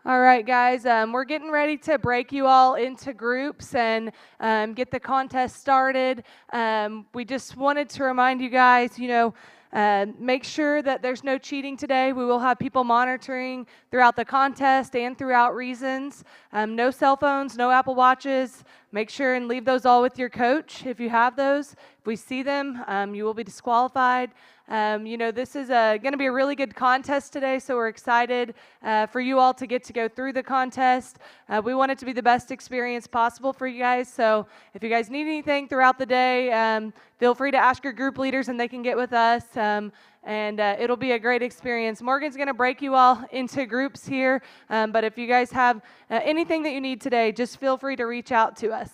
All right, guys, we're getting ready to break you all into groups and get the contest started. We just wanted to remind you guys, make sure that there's no cheating today. We will have people monitoring throughout the contest and throughout reasons. No cell phones, no Apple Watches. Make sure and leave those all with your coach if you have those. If we see them, you will be disqualified. This is going to be a really good contest today, so we're excited for you all to get to go through the contest. We want it to be the best experience possible for you guys, so if you guys need anything throughout the day, feel free to ask your group leaders and they can get with us, and it'll be a great experience. Morgan's going to break you all into groups here, but if you guys have anything that you need today, just feel free to reach out to us.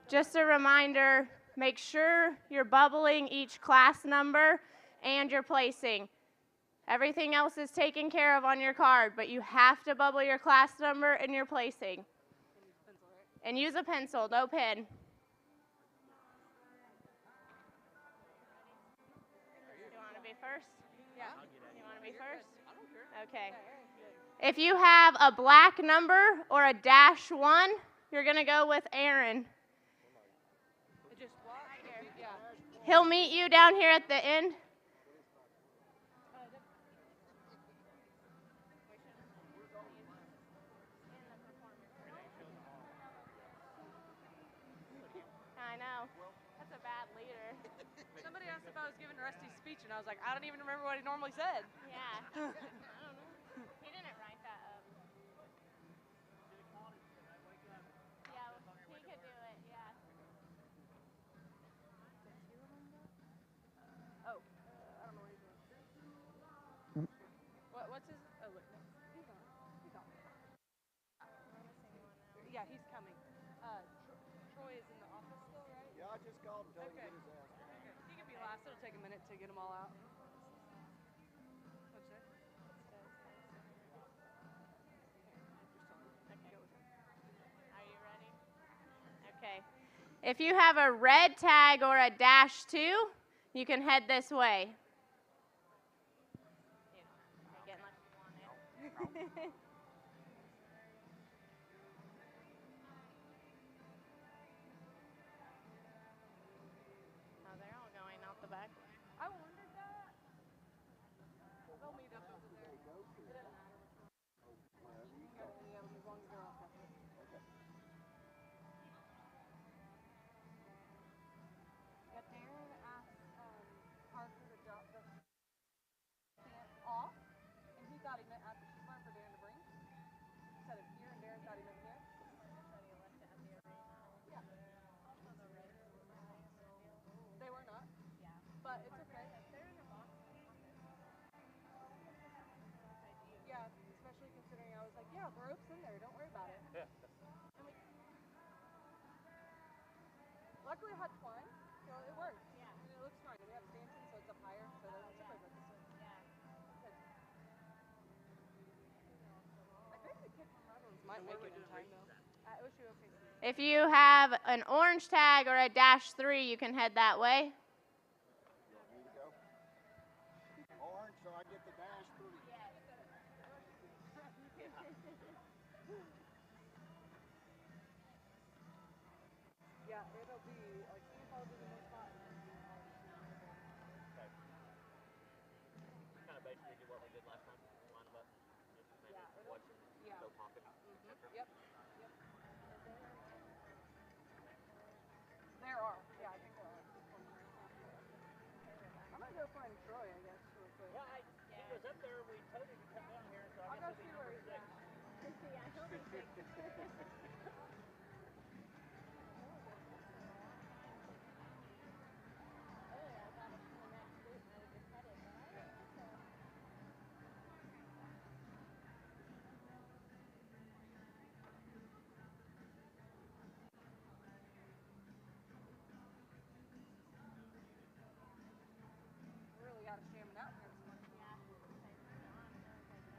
Just a reminder, make sure you're bubbling each class number and your placing. Everything else is taken care of on your card, but you have to bubble your class number and your placing. And use a pencil, no pen. You want to be first? Yeah. You want to be first? I don't care. Okay. If you have a black number or a -1, you're going to go with Aaron. He'll meet you down here at the end. I know. That's a bad leader. Somebody asked if I was giving Rusty's speech, and I was like, I don't even remember what he normally said. Yeah. I don't know. He didn't write that up. Yeah, he could do it, yeah. Oh, I don't know what he's doing. What's his? Oh, look, no, he's on. He's on. Yeah, he's coming. Troy is in the office still, right? Yeah, I just called him, told him to get his ass. Okay. He can be last. It'll take a minute to get them all out. What's that? Are you ready? Okay. If you have a red tag or a -2, you can head this way. Oh, they're all going out the back way. I wondered that. They'll meet up over there. It doesn't matter. You can go to any of them as long as they're all separate. Okay. Yeah, Darren asked Parker to drop the stamp off, and he thought he meant at the front for Darren to bring. Instead of here, and Darren thought he meant here. Yeah. They were not. Yeah. But it's okay. They're in a box. Yeah, especially considering I was like, yeah, the rope's in there. Don't worry about it. Yeah. Luckily, I had twine, so it worked. Yeah. And it looks fine. We have stanchions, so it's up higher, so it's okay with this one. Yeah. Good. I think the kid from Redlands might make it in time, though. OSU, okay. If you have an orange tag or a -3, you can head that way. You want me to go? Orange, so I get the -3. Yeah, it'll be like Simmental is in one spot. Okay. Kind of basically do what we did last time. Line them up. Just maybe watch them go pocket. Yep. There are. Yeah, I think there are. I'm gonna go find Troy, I guess, real quick. Well, he was up there. We told him to come down here, so I I'll go guess see he'll where be he's number at. 6. Really got to sham it out here this morning.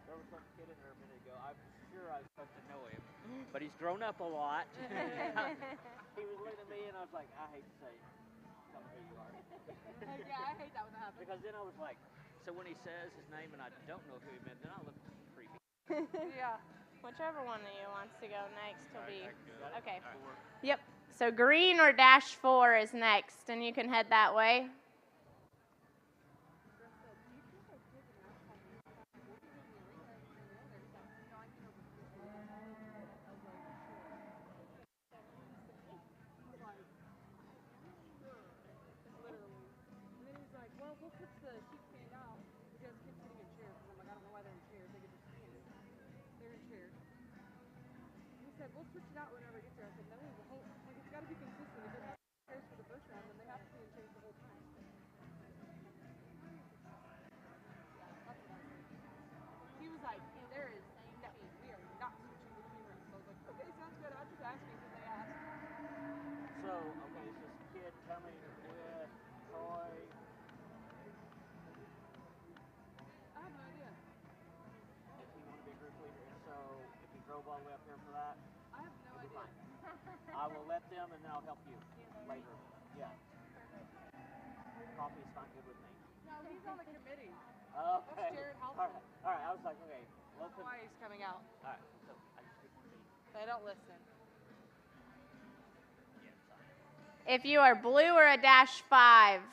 There was certain kid in there a minute ago. I'm sure I was supposed to know him, but he's grown up a lot. He was looking at me, and I was like, I hate to say, tell me who you are. Yeah, I hate that when that happens. Because then I was like, so when he says his name and I don't know who he meant, then I look creepy. Yeah. Whichever one of you wants to go next will be. Okay. Right. Yep. So green or -4 is next, and you can head that way. Well, we'll switch the sheep stand out because kids sitting in chairs. I'm like, I don't know why they're in chairs. They could just stand it. They're in chairs. He said, we'll switch it out whenever it gets there. I said, no, the whole, like, it's got to be consistent. If they're having chairs for the first round, then they have to be in chairs the whole time. He was like, there is no, we are not switching between rounds. So I was like, okay, sounds good. I'll just ask you because they asked. So, okay, is this kid coming with Troy? I have no idea. If he want to be a group leader, and so if he drove all the way up here for that, I have no it'll be idea. fine. I will let them, and then I'll help you later. Yeah. Coffee's not good with me. No, he's on the committee. Okay. That's Jared All Halpern. right. All right. I was like, okay. Well, That's why he's coming out. all right. So I just didn't want to be. They don't listen. Yeah, sorry. If you are blue or a -5.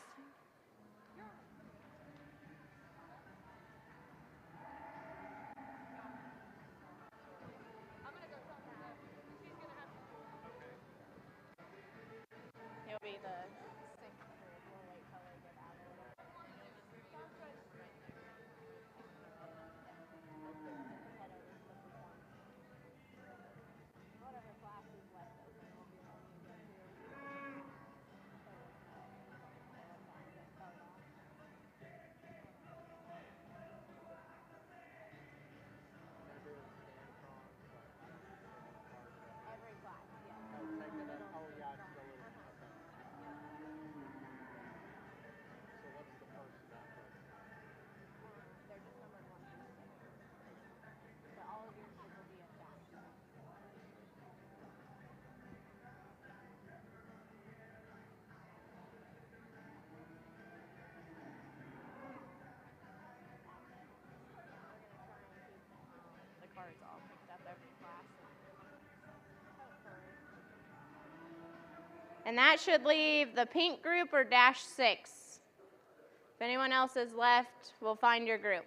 I'm gonna go talk to them. She's gonna have to. He'll be the 6th group. We'll wait till they get out a little bit. Head over to the front. Whatever class is left open, we'll be letting you go to. So there's no time to start off. Every class, yes. Oh, yeah, it's still in. Okay. So what's the first step? They're just numbered 1 through 6. But all of yours will be a dash. The cards all picked up every class. And that should leave the pink group or -6. If anyone else is left, we'll find your group.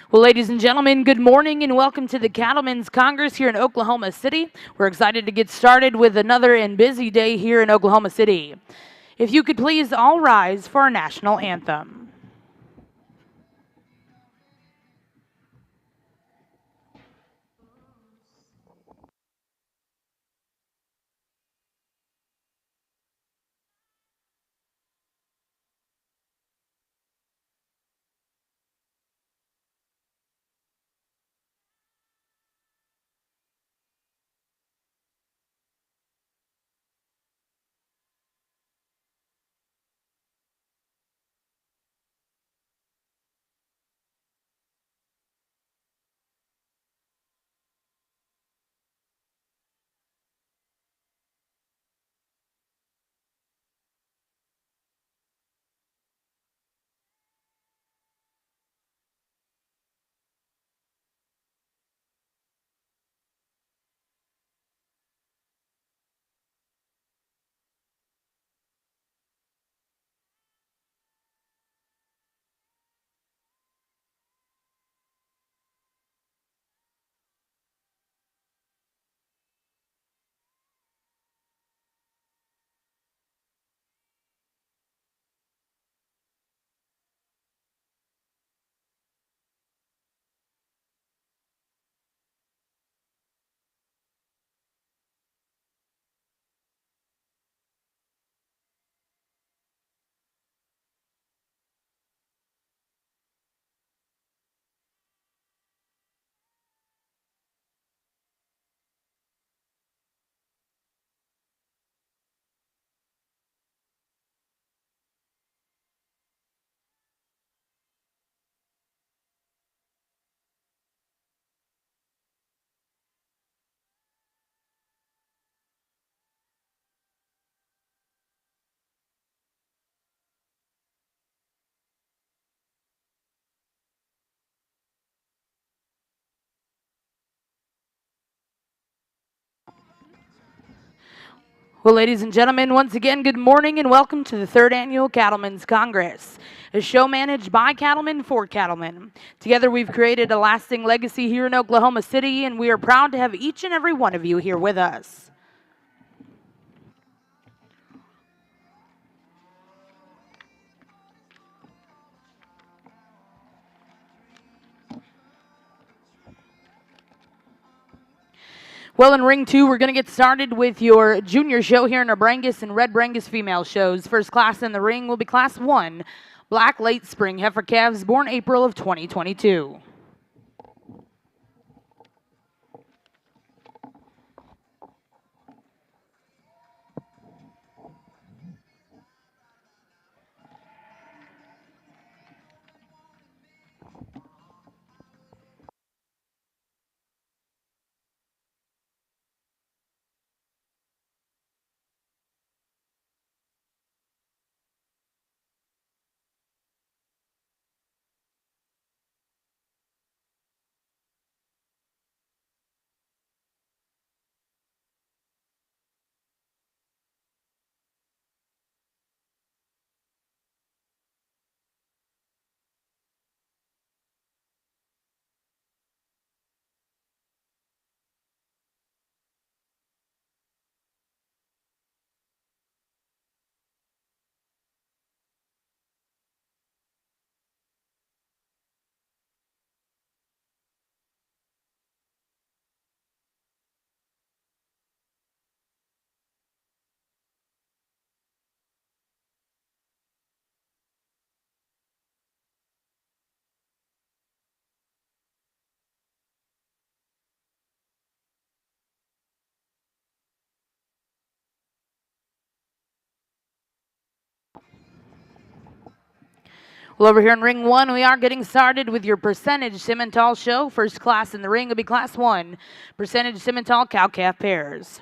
Well, ladies and gentlemen, good morning and welcome to the Cattlemen's Congress here in Oklahoma City. We're excited to get started with another and busy day here in Oklahoma City. If you could please all rise for our national anthem. Well, ladies and gentlemen, once again, good morning and welcome to the 3rd Annual Cattlemen's Congress, a show managed by cattlemen for cattlemen. Together, we've created a lasting legacy here in Oklahoma City, and we are proud to have each and every one of you here with us. Well, in ring 2, we're going to get started with your junior show here in our Brangus and Red Brangus female shows. First class in the ring will be Class 1, Black Late Spring Heifer Calves, born April of 2022. Well, over here in ring 1, we are getting started with your percentage Simmental show. First class in the ring will be Class 1, percentage Simmental cow-calf pairs.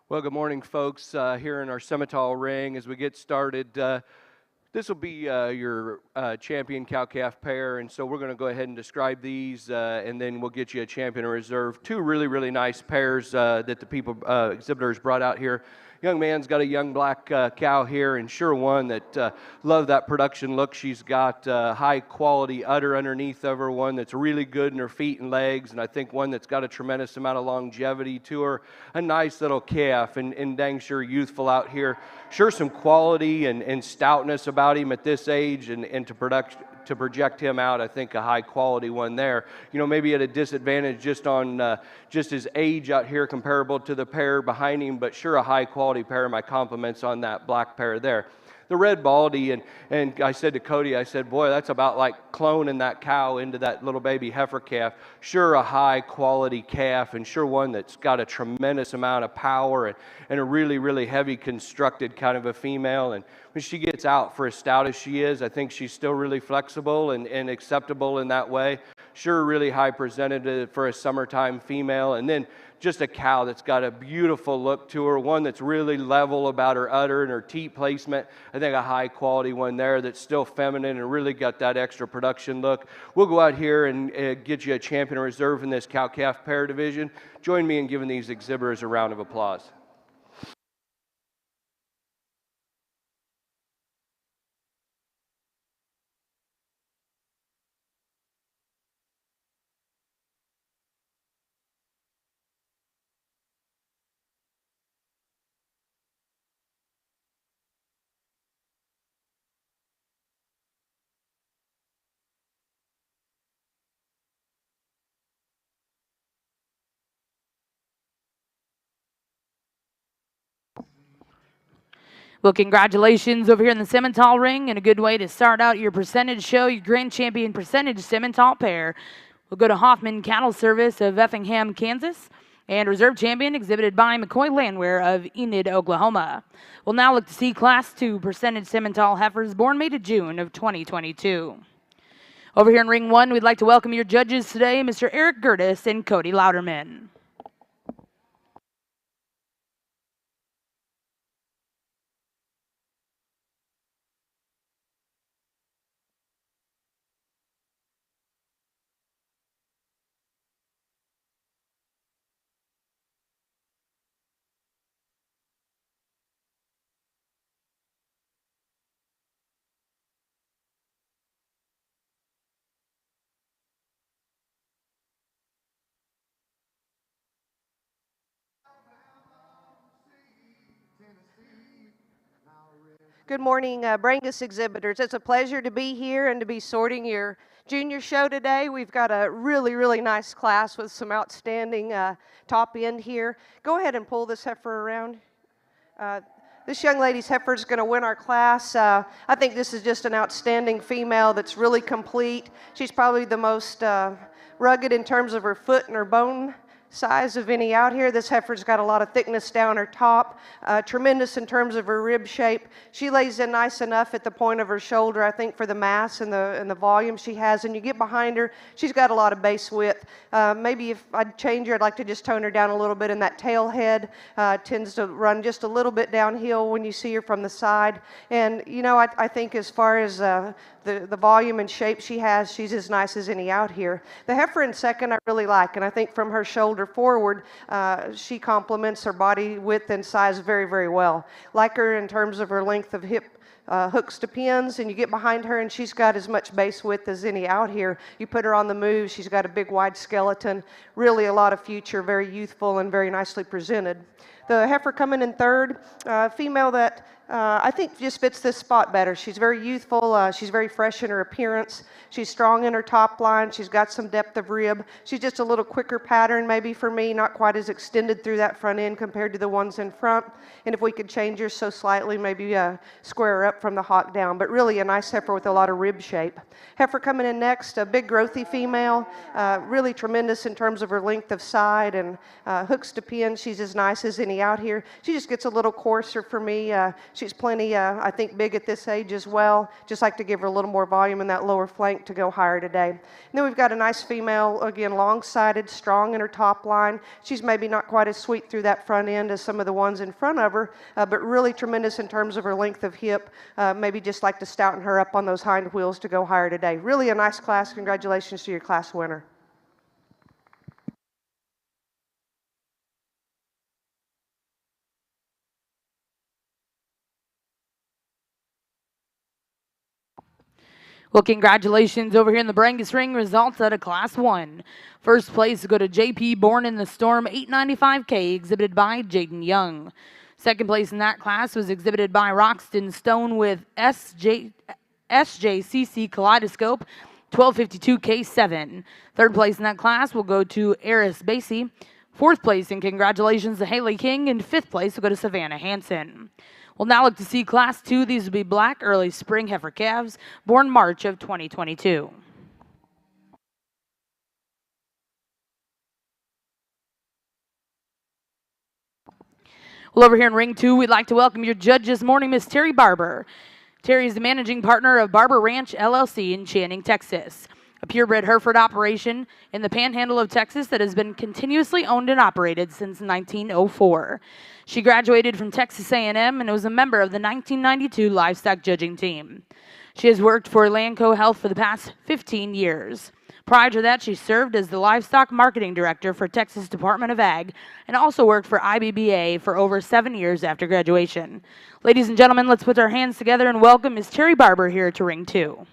Well, good morning, folks. Here in our Simmental ring, as we get started, this will be your champion cow-calf pair, and so we're going to go ahead and describe these, and then we'll get you a champion reserve. Two really, really nice pairs that the people exhibitors brought out here. Young man's got a young black cow here, and sure one that love that production look. She's got high quality udder underneath of her, one that's really good in her feet and legs, and I think one that's got a tremendous amount of longevity to her. A nice little calf, and dang sure youthful out here. Sure some quality and stoutness about him at this age, and to project him out, I think a high quality one there. You know, maybe at a disadvantage just on just his age out here comparable to the pair behind him, but sure a high quality pair. My compliments on that black pair there. The red baldy, and I said to Cody, I said, boy, that's about like cloning that cow into that little baby heifer calf. Sure a high quality calf, and sure one that's got a tremendous amount of power and a really, really heavy constructed kind of a female. And when she gets out, for as stout as she is, I think she's still really flexible and acceptable in that way. Sure really high presented for a summertime female. And then just a cow that's got a beautiful look to her, one that's really level about her udder and her teat placement. I think a high quality one there that's still feminine and really got that extra production look. We'll go out here and get you a champion reserve in this cow-calf pair division. Join me in giving these exhibitors a round of applause. Well, congratulations over here in the Simmental ring, and a good way to start out your percentage show, your grand champion percentage Simmental pair. We'll go to Hoffman Cattle Service of Effingham, Kansas, and reserve champion exhibited by McCoy Landwehr of Enid, Oklahoma. We'll now look to see Class 2 percentage Simmental heifers born May to June of 2022. Over here in Ring 1, we'd like to welcome your judges today, Mr. Eric Gertis and Cody Louderman. Good morning, Brangus exhibitors. It's a pleasure to be here and to be sorting your junior show today. We've got a really, really nice class with some outstanding top end here. Go ahead and pull this heifer around. This young lady's heifer is going to win our class. I think this is just an outstanding female that's really complete. She's probably the most rugged in terms of her foot and her bone size of any out here. This heifer's got a lot of thickness down her top, tremendous in terms of her rib shape. She lays in nice enough at the point of her shoulder, I think, for the mass and the volume she has. And you get behind her, she's got a lot of base width. Maybe if I'd change her, I'd like to just tone her down a little bit. And that tail head tends to run just a little bit downhill when you see her from the side. And, you know, I think as far as the volume and shape she has, she's as nice as any out here. The heifer in second I really like, and I think from her shoulder forward, she complements her body width and size very, very well. Like her in terms of her length of hip hooks to pins, and you get behind her and she's got as much base width as any out here. You put her on the move, she's got a big wide skeleton, really a lot of future, very youthful and very nicely presented. The heifer coming in third, female that I think just fits this spot better. She's very youthful. She's very fresh in her appearance. She's strong in her top line. She's got some depth of rib. She's just a little quicker pattern maybe for me, not quite as extended through that front end compared to the ones in front. And if we could change her so slightly, maybe square her up from the hock down. But really a nice heifer with a lot of rib shape. Heifer coming in next, a big growthy female, really tremendous in terms of her length of side and hooks to pin. She's as nice as any out here. She just gets a little coarser for me. She's plenty, I think, big at this age as well. Just like to give her a little more volume in that lower flank to go higher today. And then we've got a nice female, again, long-sided, strong in her top line. She's maybe not quite as sweet through that front end as some of the ones in front of her, but really tremendous in terms of her length of hip. Maybe just like to stouten her up on those hind wheels to go higher today. Really a nice class. Congratulations to your class winner. Well, congratulations over here in the Brangus ring. Results out of Class 1. First place go to JP Born in the Storm 895K, exhibited by Jaden Young. Second place in that class was exhibited by Roxton Stone with SJCC Kaleidoscope 1252K7. Third place in that class will go to Eris Basie. Fourth place, and congratulations to Haley King. And fifth place will go to Savannah Hansen. We'll now look to see Class 2. These will be black early spring heifer calves, born March of 2022. Well, over here in Ring 2, we'd like to welcome your judge this morning, Miss Terry Barber. Terry is the managing partner of Barber Ranch LLC in Channing, Texas, a purebred Hereford operation in the panhandle of Texas that has been continuously owned and operated since 1904. She graduated from Texas A&M and was a member of the 1992 livestock judging team. She has worked for Lanco Health for the past 15 years. Prior to that, she served as the livestock marketing director for Texas Department of Ag and also worked for IBBA for over 7 years after graduation. Ladies and gentlemen, let's put our hands together and welcome Ms. Terry Barber here to Ring 2.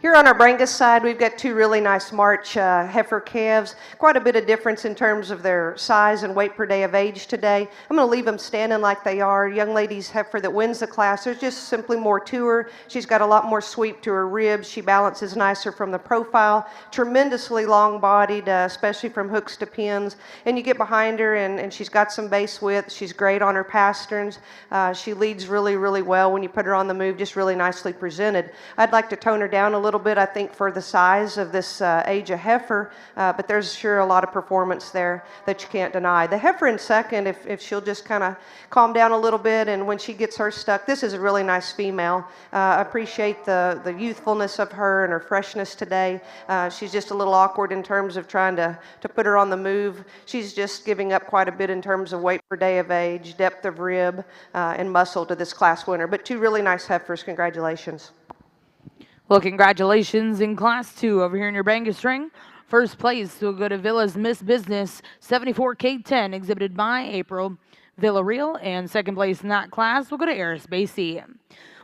Here on our Brangus side, we've got two really nice March heifer calves. Quite a bit of difference in terms of their size and weight per day of age today. I'm going to leave them standing like they are. Young lady's heifer that wins the class, there's just simply more to her. She's got a lot more sweep to her ribs. She balances nicer from the profile. Tremendously long-bodied, especially from hooks to pins. And you get behind her, and she's got some base width. She's great on her pasterns. She leads really, really well when you put her on the move, just really nicely presented. I'd like to tone her down a little bit, I think, for the size of this age of heifer, but there's sure a lot of performance there that you can't deny. The heifer in second, if she'll just kind of calm down a little bit, and when she gets her stuck, this is a really nice female. I appreciate the youthfulness of her and her freshness today. She's just a little awkward in terms of trying to put her on the move. She's just giving up quite a bit in terms of weight per day of age, depth of rib, and muscle to this class winner. But two really nice heifers. Congratulations. Well, congratulations in Class 2 over here in your Brangus ring. First place will go to Villa's Miss Business 74K10, exhibited by April Villarreal. And second place in that class will go to Eris Basie.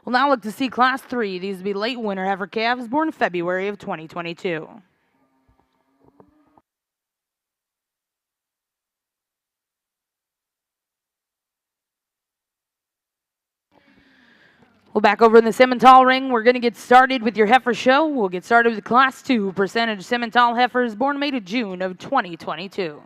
We'll now look to see Class 3. These will be late winter heifer calves born February of 2022. Well, back over in the Simmental ring, we're going to get started with your heifer show. We'll get started with Class 2 percentage Simmental heifers born May to June of 2022.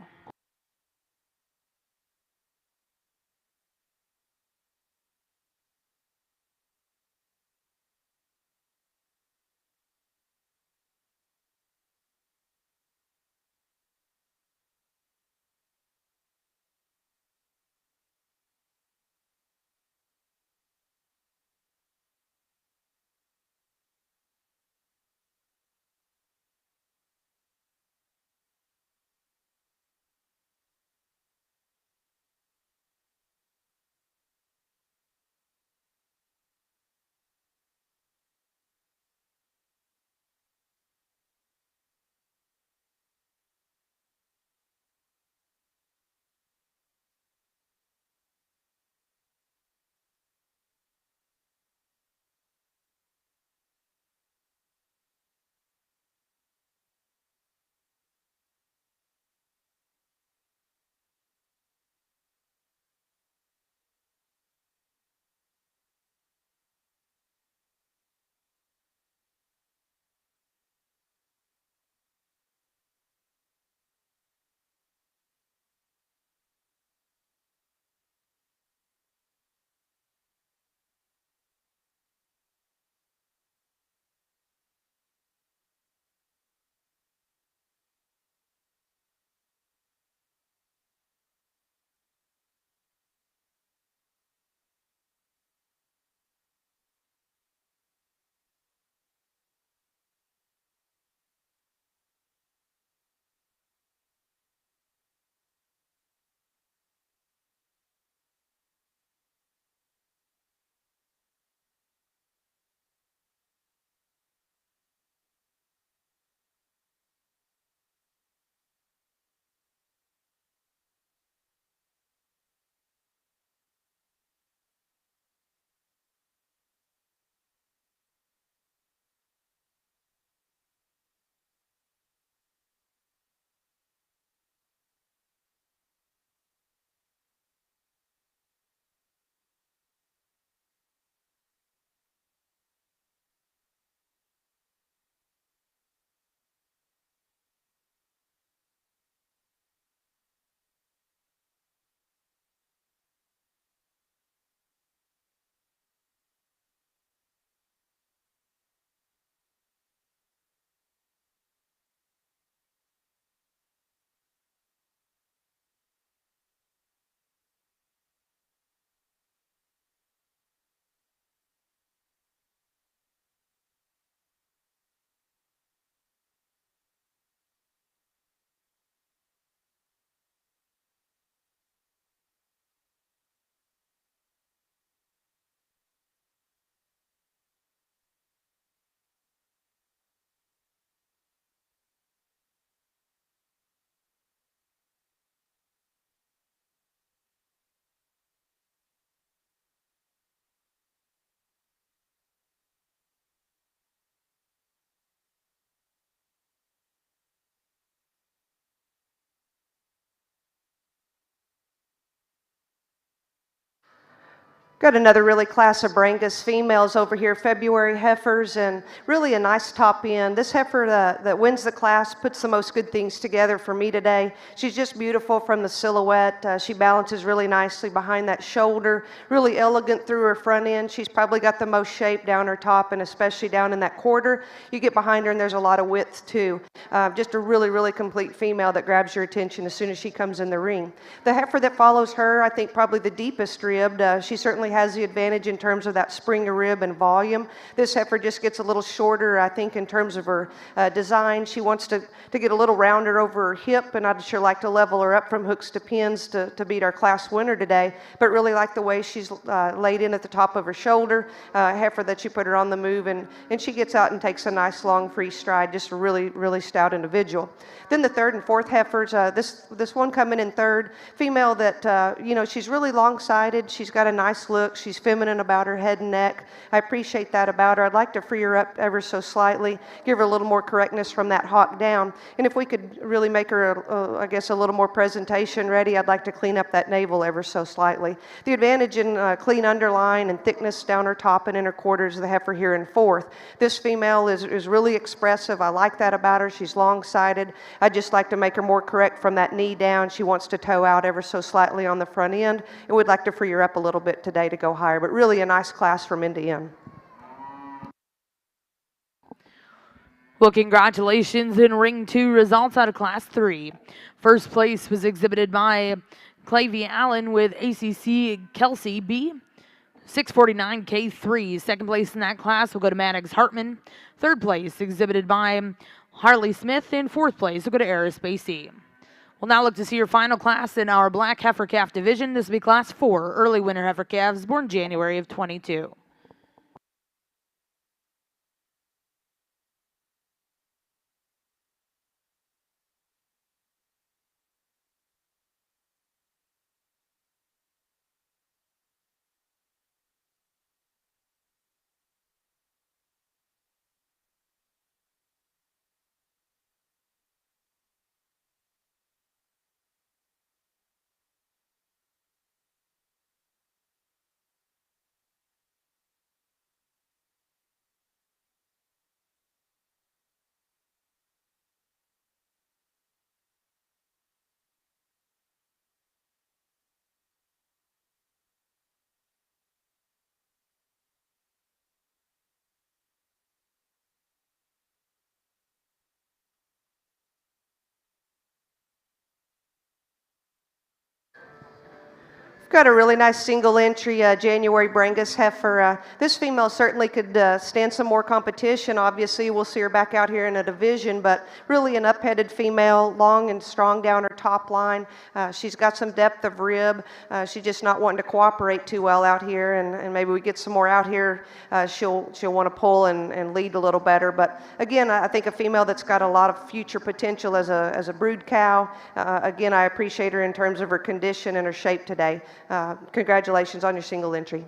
Got another really class of Brangus females over here, February heifers, and really a nice top end. This heifer that wins the class puts the most good things together for me today. She's just beautiful from the silhouette. She balances really nicely behind that shoulder, really elegant through her front end. She's probably got the most shape down her top and especially down in that quarter. You get behind her and there's a lot of width too. Just a really, really complete female that grabs your attention as soon as she comes in the ring. The heifer that follows her, I think probably the deepest ribbed. She certainly has the advantage in terms of that Springer rib and volume. This heifer just gets a little shorter, I think, in terms of her design. She wants to get a little rounder over her hip, and I'd sure like to level her up from hooks to pins to beat our class winner today, but really like the way she's laid in at the top of her shoulder, heifer that you put her on the move, and she gets out and takes a nice long free stride, just a really, really stout individual. Then the third and fourth heifers, this one coming in third, female that, she's really long-sided, she's got a nice look, she's feminine about her head and neck. I appreciate that about her. I'd like to free her up ever so slightly, give her a little more correctness from that hock down. And if we could really make her, a little more presentation ready, I'd like to clean up that navel ever so slightly. The advantage in clean underline and thickness down her top and inner quarters of the heifer here in fourth. This female is really expressive. I like that about her. She's long-sided. I'd just like to make her more correct from that knee down. She wants to toe out ever so slightly on the front end, and we'd like to free her up a little bit today to go higher, but really a nice class from end to end. Well, congratulations in Ring 2 results out of Class 3. First place was exhibited by Clavy Allen with ACC Kelsey B. 649 K3. Second place in that class will go to Maddox Hartman. Third place exhibited by Harley Smith. And fourth place will go to Eris Spacey. We'll now look to see your final class in our Black Heifer Calf division. This will be Class 4, early winter heifer calves born January of 22. Got a really nice single entry January Brangus heifer. This female certainly could stand some more competition. Obviously, we'll see her back out here in a division, but really an up-headed female, long and strong down her top line. She's got some depth of rib. She's just not wanting to cooperate too well out here, and maybe we get some more out here. She'll want to pull and lead a little better. But again, I think a female that's got a lot of future potential as a brood cow. Again, I appreciate her in terms of her condition and her shape today. Congratulations on your single entry.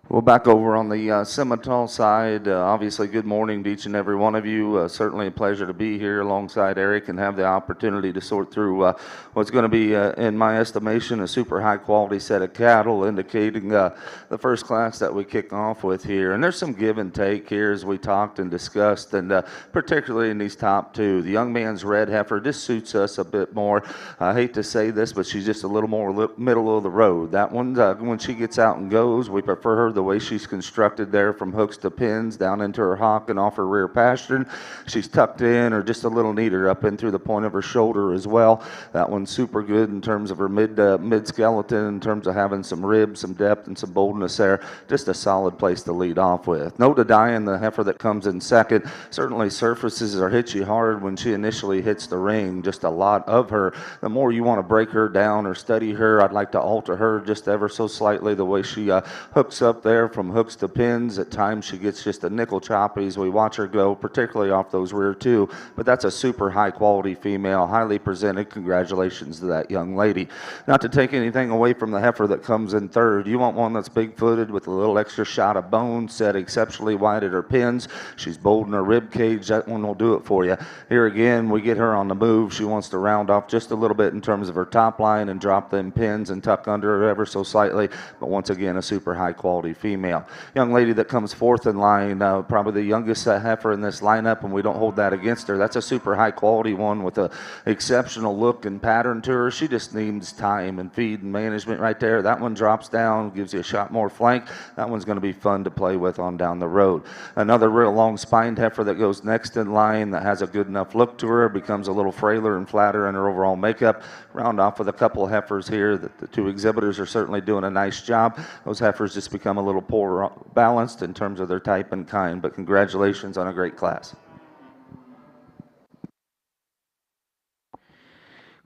Well, back over on the Simmental side, obviously good morning to each and every one of you. Certainly a pleasure to be here alongside Eric and have the opportunity to sort through what's going to be, in my estimation, a super high quality set of cattle, indicating the first class that we kick off with here. And there's some give and take here as we talked and discussed, and particularly in these top two. The young man's red heifer just suits us a bit more. I hate to say this, but she's just a little more middle of the road. That one, when she gets out and goes, we prefer her the way she's constructed there from hooks to pins down into her hock and off her rear pastern. She's tucked in or just a little neater up in through the point of her shoulder as well. That one's super good in terms of her mid skeleton, in terms of having some ribs, some depth, and some boldness there. Just a solid place to lead off with. No to Diane, the heifer that comes in second. Certainly surfaces are hit you hard when she initially hits the ring. Just a lot of her. The more you want to break her down or study her, I'd like to alter her just ever so slightly the way she hooks up there there from hooks to pins. At times she gets just a nickel choppy as we watch her go, particularly off those rear two. But that's a super high quality female, highly presented. Congratulations to that young lady. Not to take anything away from the heifer that comes in third. You want one that's big-footed with a little extra shot of bone, set exceptionally wide at her pins. She's bold in her rib cage. That one will do it for you. Here again, we get her on the move. She wants to round off just a little bit in terms of her top line and drop them pins and tuck under her ever so slightly. But once again, a super high quality female. Young lady that comes fourth in line, probably the youngest heifer in this lineup, and we don't hold that against her. That's a super high quality one with a exceptional look and pattern to her. She just needs time and feed and management right there. That one drops down, gives you a shot more flank. That one's going to be fun to play with on down the road. Another real long spined heifer that goes next in line that has a good enough look to her, becomes a little frailer and flatter in her overall makeup. Round off with a couple of heifers here that the two exhibitors are certainly doing a nice job. Those heifers just become a little poor balanced in terms of their type and kind, but congratulations on a great class.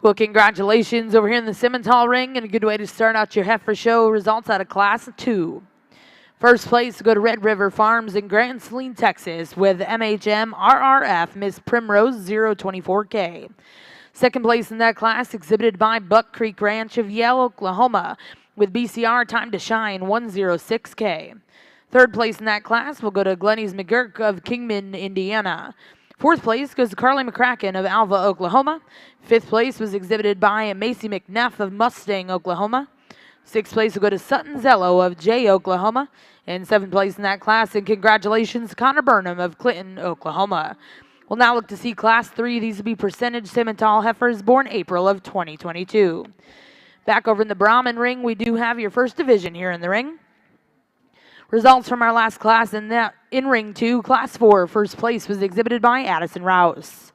Well, congratulations over here in the Simmental ring, and a good way to start out your heifer show results out of Class 2. First place to go to Red River Farms in Grand Saline, Texas, with MHM RRF Miss Primrose 024K. Second place in that class exhibited by Buck Creek Ranch of Yale, Oklahoma, with BCR Time to Shine 106K. Third place in that class will go to Glenny's McGurk of Kingman, Indiana. Fourth place goes to Carly McCracken of Alva, Oklahoma. Fifth place was exhibited by Macy McNeff of Mustang, Oklahoma. Sixth place will go to Sutton Zello of Jay, Oklahoma. And seventh place in that class, and congratulations to Connor Burnham of Clinton, Oklahoma. We'll now look to see Class 3. These will be percentage Simmental heifers born April of 2022. Back over in the Brahman ring, we do have your first division here in the ring. Results from our last class in ring 2, Class 4. First place was exhibited by Addison Rouse.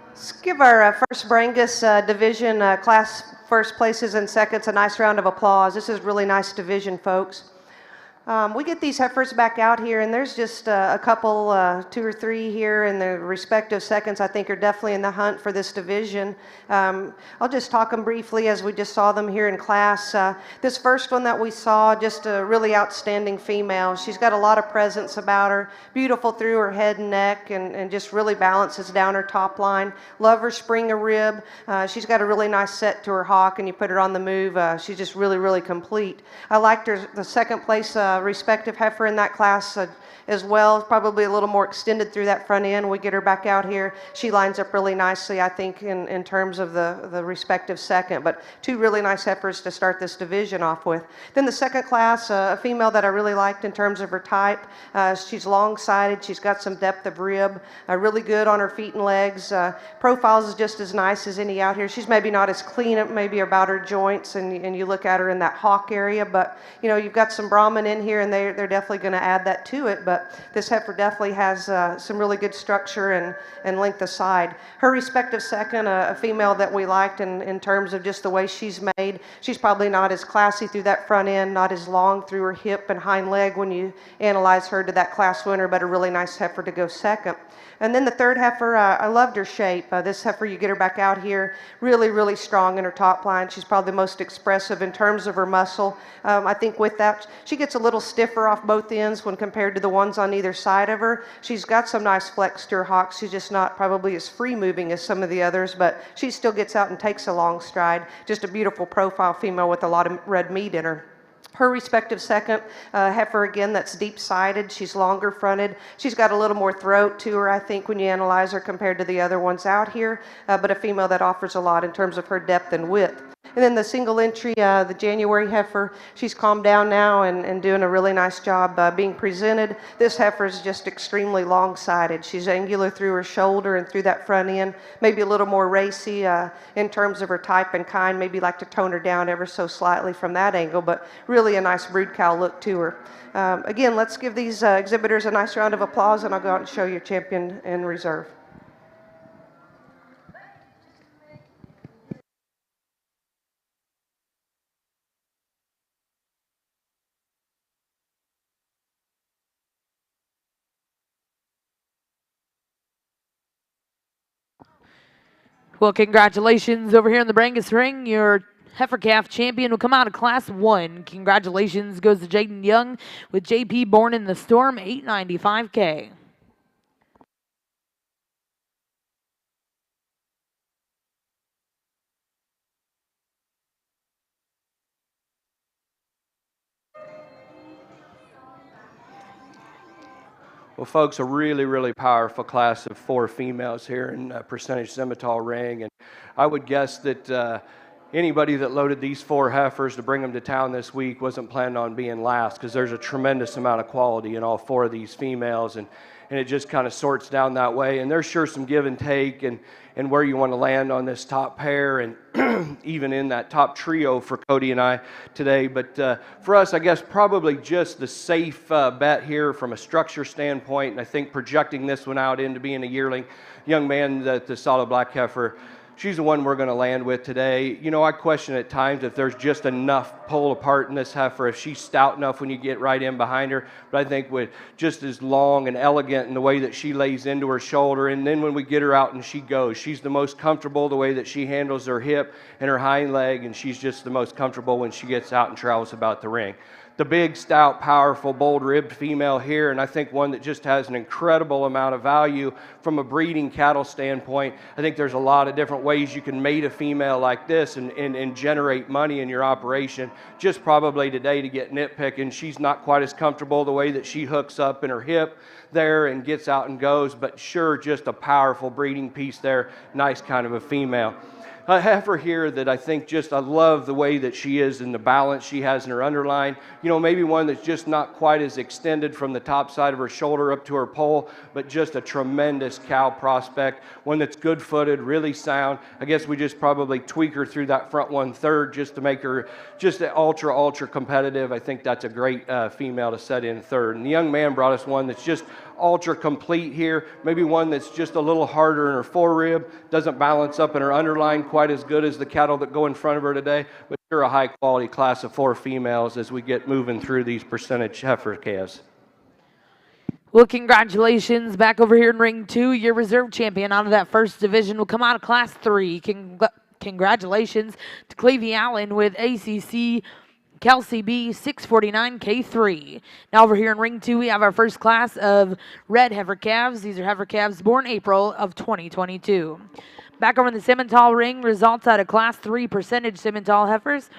Let's give our first Brangus division class first places and seconds a nice round of applause. This is really nice division, folks. We get these heifers back out here, and there's just a couple, 2 or 3 here in their respective seconds I think are definitely in the hunt for this division. I'll just talk them briefly as we just saw them here in class. This first one that we saw, just a really outstanding female. She's got a lot of presence about her, beautiful through her head and neck, and just really balances down her top line. Love her spring a rib. She's got a really nice set to her hock, and you put her on the move. She's just really, really complete. I liked her, the second place respective heifer in that class as well, probably a little more extended through that front end. We get her back out here. She lines up really nicely, I think, in terms of the respective second, but 2 really nice heifers to start this division off with. Then the second class, a female that I really liked in terms of her type. She's long-sided. She's got some depth of rib, really good on her feet and legs. Profiles is just as nice as any out here. She's maybe not as clean, maybe about her joints, and you look at her in that hock area, but you know, you've got some Brahman in here, and they're definitely going to add that to it. But this heifer definitely has some really good structure and length of side. Her respective second, a female that we liked in terms of just the way she's made. She's probably not as classy through that front end, not as long through her hip and hind leg when you analyze her to that class winner, but a really nice heifer to go second. And then the third heifer, I loved her shape. This heifer, you get her back out here, really, really strong in her top line. She's probably the most expressive in terms of her muscle. I think with that, she gets a little stiffer off both ends when compared to the ones on either side of her. She's got some nice flex to her hocks. She's just not probably as free moving as some of the others, but she still gets out and takes a long stride. Just a beautiful profile female with a lot of red meat in her. Her respective second, heifer again, that's deep-sided. She's longer fronted. She's got a little more throat to her, I think, when you analyze her compared to the other ones out here, but a female that offers a lot in terms of her depth and width. And then the single entry, the January heifer, she's calmed down now and doing a really nice job being presented. This heifer is just extremely long-sided. She's angular through her shoulder and through that front end, maybe a little more racy in terms of her type and kind, maybe like to tone her down ever so slightly from that angle, but really a nice brood cow look to her. Again, let's give these exhibitors a nice round of applause, and I'll go out and show you champion in reserve. Well, congratulations over here in the Brangus ring. Your heifer calf champion will come out of Class 1. Congratulations goes to Jaden Young with JP Born in the Storm, 895K. Well, folks, a really, really powerful class of 4 females here in percentage Simmental ring, and I would guess that anybody that loaded these 4 heifers to bring them to town this week wasn't planning on being last, because there's a tremendous amount of quality in all 4 of these females, and it just kind of sorts down that way. And there's sure some give and take and where you want to land on this top pair and even in that top trio for Cody and I today. But for us, I guess probably just the safe bet here from a structure standpoint, and I think projecting this one out into being a yearling young man, that the solid black heifer, she's the one we're going to land with today. You know, I question at times if there's just enough pull apart in this heifer, if she's stout enough when you get right in behind her. But I think with just as long and elegant in the way that she lays into her shoulder, and then when we get her out and she goes, she's the most comfortable the way that she handles her hip and her hind leg, and she's just the most comfortable when she gets out and travels about the ring. The big, stout, powerful, bold-ribbed female here, and I think one that just has an incredible amount of value from a breeding cattle standpoint. I think there's a lot of different ways you can mate a female like this and generate money in your operation. Just probably today to get nitpicking, she's not quite as comfortable the way that she hooks up in her hip there and gets out and goes, but sure, just a powerful breeding piece there. Nice kind of a female. A heifer here that I think just, I love the way that she is and the balance she has in her underline. You know, maybe one that's just not quite as extended from the top side of her shoulder up to her pole, but just a tremendous cow prospect. One that's good-footed, really sound. I guess we just probably tweak her through that front 1/3 just to make her just ultra, ultra competitive. I think that's a great female to set in third. And the young man brought us one that's just ultra complete here, maybe one that's just a little harder in her forerib, doesn't balance up in her underline quite as good as the cattle that go in front of her today, but sure a high quality class of 4 females as we get moving through these percentage heifer calves. Well, congratulations back over here in ring 2. Your reserve champion out of that first division will come out of Class 3. Congratulations to Clavey Allen with ACC Kelsey B, 649K3. Now over here in ring 2, we have our first class of red heifer calves. These are heifer calves born April of 2022. Back over in the Simmental ring, results out of Class 3 percentage Simmental heifers.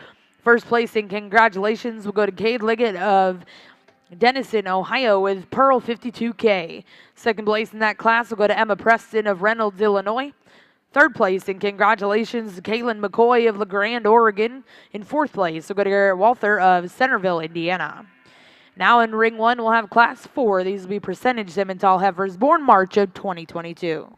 First place in congratulations will go to Cade Liggett of Denison, Ohio with Pearl 52K. Second place in that class will go to Emma Preston of Reynolds, Illinois. Third place, and congratulations to Caitlin McCoy of LeGrand, Oregon. In fourth place, we'll go to Garrett Walther of Centerville, Indiana. Now in ring 1, we'll have Class 4. These will be percentage Simmental heifers born March of 2022.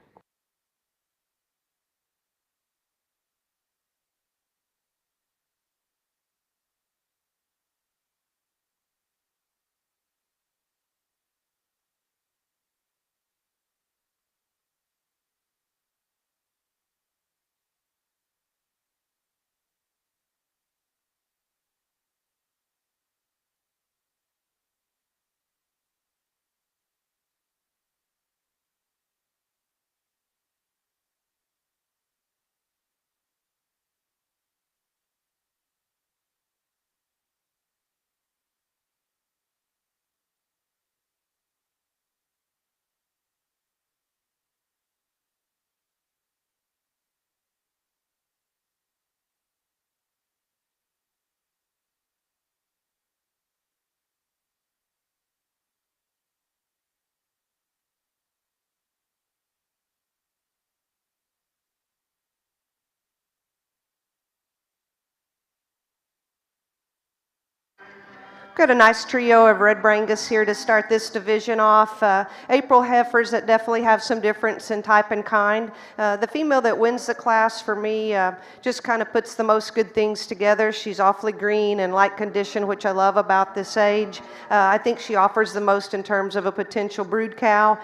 Got a nice trio of red Brangus here to start this division off. April heifers that definitely have some difference in type and kind. The female that wins the class for me just kind of puts the most good things together. She's awfully green and light condition, which I love about this age. I think she offers the most in terms of a potential brood cow.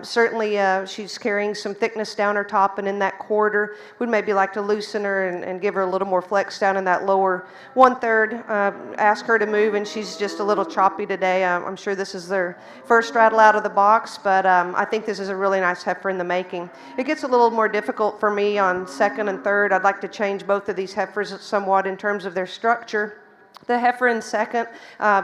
Certainly she's carrying some thickness down her top and in that quarter. We'd maybe like to loosen her and give her a little more flex down in that lower 1/3. Ask her to move, and she's just a little choppy today. I'm sure this is their first rattle out of the box, but I think this is a really nice heifer in the making. It gets a little more difficult for me on second and third. I'd like to change both of these heifers somewhat in terms of their structure. The heifer in second,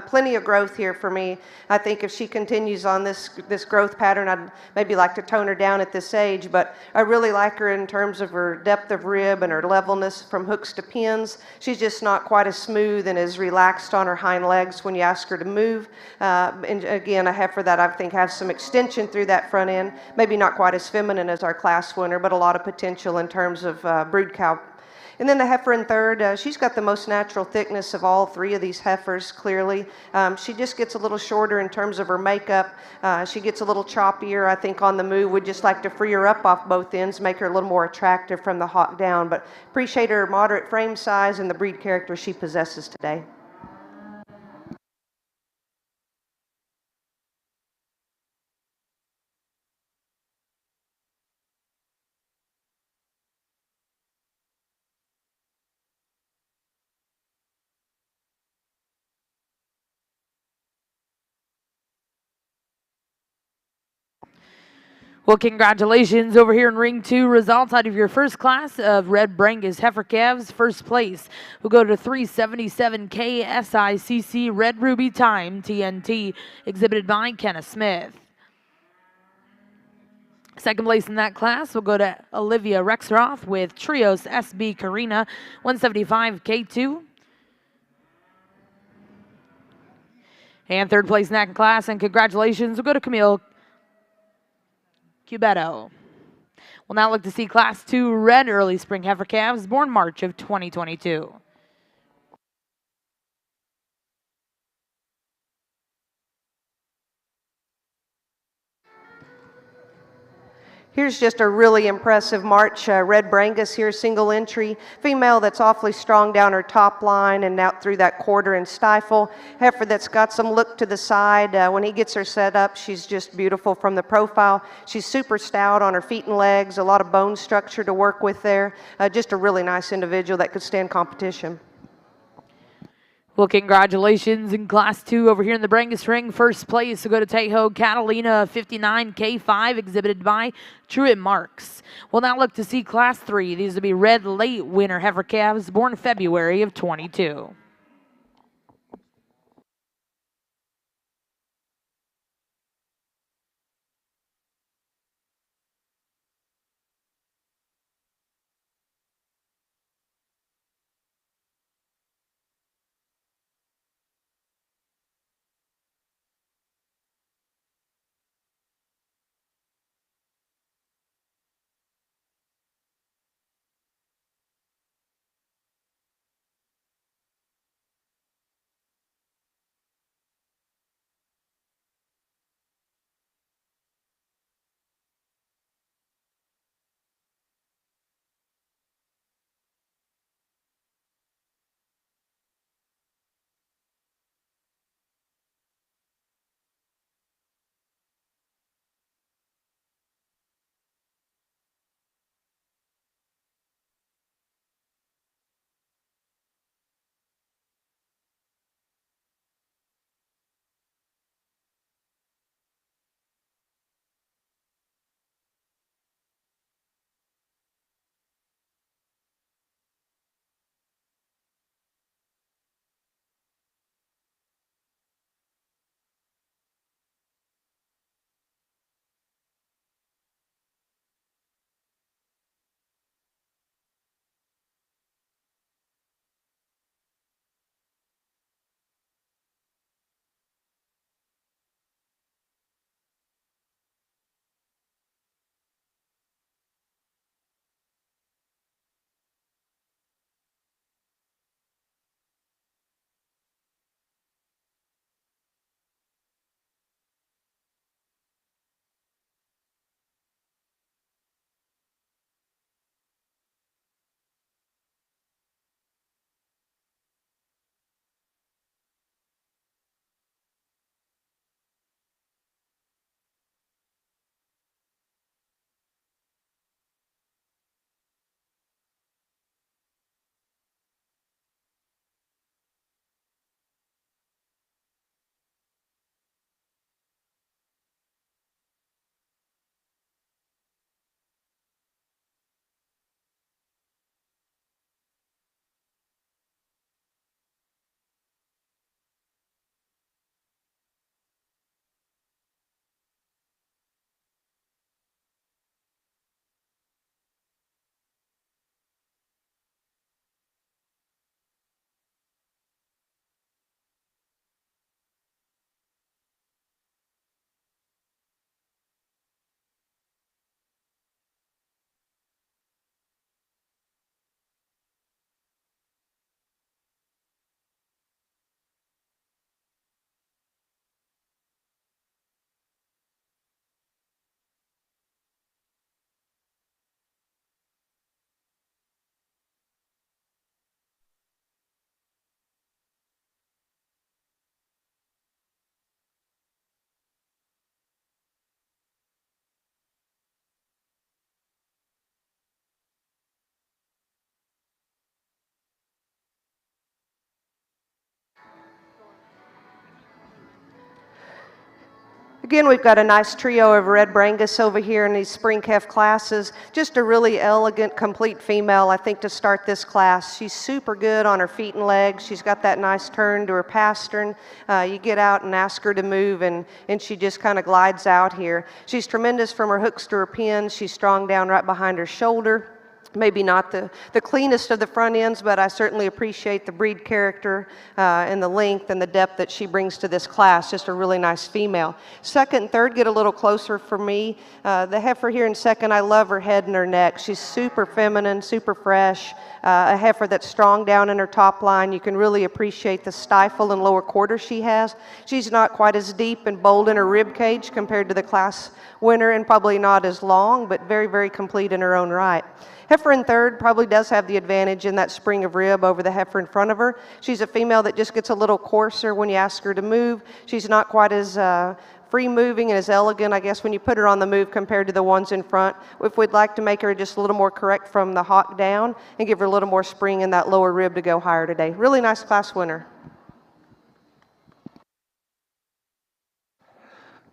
plenty of growth here for me. I think if she continues on this growth pattern, I'd maybe like to tone her down at this age, but I really like her in terms of her depth of rib and her levelness from hooks to pins. She's just not quite as smooth and as relaxed on her hind legs when you ask her to move. And again, a heifer that I think has some extension through that front end, maybe not quite as feminine as our class winner, but a lot of potential in terms of brood cow. And then the heifer in third, she's got the most natural thickness of all three of these heifers, clearly. She just gets a little shorter in terms of her makeup. She gets a little choppier, I think, on the move. We'd just like to free her up off both ends, make her a little more attractive from the hock down. But appreciate her moderate frame size and the breed character she possesses today. Well, congratulations over here in Ring 2. Results out of your first class of Red Brangus Heifer Calves. First place will go to 377K SICC Red Ruby Time TNT, exhibited by Kenneth Smith. Second place in that class will go to Olivia Rexroth with Trios SB Karina 175K2. And third place in that class, and congratulations, will go to Camille Cubetto. We'll now look to see Class 2 Red Early Spring Heifer Calves born March of 2022. Here's just a really impressive March red Brangus here, single entry. Female that's awfully strong down her top line and out through that quarter and stifle. Heifer that's got some look to the side. When he gets her set up, she's just beautiful from the profile. She's super stout on her feet and legs, a lot of bone structure to work with there. Just a really nice individual that could stand competition. Well, congratulations in Class 2 over here in the Brangus Ring. First place will go to Tejo Catalina 59K5, exhibited by Truett Marks. We'll now look to see Class 3. These will be Red Late Winner Heifer Calves born February of 22. Again, we've got a nice trio of red Brangus over here in these spring calf classes. Just a really elegant, complete female, I think, to start this class. She's super good on her feet and legs. She's got that nice turn to her pastern. You get out and ask her to move, and she just kind of glides out here. She's tremendous from her hooks to her pins. She's strong down right behind her shoulder. Maybe not the cleanest of the front ends, but I certainly appreciate the breed character and the length and the depth that she brings to this class. Just a really nice female. Second and third get a little closer for me. The heifer here in second, I love her head and her neck. She's super feminine, super fresh. A heifer that's strong down in her top line. You can really appreciate the stifle and lower quarter she has. She's not quite as deep and bold in her rib cage compared to the class winner, and probably not as long, but very, very complete in her own right. Heifer in third probably does have the advantage in that spring of rib over the heifer in front of her. She's a female that just gets a little coarser when you ask her to move. She's not quite as free moving and as elegant, I guess, when you put her on the move compared to the ones in front. If we'd like to make her just a little more correct from the hock down and give her a little more spring in that lower rib to go higher today. Really nice class winner.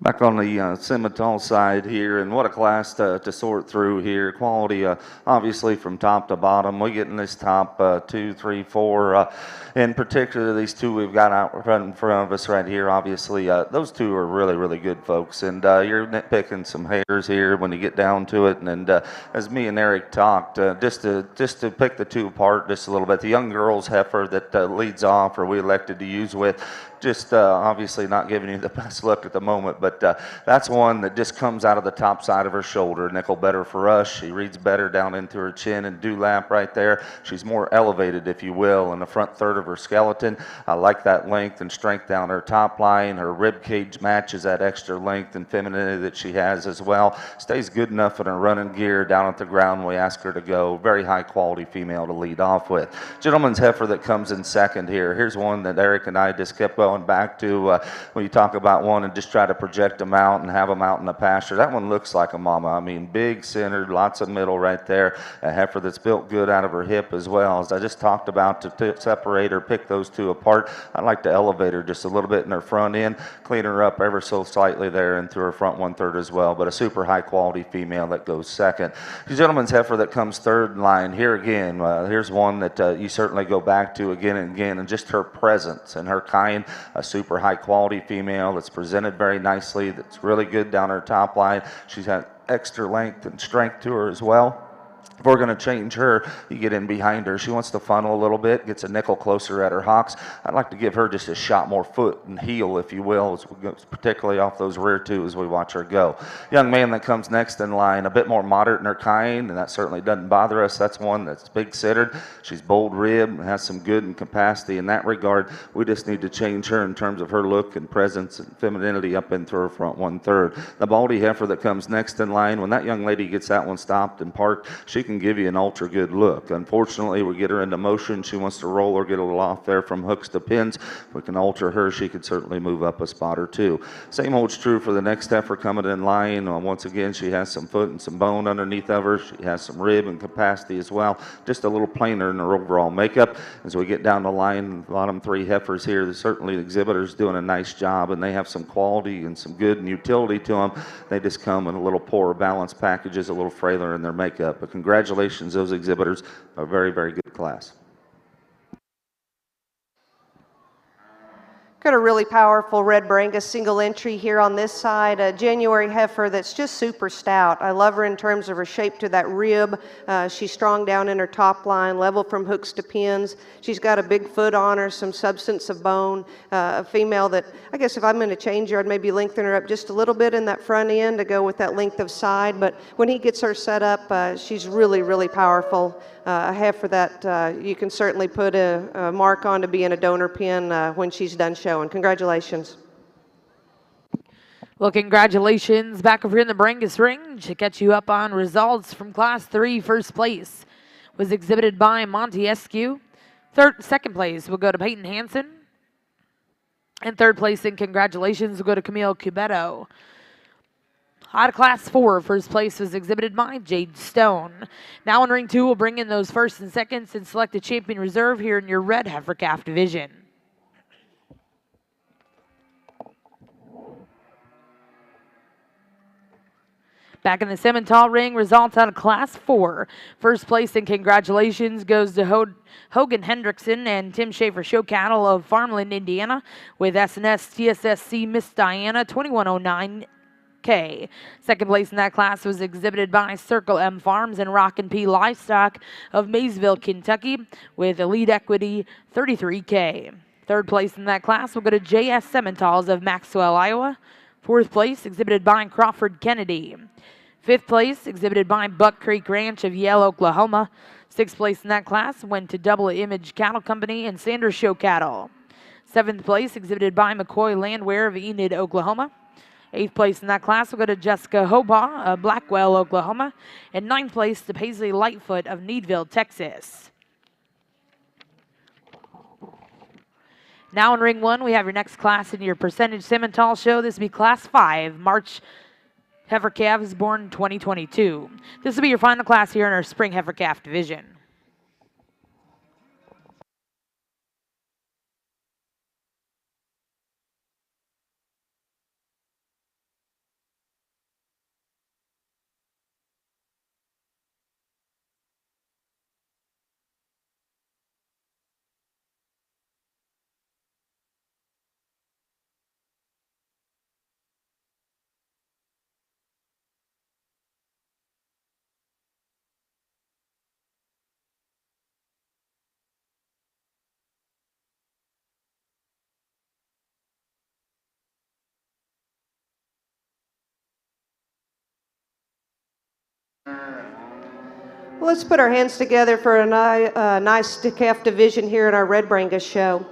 Back on the Simmental side here, and what a class to sort through here. Quality, obviously, from top to bottom. We get in this top 2, 3, 4. In particular, these two we've got out in front of us right here, obviously, those two are really, really good folks. And you're nitpicking some hairs here when you get down to it. And as me and Eric talked, just to pick the two apart just a little bit, the young girl's heifer that leads off, or we elected to use with, just obviously not giving you the best look at the moment, but that's one that just comes out of the top side of her shoulder. Nickel better for us. She reads better down into her chin and dewlap right there. She's more elevated, if you will, in the front third of her skeleton. I like that length and strength down her top line. Her rib cage matches that extra length and femininity that she has as well. Stays good enough in her running gear down at the ground when we ask her to go. Very high quality female to lead off with. Gentleman's heifer that comes in second here. Here's one that Eric and I just kept going back to when you talk about one and just try to project them out and have them out in the pasture. That one looks like a mama. I mean, big centered, lots of middle right there. A heifer that's built good out of her hip as well. As I just talked about, to separate or pick those two apart, I'd like to elevate her just a little bit in her front end, clean her up ever so slightly there and through her front 1/3 as well. But a super high quality female that goes second. The gentleman's heifer that comes third in line here again. Here's one that you certainly go back to again and again, and just her presence and her kind. A super high quality female that's presented very nicely, that's really good down her top line. She's had extra length and strength to her as well. If we're going to change her, you get in behind her. She wants to funnel a little bit, gets a nickel closer at her hocks. I'd like to give her just a shot more foot and heel, if you will, particularly off those rear two as we watch her go. Young man that comes next in line, a bit more moderate in her kind, and that certainly doesn't bother us. That's one that's big-centered. She's bold rib and has some good and capacity in that regard. We just need to change her in terms of her look and presence and femininity up into her front 1/3. The baldy heifer that comes next in line, when that young lady gets that one stopped and parked, she can give you an ultra good look. Unfortunately, we get her into motion. She wants to roll or get a little off there from hooks to pins. If we can alter her, she could certainly move up a spot or two. Same holds true for the next heifer coming in line. Once again, she has some foot and some bone underneath of her. She has some rib and capacity as well. Just a little plainer in her overall makeup. As we get down the line, the bottom three heifers here, certainly the exhibitor's doing a nice job, and they have some quality and some good and utility to them. They just come in a little poorer balance packages, a little frailer in their makeup. But congratulations, those exhibitors. A very, very good class. Got a really powerful red Brangus single entry here on this side, a January heifer that's just super stout. I love her in terms of her shape to that rib. She's strong down in her top line, level from hooks to pins. She's got a big foot on her, some substance of bone. A female that, I guess if I'm going to change her, I'd maybe lengthen her up just a little bit in that front end to go with that length of side. But when he gets her set up, she's really, really powerful. A heifer that you can certainly put a mark on to be in a donor pen when she's done showing. Congratulations. Well, congratulations back over here in the Brangus ring to catch you up on results from Class 3. First place was exhibited by Montesquieu. Second place will go to Peyton Hansen. And third place in congratulations will go to Camille Cubetto. Out of Class 4, first place was exhibited by Jade Stone. Now in Ring 2, we'll bring in those first and seconds and select a champion reserve here in your red heifer calf division. Back in the Simmental ring, results out of Class 4. First place and congratulations goes to Hogan Hendrickson and Tim Schaefer Show Cattle of Farmland, Indiana, with S&S TSSC Miss Diana 2109K. Second place in that class was exhibited by Circle M Farms and Rock and P Livestock of Maysville, Kentucky, with Elite Equity 33K. Third place in that class will go to JS Simmentals of Maxwell, Iowa. Fourth place exhibited by Crawford Kennedy. Fifth place exhibited by Buck Creek Ranch of Yale, Oklahoma. Sixth place in that class went to Double Image Cattle Company and Sanders Show Cattle. Seventh place exhibited by McCoy Landwear of Enid, Oklahoma. Eighth place in that class will go to Jessica Hobaugh of Blackwell, Oklahoma. And ninth place to Paisley Lightfoot of Needville, Texas. Now in ring 1, we have your next class in your percentage Simmental show. This will be Class 5, March Heifer Calves born 2022. This will be your final class here in our Spring Heifer Calf division. Let's put our hands together for a nice calf division here in our Red Brangus show.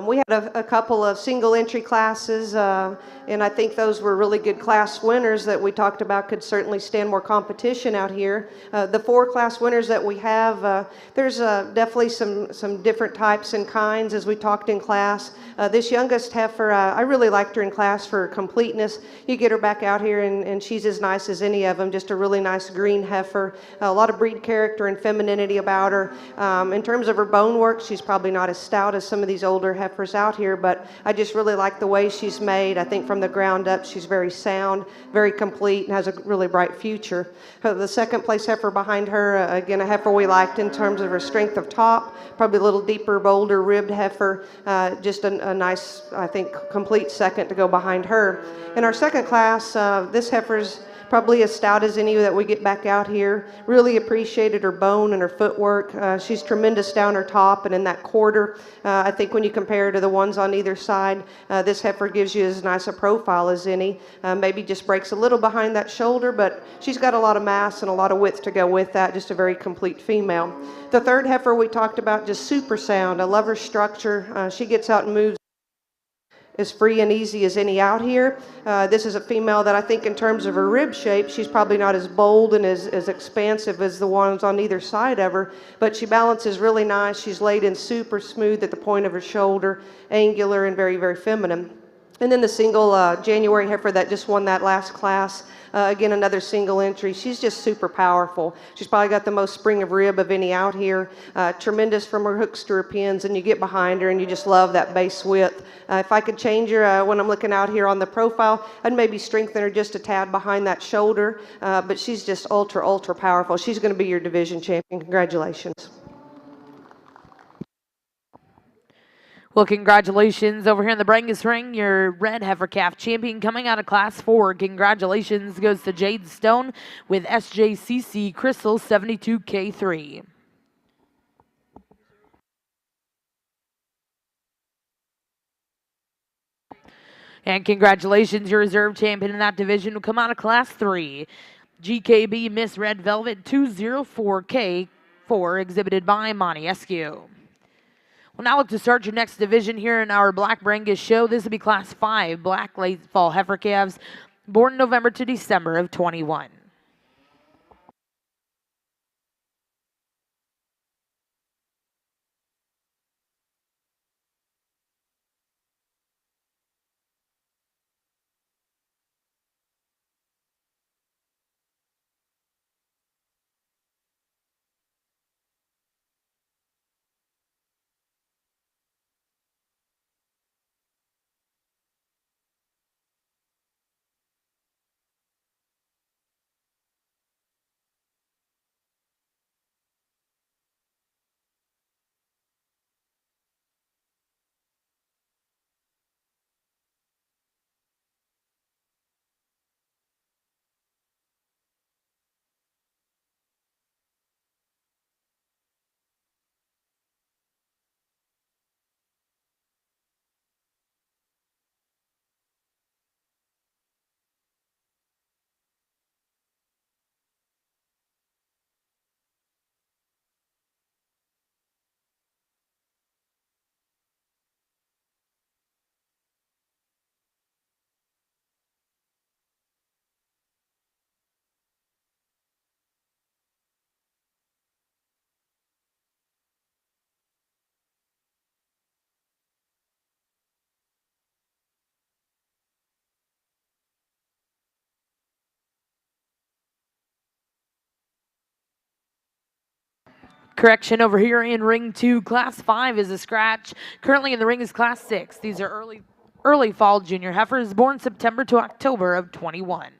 We had a couple of single entry classes, and I think those were really good class winners that we talked about could certainly stand more competition out here. The 4 class winners that we have, there's definitely some different types and kinds as we talked in class. This youngest heifer, I really liked her in class for completeness. You get her back out here and she's as nice as any of them, just a really nice green heifer, a lot of breed character and femininity about her. In terms of her bone work, she's probably not as stout as some of these older heifers out here, but I just really like the way she's made. I think from the ground up she's very sound, very complete, and has a really bright future. The second place heifer behind her, again a heifer we liked in terms of her strength of top, probably a little deeper, bolder ribbed heifer, just a nice, I think, complete second to go behind her. In our second class, this heifer's probably as stout as any that we get back out here. Really appreciated her bone and her footwork. She's tremendous down her top and in that quarter. I think when you compare her to the ones on either side, this heifer gives you as nice a profile as any. Maybe just breaks a little behind that shoulder, but she's got a lot of mass and a lot of width to go with that. Just a very complete female. The third heifer we talked about, just super sound. I love her structure. She gets out and moves as free and easy as any out here. This is a female that I think in terms of her rib shape, she's probably not as bold and as expansive as the ones on either side of her, but she balances really nice. She's laid in super smooth at the point of her shoulder, angular and very, very feminine. And then the single January heifer that just won that last class, again, another single entry. She's just super powerful. She's probably got the most spring of rib of any out here. Tremendous from her hooks to her pins, and you get behind her and you just love that base width. If I could change her when I'm looking out here on the profile, I'd maybe strengthen her just a tad behind that shoulder, but she's just ultra, ultra powerful. She's going to be your division champion. Congratulations. Well, congratulations over here in the Brangus ring. Your red heifer calf champion coming out of Class 4. Congratulations goes to Jade Stone with SJCC Crystal 72K3. And congratulations, your reserve champion in that division will come out of Class 3. GKB Miss Red Velvet 204K4, exhibited by Montesquieu. We'll now look to start your next division here in our Black Brangus show. This will be Class 5, Black Late Fall Heifer Calves, born November to December of 21. correction over here in ring 2. Class 5 is a scratch. Currently in the ring is class 6. These are early fall junior heifers born September to October of 21.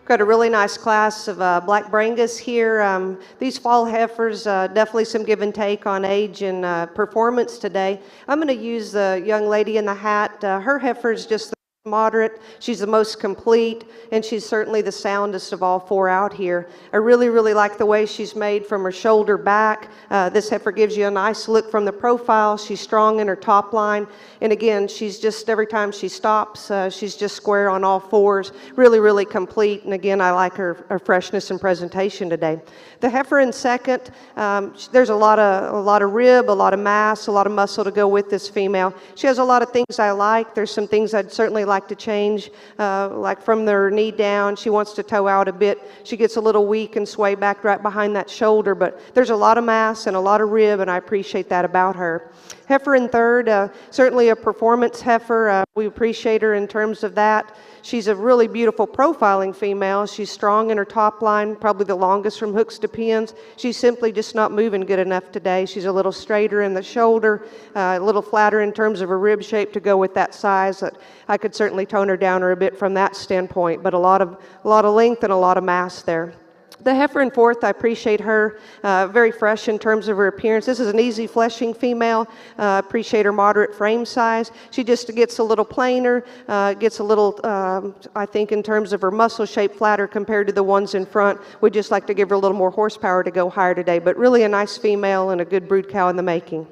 Got a really nice class of black Brangus here. These fall heifers, definitely some give and take on age and performance today. I'm going to use the young lady in the hat. Her heifer is just moderate. She's the most complete, and she's certainly the soundest of all 4 out here. I really, really like the way she's made from her shoulder back. This heifer gives you a nice look from the profile. She's strong in her top line, and again, she's just, every time she stops, she's just square on all 4s. Really, really complete, and again, I like her freshness and presentation today. The heifer in second, there's a lot of rib, a lot of mass, a lot of muscle to go with this female. She has a lot of things I like. There's some things I'd certainly like to change, like from their knee down. She wants to toe out a bit. She gets a little weak and sway back right behind that shoulder, but there's a lot of mass and a lot of rib, and I appreciate that about her. Heifer in third, certainly a performance heifer. We appreciate her in terms of that. She's a really beautiful profiling female. She's strong in her top line, probably the longest from hooks to pins. She's simply just not moving good enough today. She's a little straighter in the shoulder, a little flatter in terms of her rib shape to go with that size. I could certainly tone her down a bit from that standpoint, but a lot of length and a lot of mass there. The heifer in fourth, I appreciate her, very fresh in terms of her appearance. This is an easy fleshing female. Appreciate her moderate frame size. She just gets a little plainer, gets a little, I think in terms of her muscle shape, flatter compared to the ones in front. We'd just like to give her a little more horsepower to go higher today, but really a nice female and a good brood cow in the making.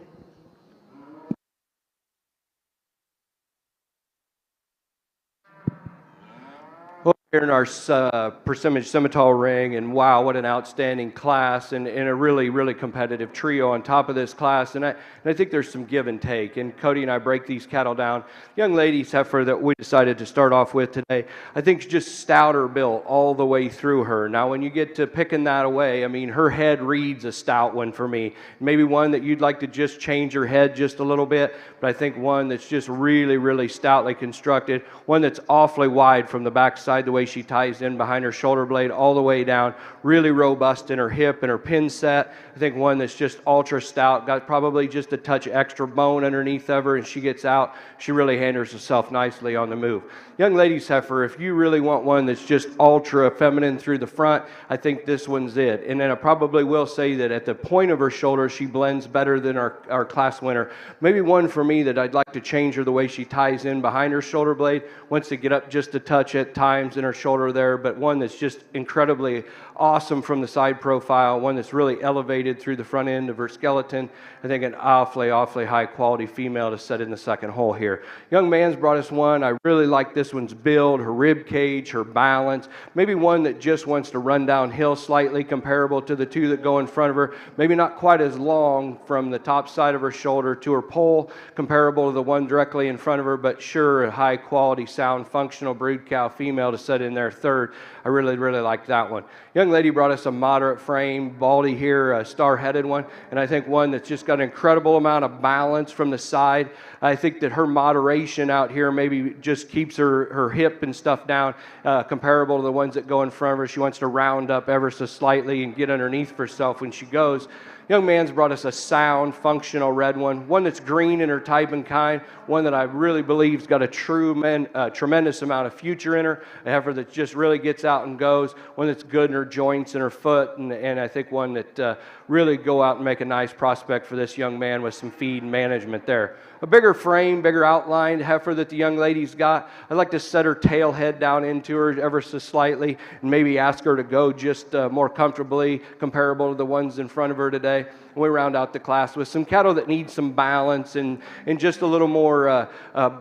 Here in our percentage Simmental ring, and wow, what an outstanding class, and a really, really competitive trio on top of this class. And I think there's some give and take. And Cody and I break these cattle down. Young lady's heifer that we decided to start off with today, I think is just stouter built all the way through her. Now, when you get to picking that away, I mean, her head reads a stout one for me. Maybe one that you'd like to just change her head just a little bit, but I think one that's just really, really stoutly constructed, one that's awfully wide from the backside, the way she ties in behind her shoulder blade all the way down. Really robust in her hip and her pin set. I think one that's just ultra stout, got probably just a touch extra bone underneath of her, and she gets out. She really handles herself nicely on the move. Young ladies heifer, if you really want one that's just ultra feminine through the front, I think this one's it. And then I probably will say that at the point of her shoulder, she blends better than our class winner. Maybe one for me that I'd like to change her the way she ties in behind her shoulder blade. Wants to get up just a touch at times in her shoulder there, but one that's just incredibly awesome from the side profile, one that's really elevated through the front end of her skeleton. I think an awfully high quality female to set in the second hole here. Young man's brought us one. I really like this one's build, her rib cage, her balance. Maybe one that just wants to run downhill slightly, comparable to the two that go in front of her. Maybe not quite as long from the top side of her shoulder to her pole, comparable to the one directly in front of her, but sure, a high quality, sound, functional brood cow female to set in there third. I really like that one. Young lady brought us a moderate frame, baldy here, a star-headed one, and I think one that's just got an incredible amount of balance from the side. I think that her moderation out here maybe just keeps her hip and stuff down, comparable to the ones that go in front of her. She wants to round up ever so slightly and get underneath herself when she goes. Young man's brought us a sound, functional red one that's green in her type and kind, one that I really believe's got a tremendous amount of future in her, a heifer that just really gets out and goes, one that's good in her joints and her foot, and I think one that really go out and make a nice prospect for this young man with some feed and management there. A bigger frame, bigger outlined heifer that the young lady's got. I'd like to set her tail head down into her ever so slightly and maybe ask her to go just more comfortably, comparable to the ones in front of her today. And we round out the class with some cattle that need some balance and just a little more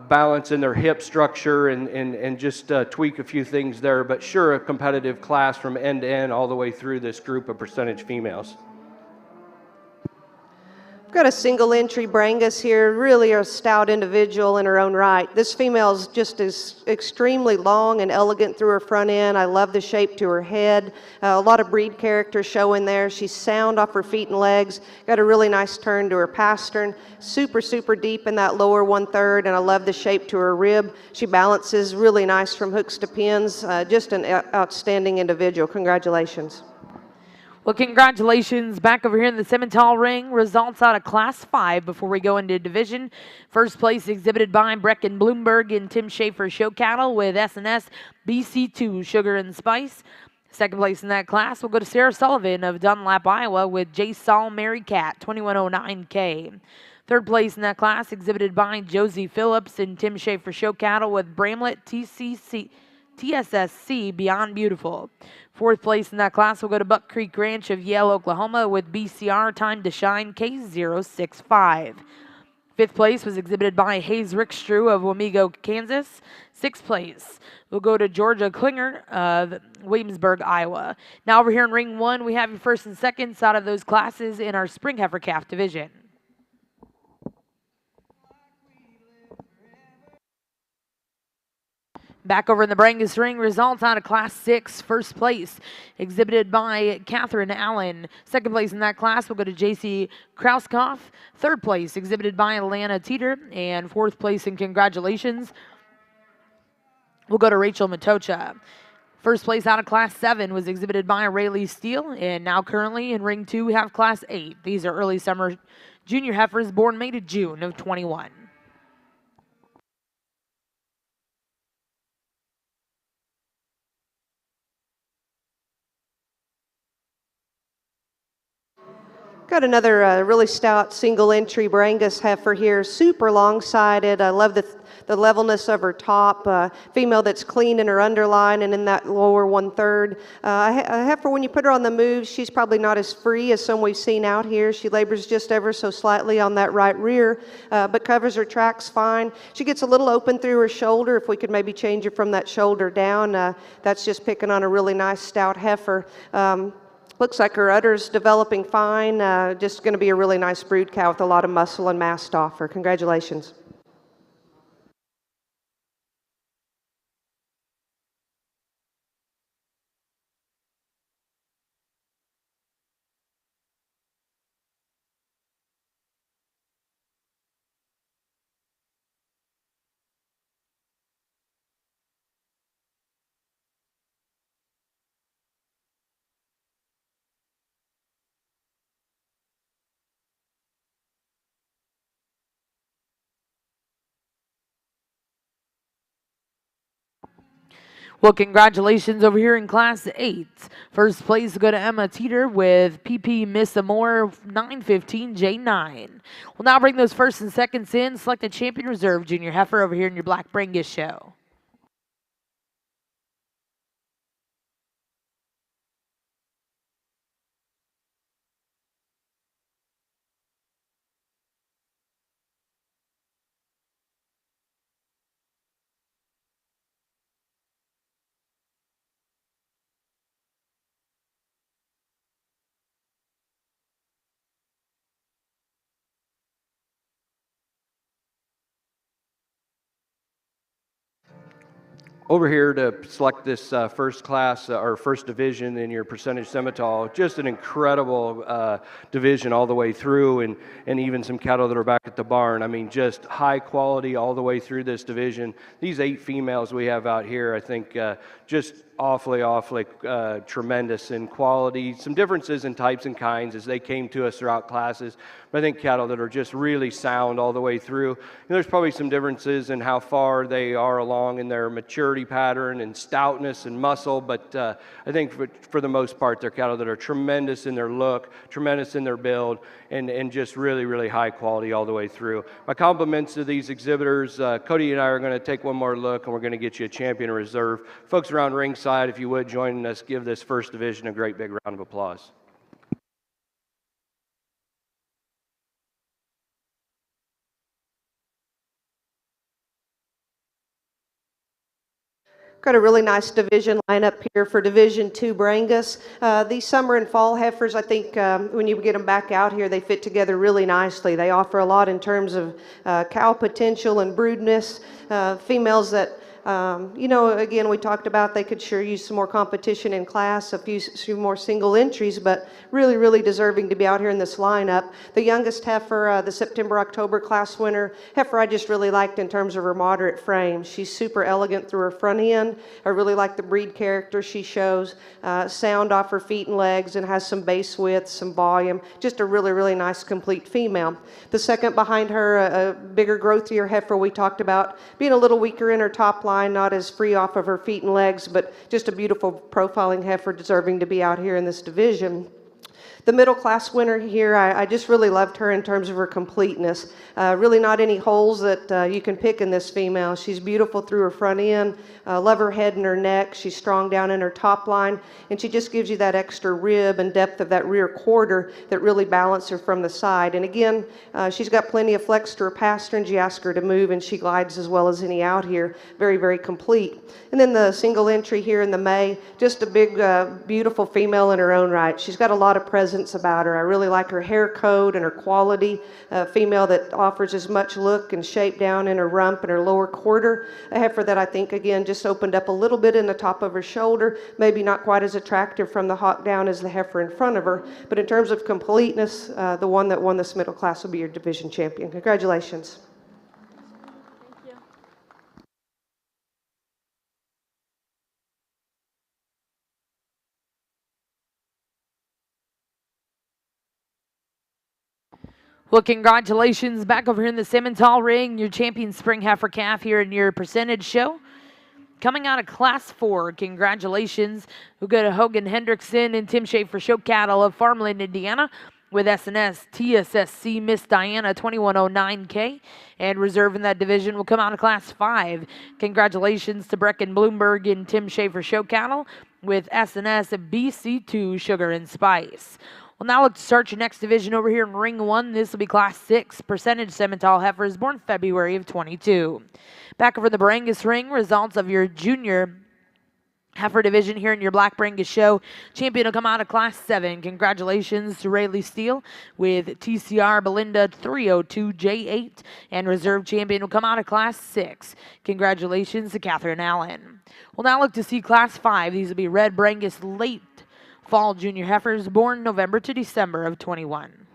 balance in their hip structure and just tweak a few things there. But sure, a competitive class from end to end all the way through this group of percentage females. I've got a single entry Brangus here, really a stout individual in her own right. This female's just is extremely long and elegant through her front end. I love the shape to her head. A lot of breed character showing there. She's sound off her feet and legs. Got a really nice turn to her pastern. Super deep in that lower 1/3, and I love the shape to her rib. She balances really nice from hooks to pins. Just an outstanding individual. Congratulations. Well, congratulations back over here in the Simmental ring. Results out of Class 5 before we go into division. First place exhibited by Brecken Bloomberg and Tim Schaefer Show Cattle with S&S BC2 Sugar and Spice. Second place in that class will go to Sarah Sullivan of Dunlap, Iowa with J. Saul Mary Cat 2109K. Third place in that class exhibited by Josie Phillips and Tim Schaefer Show Cattle with Bramlett TSSC Beyond Beautiful. Fourth place in that class will go to Buck Creek Ranch of Yale, Oklahoma with BCR Time to Shine K065. Fifth place was exhibited by Hayes Rickstrew of Wamego, Kansas. Sixth place will go to Georgia Klinger of Williamsburg, Iowa. Now over here in ring 1, we have your first and seconds out of those classes in our Spring Heifer Calf division. Back over in the Brangus ring, results out of Class 6, first place, exhibited by Catherine Allen. Second place in that class will go to J.C. Krauskopf. Third place, exhibited by Alana Teeter. And fourth place, and congratulations, will go to Rachel Matocha. First place out of Class 7 was exhibited by Rayleigh Steele. And now currently in ring 2, we have Class 8. These are early summer junior heifers born May to June of 21. Got another really stout single entry Brangus heifer here, super long-sided. I love the levelness of her top. Female that's clean in her underline and in that lower 1/3. A heifer, when you put her on the move, she's probably not as free as some we've seen out here. She labors just ever so slightly on that right rear, but covers her tracks fine. She gets a little open through her shoulder. If we could maybe change her from that shoulder down, that's just picking on a really nice stout heifer. Looks like her udder's developing fine. Just going to be a really nice brood cow with a lot of muscle and mass to offer. Congratulations. Well, congratulations over here in Class 8. First place go to Emma Teeter with PP Miss Amore 915J9. We'll now bring those first and seconds in. Select a champion reserve junior heifer over here in your Black Brangus show. Over here to select this first class or first division in your percentage Simmental, just an incredible division all the way through, and even some cattle that are back at the barn. I mean, just high quality all the way through this division. These 8 females we have out here, I think just awfully tremendous in quality. Some differences in types and kinds as they came to us throughout classes, but I think cattle that are just really sound all the way through. And there's probably some differences in how far they are along in their maturity pattern and stoutness and muscle, but I think for the most part, they're cattle that are tremendous in their look, tremendous in their build, and just really high quality all the way through. My compliments to these exhibitors. Cody and I are going to take one more look, and we're going to get you a champion reserve. Folks around ringside, if you would, join us, give this first division a great big round of applause. Got a really nice division lineup here for Division 2 Brangus. These summer and fall heifers, I think when you get them back out here, they fit together really nicely. They offer a lot in terms of cow potential and broodness. Females that again, we talked about they could sure use some more competition in class, a few more single entries, but really deserving to be out here in this lineup. The youngest heifer, the September-October class winner, heifer I just really liked in terms of her moderate frame. She's super elegant through her front end. I really like the breed character she shows, sound off her feet and legs, and has some base width, some volume. Just a really nice complete female. The second behind her, a bigger, growthier heifer we talked about, being a little weaker in her top line, not as free off of her feet and legs, but just a beautiful profiling heifer deserving to be out here in this division. The middle class winner here, I just really loved her in terms of her completeness. Really not any holes that you can pick in this female. She's beautiful through her front end, love her head and her neck. She's strong down in her top line, and she just gives you that extra rib and depth of that rear quarter that really balance her from the side. And again, she's got plenty of flex to her pasterns. You ask her to move, and she glides as well as any out here. Very complete. And then the single entry here in the May, just a big, beautiful female in her own right. She's got a lot of presence about her. I really like her hair code and her quality. A female that offers as much look and shape down in her rump and her lower quarter. A heifer that I think, again, just opened up a little bit in the top of her shoulder. Maybe not quite as attractive from the hock down as the heifer in front of her. But in terms of completeness, the one that won this middle class will be your division champion. Congratulations. Well, congratulations back over here in the Simmental ring, your champion spring heifer calf here in your percentage show. Coming out of Class 4, congratulations. We'll go to Hogan Hendrickson and Tim Schaefer Show Cattle of Farmland, Indiana, with SNS TSSC Miss Diana 2109K. And reserving that division will come out of Class 5. Congratulations to Brecken Bloomberg and Tim Schaefer Show Cattle with SNS BC2 Sugar and Spice. Well, now let's start your next division over here in Ring 1. This will be Class 6, percentage Simmental heifers born February of 22. Back over the Brangus ring, results of your junior heifer division here in your Black Brangus show. Champion will come out of Class 7. Congratulations to Rayleigh Steele with TCR Belinda 302J8. And reserve champion will come out of Class 6. Congratulations to Catherine Allen. We'll now look to see Class 5. These will be Red Brangus late fall junior heifers born November to December of 21.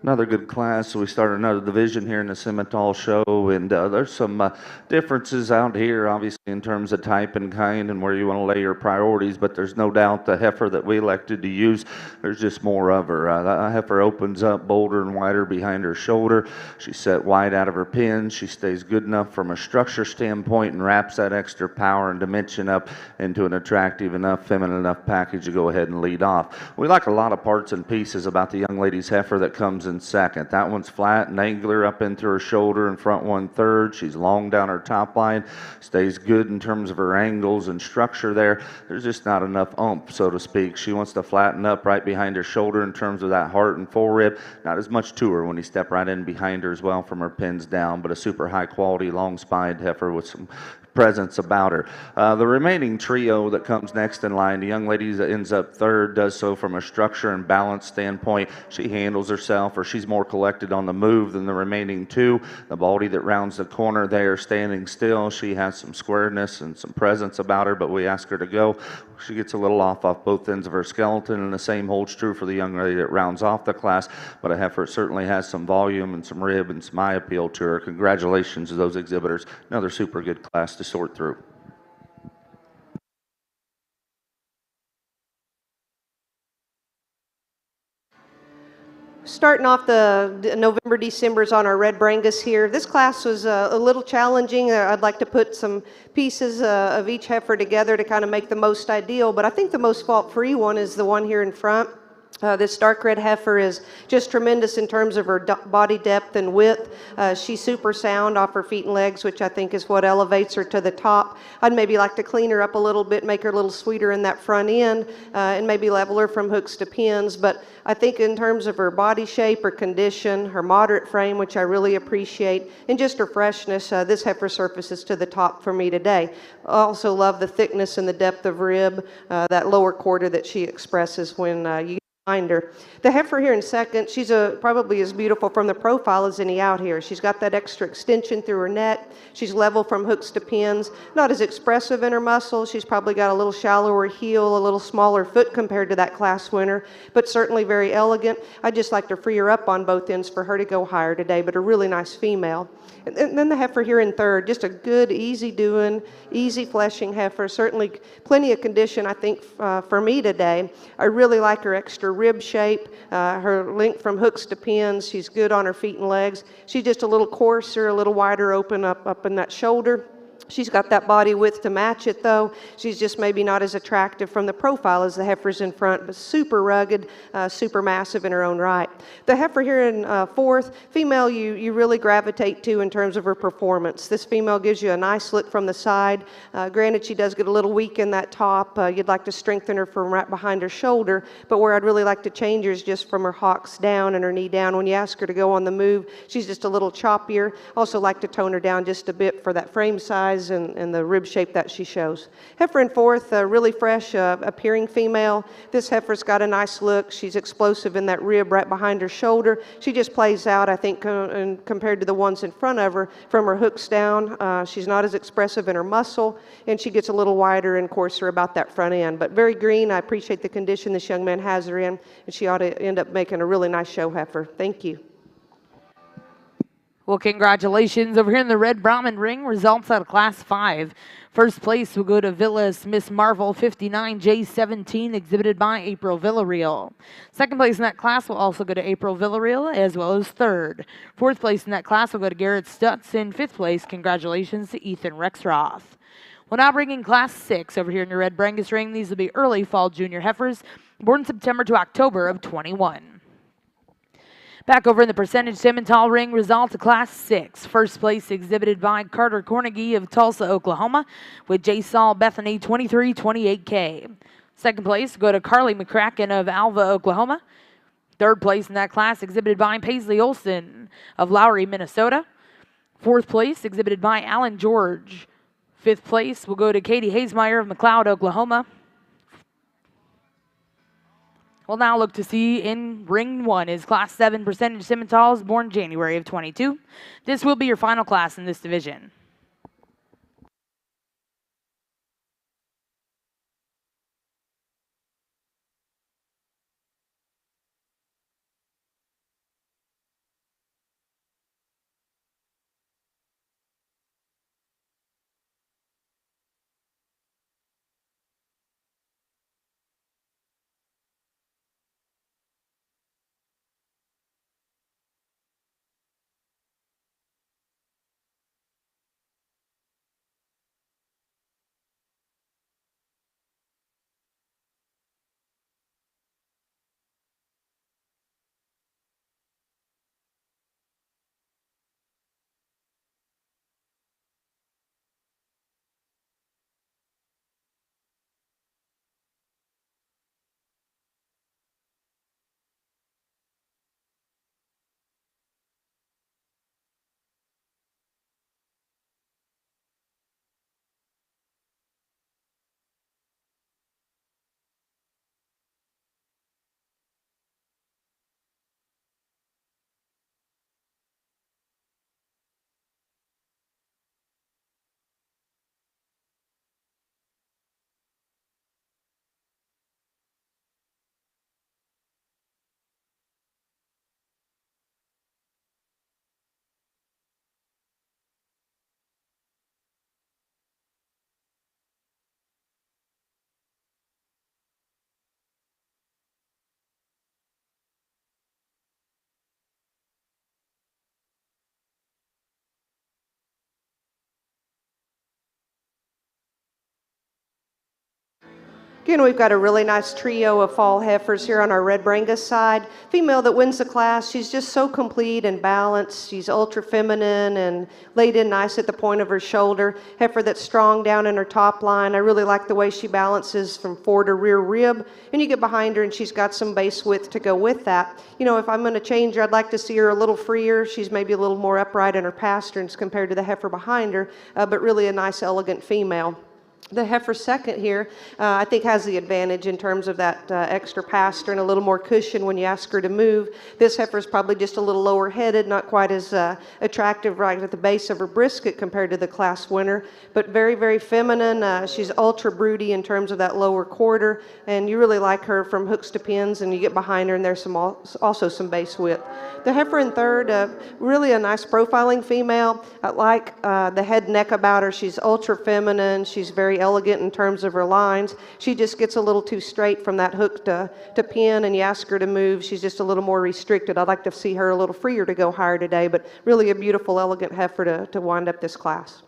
Another good class. So we started another division here in the Simmental show, and there's some differences out here, obviously, in terms of type and kind and where you want to lay your priorities, but there's no doubt the heifer that we elected to use, there's just more of her. That heifer opens up bolder and wider behind her shoulder. She's set wide out of her pins. She stays good enough from a structure standpoint and wraps that extra power and dimension up into an attractive enough, feminine enough package to go ahead and lead off. We like a lot of parts and pieces about the young lady's heifer that comes in second. That one's flat and angular up into her shoulder and front 1/3. She's long down her top line, stays good in terms of her angles and structure there. There's just not enough oomph, so to speak. She wants to flatten up right behind her shoulder in terms of that heart and forerib. Not as much to her when you step right in behind her as well from her pins down, but a super high quality long spined heifer with some presence about her. The remaining trio that comes next in line, the young lady that ends up third does so from a structure and balance standpoint. She handles herself, or she's more collected on the move than the remaining two. The baldy that rounds the corner there, standing still, she has some squareness and some presence about her, but we ask her to go. She gets a little off both ends of her skeleton, and the same holds true for the young lady that rounds off the class, but a heifer certainly has some volume and some rib and some eye appeal to her. Congratulations to those exhibitors. Another super good class to sort through. Starting off the November, Decembers on our red Brangus here. This class was a little challenging. I'd like to put some pieces of each heifer together to kind of make the most ideal, but I think the most fault-free one is the one here in front. This dark red heifer is just tremendous in terms of her body depth and width. She's super sound off her feet and legs, which I think is what elevates her to the top. I'd maybe like to clean her up a little bit, make her a little sweeter in that front end, and maybe level her from hooks to pins. But I think in terms of her body shape, her condition, her moderate frame, which I really appreciate, and just her freshness, this heifer surfaces to the top for me today. I also love the thickness and the depth of rib, that lower quarter that she expresses when you behind her. The heifer here in second, she's probably as beautiful from the profile as any out here. She's got that extra extension through her neck. She's level from hooks to pins. Not as expressive in her muscles. She's probably got a little shallower heel, a little smaller foot compared to that class winner, but certainly very elegant. I'd just like to free her up on both ends for her to go higher today, but a really nice female. And then the heifer here in third, just a good, easy doing, easy fleshing heifer. Certainly plenty of condition, I think, for me today. I really like her extra rib shape, her length from hooks to pins. She's good on her feet and legs. She's just a little coarser, a little wider open up in that shoulder. She's got that body width to match it, though. She's just maybe not as attractive from the profile as the heifers in front, but super rugged, super massive in her own right. The heifer here in fourth, female you really gravitate to in terms of her performance. This female gives you a nice slit from the side. Granted, she does get a little weak in that top. You'd like to strengthen her from right behind her shoulder, but where I'd really like to change her is just from her hocks down and her knee down. When you ask her to go on the move, she's just a little choppier. Also like to tone her down just a bit for that frame size and the rib shape that she shows. Heifer in fourth, really fresh appearing female. This heifer's got a nice look. She's explosive in that rib right behind her shoulder. She just plays out, I think, compared to the ones in front of her, from her hooks down. She's not as expressive in her muscle, and she gets a little wider and coarser about that front end. But very green. I appreciate the condition this young man has her in, and she ought to end up making a really nice show heifer. Thank you. Well, congratulations. Over here in the red Brahmin ring, results out of Class 5. First place will go to Villas Miss Marvel 59J17, exhibited by April Villarreal. Second place in that class will also go to April Villarreal, as well as third. Fourth place in that class will go to Garrett Stutz. In fifth place, congratulations to Ethan Rexroth. We'll now bring in Class 6 over here in your red Brangus ring. These will be early fall junior heifers, born September to October of 21. Back over in the percentage Simmental ring, results of Class 6. First place exhibited by Carter Cornegie of Tulsa, Oklahoma, with J. Saul Bethany 2328K. Second place go to Carly McCracken of Alva, Oklahoma. Third place in that class exhibited by Paisley Olson of Lowry, Minnesota. Fourth place exhibited by Alan George. Fifth place will go to Katie Hazemeyer of McLeod, Oklahoma. We'll now look to see in ring 1 is Class 7 percentage Simmentals, born January of 22. This will be your final class in this division. Again, we've got a really nice trio of fall heifers here on our Red Brangus side. Female that wins the class, she's just so complete and balanced. She's ultra feminine and laid in nice at the point of her shoulder. Heifer that's strong down in her top line. I really like the way she balances from fore to rear rib. And you get behind her and she's got some base width to go with that. You know, if I'm going to change her, I'd like to see her a little freer. She's maybe a little more upright in her pasterns compared to the heifer behind her, but really a nice, elegant female. The heifer second here, I think, has the advantage in terms of that extra pastern, a little more cushion when you ask her to move. This heifer is probably just a little lower headed, not quite as attractive right at the base of her brisket compared to the class winner, but very, very feminine. She's ultra broody in terms of that lower quarter, and you really like her from hooks to pins, and you get behind her, and there's also some base width. The heifer in third, really a nice profiling female. I like the head neck about her. She's ultra feminine. She's very elegant in terms of her lines. She just gets a little too straight from that hook to pin, and you ask her to move, she's just a little more restricted. I'd like to see her a little freer to go higher today, but really a beautiful, elegant heifer to wind up this class.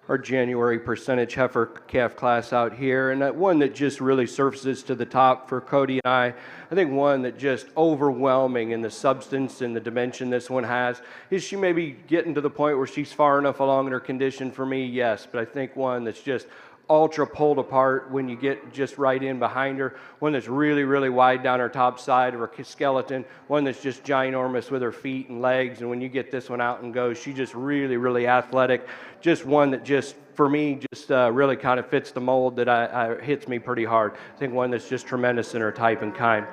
Our January percentage heifer calf class out here, and that one that just really surfaces to the top for Cody and I think one that just overwhelming in the substance and the dimension this one has. Is she maybe getting to the point where she's far enough along in her condition for me? Yes, but I think one that's just ultra pulled apart when you get just right in behind her, one that's really, really wide down her top side of her skeleton, one that's just ginormous with her feet and legs, and when you get this one out and goes, she just really, really athletic, just one that just, for me, just really kind of fits the mold that hits me pretty hard. I think one that's just tremendous in her type and kind.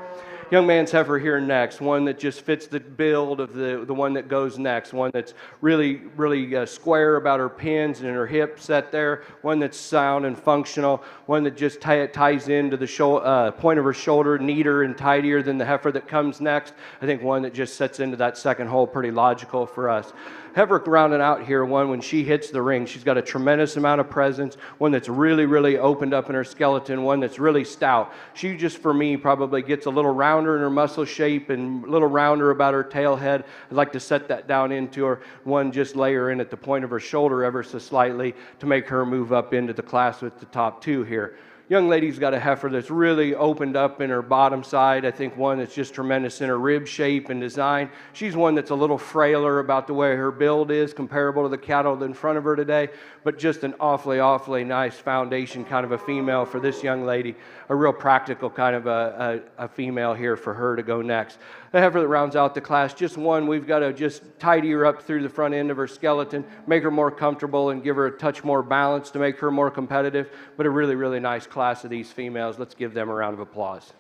Young man's heifer here next, one that just fits the build of the one that goes next, one that's really, really square about her pins and her hip set there, one that's sound and functional, one that just ties into the point of her shoulder neater and tidier than the heifer that comes next. I think one that just sets into that second hole pretty logical for us. Heifer rounding out here, one when she hits the ring, she's got a tremendous amount of presence, one that's really, really opened up in her skeleton, one that's really stout. She just, for me, probably gets a little rounder in her muscle shape and a little rounder about her tail head. I'd like to set that down into her, one just lay her in at the point of her shoulder ever so slightly to make her move up into the class with the top two here. Young lady's got a heifer that's really opened up in her bottom side. I think one that's just tremendous in her rib shape and design. She's one that's a little frailer about the way her build is, comparable to the cattle in front of her today, but just an awfully, awfully nice foundation kind of a female for this young lady. A real practical kind of a female here for her to go next. The heifer that rounds out the class, just one we've got to just tidy her up through the front end of her skeleton, make her more comfortable and give her a touch more balance to make her more competitive, but a really, really nice class of these females. Let's give them a round of applause.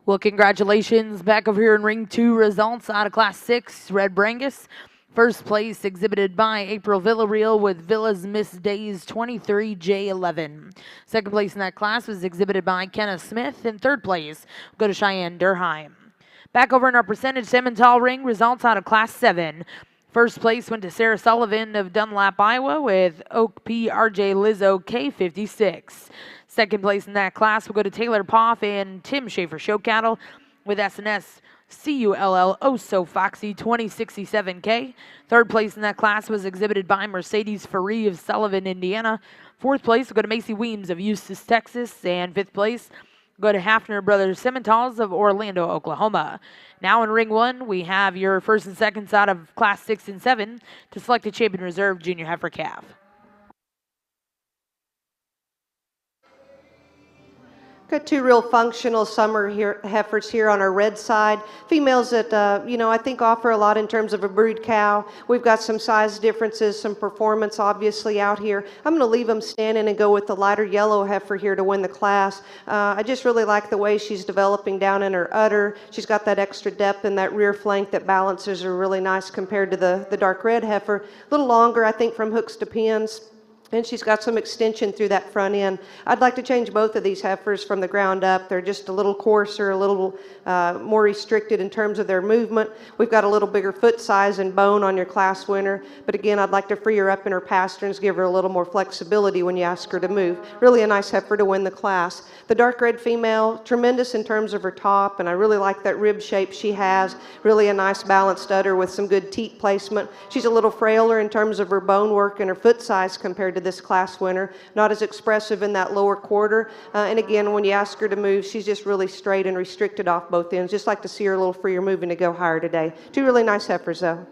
Well, congratulations. Back over here in ring 2, results out of class 6, Red Brangus. First place exhibited by April Villarreal with Villa's Miss Days 23J11. Second place in that class was exhibited by Kenneth Smith. And third place go to Cheyenne Durheim. Back over in our percentage Simmental ring, results out of class 7. First place went to Sarah Sullivan of Dunlap, Iowa with Oak P. RJ Lizzo K56. Second place in that class will go to Taylor Poff and Tim Schaefer Show Cattle with SNS CULL Oh Foxy 2067K. Third place in that class was exhibited by Mercedes Faree of Sullivan, Indiana. Fourth place will go to Macy Weems of Eustis, Texas. And fifth place go to Hafner Brothers Simmentals of Orlando, Oklahoma. Now in ring 1, we have your first and seconds out of class 6 and 7 to select a champion reserve junior heifer calf. Got two real functional summer heifers here on our red side. Females that, I think offer a lot in terms of a brood cow. We've got some size differences, some performance obviously out here. I'm going to leave them standing and go with the lighter yellow heifer here to win the class. I just really like the way she's developing down in her udder. She's got that extra depth in that rear flank that balances her really nice compared to the dark red heifer. A little longer, I think, from hooks to pins. And she's got some extension through that front end. I'd like to change both of these heifers from the ground up. They're just a little coarser, a little more restricted in terms of their movement. We've got a little bigger foot size and bone on your class winner. But again, I'd like to free her up in her pasterns, give her a little more flexibility when you ask her to move. Really a nice heifer to win the class. The dark red female, tremendous in terms of her top, and I really like that rib shape she has. Really a nice balanced udder with some good teat placement. She's a little frailer in terms of her bone work and her foot size compared to to this class winner. Not as expressive in that lower quarter. And again, when you ask her to move, she's just really straight and restricted off both ends. Just like to see her a little freer moving to go higher today. Two really nice heifers, though.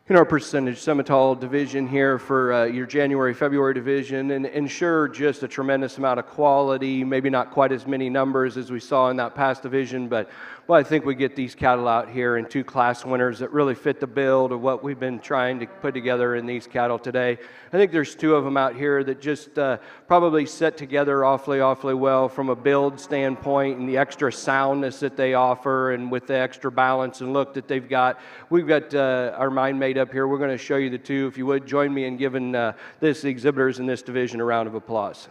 In our percentage Simmental division here for your January-February division, and ensure just a tremendous amount of quality, maybe not quite as many numbers as we saw in that past division, but I think we get these cattle out here and two class winners that really fit the build of what we've been trying to put together in these cattle today. I think there's two of them out here that just probably set together awfully well from a build standpoint and the extra soundness that they offer and with the extra balance and look that they've got. We've got our mind made up here. We're going to show you the two. If you would, join me in giving this exhibitors in this division a round of applause.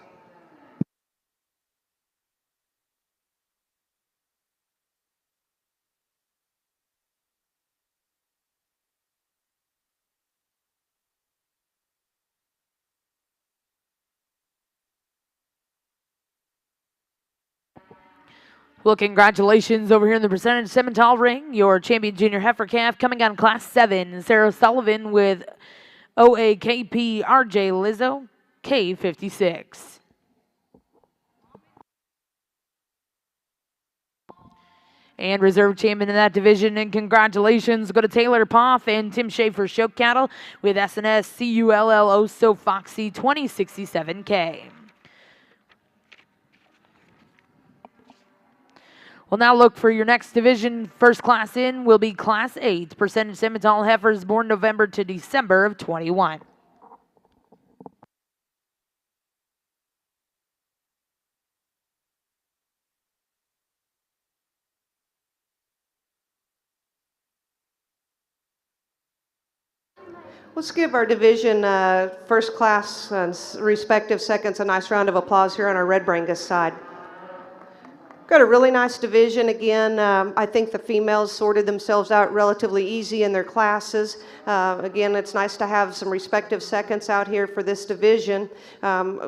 Well, congratulations over here in the percentage Simmental ring. Your champion junior heifer calf coming out in class 7, Sarah Sullivan with OAKP RJ Lizzo, K56. And reserve champion in that division, and congratulations go to Taylor Poff and Tim Schaefer Show Cattle with SNS CULL So Foxy 2067K. We'll now look for your next division. First class in will be Class 8, percentage Simmental heifers born November to December of 21. Let's give our division first class respective seconds a nice round of applause here on our Red Brangus side. Got a really nice division. Again, I think the females sorted themselves out relatively easy in their classes. Again, it's nice to have some respective seconds out here for this division.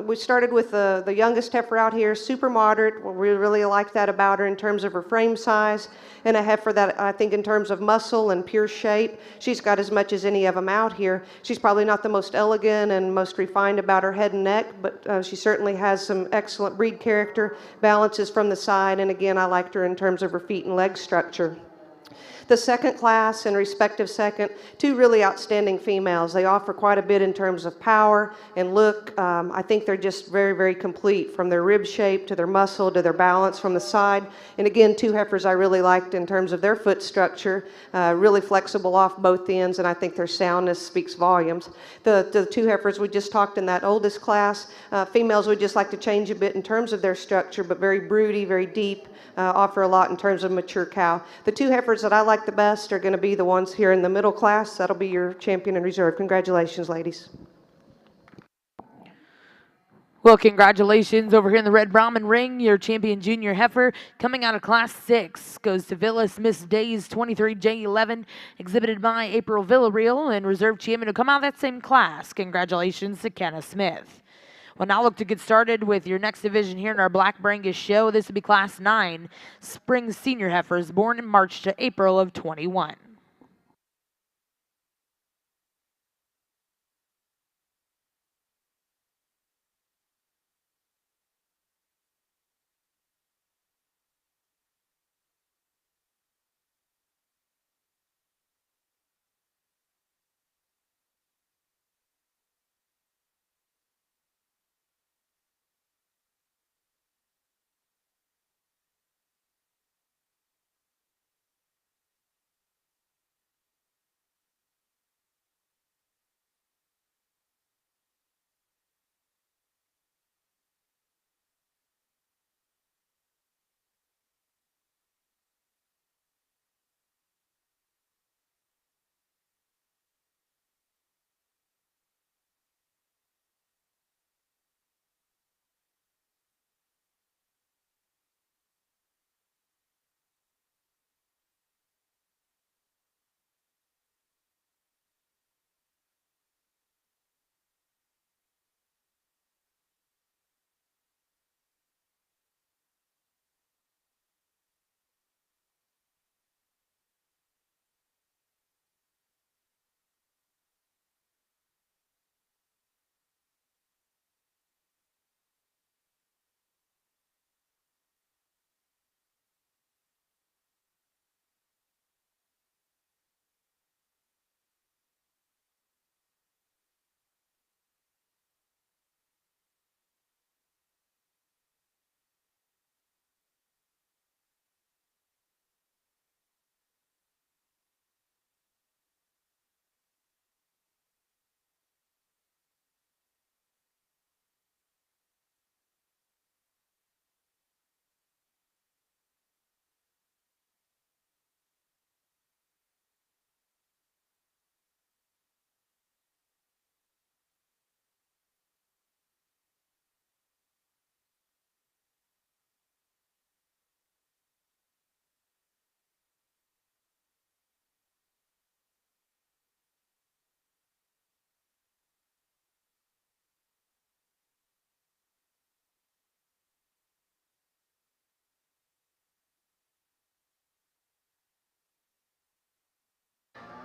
We started with the youngest heifer out here, super moderate. We really like that about her in terms of her frame size, and a heifer that I think in terms of muscle and pure shape, she's got as much as any of them out here. She's probably not the most elegant and most refined about her head and neck, but she certainly has some excellent breed character, balances from the side. And again, I liked her in terms of her feet and leg structure. The second class and respective second, two really outstanding females. They offer quite a bit in terms of power and look. I think they're just very complete from their rib shape to their muscle to their balance from the side. And again, two heifers I really liked in terms of their foot structure, really flexible off both ends, and I think their soundness speaks volumes. The two heifers we just talked in that oldest class, females would just like to change a bit in terms of their structure, but very broody, very deep, offer a lot in terms of mature cow. The two heifers that I like the best are going to be the ones here in the middle class. That'll be your champion and reserve. Congratulations, ladies. Well, congratulations over here in the Red Brahman ring. Your champion junior heifer coming out of class 6 goes to Villas Miss Days 23J11, exhibited by April Villarreal, and reserve champion to come out of that same class. Congratulations to Kenna Smith. We'll now look to get started with your next division here in our Black Brangus show. This will be Class 9, Spring Senior Heifers, born in March to April of 21.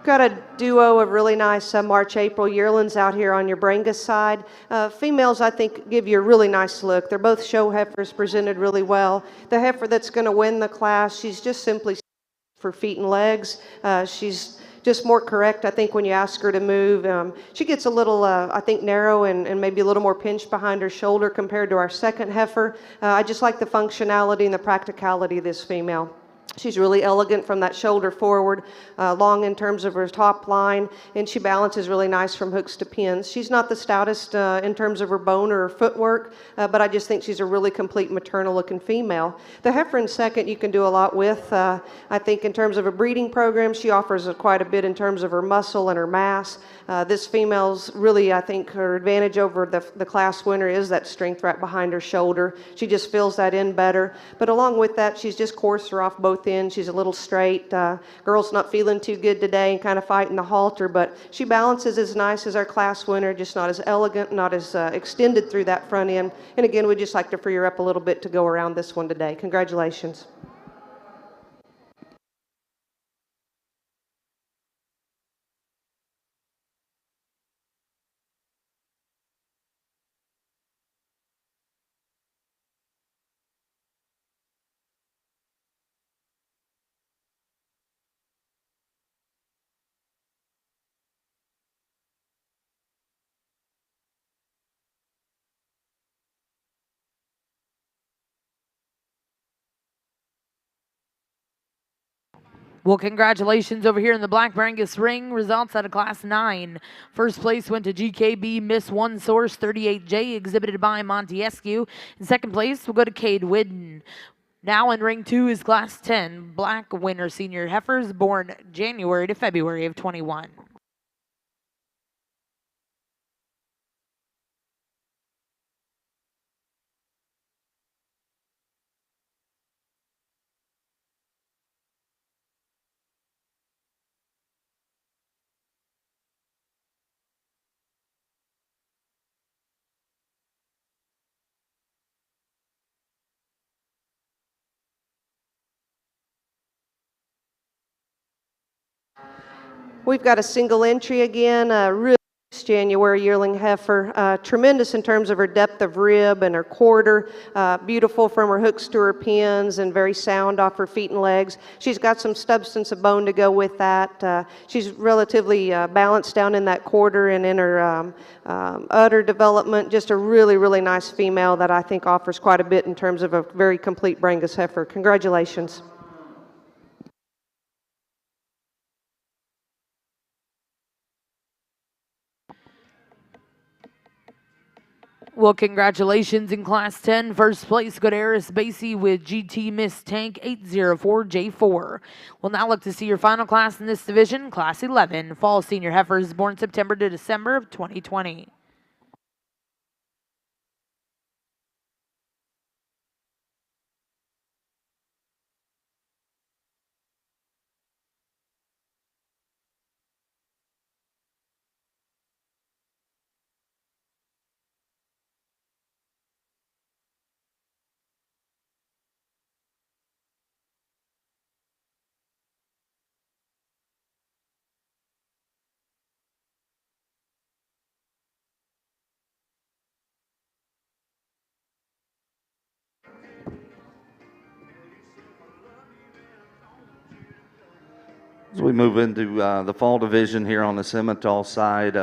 Got a duo of really nice March-April yearlings out here on your Brangus side. Females, I think, give you a really nice look. They're both show heifers, presented really well. The heifer that's going to win the class, she's just simply for feet and legs. She's just more correct, I think, when you ask her to move. She gets a little, I think, narrow and maybe a little more pinched behind her shoulder compared to our second heifer. I just like the functionality and the practicality of this female. She's really elegant from that shoulder forward, long in terms of her top line, and she balances really nice from hooks to pins. She's not the stoutest in terms of her bone or her footwork, but I just think she's a really complete maternal-looking female. The heifer in second you can do a lot with. I think in terms of a breeding program, she offers quite a bit in terms of her muscle and her mass. This female's really, I think, her advantage over the class winner is that strength right behind her shoulder. She just fills that in better. But along with that, she's just coarser off both ends. She's a little straight. Girl's not feeling too good today and kind of fighting the halter, but she balances as nice as our class winner, just not as elegant, not as extended through that front end. And again, we'd just like to free her up a little bit to go around this one today. Congratulations. Well, congratulations over here in the Black Brangus ring. Results out of Class 9. First place went to GKB Miss One Source 38J, exhibited by Montiescu. In second place will go to Cade Whidden. Now in ring 2 is Class 10, Black Winter Senior Heifers, born January to February of 21. We've got a single entry again, a really nice January yearling heifer, tremendous in terms of her depth of rib and her quarter, beautiful from her hooks to her pins and very sound off her feet and legs. She's got some substance of bone to go with that. She's relatively balanced down in that quarter and in her udder development. Just a really, really nice female that I think offers quite a bit in terms of a very complete Brangus heifer. Congratulations. Well, congratulations in Class 10. First place, go to Eris Basie with GT Miss Tank 804J4. We'll now look to see your final class in this division, Class 11, Fall Senior Heifers, born September to December of 2020. As we move into the fall division here on the Simmental side,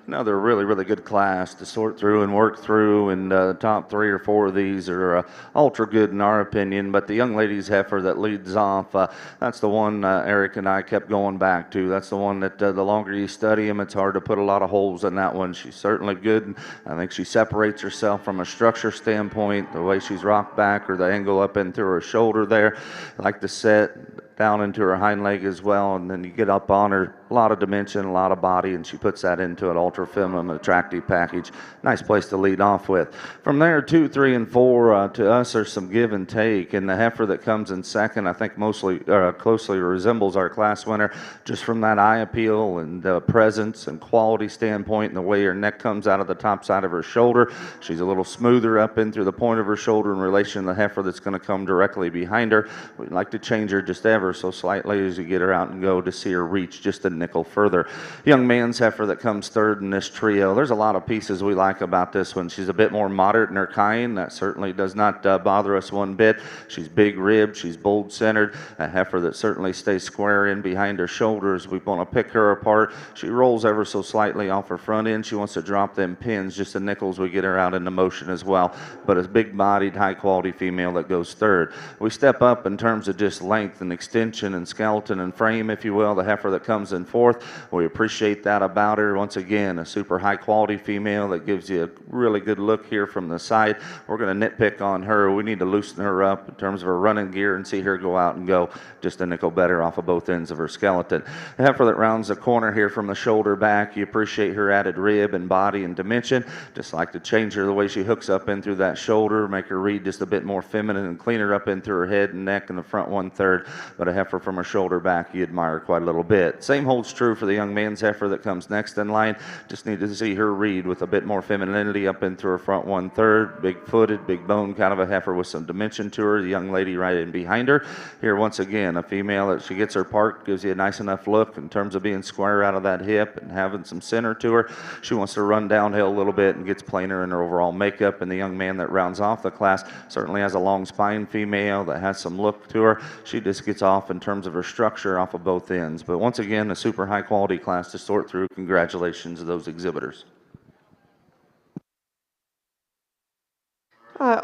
another really, really good class to sort through and work through, and the top 3 or 4 of these are ultra good in our opinion. But the young lady's heifer that leads off, that's the one Eric and I kept going back to. That's the one that the longer you study him, it's hard to put a lot of holes in that one. She's certainly good. I think she separates herself from a structure standpoint, the way she's rocked back or the angle up into her shoulder there. I like the set down into her hind leg as well, and then you get up on her, a lot of dimension, a lot of body, and she puts that into an ultra feminine attractive package. Nice place to lead off with. From there, 2, 3, and 4 to us are some give and take, and the heifer that comes in second I think mostly closely resembles our class winner, just from that eye appeal and presence and quality standpoint, and the way her neck comes out of the top side of her shoulder. She's a little smoother up in through the point of her shoulder in relation to the heifer that's going to come directly behind her. We'd like to change her just ever ever so slightly as you get her out and go to see her reach just a nickel further. Young man's heifer that comes third in this trio. There's a lot of pieces we like about this one. She's a bit more moderate in her kind. That certainly does not bother us one bit. She's big ribbed. She's bold centered. A heifer that certainly stays square in behind her shoulders. We want to pick her apart. She rolls ever so slightly off her front end. She wants to drop them pins just the nickels we get her out into motion as well. But a big bodied, high quality female that goes third. We step up in terms of just length and extension and skeleton and frame, if you will. The heifer that comes in fourth, we appreciate that about her. Once again, a super high quality female that gives you a really good look here from the side. We're going to nitpick on her. We need to loosen her up in terms of her running gear and see her go out and go just a nickel better off of both ends of her skeleton. The heifer that rounds the corner here from the shoulder back, you appreciate her added rib and body and dimension. Just like to change her the way she hooks up in through that shoulder, make her read just a bit more feminine and clean her up in through her head and neck and the front 1/3. But a heifer from her shoulder back, you admire quite a little bit. Same holds true for the young man's heifer that comes next in line. Just need to see her read with a bit more femininity up in through her front 1/3. Big footed, big bone kind of a heifer with some dimension to her. The young lady right in behind her. Here once again, a female that she gets her parked, gives you a nice enough look in terms of being square out of that hip and having some center to her. She wants to run downhill a little bit and gets plainer in her overall makeup. And the young man that rounds off the class certainly has a long spine female that has some look to her. She just gets off in terms of her structure off of both ends. But once again, a super high quality class to sort through. Congratulations to those exhibitors.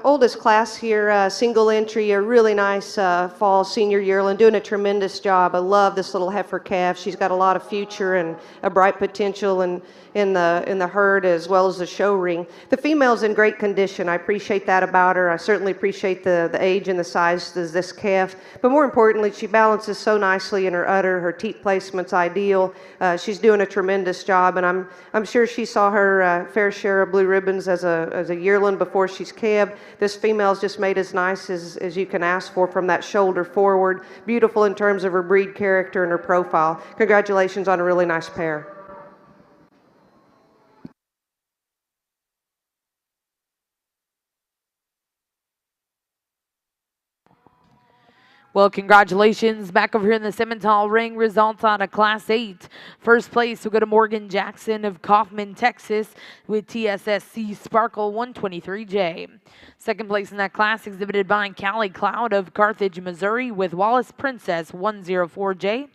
Oldest class here, single entry, a really nice fall senior yearling, doing a tremendous job. I love this little heifer calf. She's got a lot of future and a bright potential in the herd as well as the show ring. The female's in great condition. I appreciate that about her. I certainly appreciate the age and the size of this calf. But more importantly, she balances so nicely in her udder. Her teat placement's ideal. She's doing a tremendous job, and I'm sure she saw her fair share of blue ribbons as a yearling before she's calved. This female's just made as nice as you can ask for from that shoulder forward. Beautiful in terms of her breed character and her profile. Congratulations on a really nice pair. Well, congratulations. Back over here in the Simmental ring, results on a Class 8. First place will go to Morgan Jackson of Kaufman, Texas, with TSSC Sparkle 123J. Second place in that class exhibited by Callie Cloud of Carthage, Missouri, with Wallace Princess 104J.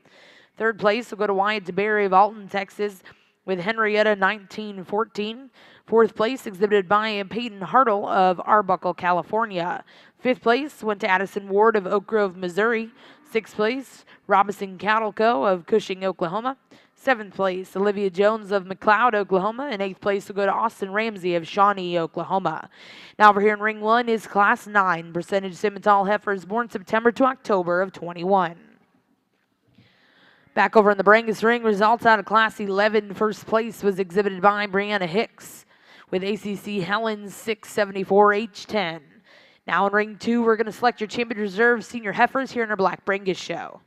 Third place will go to Wyatt DeBerry of Alton, Texas, with Henrietta 1914. Fourth place exhibited by Peyton Hartle of Arbuckle, California. Fifth place went to Addison Ward of Oak Grove, Missouri. Sixth place, Robinson Cattle Co. of Cushing, Oklahoma. Seventh place, Olivia Jones of McLeod, Oklahoma. And eighth place will go to Austin Ramsey of Shawnee, Oklahoma. Now over here in Ring 1 is Class 9, percentage Simmental heifers born September to October of 21. Back over in the Brangus ring, results out of Class 11. First place was exhibited by Brianna Hicks with ACC Helen 674H10. Now in Ring 2, we're going to select your Champion Reserve Senior Heifers here in our Black Brangus show.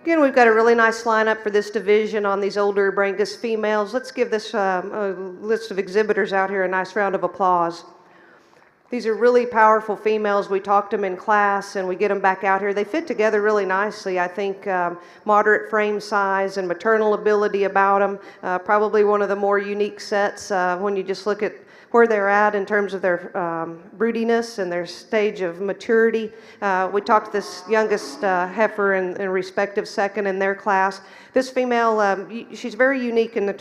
Again, we've got a really nice lineup for this division on these older Brangus females. Let's give this list of exhibitors out here a nice round of applause. These are really powerful females. We talked them in class and we get them back out here. They fit together really nicely. I think moderate frame size and maternal ability about them. Probably one of the more unique sets when you just look at where they're at in terms of their broodiness and their stage of maturity. We talked to this youngest heifer in respective second in their class. This female, she's very unique in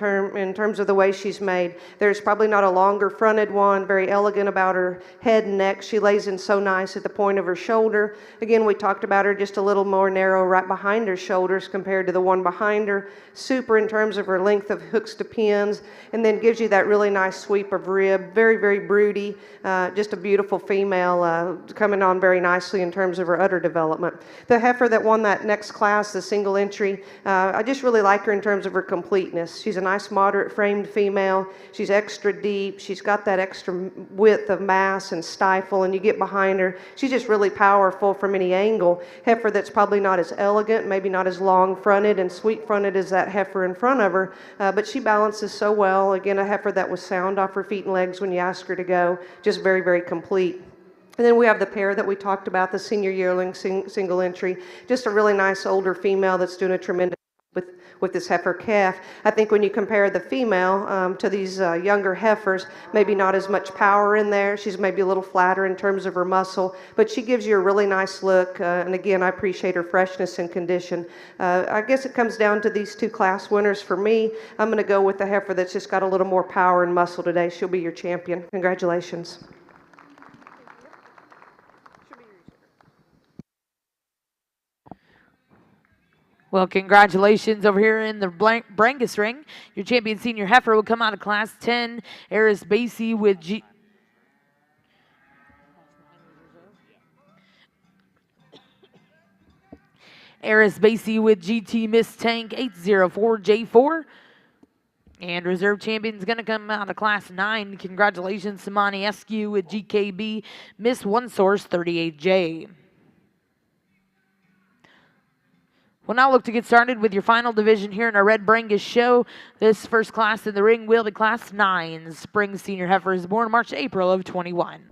terms of the way she's made. There's probably not a longer fronted one, very elegant about her head and neck. She lays in so nice at the point of her shoulder. Again, we talked about her just a little more narrow right behind her shoulders compared to the one behind her. Super in terms of her length of hooks to pins, and then gives you that really nice sweep of rib. Very, very broody. Just a beautiful female coming on very nicely in terms of her udder development. The heifer that won that next class, the single entry, I just really like her in terms of her completeness. She's a nice moderate framed female. She's extra deep. She's got that extra width of mass and stifle, and you get behind her. She's just really powerful from any angle. Heifer that's probably not as elegant, maybe not as long fronted and sweet fronted as that heifer in front of her, but she balances so well. Again, a heifer that was sound off her feet and legs when you ask her to go. Just very, very complete. And then we have the pair that we talked about, the senior yearling single entry. Just a really nice older female that's doing a tremendous with this heifer calf. I think when you compare the female to these younger heifers, maybe not as much power in there. She's maybe a little flatter in terms of her muscle, but she gives you a really nice look. And again, I appreciate her freshness and condition. I guess it comes down to these two class winners for me. I'm going to go with the heifer that's just got a little more power and muscle today. She'll be your champion. Congratulations. Well, congratulations over here in the Brangus ring. Your champion senior heifer will come out of Class 10. Eris Basie with GT Miss Tank 804J4. And reserve champion's going to come out of Class 9. Congratulations, Samani Eskew with GKB Miss One Source 38J. We'll now look to get started with your final division here in our Red Brangus show. This first class in the ring will be Class 9. Spring Senior Heifers born March to April of 21.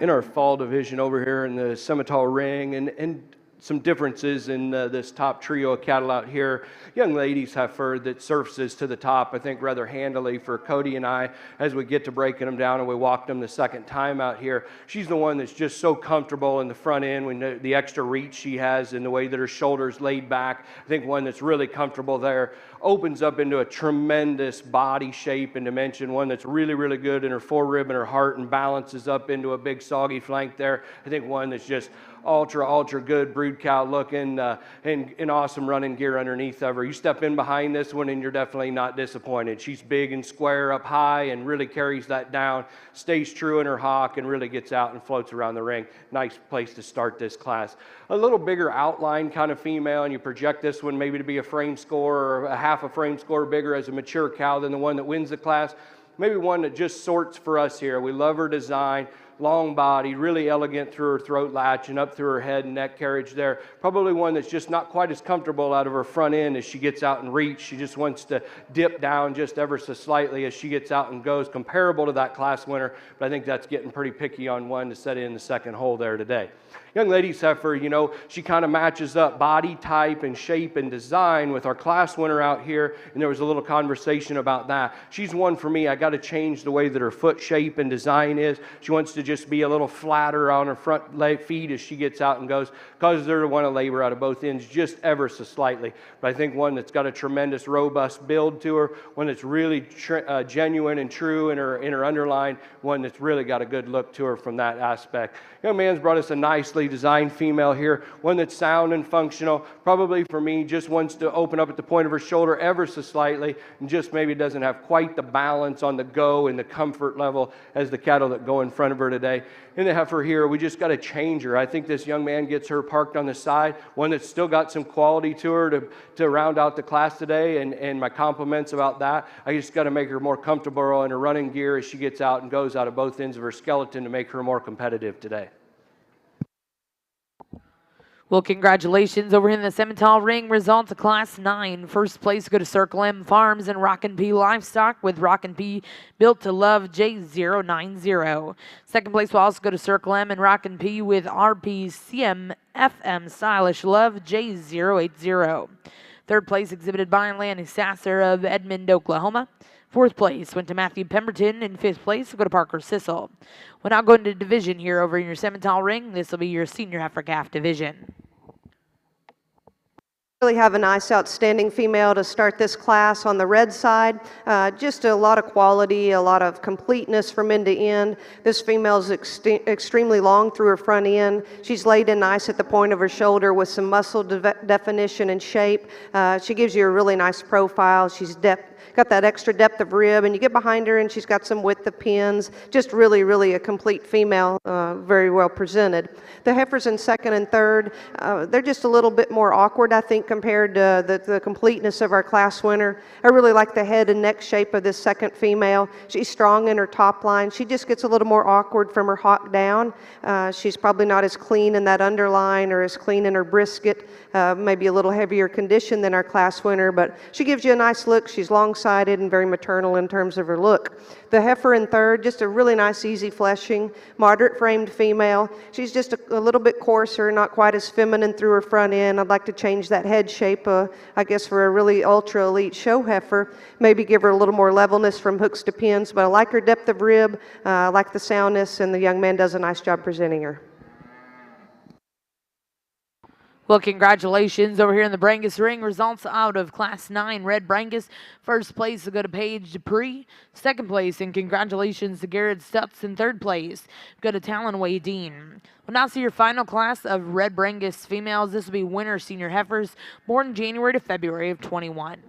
In our fall division over here in the Simmental ring, and some differences in this top trio of cattle out here. Young ladies heifer that surfaces to the top, I think, rather handily for Cody and I as we get to breaking them down and we walked them the second time out here. She's the one that's just so comfortable in the front end when the extra reach she has and the way that her shoulders laid back. I think one that's really comfortable there. Opens up into a tremendous body shape and dimension, one that's really, really good in her forerib and her heart and balances up into a big soggy flank there. I think one that's just ultra good brood cow looking and awesome running gear underneath of her. You step in behind this one and you're definitely not disappointed. She's big and square up high and really carries that down, stays true in her hock and really gets out and floats around the ring. Nice place to start this class. A little bigger outline kind of female, and you project this one maybe to be a frame score or a half a frame score bigger as a mature cow than the one that wins the class. Maybe one that just sorts for us here. We love her design. Long body, really elegant through her throat latch and up through her head and neck carriage there. Probably one that's just not quite as comfortable out of her front end as she gets out and reach. She just wants to dip down just ever so slightly as she gets out and goes, comparable to that class winner, but I think that's getting pretty picky on one to set in the second hole there today. Young lady's heifer, you know, she kind of matches up body type and shape and design with our class winner out here, and there was a little conversation about that. She's one for me. I got to change the way that her foot shape and design is. She wants to just be a little flatter on her front feet as she gets out and goes, causes her to want to labor out of both ends just ever so slightly. But I think one that's got a tremendous, robust build to her, one that's really genuine and true in her underline, one that's really got a good look to her from that aspect. Young man's brought us a nicely designed female here, one that's sound and functional. Probably for me, just wants to open up at the point of her shoulder ever so slightly, and just maybe doesn't have quite the balance on the go and the comfort level as the cattle that go in front of her today. In the heifer here, we just got to change her. I think this young man gets her parked on the side, one that's still got some quality to her to round out the class today, and my compliments about that. I just got to make her more comfortable in her running gear as she gets out and goes out of both ends of her skeleton to make her more competitive today. Well, congratulations over here in the Simmental ring. Results of Class 9. First place go to Circle M Farms and Rockin' P Livestock with Rockin' P Built to Love J090. Second place will also go to Circle M and Rockin' P with RPCM FM Stylish Love J080. Third place exhibited by Lanny Sasser of Edmond, Oklahoma. Fourth place went to Matthew Pemberton, and fifth place will go to Parker Sissel. We'll now go into division here over in your Simmental ring. This will be your senior heifer calf division. Really have a nice, outstanding female to start this class on the red side. Just a lot of quality, a lot of completeness from end to end. This female's extremely long through her front end. She's laid in nice at the point of her shoulder with some muscle definition and shape. She gives you a really nice profile. She's got that extra depth of rib, and you get behind her and she's got some width of pins. Just really, really a complete female, very well presented. The heifers in second and third, they're just a little bit more awkward, I think, compared to the completeness of our class winner. I really like the head and neck shape of this second female. She's strong in her top line. She just gets a little more awkward from her hock down. She's probably not as clean in that underline or as clean in her brisket, maybe a little heavier condition than our class winner, but she gives you a nice look. She's long-sided and very maternal in terms of her look. The heifer in third, just a really nice, easy fleshing, moderate framed female. She's just a little bit coarser, not quite as feminine through her front end. I'd like to change that head shape, I guess, for a really ultra elite show heifer. Maybe give her a little more levelness from hooks to pins, but I like her depth of rib, I like the soundness, and the young man does a nice job presenting her. Well, congratulations over here in the Brangus ring. Results out of Class 9 Red Brangus. First place will go to Paige Dupree. Second place, and congratulations to Garrett Stutz in third place. Go to Talonway Dean. We'll now see your final class of Red Brangus females. This will be winter senior heifers born January to February of 21.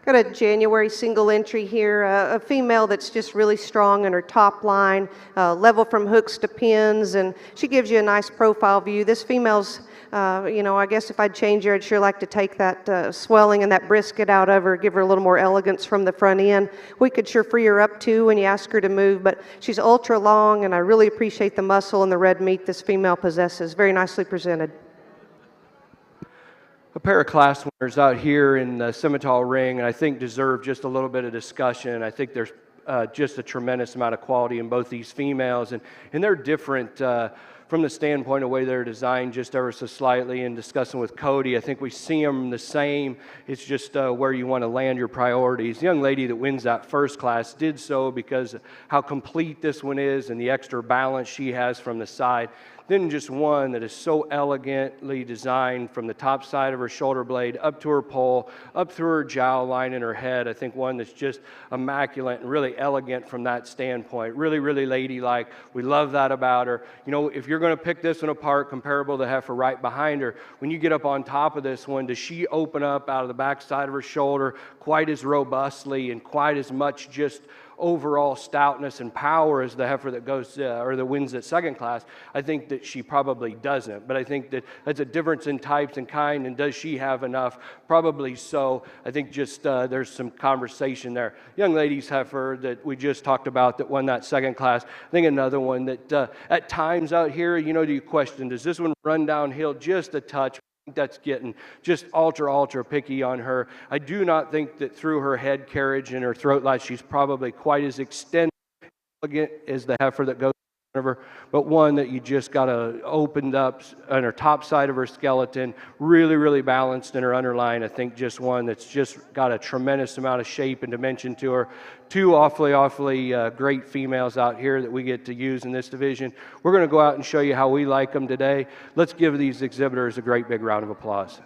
Got a January single entry here, a female that's just really strong in her top line, level from hooks to pins, and she gives you a nice profile view. This female's, I guess if I'd change her, I'd sure like to take that swelling and that brisket out of her, give her a little more elegance from the front end. We could sure free her up too when you ask her to move, but she's ultra long, and I really appreciate the muscle and the red meat this female possesses. Very nicely presented. A pair of class winners out here in the Simmental ring, and I think deserve just a little bit of discussion. I think there's just a tremendous amount of quality in both these females, and they're different from the standpoint of the way they're designed just ever so slightly. In discussing with Cody, I think we see them the same. It's just where you want to land your priorities. The young lady that wins that first class did so because how complete this one is and the extra balance she has from the side. then just one that is so elegantly designed from the top side of her shoulder blade up to her poll, up through her jowl line and her head. I think one that's just immaculate and really elegant from that standpoint. Really, really ladylike. We love that about her. You know, if you're going to pick this one apart, comparable to the heifer right behind her, when you get up on top of this one, does she open up out of the back side of her shoulder quite as robustly and quite as much just overall stoutness and power as the heifer that goes or that wins that second class? I think that she probably doesn't, but I think that that's a difference in types and kind, and does she have enough? Probably so. I think just there's some conversation there. Young lady's heifer that we just talked about that won that second class, I think another one that at times out here, you know, do you question, does this one run downhill just a touch? That's getting just ultra picky on her. I do not think that through her head carriage and her throat latch, she's probably quite as extended as the heifer that goes in front of her, but one that you just got to opened up on her top side of her skeleton, really balanced in her underline. I think just one that's just got a tremendous amount of shape and dimension to her. Two awfully great females out here that we get to use in this division. We're going to go out and show you how we like them today. Let's give these exhibitors a great big round of applause.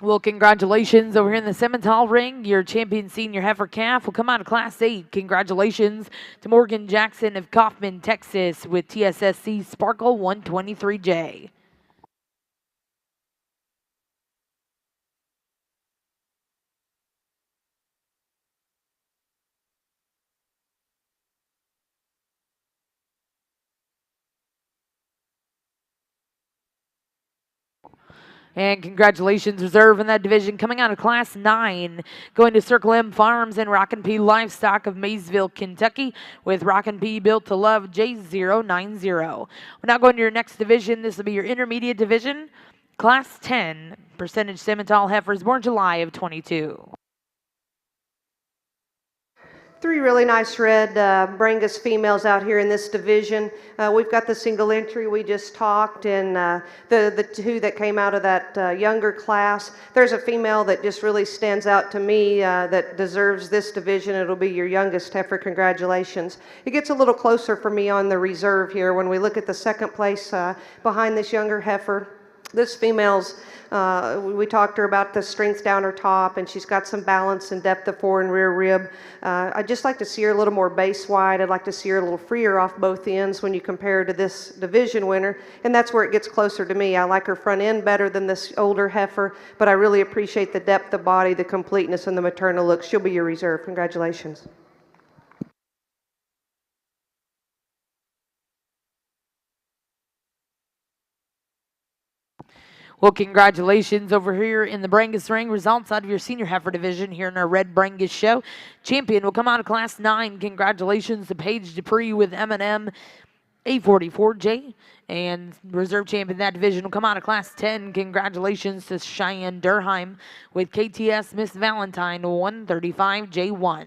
Well, congratulations over here in the Simmental ring. Your champion senior heifer calf will come out of Class 8. Congratulations to Morgan Jackson of Kaufman, Texas with TSSC Sparkle 123J. And congratulations, reserve in that division, coming out of Class 9, going to Circle M Farms and Rockin' P Livestock of Maysville, Kentucky, with Rockin' P Built to Love J090. We're now going to your next division. This will be your intermediate division, Class 10, percentage Simmental heifers, born July of 22. Three really nice red Brangus females out here in this division. We've got the single entry we just talked, and the two that came out of that younger class. There's a female that just really stands out to me that deserves this division. It'll be your youngest heifer. Congratulations. It gets a little closer for me on the reserve here when we look at the second place behind this younger heifer. This female's, we talked to her about the strength down her top, and she's got some balance and depth of fore and rear rib. I'd just like to see her a little more base wide. I'd like to see her a little freer off both ends when you compare her to this division winner, and that's where it gets closer to me. I like her front end better than this older heifer, but I really appreciate the depth of body, the completeness, and the maternal look. She'll be your reserve. Congratulations. Well, congratulations over here in the Brangus ring. Results out of your senior heifer division here in our Red Brangus show. Champion will come out of Class 9. Congratulations to Paige Dupree with M&M 844J. And reserve champion in that division will come out of Class 10. Congratulations to Cheyenne Durheim with KTS Miss Valentine 135J1.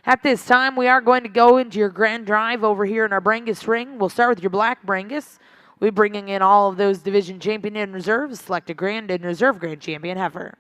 At this time, we are going to go into your grand drive over here in our Brangus ring. We'll start with your black Brangus. We're bringing in all of those division champion and reserves, select a grand and reserve grand champion heifer.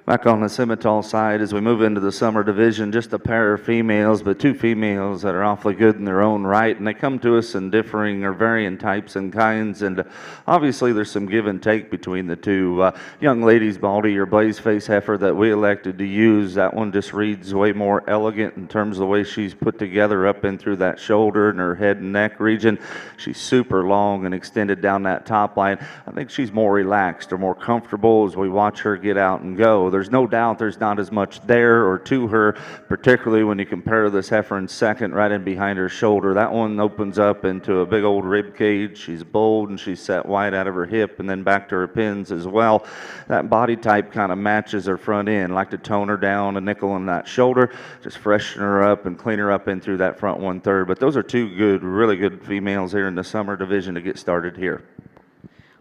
Back on the Simmental side, as we move into the summer division, just a pair of females, but two females that are awfully good in their own right, and they come to us in differing or varying types and kinds, and obviously there's some give and take between the two. Young ladies, Baldy or Blazeface heifer that we elected to use, that one just reads way more elegant in terms of the way she's put together up in through that shoulder and her head and neck region. She's super long and extended down that top line. I think she's more relaxed or more comfortable as we watch her get out and go. There's no doubt there's not as much there or to her, particularly when you compare this heifer in second right in behind her shoulder. That one opens up into a big old rib cage. She's bold and she's set wide out of her hip and then back to her pins as well. That body type kind of matches her front end. Like to tone her down a nickel on that shoulder, just freshen her up and clean her up in through that front 1/3. But those are two good, really good females here in the summer division to get started here.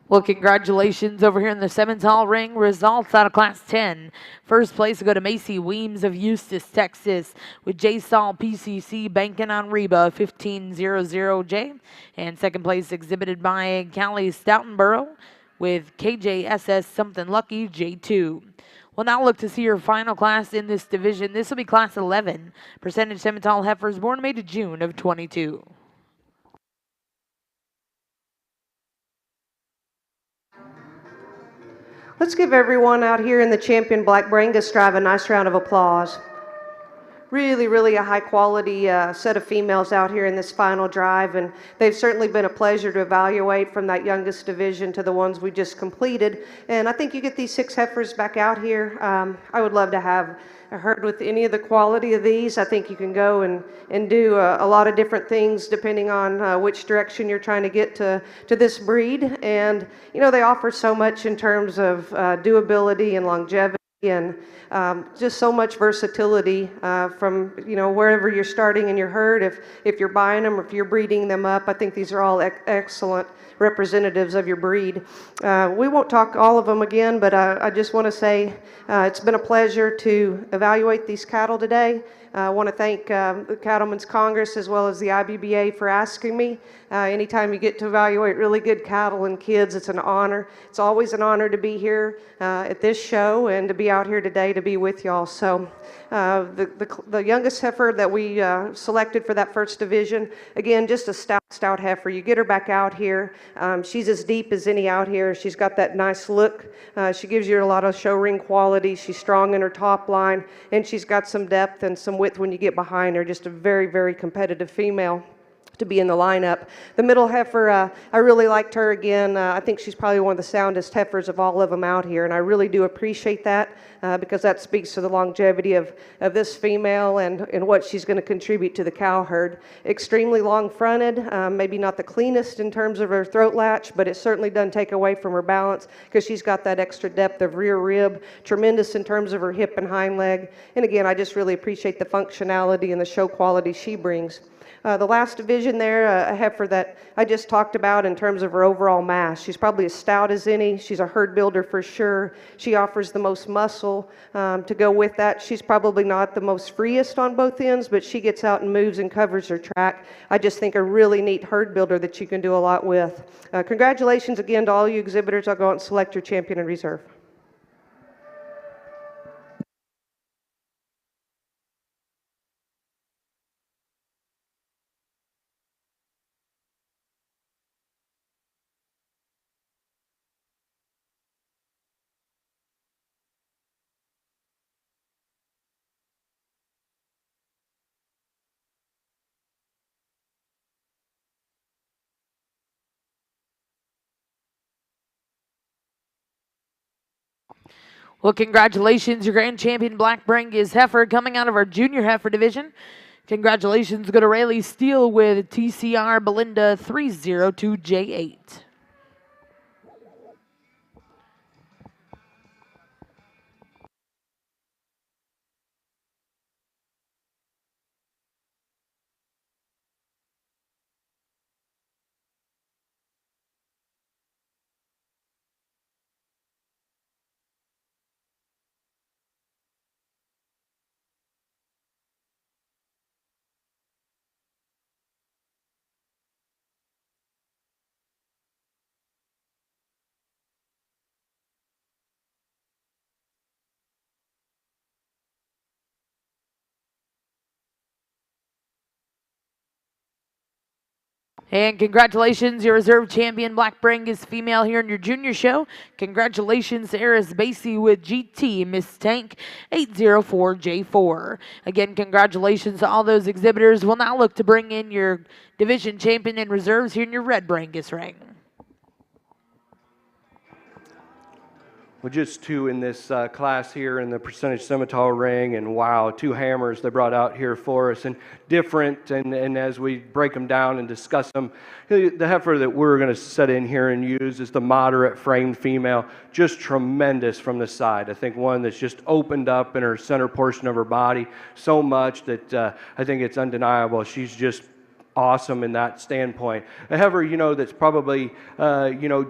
Well, congratulations over here in the Simmental ring. Results out of Class 10. First place will go to Macy Weems of Eustis, Texas, with J. Saul PCC banking on Reba 1500J. And second place exhibited by Callie Stoutenborough with KJSS Something Lucky J2. We'll now look to see your final class in this division. This will be Class 11. Percentage Simmental heifers born May to June of 22. Let's give everyone out here in the Champion Black Brangus Drive a nice round of applause. Really, really a high quality set of females out here in this final drive, and they've certainly been a pleasure to evaluate from that youngest division to the ones we just completed. And I think you get these 6 heifers back out here. I would love to have a herd with any of the quality of these. I think you can go and do a lot of different things depending on which direction you're trying to get to this breed. And, you know, they offer so much in terms of doability and longevity and just so much versatility from, you know, wherever you're starting in your herd. If you're buying them or if you're breeding them up, I think these are all excellent representatives of your breed. We won't talk all of them again, but I just want to say it's been a pleasure to evaluate these cattle today. I want to thank the Cattlemen's Congress as well as the IBBA for asking me. Anytime you get to evaluate really good cattle and kids, it's an honor. It's always an honor to be here at this show and to be out here today to be with y'all. So the youngest heifer that we selected for that first division, again, just a stout heifer. You get her back out here. She's as deep as any out here. She's got that nice look. She gives you a lot of show ring quality. She's strong in her top line, and she's got some depth and some width when you get behind her. Just a very, very competitive female to be in the lineup. The middle heifer, I really liked her again. I think she's probably one of the soundest heifers of all of them out here, and I really do appreciate that because that speaks to the longevity of this female and what she's going to contribute to the cow herd. Extremely long-fronted, maybe not the cleanest in terms of her throat latch, but it certainly doesn't take away from her balance because she's got that extra depth of rear rib, tremendous in terms of her hip and hind leg. And again, I just really appreciate the functionality and the show quality she brings. The last division there, a heifer that I just talked about in terms of her overall mass. She's probably as stout as any. She's a herd builder for sure. She offers the most muscle to go with that. She's probably not the most freest on both ends, but she gets out and moves and covers her track. I just think a really neat herd builder that you can do a lot with. Congratulations again to all you exhibitors. I'll go out and select your champion and reserve. Well, congratulations, your grand champion Black Brangus heifer coming out of our junior heifer division. Congratulations go to Rayleigh Steele with TCR Belinda 302J8. And congratulations, your reserve champion, Black Brangus female here in your junior show. Congratulations, Eris Basie with GT Miss Tank 804J4. Again, congratulations to all those exhibitors. We'll now look to bring in your division champion in reserves here in your red Brangus ring. Well, just two in this class here in the percentage Simmental ring, and wow, two hammers they brought out here for us, and different, and as we break them down and discuss them, the heifer that we're going to set in here and use is the moderate framed female, just tremendous from the side. I think one that's just opened up in her center portion of her body so much that I think it's undeniable. She's just awesome in that standpoint. A heifer, you know, that's probably,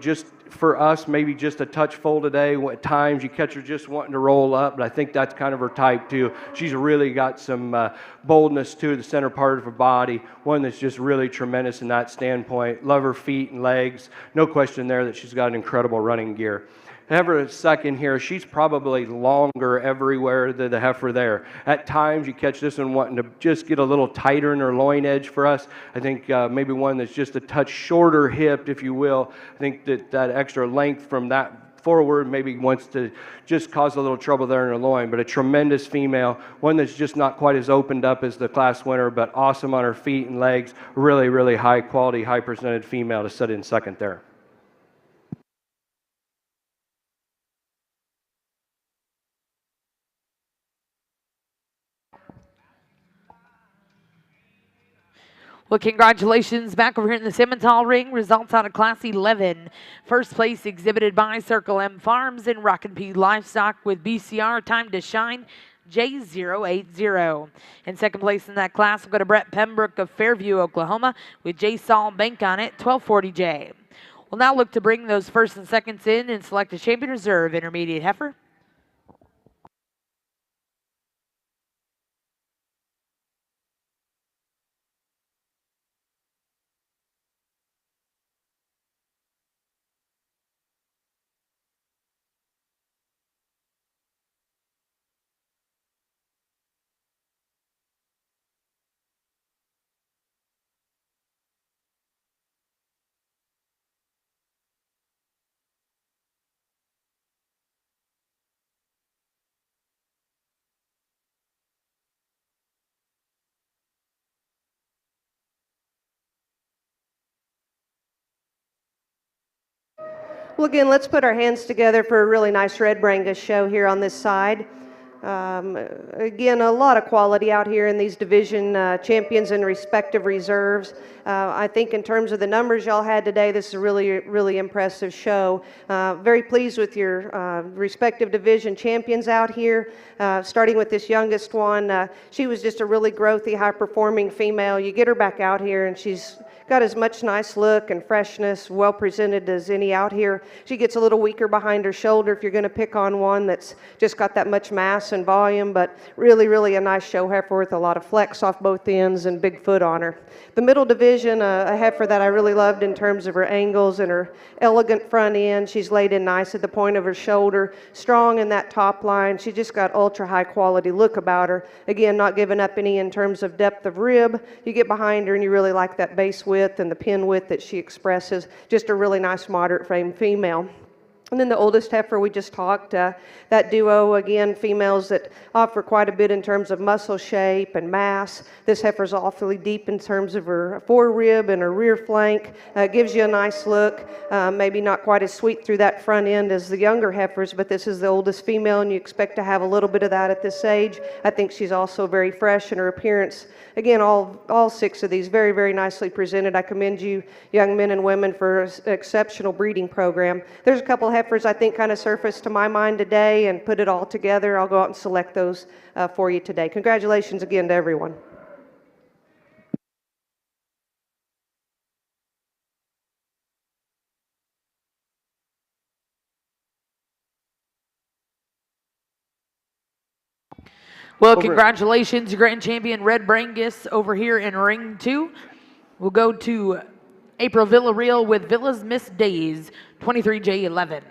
just for us, maybe just a touch full today. At times you catch her just wanting to roll up, but I think that's kind of her type too. She's really got some boldness to the center part of her body, one that's just really tremendous in that standpoint. Love her feet and legs. No question there that she's got an incredible running gear. Heifer second here, she's probably longer everywhere than the heifer there. At times you catch this one wanting to just get a little tighter in her loin edge for us. I think maybe one that's just a touch shorter hipped, if you will. I think that extra length from that forward maybe wants to just cause a little trouble there in her loin, but a tremendous female, one that's just not quite as opened up as the class winner, but awesome on her feet and legs. Really, really high quality, high presented female to set in second there. Well, congratulations back over here in the Simmental ring. Results out of Class 11. First place exhibited by Circle M Farms and Rock and P Livestock with BCR Time to Shine J080. In second place in that class, we'll go to Brett Pembroke of Fairview, Oklahoma with J Saul Bank on it, 1240J. We'll now look to bring those first and seconds in and select a champion reserve intermediate heifer. Well, again, let's put our hands together for a really nice red Brangus show here on this side. Again, a lot of quality out here in these division champions and respective reserves. I think in terms of the numbers y'all had today, this is a really, really impressive show. Very pleased with your respective division champions out here. Starting with this youngest one, she was just a really growthy, high-performing female. You get her back out here, and she's got as much nice look and freshness, well presented as any out here. She gets a little weaker behind her shoulder if you're going to pick on one that's just got that much mass and volume, but really, really a nice show heifer with a lot of flex off both ends and big foot on her. The middle division, a heifer that I really loved in terms of her angles and her elegant front end. She's laid in nice at the point of her shoulder, strong in that top line. She just got ultra high quality look about her. Again, not giving up any in terms of depth of rib. You get behind her and you really like that base width and the pin width that she expresses. Just a really nice moderate frame female. And then the oldest heifer we just talked, that duo, again, females that offer quite a bit in terms of muscle shape and mass. This heifer's awfully deep in terms of her fore rib and her rear flank. Gives you a nice look. Maybe not quite as sweet through that front end as the younger heifers, but this is the oldest female, and you expect to have a little bit of that at this age. I think she's also very fresh in her appearance. Again, all six of these very, very nicely presented. I commend you, young men and women, for an exceptional breeding program. There's a couple heifers I think kind of surfaced to my mind today, and put it all together. I'll go out and select those for you today. Congratulations again to everyone. Well, congratulations, your grand champion, Red Brangus, over here in ring 2. We'll go to April Villarreal with Villa's Miss Days, 23J11.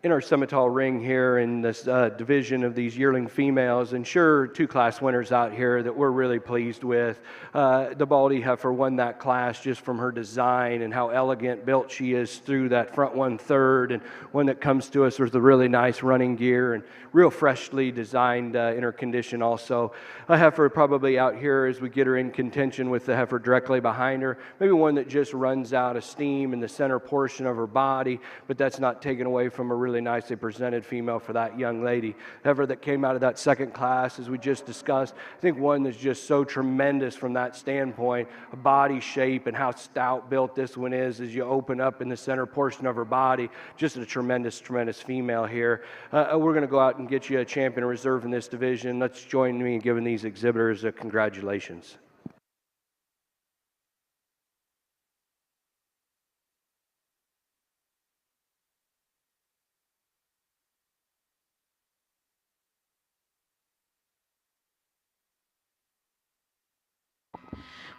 in our Simmental ring here in this division of these yearling females, and sure, 2 class winners out here that we're really pleased with. The Baldy heifer won that class just from her design and how elegant built she is through that front 1/3, and one that comes to us with a really nice running gear and real freshly designed in her condition also. A heifer probably out here as we get her in contention with the heifer directly behind her, maybe one that just runs out of steam in the center portion of her body, but that's not taken away from a really nicely presented female for that young lady. Heifer that came out of that second class, as we just discussed, I think one that's just so tremendous from that standpoint, a body shape and how stout built this one is as you open up in the center portion of her body. Just a tremendous, tremendous female here. We're going to go out and get you a champion reserve in this division. Let's join me in giving these exhibitors a congratulations.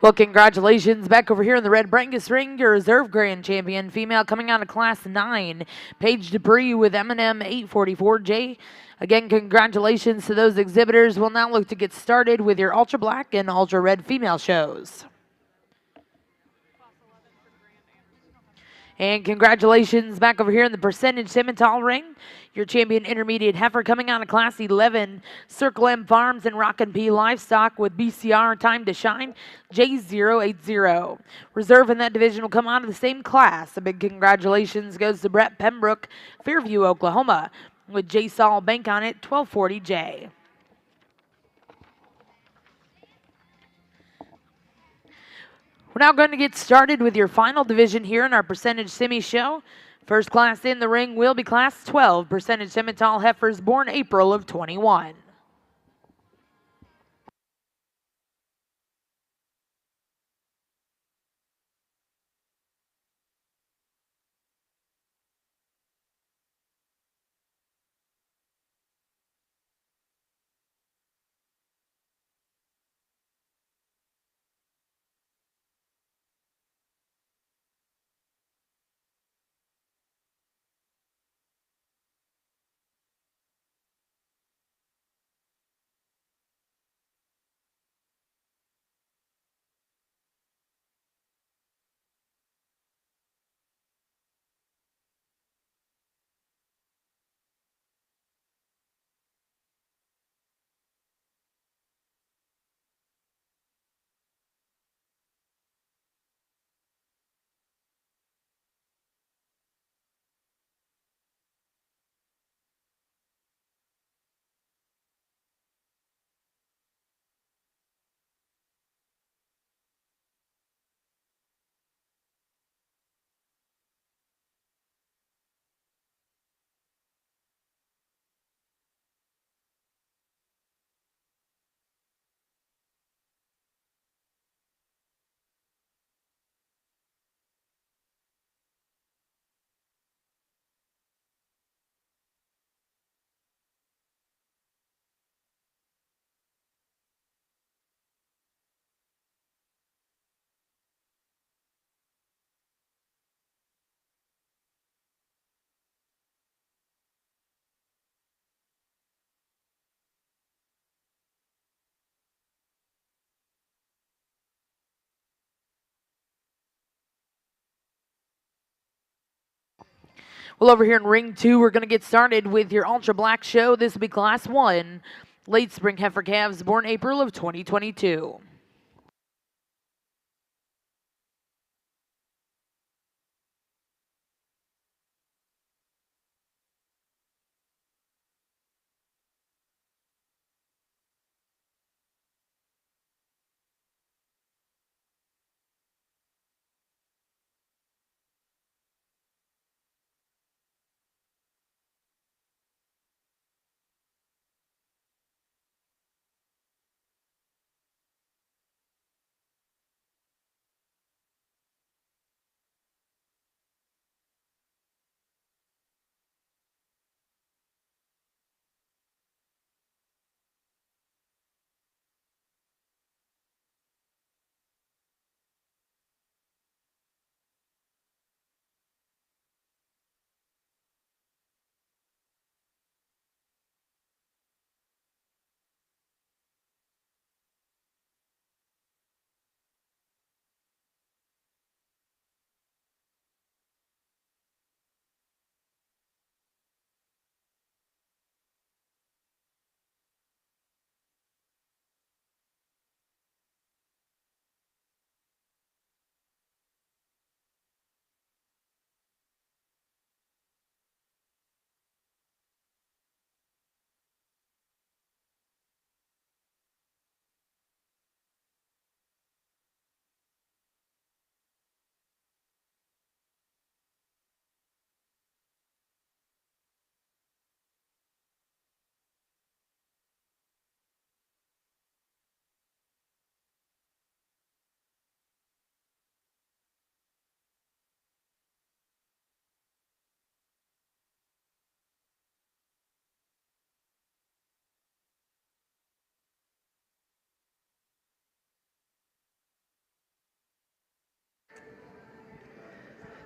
Well, congratulations back over here in the red Brangus ring, your reserve grand champion female coming out of class 9, Paige Dupree with M&M 844J. Again, congratulations to those exhibitors. We'll now look to get started with your ultra black and ultra red female shows. And congratulations back over here in the percentage Simmental ring. Your champion intermediate heifer coming out of class 11, Circle M Farms and Rockin' P Livestock with BCR Time to Shine, J080. Reserve in that division will come out of the same class. A big congratulations goes to Brett Pembroke, Fairview, Oklahoma, with J Saul Bank on it, 1240J. We're now going to get started with your final division here in our percentage semi show. First class in the ring will be class 12, percentage Simmental heifers born April of 21. Well, over here in ring 2, we're going to get started with your ultra black show. This will be class 1, late spring heifer calves born April of 2022.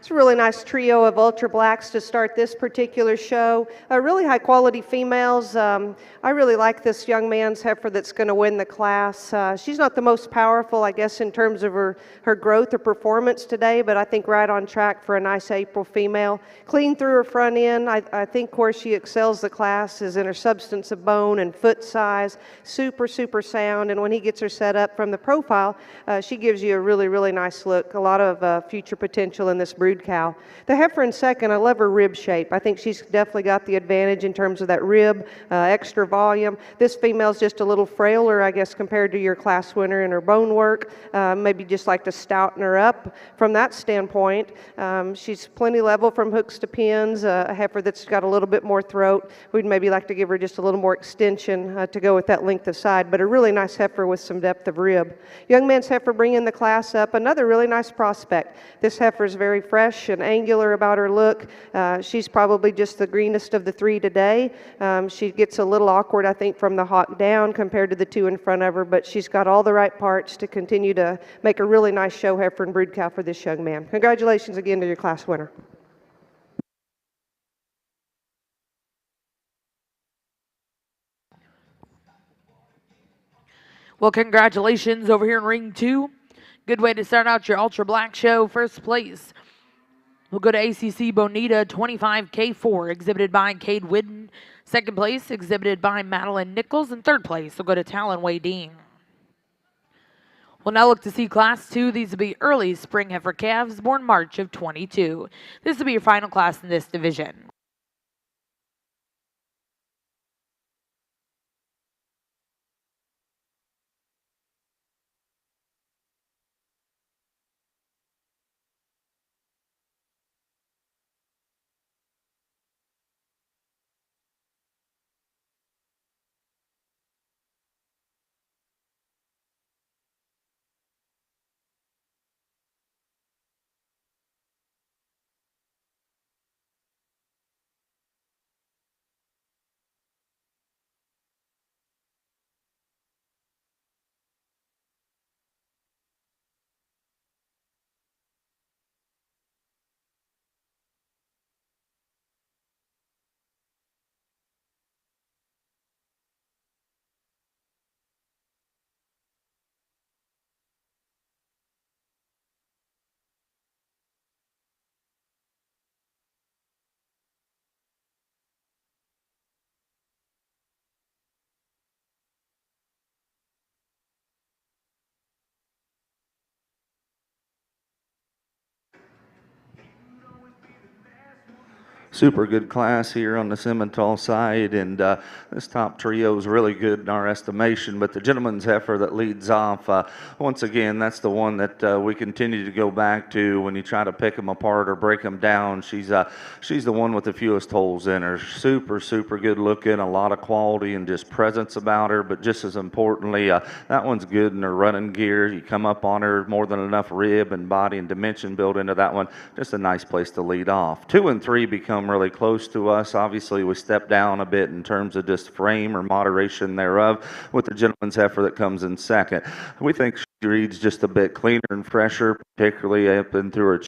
It's a really nice trio of ultra blacks to start this particular show. Really high quality females. I really like this young man's heifer that's going to win the class. She's not the most powerful, I guess, in terms of her growth or performance today, but I think right on track for a nice April female. Clean through her front end. I think where she excels the class is in her substance of bone and foot size. Super, super sound. And when he gets her set up from the profile, she gives you a really, really nice look. A lot of future potential in this brood cow. The heifer in second, I love her rib shape. I think she's definitely got the advantage in terms of that rib, extra volume. This female's just a little frailer, I guess, compared to your class winner in her bone work. Maybe just like to stouten her up from that standpoint. She's plenty level from hooks to pins, a heifer that's got a little bit more throat. We'd maybe like to give her just a little more extension to go with that length of side, but a really nice heifer with some depth of rib. Young man's heifer bringing the class up, another really nice prospect. This heifer is very fresh and angular about her look. She's probably just the greenest of the three today. She gets a little awkward, I think, from the hock down compared to the two in front of her, but she's got all the right parts to continue to make a really nice show heifer and brood cow for this young man. Congratulations again to your class winner. Well, congratulations over here in ring 2. Good way to start out your Ultra Black show. First place, we'll go to ACC Bonita 25K4, exhibited by Cade Whidden. Second place, exhibited by Madeline Nichols. And third place, we'll go to Talon Wei Ding. We'll now look to see Class 2. These will be early spring heifer calves born March of 22. This will be your final class in this division. Super good class here on the Simmental side, and this top trio is really good in our estimation. But the gentleman's heifer that leads off, once again, that's the one that we continue to go back to when you try to pick them apart or break them down. She's the one with the fewest holes in her. Super, super good looking, a lot of quality and just presence about her. But just as importantly, that one's good in her running gear. You come up on her, more than enough rib and body and dimension built into that one. Just a nice place to lead off. 2 and 3 become really close to us. Obviously, we step down a bit in terms of just frame or moderation thereof with the gentleman's heifer that comes in second. We think she reads just a bit cleaner and fresher, particularly up and through her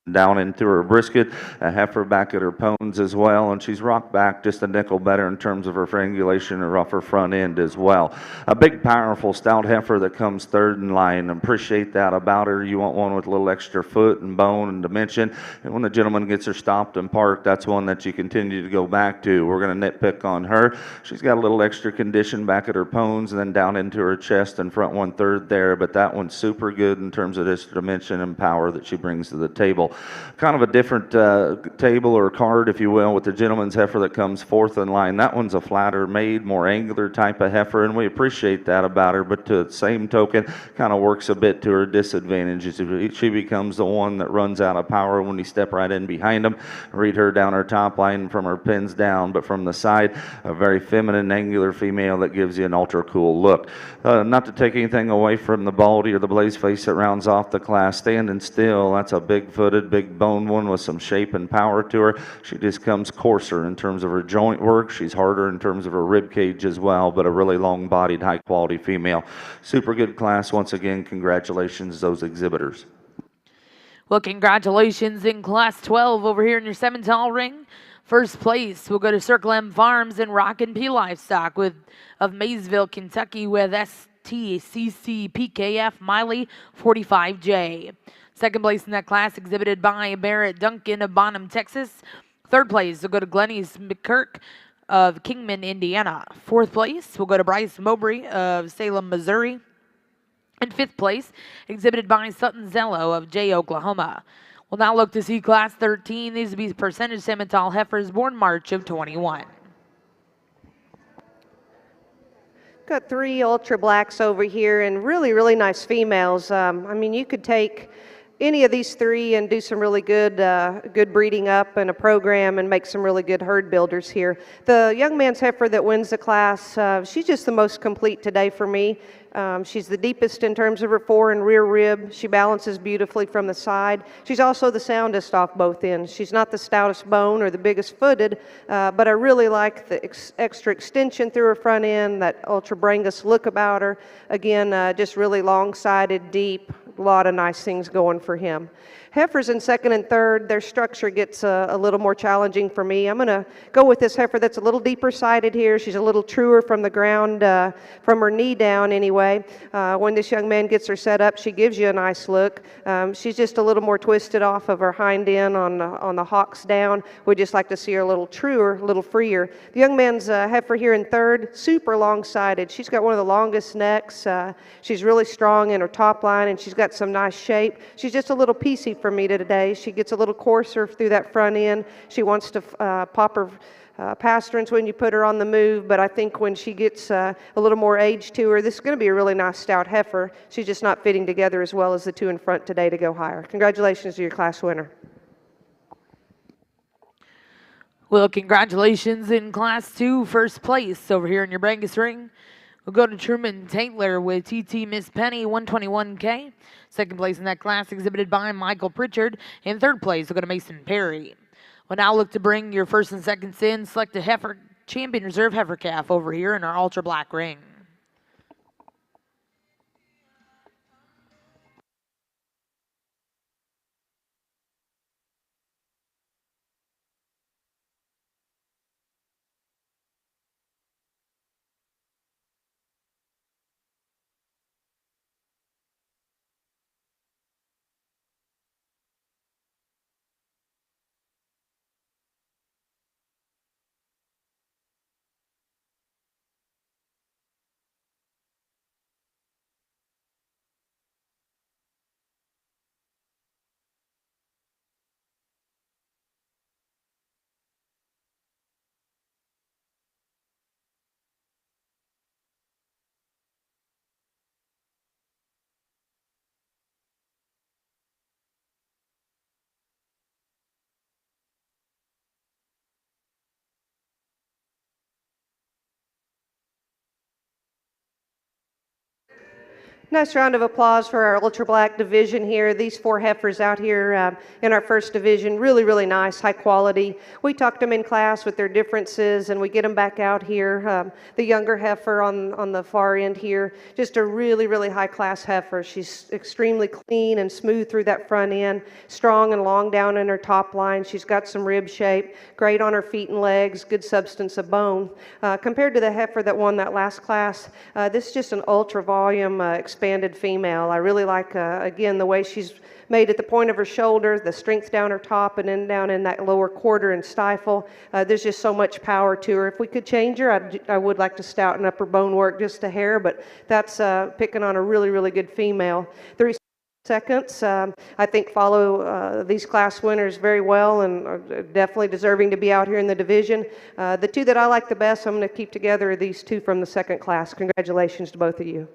down into her brisket, a heifer back at her pones as well, and she's rocked back just a nickel better in terms of her frangulation or off her front end as well. A big, powerful, stout heifer that comes third in line. Appreciate that about her. You want one with a little extra foot and bone and dimension, and when the gentleman gets her stopped and parked, that's one that you continue to go back to. We're going to nitpick on her. She's got a little extra condition back at her pones and then down into her chest and front 1/3 there, but that one's super good in terms of this dimension and power that she brings to the table. Kind of a different table or card, if you will, with the gentleman's heifer that comes fourth in line. That one's a flatter made, more angular type of heifer, and we appreciate that about her, but to the same token, kind of works a bit to her disadvantage. She becomes the one that runs out of power when you step right in behind them. Read her down her top line from her pins down, but from the side, a very feminine, angular female that gives you an ultra cool look. Not to take anything away from the baldy or the blaze face that rounds off the class, standing still, that's a big-footed, big bone one with some shape and power to her. She just comes coarser in terms of her joint work. She's harder in terms of her rib cage as well, but a really long-bodied, high-quality female. Super good class. Once again, congratulations to those exhibitors. Well, congratulations in Class 12 over here in your Simmental ring. First place will go to Circle M Farms and Rockin' P Livestock of Maysville, Kentucky with STCC Miley 45J. Second place in that class exhibited by Barrett Duncan of Bonham, Texas. Third place will go to Glennis McKirk of Kingman, Indiana. Fourth place will go to Bryce Mowbray of Salem, Missouri. And fifth place, exhibited by Sutton Zello of Jay, Oklahoma. We'll now look to see Class 13. These will be percentage Simmental heifers born March of 21. Got 3 ultra blacks over here and really, really nice females. I mean, you could take any of these 3 and do some really good breeding up and a program and make some really good herd builders here. The young man's heifer that wins the class, she's just the most complete today for me. She's the deepest in terms of her fore and rear rib. She balances beautifully from the side. She's also the soundest off both ends. She's not the stoutest bone or the biggest footed, but I really like the extra extension through her front end, that ultra brangus look about her. Again, just really long-sided, deep, a lot of nice things going for him. Heifers in second and third, their structure gets a little more challenging for me. I'm going to go with this heifer that's a little deeper sided here. She's a little truer from the ground, from her knee down anyway. When this young man gets her set up, she gives you a nice look. She's just a little more twisted off of her hind end on the hocks down. We'd just like to see her a little truer, a little freer. The young man's heifer here in third, super long-sided. She's got one of the longest necks. She's really strong in her top line, and she's got some nice shape. She's just a little piecey for me today. She gets a little coarser through that front end. She wants to pop her pasterns when you put her on the move, but I think when she gets a little more age to her, this is going to be a really nice stout heifer. She's just not fitting together as well as the 2 in front today to go higher. Congratulations to your class winner. Well, congratulations in Class 2, first place over here in your Brangus ring. We'll go to Truman Taylor with TT Miss Penny, 121K. Second place in that class exhibited by Michael Pritchard. In third place, we'll go to Mason Perry. We'll now look to bring your first and second sin, select a heifer, champion reserve heifer calf over here in our ultra black ring. Nice round of applause for our ultra black division here. These 4 heifers out here in our first division, really, really nice, high quality. We talked them in class with their differences, and we get them back out here. The younger heifer on the far end here, just a really, really high class heifer. She's extremely clean and smooth through that front end, strong and long down in her top line. She's got some rib shape, great on her feet and legs, good substance of bone. Compared to the heifer that won that last class, this is just an ultra volume expanded female. I really like, again, the way she's made at the point of her shoulder, the strength down her top, and then down in that lower quarter and stifle. There's just so much power to her. If we could change her, I would like to stouten up her bone work just a hair, but that's picking on a really, really good female. The seconds, I think, follow these class winners very well and are definitely deserving to be out here in the division. The 2 that I like the best, I'm going to keep together, are these 2 from the second class. Congratulations to both of you.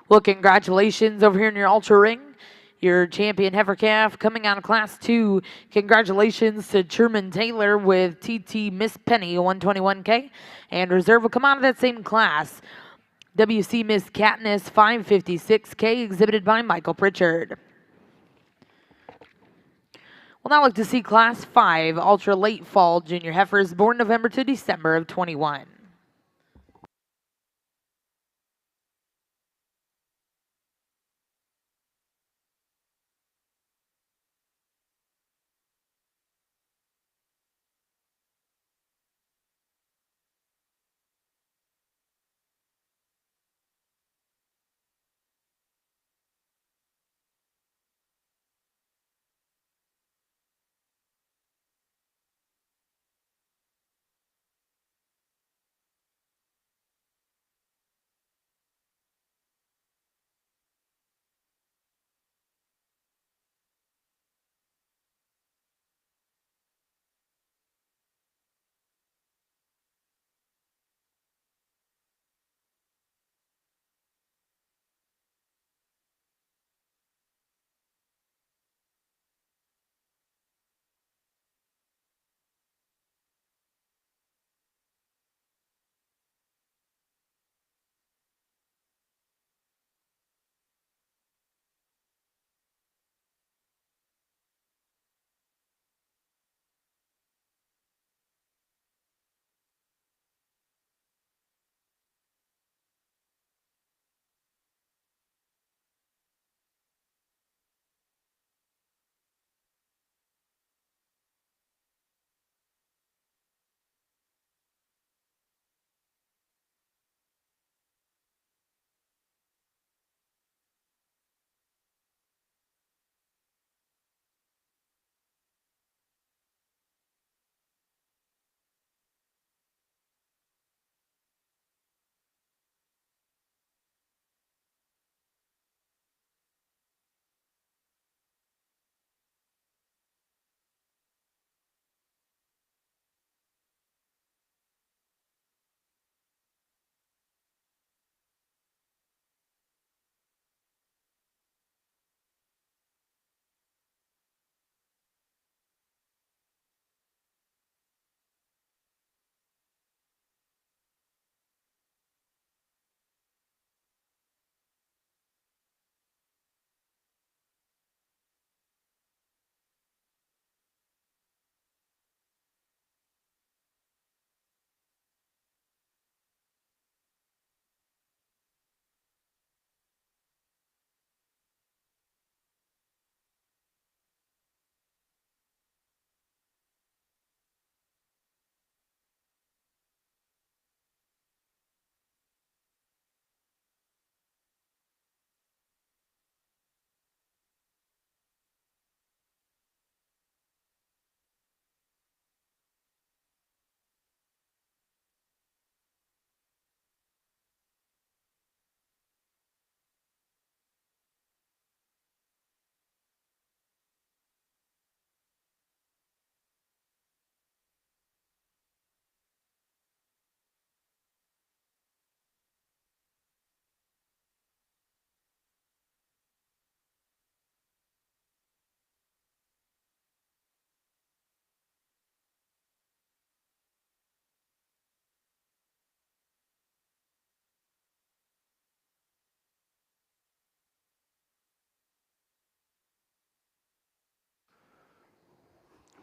Well, congratulations over here in your ultra ring. Your champion heifer calf coming out of Class 2. Congratulations to Truman Taylor with TT Miss Penny, 121K. And reserve will come out of that same class. WC Miss Katniss, 556K, exhibited by Michael Pritchard. We'll now look to see Class 5 ultra late fall junior heifers born November to December of 21.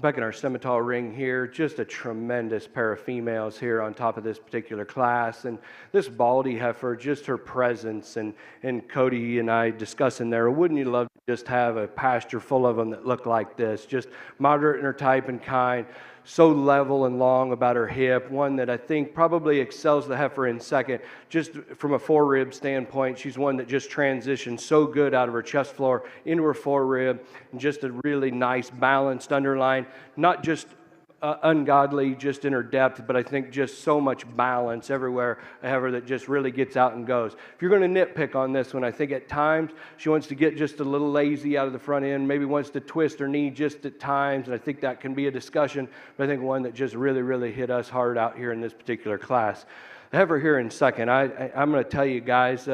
Back in our Simmental ring here, just a tremendous pair of females here on top of this particular class. And this Baldy heifer, just her presence, and Cody and I discussing there, wouldn't you love to just have a pasture full of them that look like this? Just moderate in her type and kind, so level and long about her hip, one that I think probably excels the heifer in second. Just from a forerib standpoint, she's one that just transitions so good out of her chest floor into her forerib, and just a really nice balanced underline, not just ungodly just in her depth, but I think just so much balance everywhere, a heifer that just really gets out and goes. If you're going to nitpick on this one, I think at times she wants to get just a little lazy out of the front end, maybe wants to twist her knee just at times, and I think that can be a discussion, but I think one that just really hit us hard out here in this particular class. The heifer here in second, I'm going to tell you guys,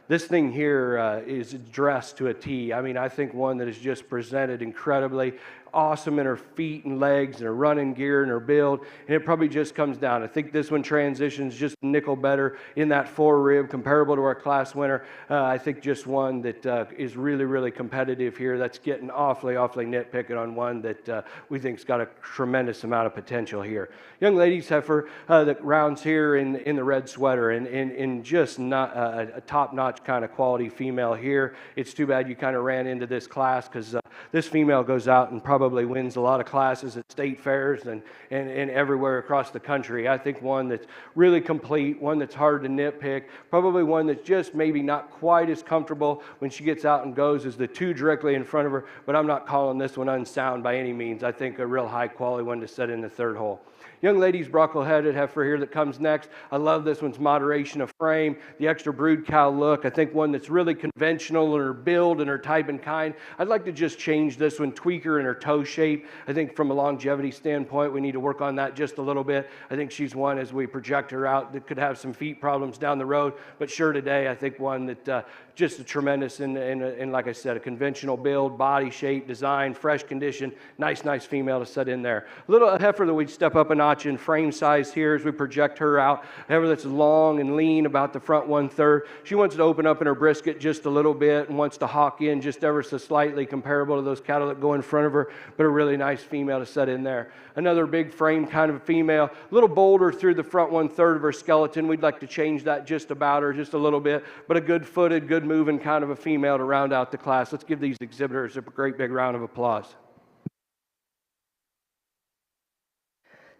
this thing here is dressed to a T. I mean, I think one that is just presented incredibly awesome in her feet and legs and her running gear and her build, and it probably just comes down. I think this one transitions just a nickel better in that forerib, comparable to our class winner. I think just one that is really competitive here. That's getting awfully nitpicking on one that we think's got a tremendous amount of potential here. Young ladies heifer that rounds here in the red sweater, and just not a top-notch kind of quality female here. It's too bad you kind of ran into this class, because this female goes out and probably wins a lot of classes at state fairs and everywhere across the country. I think one that's really complete, one that's hard to nitpick, probably one that's just maybe not quite as comfortable when she gets out and goes as the two directly in front of her, but I'm not calling this one unsound by any means. I think a real high quality one to set in the third hole. Young ladies brockle-headed heifer here that comes next. I love this one's moderation of frame, the extra brood cow look. I think one that's really conventional in her build and her type and kind. I'd like to just change this one, tweak her in her toe shape. I think from a longevity standpoint, we need to work on that just a little bit. I think she's one, as we project her out, that could have some feet problems down the road, but sure today, I think one that just a tremendous, and like I said, a conventional build, body shape, design, fresh condition, nice female to set in there. A little heifer that we'd step up a notch in frame size here as we project her out. A heifer that's long and lean, about the front 1/3. She wants to open up in her brisket just a little bit and wants to hawk in just ever so slightly, comparable to those cattle that go in front of her, but a really nice female to set in there. Another big frame kind of female, a little bolder through the front 1/3 of her skeleton. We'd like to change that just about her, just a little bit, but a good footed, good moving kind of a female to round out the class. Let's give these exhibitors a great big round of applause.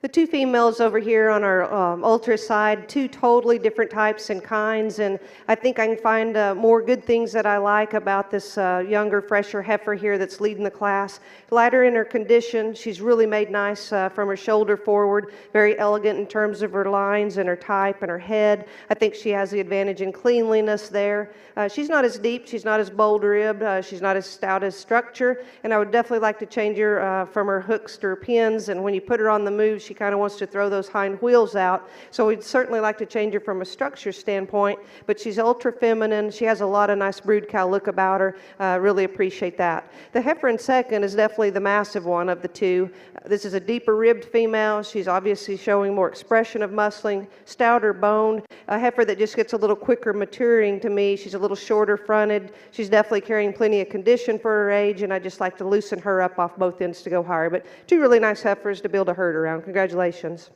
The two females over here on our ultra side, two totally different types and kinds, and I think I can find more good things that I like about this younger, fresher heifer here that's leading the class. Lighter in her condition, she's really made nice from her shoulder forward, very elegant in terms of her lines and her type and her head. I think she has the advantage in cleanliness there. She's not as deep, she's not as bold-ribbed, she's not as stout as structure, and I would definitely like to change her from her hooks to her pins, and when you put her on the move, she kind of wants to throw those hind wheels out. So we'd certainly like to change her from a structure standpoint, but she's ultra feminine. She has a lot of nice brood cow look about her. Really appreciate that. The heifer in second is definitely the massive one of the two. This is a deeper ribbed female. She's obviously showing more expression of muscling, stouter boned. A heifer that just gets a little quicker maturing to me. She's a little shorter fronted. She's definitely carrying plenty of condition for her age, and I just like to loosen her up off both ends to go higher. But two really nice heifers to build a herd around. Congratulations.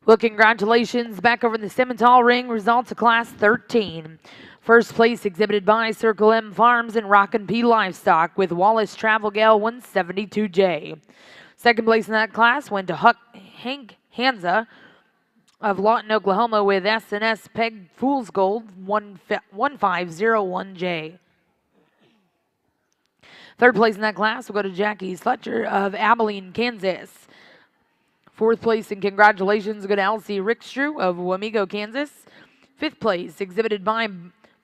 Well, congratulations. Back over in the Simmental ring, results of Class 13. First place exhibited by Circle M Farms and Rockin' P Livestock with Wallace Travel Gale 172J. Second place in that class went to Hank Hanza of Lawton, Oklahoma with S&S Peg Fool's Gold 1501J. Third place in that class will go to Jackie Fletcher of Abilene, Kansas. Fourth place and congratulations go to Elsie Rickstrew of Wamego, Kansas. Fifth place exhibited by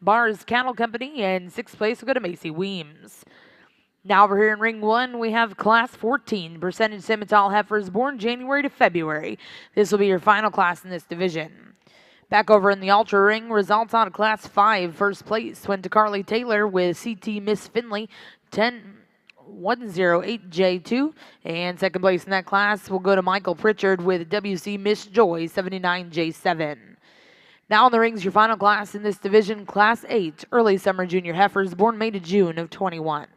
Bars Cattle Company, and sixth place will go to Macy Weems. Now over here in ring one, we have Class 14, percentage Simmental heifers born January to February. This will be your final class in this division. Back over in the Ultra ring, results out of Class 5. First place went to Carly Taylor with CT Miss Finley 108J2, and second place in that class will go to Michael Pritchard with WC Miss Joy 79J7. Now in the rings, your final class in this division, Class 8, early summer junior heifers born May to June of 21.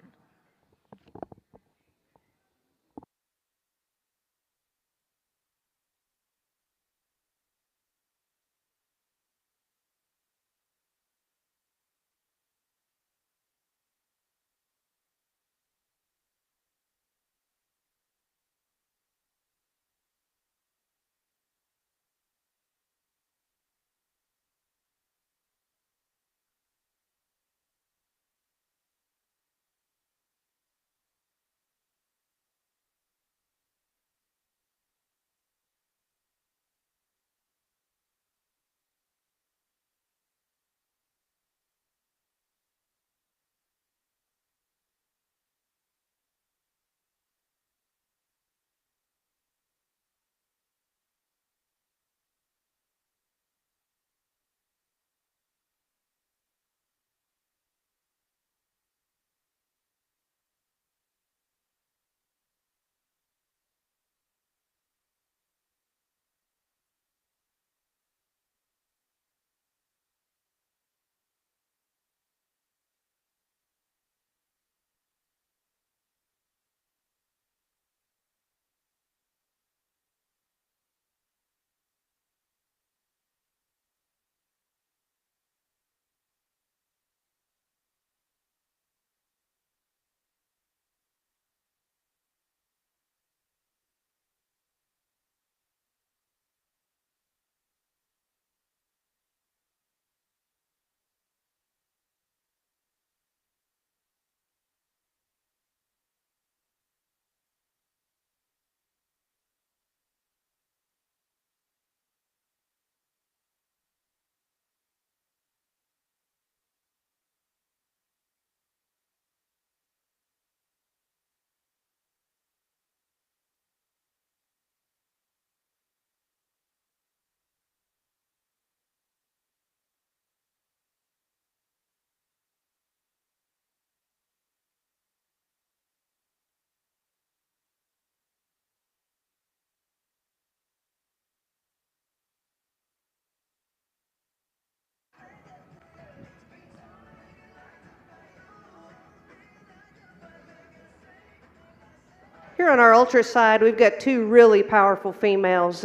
Here on our ultra side, we've got two really powerful females.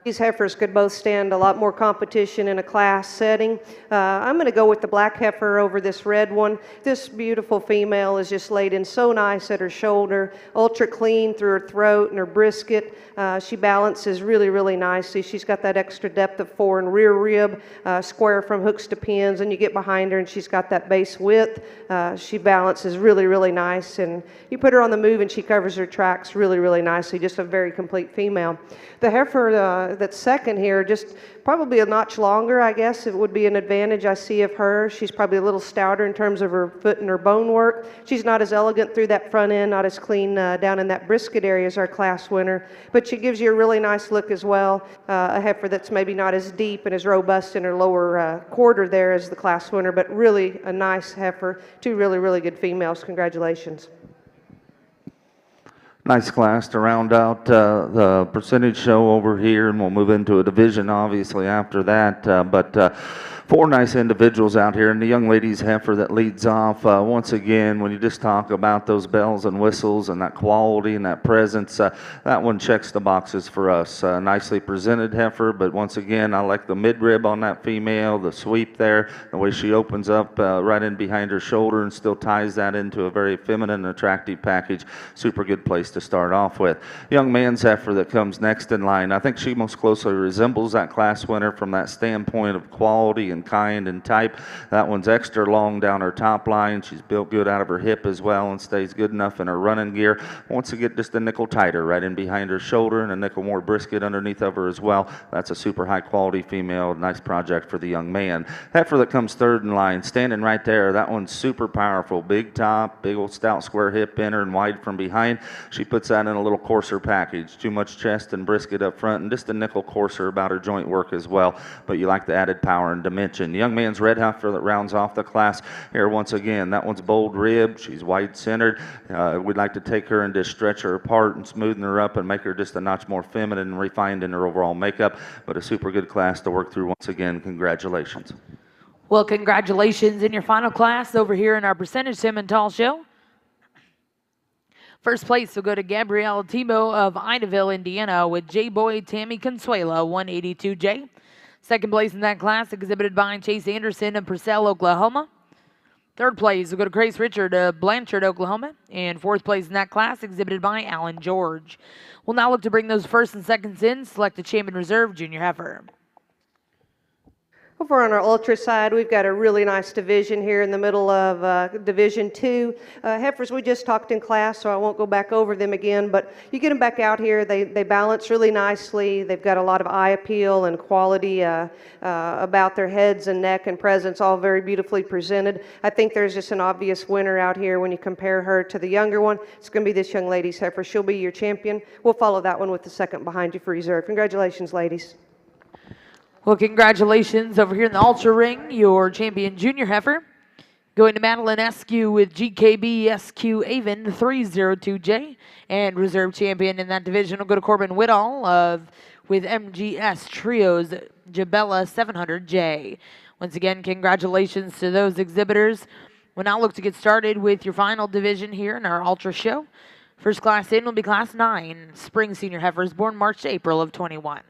These heifers could both stand a lot more competition in a class setting. I'm going to go with the black heifer over this red one. This beautiful female is just laid in so nice at her shoulder, ultra clean through her throat and her brisket. She balances really, really nicely. She's got that extra depth of fore and rear rib, square from hooks to pins, and you get behind her and she's got that base width. She balances really, really nice, and you put her on the move and she covers her tracks really, really nicely. Just a very complete female. The heifer that's second here, just probably a notch longer, I guess. It would be an advantage I see of her. She's probably a little stouter in terms of her foot and her bone work. She's not as elegant through that front end, not as clean down in that brisket area as our class winner, but she gives you a really nice look as well. A heifer that's maybe not as deep and as robust in her lower quarter there as the class winner, but really a nice heifer. Two really, really good females. Congratulations. Nice class to round out the percentage show over here, and we'll move into a division obviously after that. But four nice individuals out here, and the young lady's heifer that leads off. Once again, when you just talk about those bells and whistles and that quality and that presence, that one checks the boxes for us. Nicely presented heifer, but once again, I like the midrib on that female, the sweep there, the way she opens up right in behind her shoulder and still ties that into a very feminine, attractive package. Super good place to start off with. Young man's heifer that comes next in line, I think she most closely resembles that class winner from that standpoint of quality and kind and type. That one's extra long down her top line. She's built good out of her hip as well and stays good enough in her running gear. Wants to get just a nickel tighter right in behind her shoulder and a nickel more brisket underneath of her as well. That's a super high quality female. Nice project for the young man. Heifer that comes third in line, standing right there. That one's super powerful. Big top, big old stout square hip in her and wide from behind. She puts that in a little coarser package. Too much chest and brisket up front and just a nickel coarser about her joint work as well. But you like the added power and dimension. The young man's red heifer that rounds off the class here once again. That one's bold rib. She's wide centered. We'd like to take her and just stretch her apart and smoothen her up and make her just a notch more feminine and refined in her overall makeup. But a super good class to work through once again. Congratulations. Well, congratulations in your final class over here in our percentage Simmental show. First place will go to Gabrielle Timo of Idaville, Indiana, with J-Boy Tammy Consuela, 182J. Second place in that class, exhibited by Chase Anderson of Purcell, Oklahoma. Third place will go to Grace Richard of Blanchard, Oklahoma. And fourth place in that class, exhibited by Alan George. We'll now look to bring those first and seconds in, select the champion reserve junior heifer. Over on our ultra side, we've got a really nice division here in the middle of Division 2. Heifers we just talked in class, so I won't go back over them again, but you get them back out here, they balance really nicely. They've got a lot of eye appeal and quality about their heads and neck and presence, all very beautifully presented. I think there's just an obvious winner out here when you compare her to the younger one. It's going to be this young lady's heifer. She'll be your champion. We'll follow that one with the second behind you for reserve. Congratulations, ladies. Well, congratulations over here in the Ultra Ring, your champion junior heifer. Going to Madeline Eskew with GKB SQ Avon 302J. And reserve champion in that division will go to Corbin Whittall with MGS Trios Jabella 700J. Once again, congratulations to those exhibitors. We'll now look to get started with your final division here in our Ultra show. First class in will be Class 9, Spring Senior Heifers, born March to April of 21.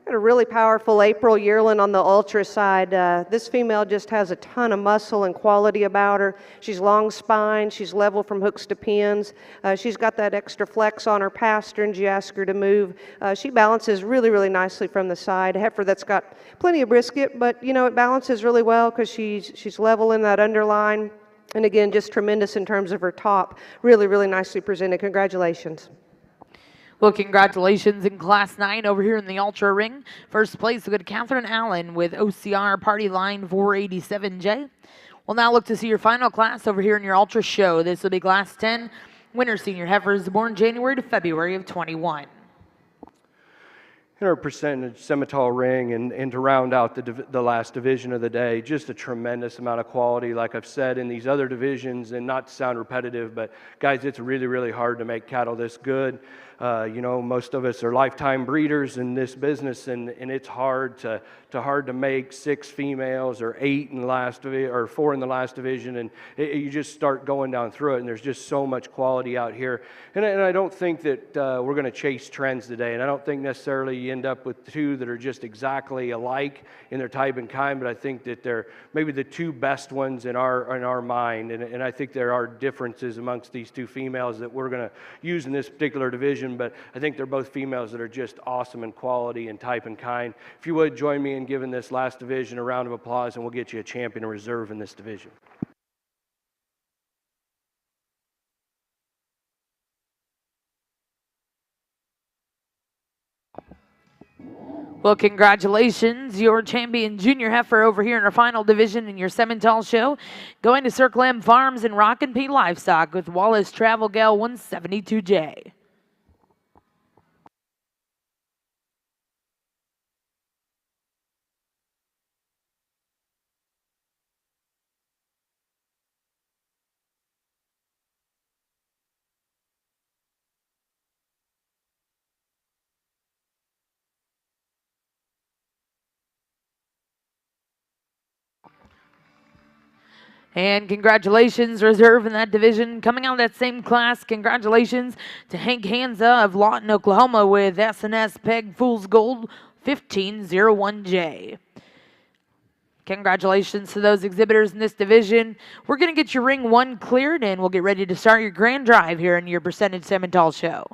Got a really powerful April yearling on the ultra side. This female just has a ton of muscle and quality about her. She's long spine. She's level from hooks to pins. She's got that extra flex on her pasterns. You ask her to move. She balances really, really nicely from the side. A heifer that's got plenty of brisket, but you know it balances really well because she's level in that underline. And again, just tremendous in terms of her top. Really, really nicely presented. Congratulations. Well, congratulations in Class 9 over here in the Ultra Ring. First place will go to Catherine Allen with OCR Party Line 487J. We'll now look to see your final class over here in your Ultra Show. This will be Class 10, winter senior heifers born January to February of 21. In our percentage Simmental ring and to round out the last division of the day, just a tremendous amount of quality, like I've said, in these other divisions, and not to sound repetitive, but guys, it's really, really hard to make cattle this good. You know, most of us are lifetime breeders in this business, and it's hard to make 6 females or 8 in the last or 4 in the last division, and you just start going down through it, and there's just so much quality out here. And I don't think that we're going to chase trends today, and I don't think necessarily you end up with 2 that are just exactly alike in their type and kind, but I think that they're maybe the 2 best ones in our mind, and I think there are differences amongst these 2 females that we're going to use in this particular division. But I think they're both females that are just awesome in quality and type and kind. If you would, join me in giving this last division a round of applause, and we'll get you a champion in reserve in this division. Well, congratulations, your champion junior heifer over here in our final division in your Simmental show, going to Circle M Farms and Rockin' P Livestock with Wallace Travel Gal 172J. And congratulations, reserve in that division. Coming out of that same class, congratulations to Hank Hanza of Lawton, Oklahoma with S&S Peg Fool's Gold 1501J. Congratulations to those exhibitors in this division. We're going to get your ring 1 cleared, and we'll get ready to start your grand drive here in your percentage Simmental show.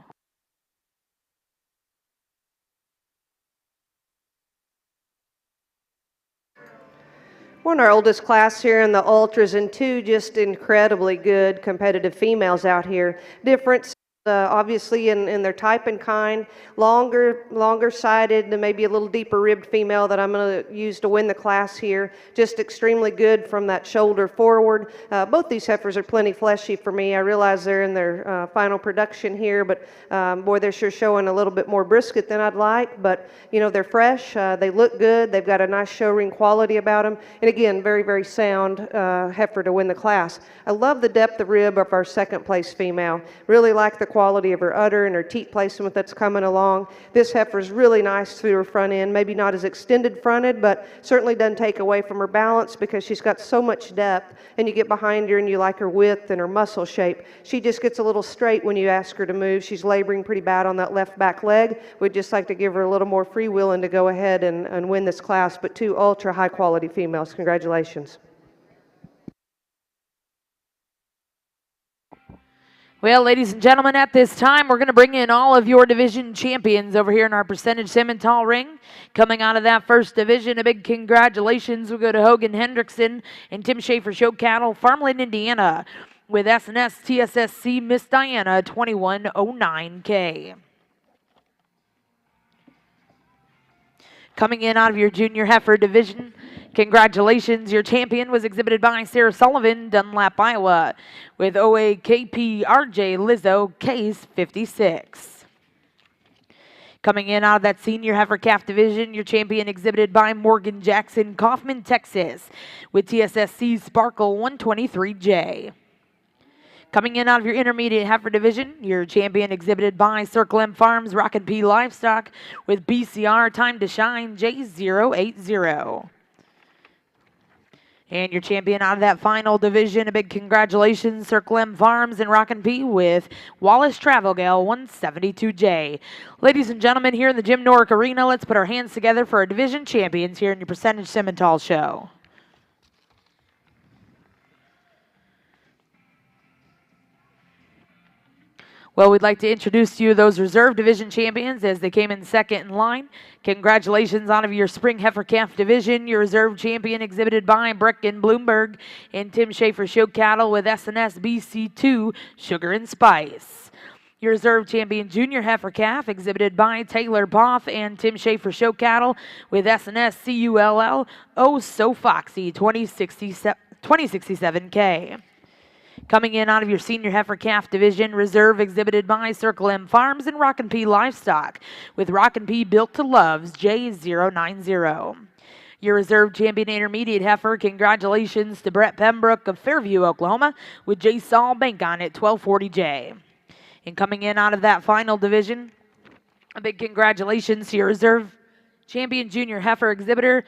One of our oldest class here in the ultras, and 2 just incredibly good competitive females out here. Difference obviously in their type and kind, longer sided, and maybe a little deeper ribbed female that I'm going to use to win the class here. Just extremely good from that shoulder forward. Both these heifers are plenty fleshy for me. I realize they're in their final production here, but boy, they're sure showing a little bit more brisket than I'd like. But you know, they're fresh. They look good. They've got a nice show ring quality about them, and again, very, very sound heifer to win the class. I love the depth of rib of our second place female. Really like the quality of her udder and her teat placement that's coming along. This heifer's really nice through her front end, maybe not as extended fronted, but certainly doesn't take away from her balance because she's got so much depth, and you get behind her and you like her width and her muscle shape. She just gets a little straight when you ask her to move. She's laboring pretty bad on that left back leg. We'd just like to give her a little more freewheeling to go ahead and win this class, but 2 ultra high quality females. Congratulations. Well, ladies and gentlemen, at this time, we're going to bring in all of your division champions over here in our percentage Simmental ring. Coming out of that first division, a big congratulations will go to Hogan Hendrickson and Tim Schaefer Show Cattle, Farmland, Indiana, with S&S TSSC Miss Diana 2109K. Coming in out of your junior heifer division, congratulations, your champion was exhibited by Sarah Sullivan, Dunlap, Iowa, with OAKP RJ Lizzo, case 56. Coming in out of that senior heifer calf division, your champion exhibited by Morgan Jackson, Kaufman, Texas, with TSSC Sparkle 123J. Coming in out of your intermediate heifer division, your champion exhibited by Circle M Farms, Rockin' P Livestock, with BCR Time to Shine J080. And your champion out of that final division, a big congratulations, Circle M Farms and Rockin' P with Wallace Travel Gale 172J. Ladies and gentlemen, here in the Jim Norick Arena, let's put our hands together for our division champions here in your Percentage Simmental show. Well, we'd like to introduce to you those reserve division champions as they came in second in line. Congratulations on of your spring heifer calf division. Your reserve champion exhibited by Brecken Bloomberg and Tim Schaefer Show Cattle with SNS BC2 Sugar and Spice. Your reserve champion junior heifer calf exhibited by Taylor Poff and Tim Schaefer Show Cattle with SNS CULL Oh So Foxy 2067K. Coming in out of your senior heifer calf division, reserve exhibited by Circle M Farms and Rockin' P Livestock with Rockin' P Built to Loves J090. Your reserve champion intermediate heifer, congratulations to Brett Pembroke of Fairview, Oklahoma with J Saul Bank on it 1240J. And coming in out of that final division, a big congratulations to your reserve champion junior heifer exhibitor,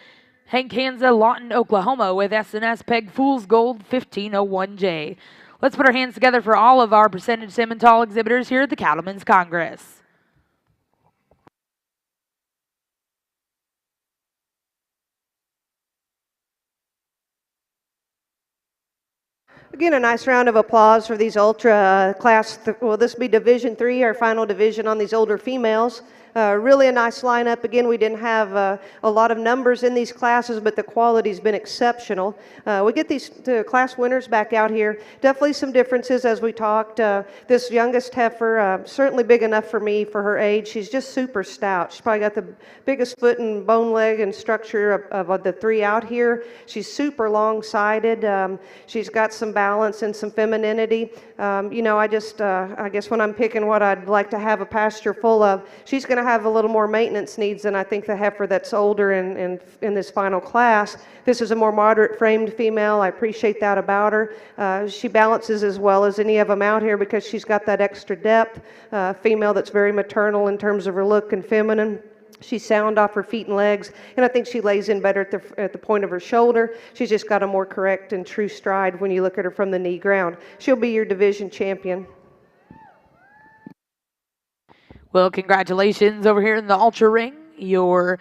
Hank Hansa, Lawton, Oklahoma with SNS Peg Fool's Gold 1501J. Let's put our hands together for all of our Percentage Simmental exhibitors here at the Cattlemen's Congress. Again, a nice round of applause for these ultra class, will this be Division 3, our final division on these older females. Really a nice lineup. Again, we didn't have a lot of numbers in these classes, but the quality's been exceptional. We get these class winners back out here. Definitely some differences as we talked. This youngest heifer, certainly big enough for me for her age. She's just super stout. She's probably got the biggest foot and bone leg and structure of the three out here. She's super long-sided. She's got some balance and some femininity. You know, I guess when I'm picking what I'd like to have a pasture full of, she's going to have a little more maintenance needs than I think the heifer that's older in this final class. This is a more moderate framed female. I appreciate that about her. She balances as well as any of them out here because she's got that extra depth. Female that's very maternal in terms of her look and feminine. She's sound off her feet and legs, and I think she lays in better at the point of her shoulder. She's just got a more correct and true stride when you look at her from the knee ground. She'll be your division champion. Well, congratulations over here in the Ultra Ring. Your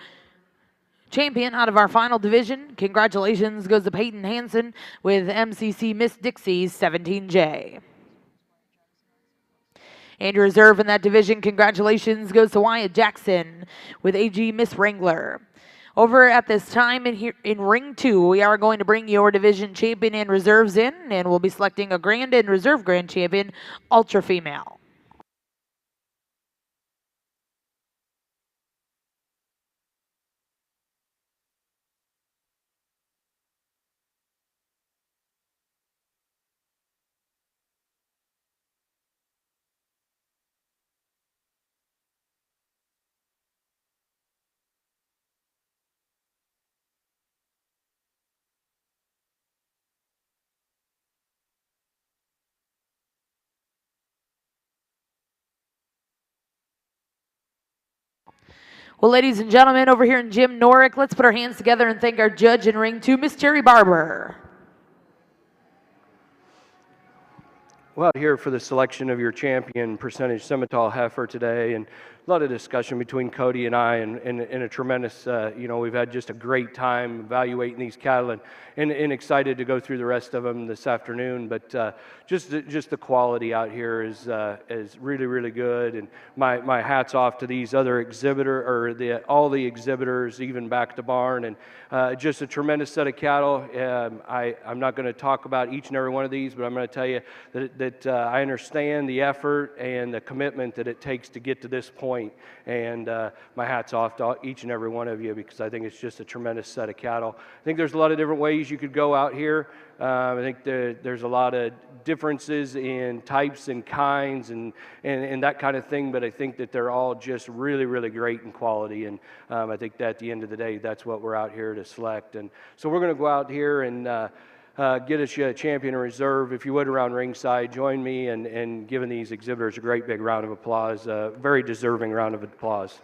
champion out of our final division. Congratulations goes to Peyton Hansen with MCC Miss Dixie's 17J. And your reserve in that division, congratulations goes to Wyatt Jackson with AG Miss Wrangler. Over at this time in Ring 2, we are going to bring your division champion and reserves in, and we'll be selecting a grand and reserve grand champion, Ultra Female. Well, ladies and gentlemen, over here in Jim Norick, let's put our hands together and thank our judge in Ring 2, Miss Terry Barber. Well, here for the selection of your champion Percentage Simmental heifer today, and a lot of discussion between Cody and I, and a tremendous, you know, we've had just a great time evaluating these cattle, and excited to go through the rest of them this afternoon. But just the quality out here is really, really good, and my hats off to these other all the exhibitors, even back to barn, and just a tremendous set of cattle. I'm not going to talk about each and every one of these, but I'm going to tell you that I understand the effort and the commitment that it takes to get to this point. And my hat's off to each and every one of you, because I think it's just a tremendous set of cattle. I think there's a lot of different ways you could go out here. I think there's a lot of differences in types and kinds and that kind of thing, but I think that they're all just really, really great in quality. And I think that at the end of the day, that's what we're out here to select. And so we're going to go out here and get us a champion in reserve. If you would, around ringside, join me in giving these exhibitors a great big round of applause, a very deserving round of applause.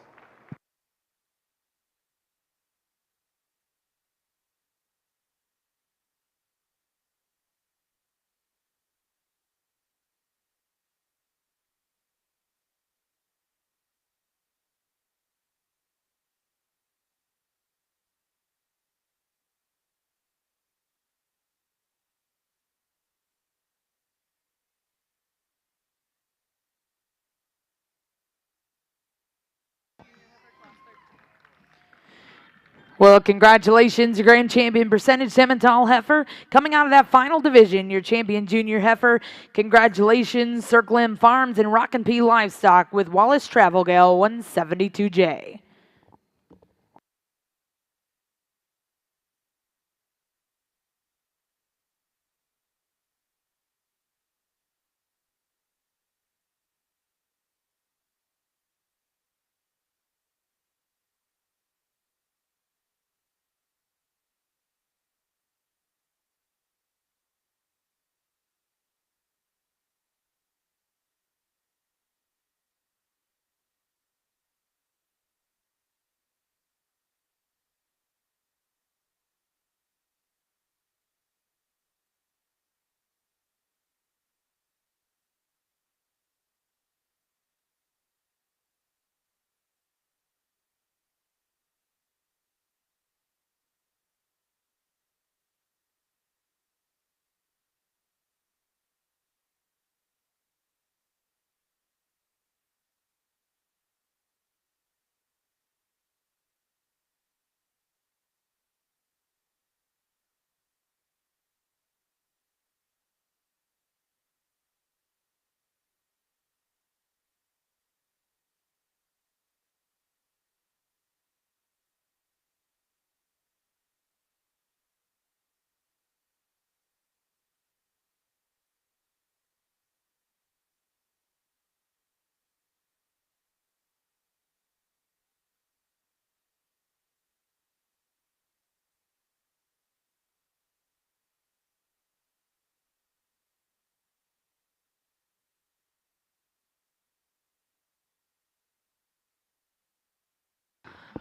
Well, congratulations, your grand champion percentage Simmental heifer. Coming out of that final division, your champion junior heifer. Congratulations, Circle M Farms and Rockin' P Livestock with Wallace Travel Gale 172J.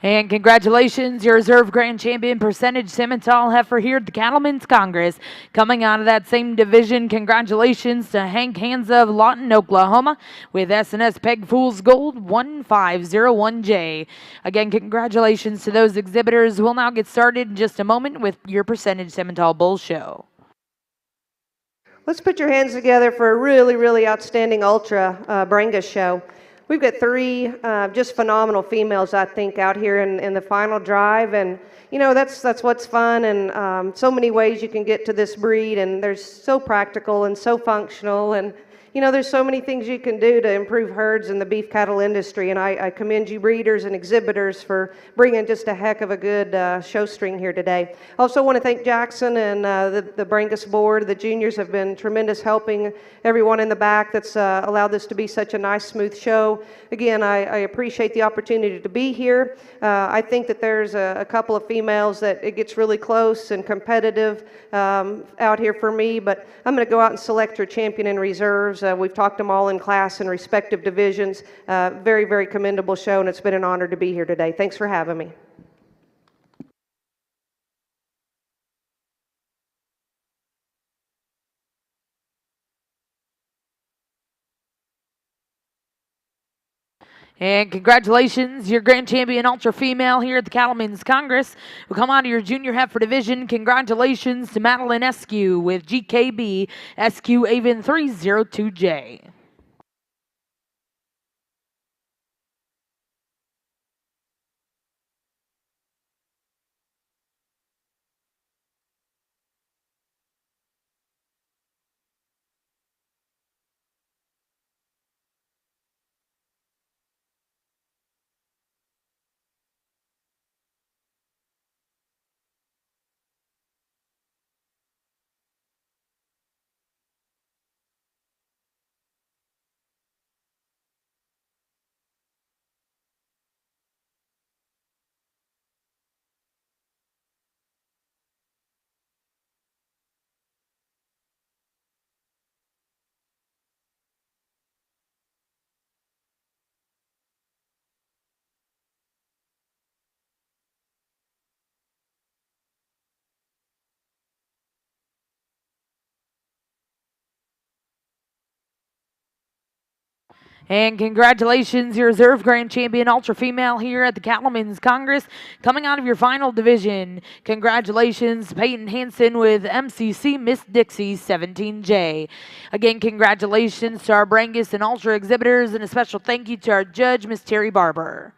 And congratulations, your reserve grand champion percentage Simmental heifer here at the Cattlemen's Congress. Coming out of that same division, congratulations to Hank Hansa of Lawton, Oklahoma with S&S Peg Fools Gold 1501J. Again, congratulations to those exhibitors. We'll now get started in just a moment with your percentage Simmental Bull Show. Let's put your hands together for a really, really outstanding Ultra Brangus show. We've got three just phenomenal females, I think, out here in the final drive. And, you know, that's what's fun, and so many ways you can get to this breed. And they're so practical and so functional. And, you know, there's so many things you can do to improve herds in the beef cattle industry. And I commend you breeders and exhibitors for bringing just a heck of a good show string here today. Also want to thank Jackson and the Brangus board. The juniors have been tremendous helping everyone in the back that's allowed this to be such a nice, smooth show. Again, I appreciate the opportunity to be here. I think that there's a couple of females that it gets really close and competitive out here for me, but I'm going to go out and select your champion in reserves. We've talked them all in class and respective divisions. Very, very commendable show, and it's been an honor to be here today. Thanks for having me. And congratulations, your grand champion ultra female here at the Cattlemen's Congress will come out of your junior heifer division. Congratulations to Madeline Eskew with GKB SQ Avon 302J. And congratulations, your reserve grand champion ultra female here at the Cattlemen's Congress, coming out of your final division. Congratulations, Peyton Hansen with MCC Miss Dixie 17J. Again, congratulations to our Brangus and ultra exhibitors, and a special thank you to our judge, Miss Terry Barber.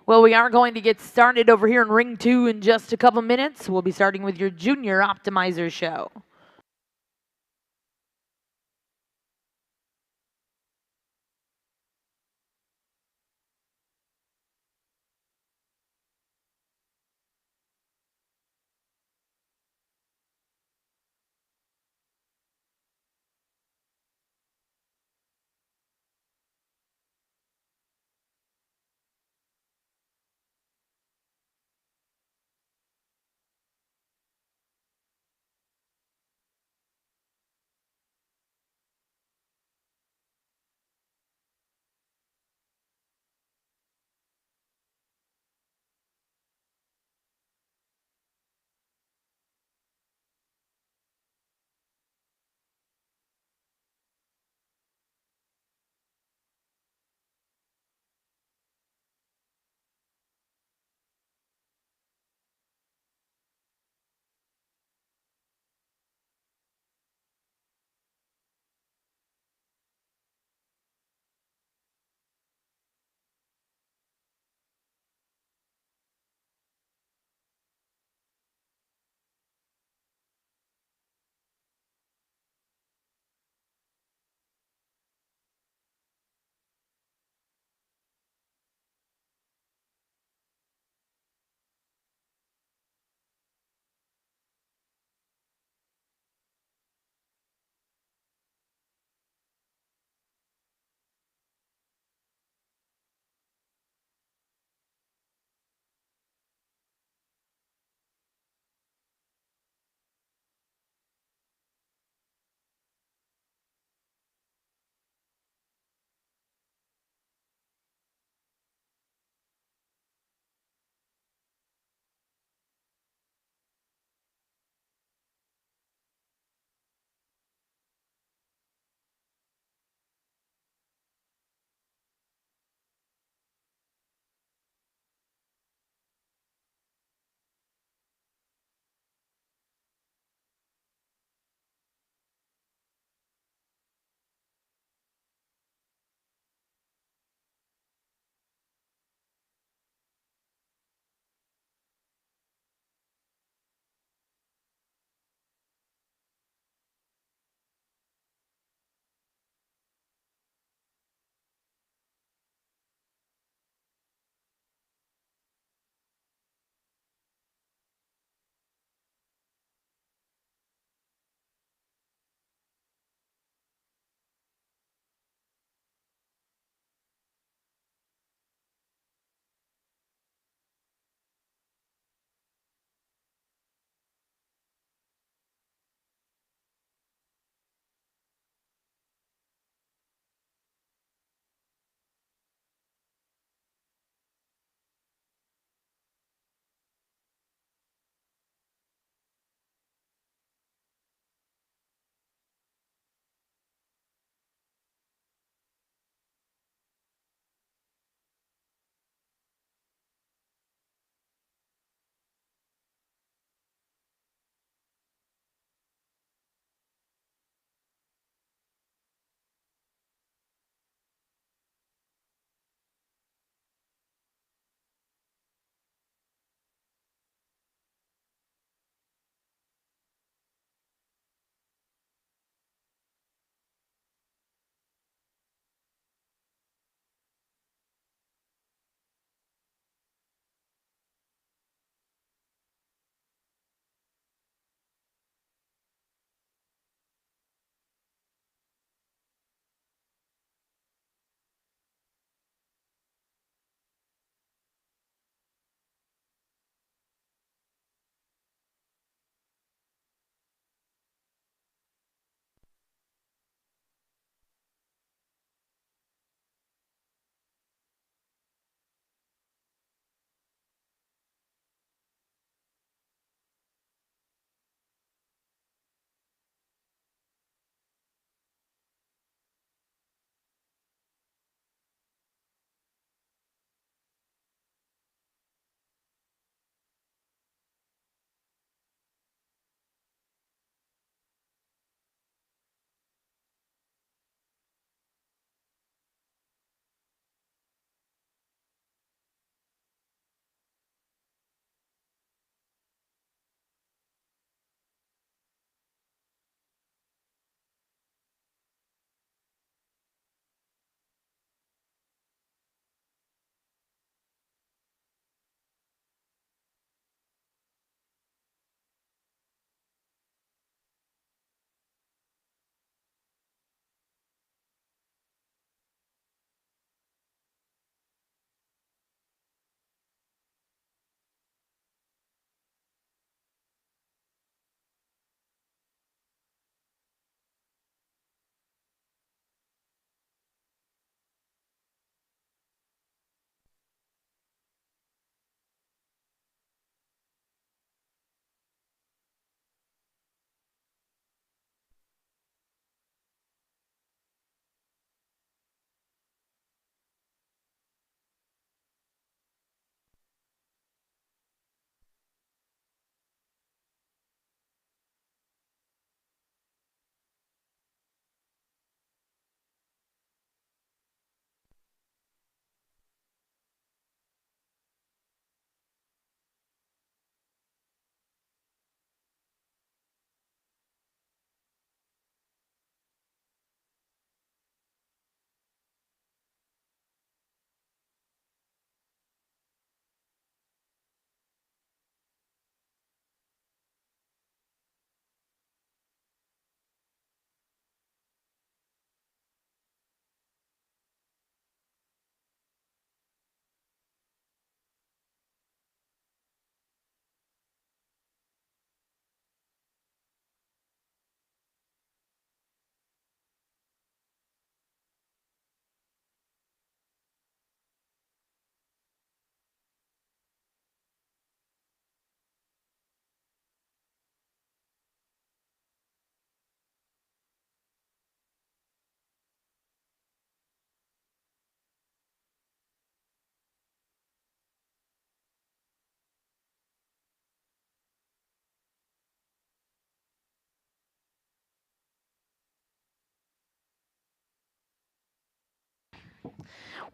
Well, we are going to get started over here in ring 2 in just a couple minutes. We'll be starting with your junior optimizer show.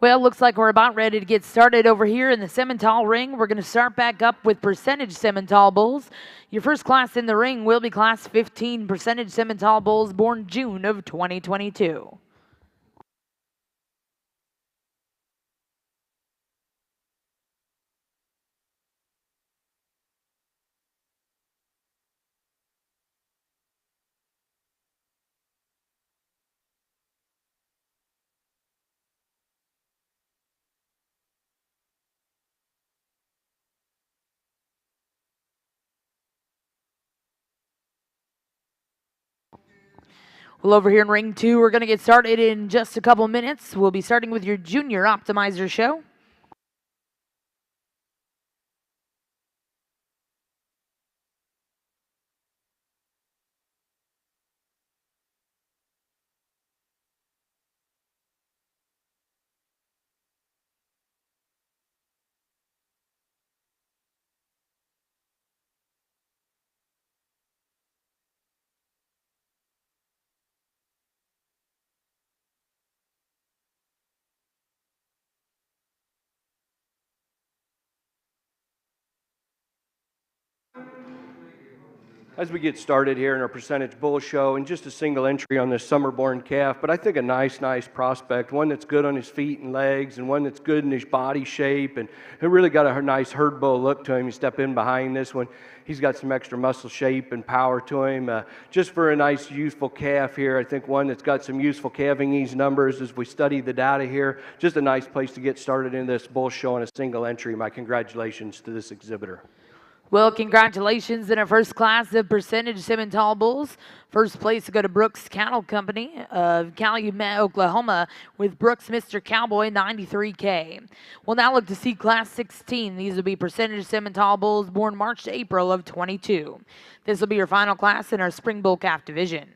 Well, looks like we're about ready to get started over here in the Simmental ring. We're going to start back up with percentage Simmental bulls. Your first class in the ring will be class 15 percentage Simmental bulls born June of 2022. Well, over here in ring 2, we're going to get started in just a couple minutes. We'll be starting with your junior optimizer show. As we get started here in our percentage bull show, and just a single entry on this summer-born calf, but I think a nice prospect, one that's good on his feet and legs, and one that's good in his body shape, and who really got a nice herd bull look to him. You step in behind this one, he's got some extra muscle shape and power to him. Just for a nice, useful calf here, I think one that's got some useful calving ease numbers as we study the data here. Just a nice place to get started in this bull show on a single entry. My congratulations to this exhibitor. Well, congratulations in our first class of percentage Simmental bulls. First place to go to Brooks Cattle Company of Calumet, Oklahoma, with Brooks Mr. Cowboy 93K. We'll now look to see class 16. These will be percentage Simmental bulls born March to April of 22. This will be your final class in our spring bull calf division.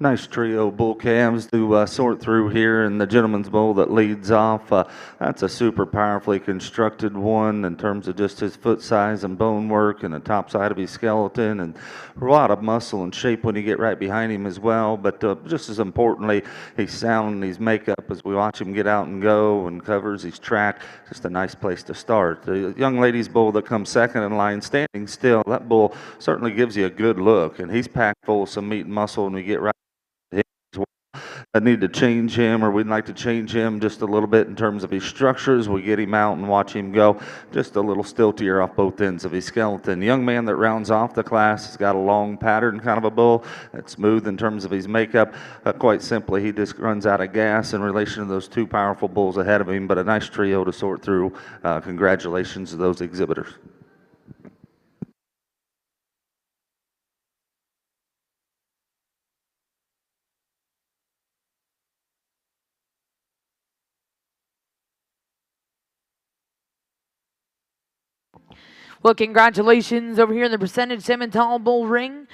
Nice trio of bull calves to sort through here, and the gentleman's bull that leads off. That's a super powerfully constructed one in terms of just his foot size and bone work and the top side of his skeleton, and a lot of muscle and shape when you get right behind him as well. But just as importantly, he's sound in his makeup as we watch him get out and go and covers his track. Just a nice place to start. The young lady's bull that comes second in line, standing still, that bull certainly gives you a good look, and he's packed full of some meat and muscle when we get right. I need to change him, or we'd like to change him just a little bit in terms of his structures. We get him out and watch him go just a little stiltier off both ends of his skeleton. The young man that rounds off the class has got a long pattern kind of a bull. That's smooth in terms of his makeup. Quite simply, he just runs out of gas in relation to those two powerful bulls ahead of him, but a nice trio to sort through. Congratulations to those exhibitors. Well, congratulations over here in the percentage Simmental Bull Ring.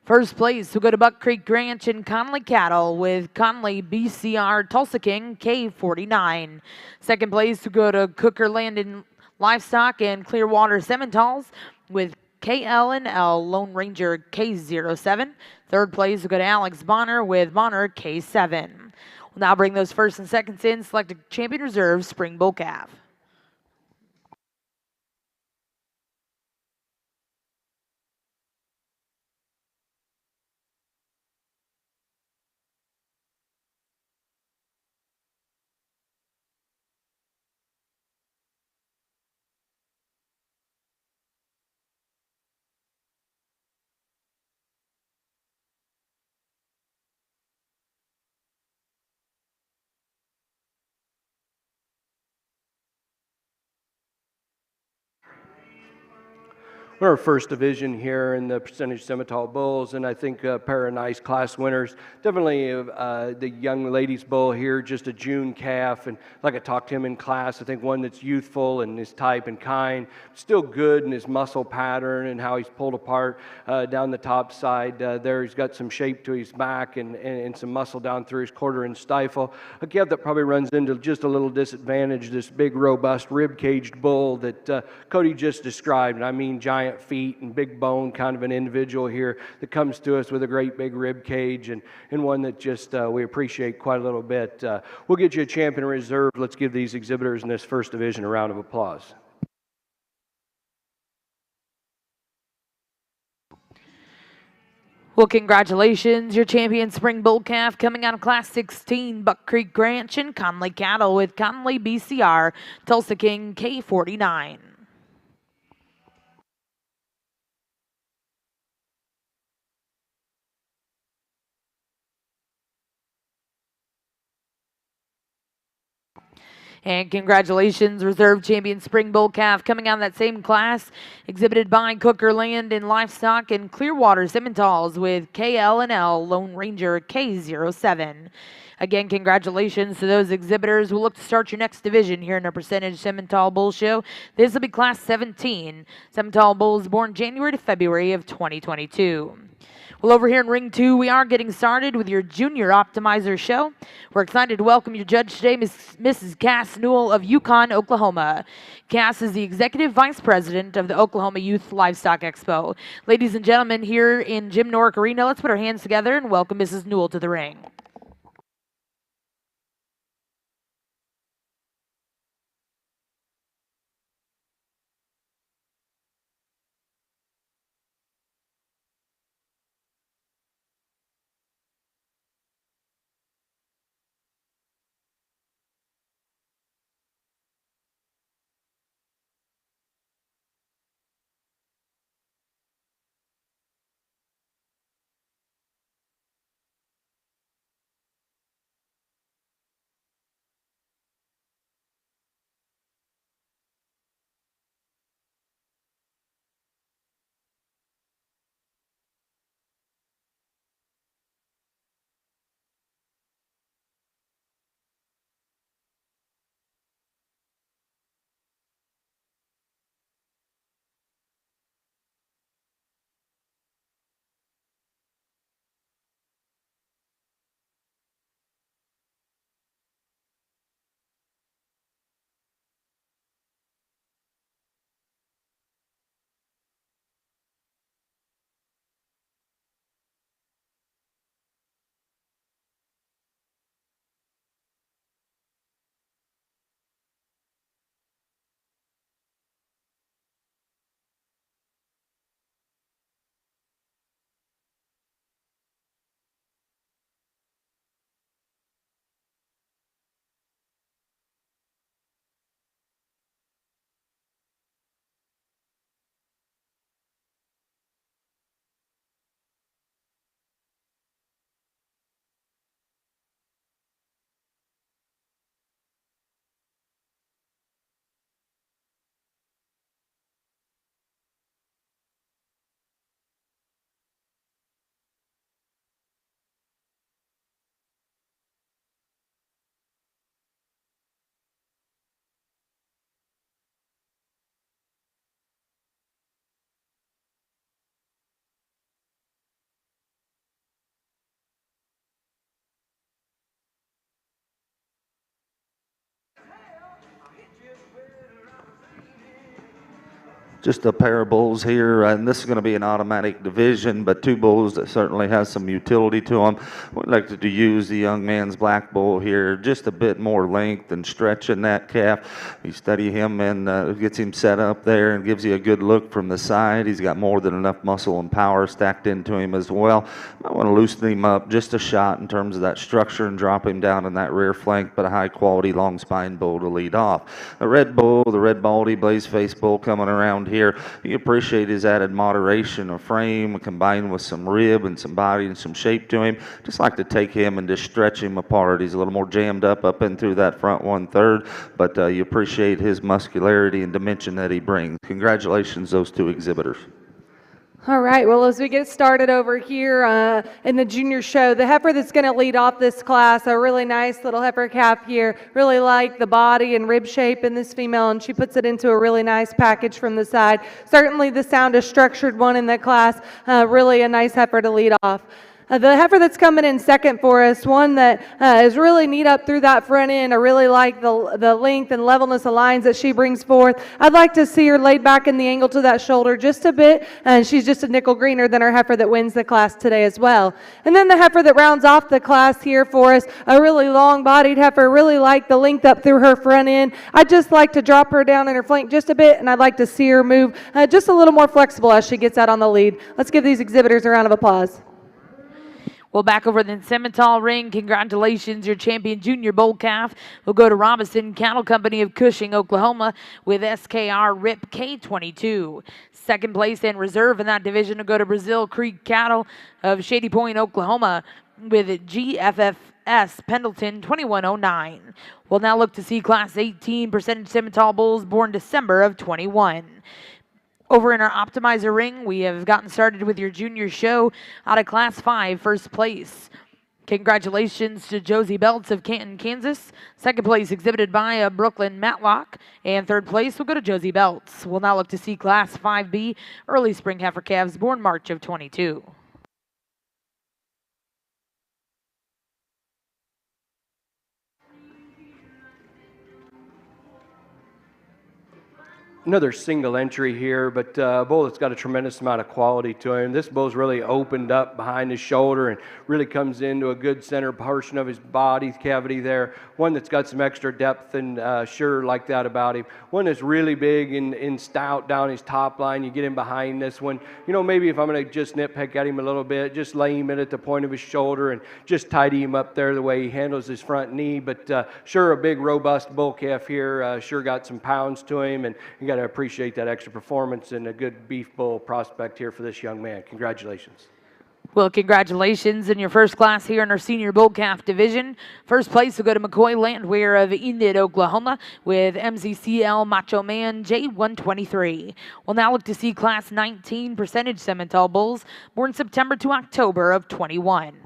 First place will go to Buck Creek Ranch and Conley Cattle with Conley BCR Tulsa King K49. Second place will go to Cooker Landon Livestock and Clearwater Simmentals with KL&L Lone Ranger K07. Third place will go to Alex Bonner with Bonner K7. We'll now bring those first and seconds in. Select a champion reserve spring bull calf. We're our first division here in the percentage Simmental Bulls, and I think a pair of nice class winners. Definitely the young ladies bull here, just a June calf, and like I talked to him in class, I think one that's youthful in his type and kind, still good in his muscle pattern and how he's pulled apart down the top side there. He's got some shape to his back and some muscle down through his quarter and stifle. A calf that probably runs into just a little disadvantage, this big, robust, rib-caged bull that Cody just described, and I mean giant feet and big bone kind of an individual here that comes to us with a great big rib cage and one that just we appreciate quite a little bit. We'll get you a champion reserve. Let's give these exhibitors in this first division a round of applause. Well, congratulations, your champion spring bull calf coming out of Class 16, Buck Creek Ranch and Conley Cattle with Conley BCR Tulsa King K49. And congratulations, reserve champion spring bull calf coming out of that same class, exhibited by Cooker Land and Livestock and Clearwater Simmentals with KL&L Lone Ranger K07. Again, congratulations to those exhibitors. We'll look to start your next division here in our percentage Simmental Bull Show. This will be Class 17. Simmental Bulls born January to February of 2022. Well, over here in Ring 2, we are getting started with your Junior Optimizer show. We're excited to welcome your judge today, Mrs. Cass Newell of Yukon, Oklahoma. Cass is the Executive Vice President of the Oklahoma Youth Livestock Expo. Ladies and gentlemen, here in Jim Norick Arena, let's put our hands together and welcome Mrs. Newell to the ring. just a pair of bulls here, and this is going to be an automatic division, but two bulls that certainly has some utility to them. We'd like to use the young man's black bull here, just a bit more length and stretch in that calf. You study him and gets him set up there and gives you a good look from the side. He's got more than enough muscle and power stacked into him as well. I want to loosen him up just a shot in terms of that structure and drop him down in that rear flank, but a high quality long spine bull to lead off. The red bull, the red baldy blaze face bull coming around here, you appreciate his added moderation of frame combined with some rib and some body and some shape to him. Just like to take him and just stretch him apart. He's a little more jammed up in through that front 1/3, but you appreciate his muscularity and dimension that he brings. Congratulations, those two exhibitors. All right, well, as we get started over here in the junior show, the heifer that's going to lead off this class, a really nice little heifer calf here. Really like the body and rib shape in this female, and she puts it into a really nice package from the side. Certainly the soundest structured one in the class, really a nice heifer to lead off. The heifer that's coming in second for us, one that is really neat up through that front end. I really like the length and levelness of lines that she brings forth. I'd like to see her laid back in the angle to that shoulder just a bit, and she's just a nickel greener than our heifer that wins the class today as well. And then the heifer that rounds off the class here for us, a really long-bodied heifer. Really like the length up through her front end. I'd just like to drop her down in her flank just a bit, and I'd like to see her move just a little more flexible as she gets out on the lead. Let's give these exhibitors a round of applause. Well, back over in the Simmental ring, congratulations, your champion junior bull calf will go to Robinson Cattle Company of Cushing, Oklahoma, with SKR RIP K22. Second place and reserve in that division will go to Brazil Creek Cattle of Shady Point, Oklahoma, with GFFS Pendleton 2109. We'll now look to see Class 18 percentage Simmental bulls born December of 21. Over in our optimizer ring, we have gotten started with your junior show out of Class 5, first place. Congratulations to Josie Belts of Canton, Kansas. Second place exhibited by Brooklyn Matlock. And third place will go to Josie Belts. We'll now look to see Class 5B, early spring heifer calves born March of 22. Another single entry here, but a bull that's got a tremendous amount of quality to him. This bull's really opened up behind his shoulder and really comes into a good center portion of his body cavity there. One that's got some extra depth and sure like that about him. One that's really big and stout down his top line. You get him behind this one. You know, maybe if I'm going to just nitpick at him a little bit, just lay him in at the point of his shoulder and just tidy him up there the way he handles his front knee. But sure, a big, robust bull calf here. Sure got some pounds to him, and you got to appreciate that extra performance and a good beef bull prospect here for this young man. Congratulations. Well, congratulations in your first class here in our senior bull calf division. First place will go to McCoy Landwehr of Enid, Oklahoma, with MCCL Macho Man J123. We'll now look to see Class 19 percentage Simmental bulls born September to October of 21.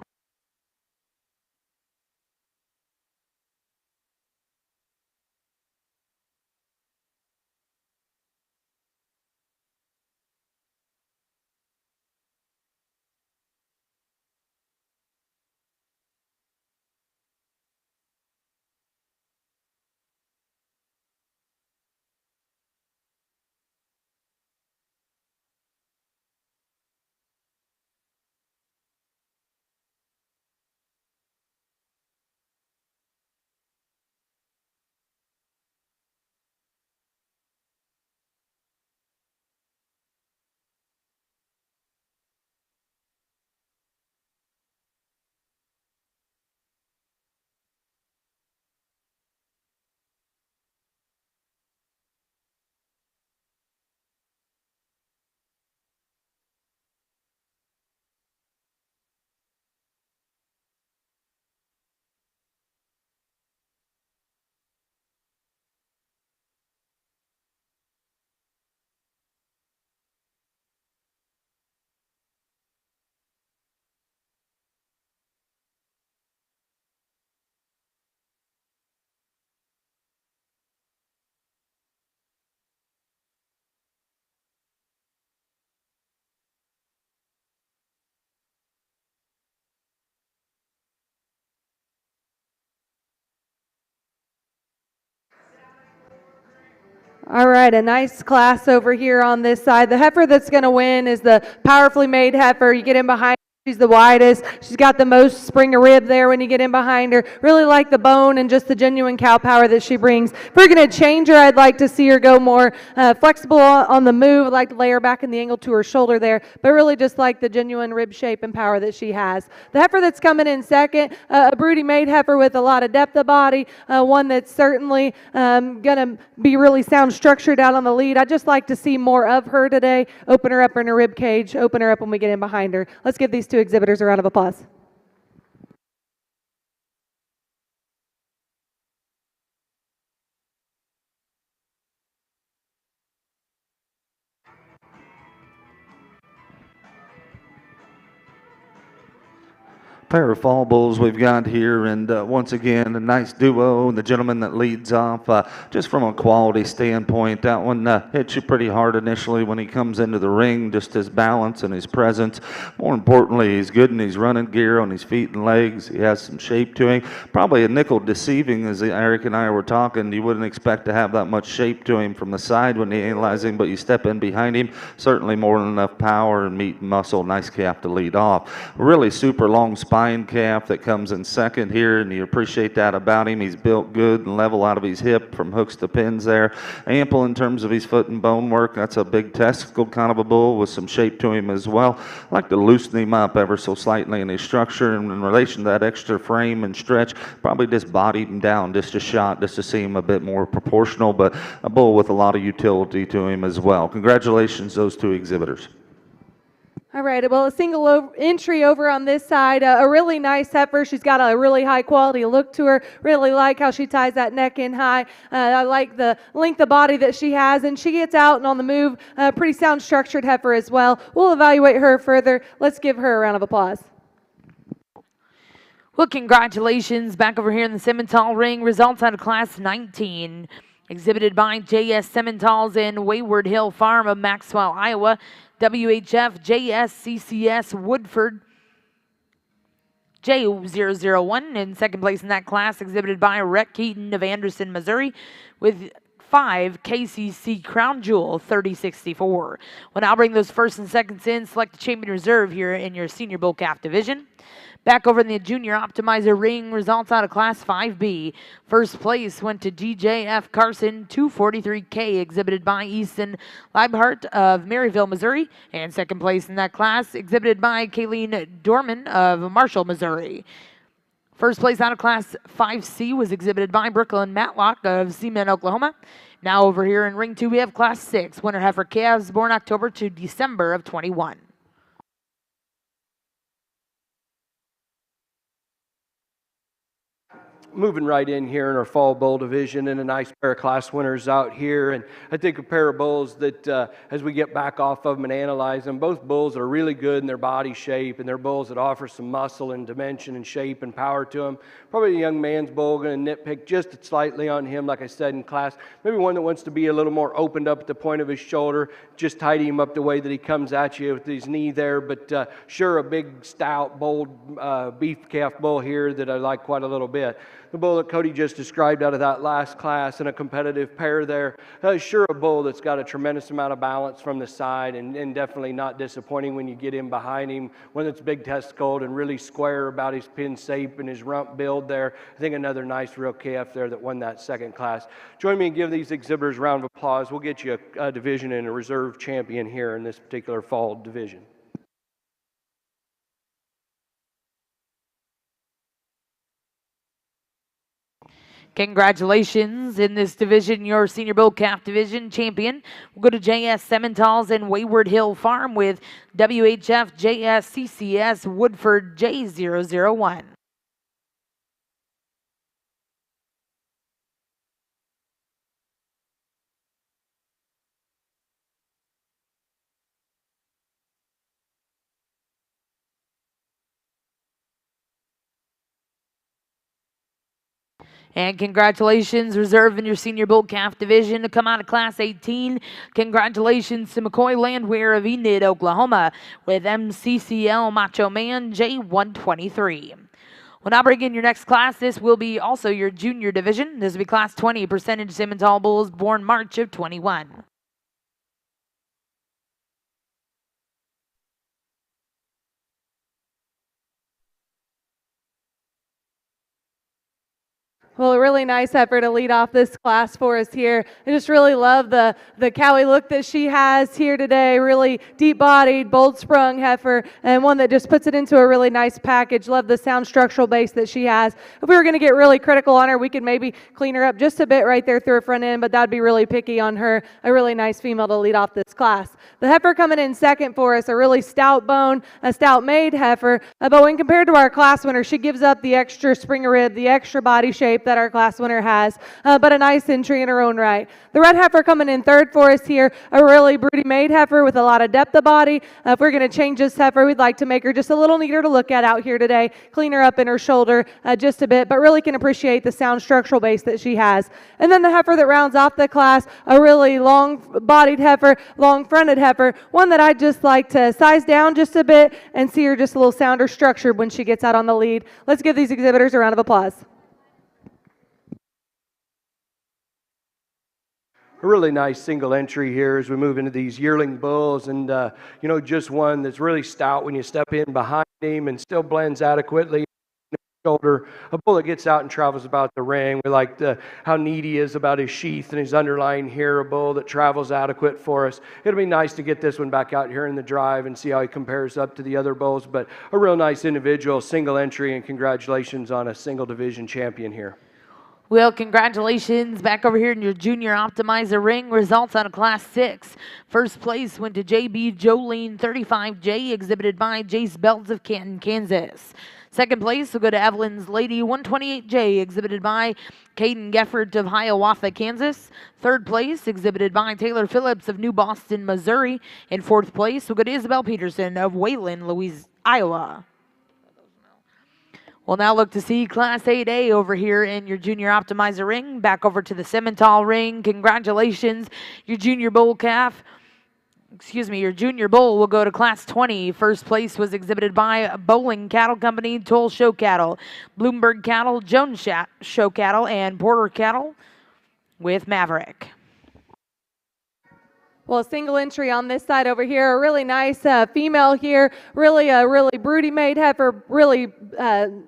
All right, a nice class over here on this side. The heifer that's going to win is the powerfully made heifer. You get in behind. She's the widest. She's got the most spring of rib there when you get in behind her. Really like the bone and just the genuine cow power that she brings. If we're going to change her, I'd like to see her go more flexible on the move. I'd like to lay her back in the angle to her shoulder there, but really just like the genuine rib shape and power that she has. The heifer that's coming in second, a broody made heifer with a lot of depth of body, one that's certainly going to be really sound structured out on the lead. I'd just like to see more of her today. Open her up in her rib cage, open her up when we get in behind her. Let's give these two exhibitors a round of applause. Pair of fall bulls we've got here, and once again a nice duo, and the gentleman that leads off, just from a quality standpoint, that one hits you pretty hard initially when he comes into the ring, just his balance and his presence. More importantly, he's good in his running gear on his feet and legs. He has some shape to him, probably a nickel deceiving, as Eric and I were talking. You wouldn't expect to have that much shape to him from the side when you analyze him, but you step in behind him, certainly more than enough power and meat and muscle. Nice calf to lead off. Really super long spine calf that comes in second here, and you appreciate that about him. He's built good and level out of his hip from hooks to pins there. Ample in terms of his foot and bone work. That's a big testicle kind of a bull with some shape to him as well. I like to loosen him up ever so slightly in his structure, and in relation to that extra frame and stretch, probably just body him down just a shot just to see him a bit more proportional, but a bull with a lot of utility to him as well. Congratulations, those two exhibitors. All right, well, a single entry over on this side, a really nice heifer. She's got a really high quality look to her. Really like how she ties that neck in high. I like the length of body that she has, and she gets out and on the move. Pretty sound structured heifer as well. We'll evaluate her further. Let's give her a round of applause. Well, congratulations back over here in the Simmental ring. Results out of Class 19. Exhibited by J.S. Simmental's in Wayward Hill Farm of Maxwell, Iowa. WHF JSCCS Woodford J001 in second place in that class, exhibited by Rhett Keaton of Anderson, Missouri, with 5 KCC Crown Jewel 3064. Well, now bring those first and seconds in. Select the champion reserve here in your senior bull calf division. Back over in the junior optimizer ring, results out of Class 5B. First place went to GJF Carson 243K, exhibited by Easton Leibhart of Maryville, Missouri. And second place in that class, exhibited by Kayleen Dorman of Marshall, Missouri. First place out of Class 5C was exhibited by Brooklyn Matlock of Simmental, Oklahoma. Now over here in ring 2, we have Class 6, winner heifer calves born October to December of 21. Moving right in here in our fall bull division, and a nice pair of class winners out here. And I think a pair of bulls that as we get back off of them and analyze them, both bulls are really good in their body shape, and they're bulls that offer some muscle and dimension and shape and power to them. Probably a young man's bull, going to nitpick just slightly on him, like I said in class. Maybe one that wants to be a little more opened up at the point of his shoulder, just tidy him up the way that he comes at you with his knee there. But sure, a big, stout, bold beef calf bull here that I like quite a little bit. The bull that Cody just described out of that last class in a competitive pair there, sure a bull that's got a tremendous amount of balance from the side, and definitely not disappointing when you get in behind him. One that's big testicled and really square about his pin shape and his rump build there. I think another nice real calf there that won that second class. Join me and give these exhibitors a round of applause. We'll get you a division and a reserve champion here in this particular fall division. Congratulations in this division, your senior bull calf division champion. We'll go to J.S. Simmental's in Wayward Hill Farm with WHF JSCCS Woodford J001. And congratulations, reserve in your senior bull calf division to come out of Class 18. Congratulations to McCoy Landwehr of Enid, Oklahoma, with MCCL Macho Man J123. We'll now bring in your next class. This will be also your junior division. This will be Class 20, percentage Simmental Bulls, born March of 21. Well, a really nice effort to lead off this class for us here. I just really love the cowie look that she has here today. Really deep-bodied, bold-sprung heifer, and one that just puts it into a really nice package. Love the sound structural base that she has. If we were going to get really critical on her, we could maybe clean her up just a bit right there through her front end, but that'd be really picky on her. A really nice female to lead off this class. The heifer coming in second for us, a really stout bone, a stout-made heifer, but when compared to our class winner, she gives up the extra springer rib, the extra body shape that our class winner has, but a nice entry in her own right. The red heifer coming in third for us here, a really broody made heifer with a lot of depth of body. If we're going to change this heifer, we'd like to make her just a little neater to look at out here today, clean her up in her shoulder just a bit, but really can appreciate the sound structural base that she has. And then the heifer that rounds off the class, a really long-bodied heifer, long-fronted heifer, one that I'd just like to size down just a bit and see her just a little sounder structured when she gets out on the lead. Let's give these exhibitors a round of applause. A really nice single entry here as we move into these yearling bulls, and just one that's really stout when you step in behind him and still blends adequately. Shoulder, a bull that gets out and travels about the ring. We like how neat he is about his sheath and his underlying here. A bull that travels adequate for us. It'll be nice to get this one back out here in the drive and see how he compares up to the other bulls. But a real nice individual, single entry, and congratulations on a single division champion here. Well, congratulations back over here in your junior optimizer ring. Results out of Class 6. First place went to JB Jolene 35J, exhibited by Jace Belts of Canton, Kansas. Second place will go to Evelyn's Lady 128J, exhibited by Caden Geffert of Hiawatha, Kansas. Third place, exhibited by Taylor Phillips of New Boston, Missouri. And fourth place will go to Isabel Peterson of Wayland, Iowa. We'll now look to see Class 8A over here in your junior optimizer ring. Back over to the Simmental ring. Congratulations, your junior bull calf. Your junior bull will go to Class 20. First place was exhibited by Bowling Cattle Company, Toll Show Cattle, Bloomberg Cattle, Jones Show Cattle, and Porter Cattle with Maverick. Well, a single entry on this side over here, a really nice female here, really broody made heifer, really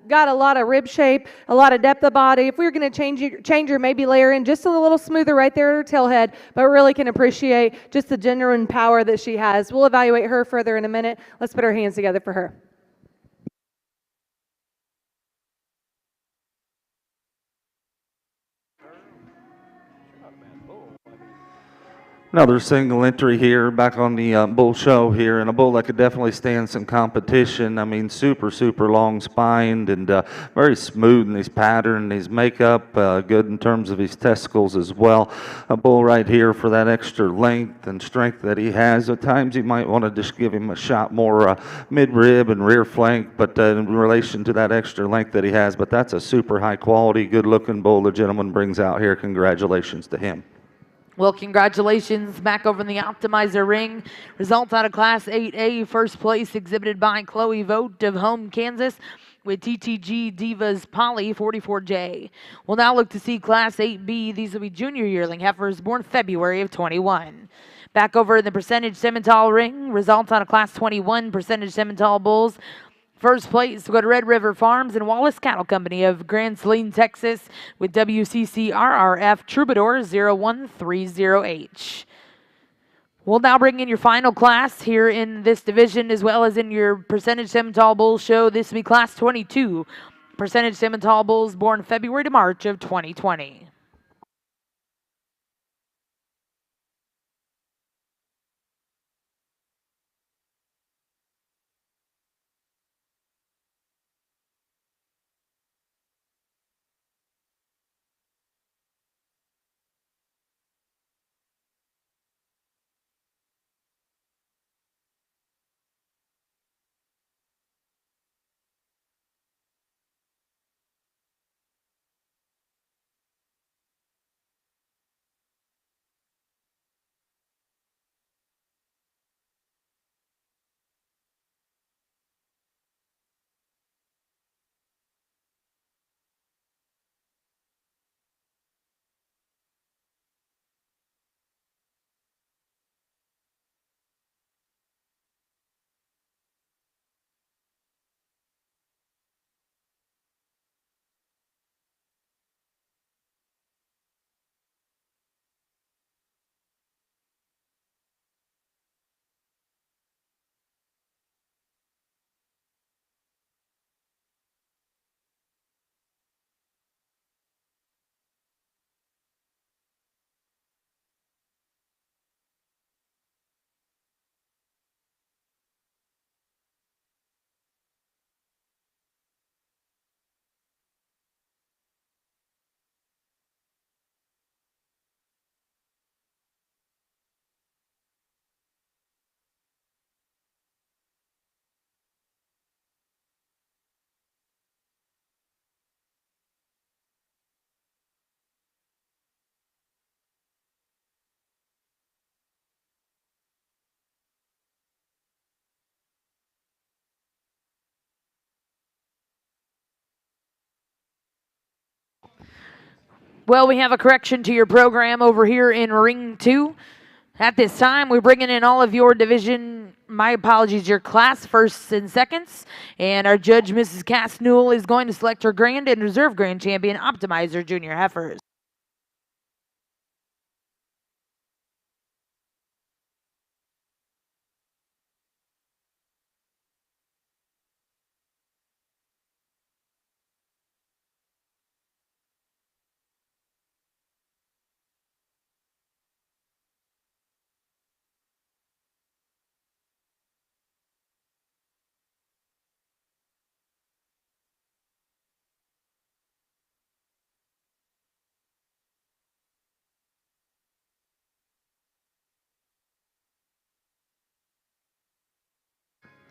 got a lot of rib shape, a lot of depth of body. If we were going to change her, maybe lay her in just a little smoother right there at her tail head, but really can appreciate just the genuine power that she has. We'll evaluate her further in a minute. Let's put our hands together for her. Another single entry here back on the bull show here, and a bull that could definitely stand some competition. I mean, super long spined and very smooth in his pattern, his makeup, good in terms of his testicles as well. A bull right here for that extra length and strength that he has. At times you might want to just give him a shot more mid-rib and rear flank, but in relation to that extra length that he has. But that's a super high quality, good looking bull the gentleman brings out here. Congratulations to him. Well, congratulations back over in the optimizer ring. Results out of Class 8A. First place exhibited by Chloe Vogt of Home, Kansas, with TTG Divas Poly 44J. We'll now look to see Class 8B. These will be junior yearling heifers born February of 21. Back over in the percentage Simmental ring. Results out of Class 21 percentage Simmental bulls. First place will go to Red River Farms and Wallace Cattle Company of Grand Saline, Texas, with WCC RRF Troubadour 0130H. We'll now bring in your final class here in this division, as well as in your percentage Simmental Bulls show. This will be Class 22 percentage Simmental Bulls born February to March of 2020. Well, we have a correction to your program over here in Ring 2. At this time, we're bringing in all of your division, my apologies, your class firsts and seconds. And our judge, Mrs. Cass Newell, is going to select her grand and reserve grand champion, Optimizer Junior Heifers.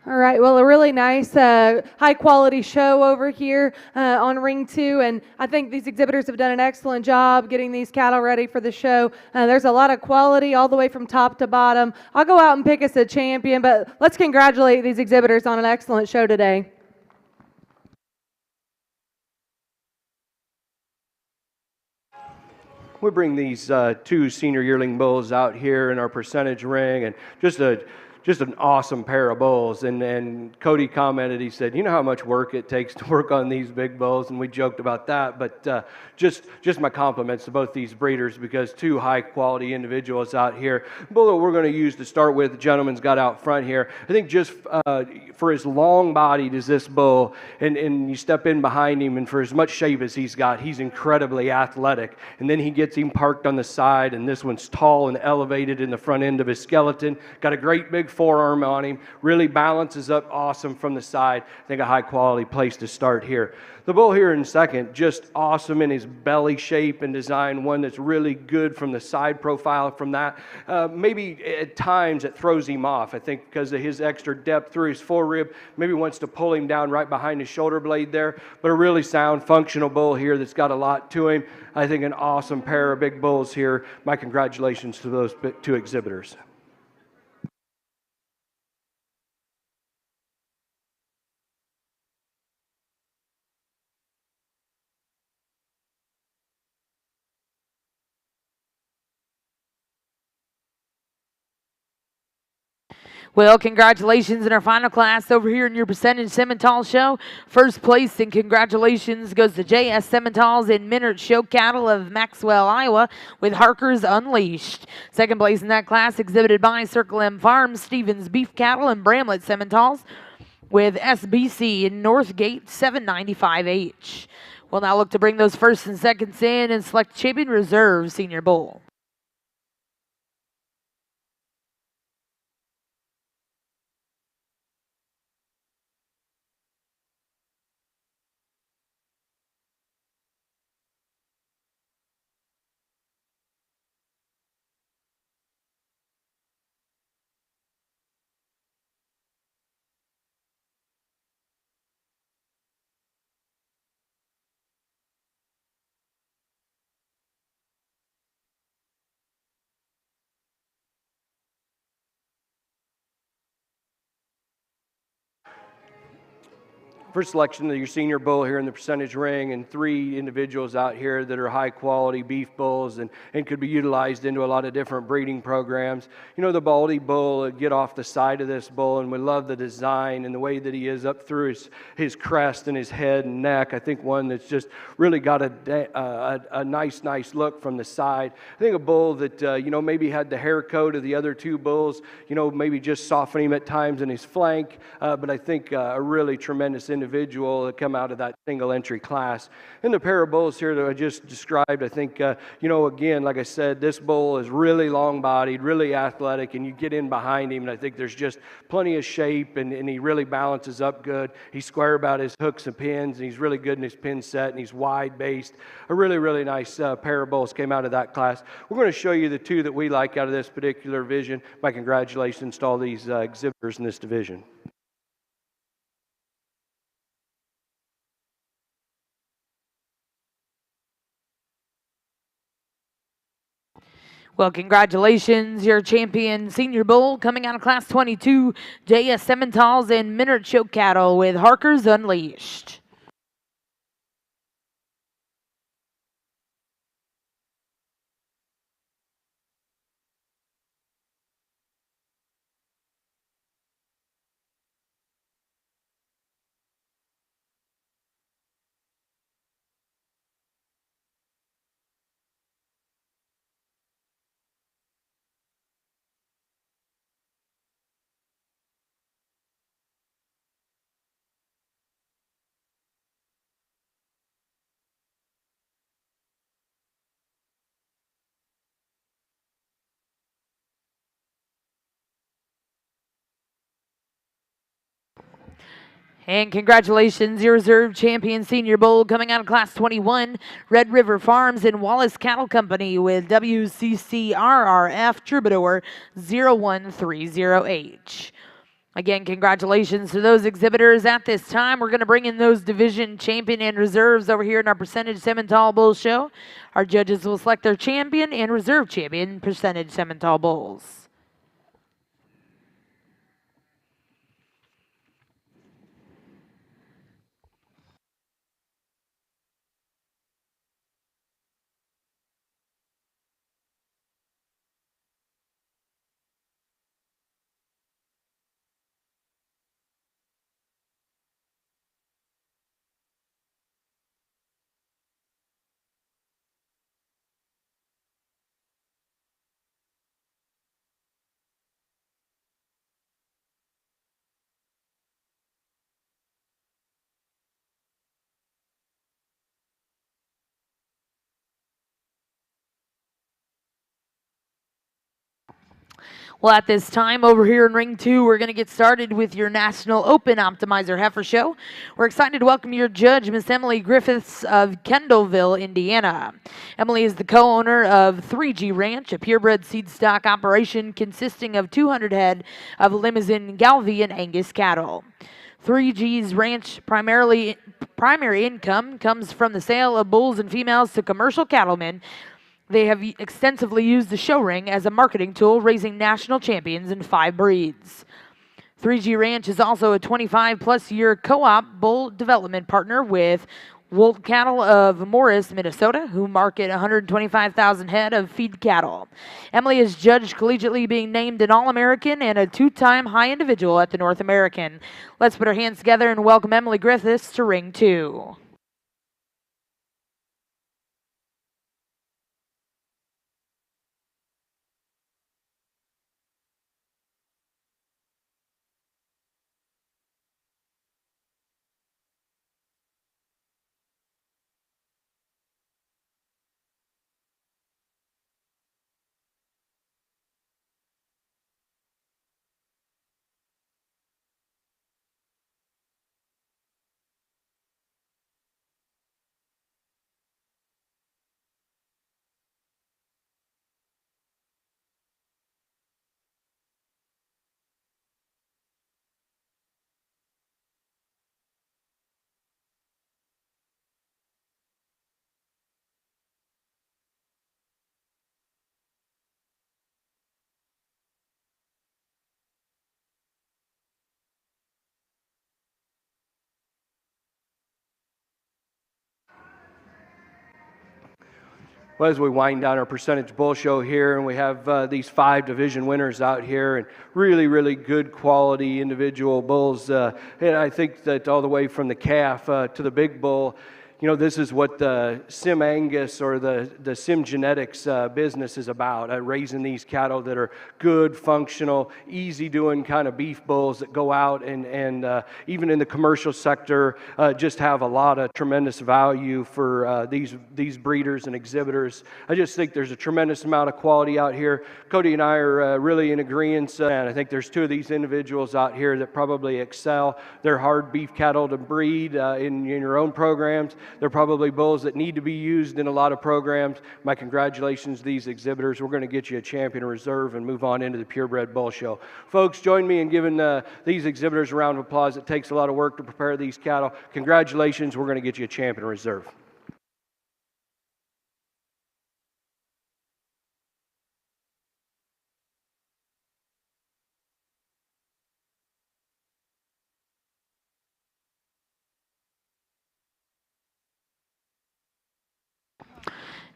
All right, well, a really nice, high quality show over here on Ring 2, and I think these exhibitors have done an excellent job getting these cattle ready for the show. There's a lot of quality all the way from top to bottom. I'll go out and pick us a champion, but let's congratulate these exhibitors on an excellent show today. We bring these two senior yearling bulls out here in our percentage ring, and just an awesome pair of bulls. And Cody commented, he said, you know how much work it takes to work on these big bulls, and we joked about that. But just my compliments to both these breeders, because two high quality individuals out here. The bull that we're going to use to start with, the gentleman's got out front here. I think just for as long bodied as this bull, and you step in behind him, and for as much shape as he's got, he's incredibly athletic. And then he gets him parked on the side, and this one's tall and elevated in the front end of his skeleton. Got a great big forearm on him, really balances up awesome from the side. I think a high quality place to start here. The bull here in second, just awesome in his belly shape and design, one that's really good from the side profile from that. Maybe at times it throws him off, I think, because of his extra depth through his forearm. Maybe wants to pull him down right behind his shoulder blade there, but a really sound, functional bull here that's got a lot to him. I think an awesome pair of big bulls here. My congratulations to those two exhibitors. Well, congratulations in our final class over here in your percentage Simmental show. First place and congratulations goes to J.S. Simmentals in Minert Show Cattle of Maxwell, Iowa with Harker's Unleashed. Second place in that class exhibited by Circle M Farms, Stevens Beef Cattle and Bramlett Simmentals with SBC in Northgate 795H. We'll now look to bring those first and seconds in and select Champion Reserve Senior Bull. First selection of your senior bull here in the percentage ring, and three individuals out here that are high quality beef bulls and could be utilized into a lot of different breeding programs. You know, the Baldy bull, get off the side of this bull, and we love the design and the way that he is up through his crest and his head and neck. I think one that's just really got a nice look from the side. I think a bull that, you know, maybe had the hair coat of the other two bulls, you know, maybe just soften him at times in his flank, but I think a really tremendous individual that come out of that single entry class. And the pair of bulls here that I just described, I think, you know, again, like I said, this bull is really long-bodied, really athletic, and you get in behind him, and I think there's just plenty of shape, and he really balances up good. He's square about his hooks and pins, and he's really good in his pin set, and he's wide-based. A really nice pair of bulls came out of that class. We're going to show you the two that we like out of this particular division. My congratulations to all these exhibitors in this division. Well, congratulations, your champion senior bull coming out of class 22, J.S. Simmentals and Minert Show Cattle with Harker's Unleashed. And congratulations, your reserve champion senior bull coming out of class 21, Red River Farms and Wallace Cattle Company with WCCRRF Troubadour 0130H. Again, congratulations to those exhibitors. At this time, we're going to bring in those division champion and reserves over here in our percentage Simmental Bull show. Our judges will select their champion and reserve champion percentage Simmental bulls. Well, at this time over here in Ring 2, we're going to get started with your National Open Optimizer Heifer Show. We're excited to welcome your judge, Miss Emily Griffiths of Kendallville, Indiana. Emily is the co-owner of 3G Ranch, a purebred seed stock operation consisting of 200 head of Limousin, Galvian Angus cattle. 3G's ranch primary income comes from the sale of bulls and females to commercial cattlemen. They have extensively used the show ring as a marketing tool, raising national champions in 5 breeds. 3G Ranch is also a 25-plus year co-op bull development partner with Wold Cattle of Morris, Minnesota, who market 125,000 head of feed cattle. Emily is judged collegiately, being named an All-American and a 2-time high individual at the North American. Let's put our hands together and welcome Emily Griffiths to Ring 2. Well, as we wind down our percentage bull show here, and we have these 5 division winners out here, and really, really good quality individual bulls. And I think that all the way from the calf to the big bull, you know, this is what the Sim Angus or the Sim Genetics business is about, raising these cattle that are good, functional, easy-doing kind of beef bulls that go out and even in the commercial sector just have a lot of tremendous value for these breeders and exhibitors. I just think there's a tremendous amount of quality out here. Cody and I are really in agreement, and I think there's 2 of these individuals out here that probably excel. They're hard beef cattle to breed in your own programs. They're probably bulls that need to be used in a lot of programs. My congratulations to these exhibitors. We're going to get you a champion reserve and move on into the purebred bull show. Folks, join me in giving these exhibitors a round of applause. It takes a lot of work to prepare these cattle. Congratulations. We're going to get you a champion reserve.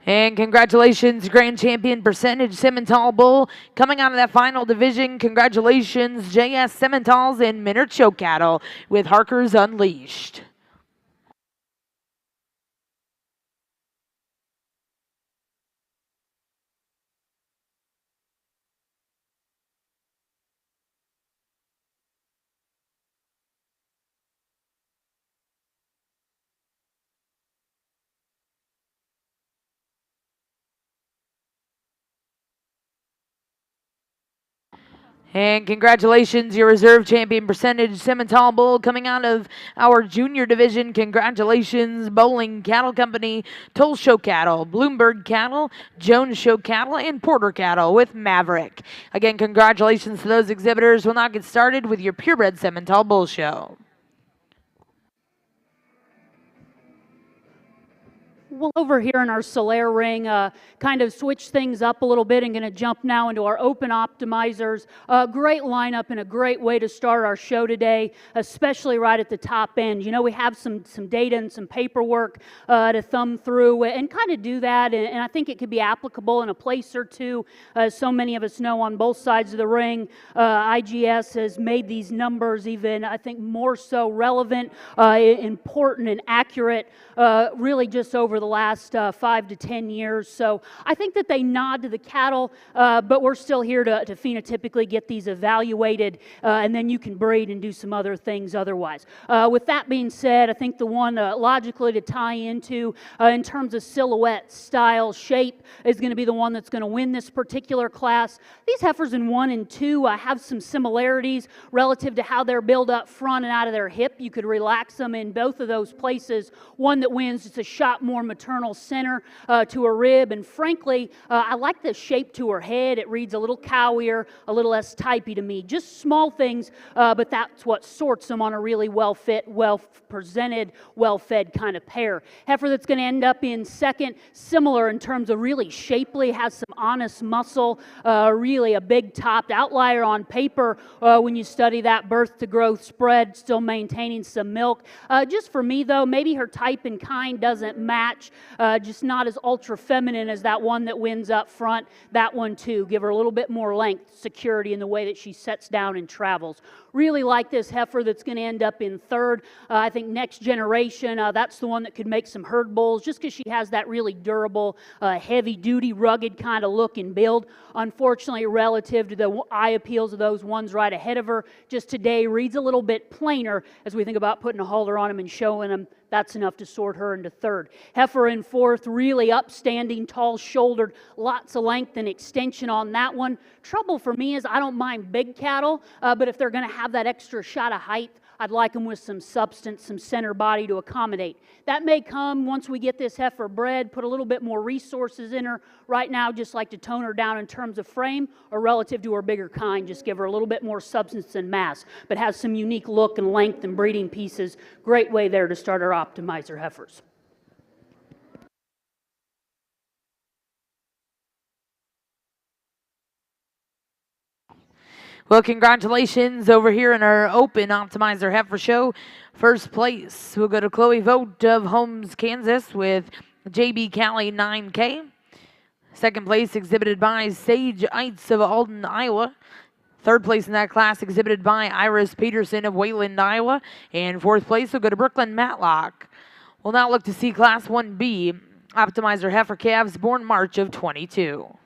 And congratulations, grand champion percentage Simmental bull. Coming out of that final division, congratulations, JS Simmentals and Minard Show Cattle with Harkers Unleashed. And congratulations, your reserve champion percentage Simmental Bull coming out of our junior division. Congratulations, Bowling Cattle Company, Toll Show Cattle, Bloomberg Cattle, Jones Show Cattle, and Porter Cattle with Maverick. Again, congratulations to those exhibitors. We'll now get started with your purebred Simmental Bull Show. Well, over here in our Solaire ring, kind of switch things up a little bit and going to jump now into our open optimizers. Great lineup and a great way to start our show today, especially right at the top end. You know, we have some data and some paperwork to thumb through and kind of do that, and I think it could be applicable in a place or two. As so many of us know, on both sides of the ring, IGS has made these numbers even, I think, more so relevant, important, and accurate, really just over the last 5 to 10 years. So I think that they nod to the cattle, but we're still here to phenotypically get these evaluated, and then you can breed and do some other things otherwise. With that being said, I think the one logically to tie into in terms of silhouette, style, shape is going to be the one that's going to win this particular class. These heifers in 1 and 2 have some similarities relative to how they're built up front and out of their hip. You could relax them in both of those places. One that wins just a shot more maternal center to a rib, and frankly, I like the shape to her head. It reads a little cowier, a little less typey to me. Just small things, but that's what sorts them on a really well-fit, well-presented, well-fed kind of pair. Heifer that's going to end up in second, similar in terms of really shapely, has some honest muscle, really a big topped outlier on paper when you study that birth to growth spread, still maintaining some milk. Just for me though, maybe her type and kind doesn't match, just not as ultra feminine as that one that wins up front. That one too, give her a little bit more length, security in the way that she sets down and travels. Really like this heifer that's going to end up in third. I think next generation, that's the one that could make some herd bulls, just because she has that really durable, heavy duty, rugged kind of look and build. Unfortunately, relative to the eye appeals of those ones right ahead of her, just today reads a little bit plainer as we think about putting a halter on them and showing them. That's enough to sort her into third. Heifer in fourth, really upstanding, tall-shouldered, lots of length and extension on that one. Trouble for me is I don't mind big cattle, but if they're going to have that extra shot of height, I'd like them with some substance, some center body to accommodate. That may come once we get this heifer bred, put a little bit more resources in her. Right now, just like to tone her down in terms of frame or relative to her bigger kind, just give her a little bit more substance and mass, but has some unique look and length and breeding pieces. Great way there to start our optimizer heifers. Well, congratulations over here in our open optimizer heifer show. First place, we'll go to Chloe Vogt of Holmes, Kansas with JB Cali 9K. Second place exhibited by Sage Eitz of Alden, Iowa. Third place in that class exhibited by Iris Peterson of Wayland, Iowa. And fourth place will go to Brooklyn Matlock. We'll now look to see Class 1B optimizer heifer calves born March of 22.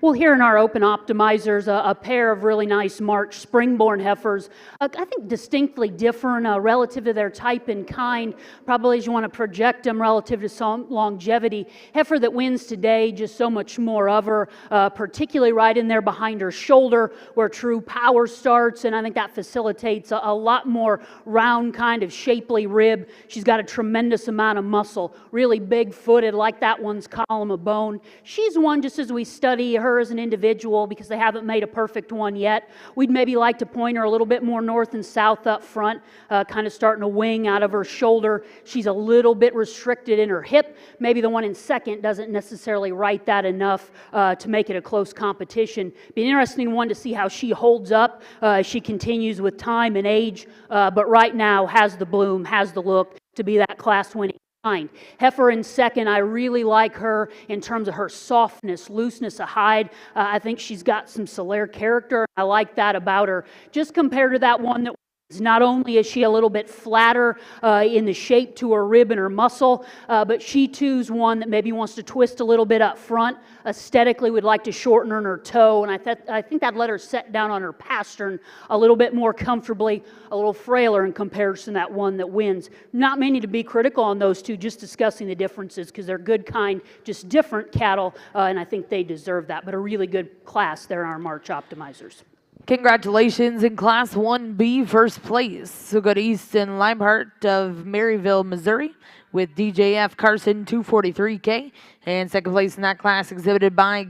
Well, here in our open optimizers, a pair of really nice March springborn heifers, I think distinctly different relative to their type and kind, probably as you want to project them relative to some longevity. Heifer that wins today, just so much more of her, particularly right in there behind her shoulder where true power starts, and I think that facilitates a lot more round kind of shapely rib. She's got a tremendous amount of muscle, really big-footed like that one's column of bone. She's one, just as we study her as an individual, because they haven't made a perfect one yet, we'd maybe like to point her a little bit more north and south up front, kind of starting to wing out of her shoulder. She's a little bit restricted in her hip. Maybe the one in second doesn't necessarily right that enough to make it a close competition. Be an interesting one to see how she holds up as she continues with time and age, but right now has the bloom, has the look to be that class winning kind. Heifer in second, I really like her in terms of her softness, looseness of hide. I think she's got some Solaire character. I like that about her. Just compared to that one that not only is she a little bit flatter in the shape to her rib and her muscle, but she too's one that maybe wants to twist a little bit up front. Aesthetically, would like to shorten her in her toe, and I think that'd let her set down on her pastern a little bit more comfortably, a little frailer in comparison to that one that wins. Not meaning to be critical on those two, just discussing the differences because they're good kind, just different cattle, and I think they deserve that. But a really good class there in our March optimizers. Congratulations in Class 1B, first place. So go to Easton Leibhart of Maryville, Missouri, with DJF Carson 243K. And second place in that class exhibited by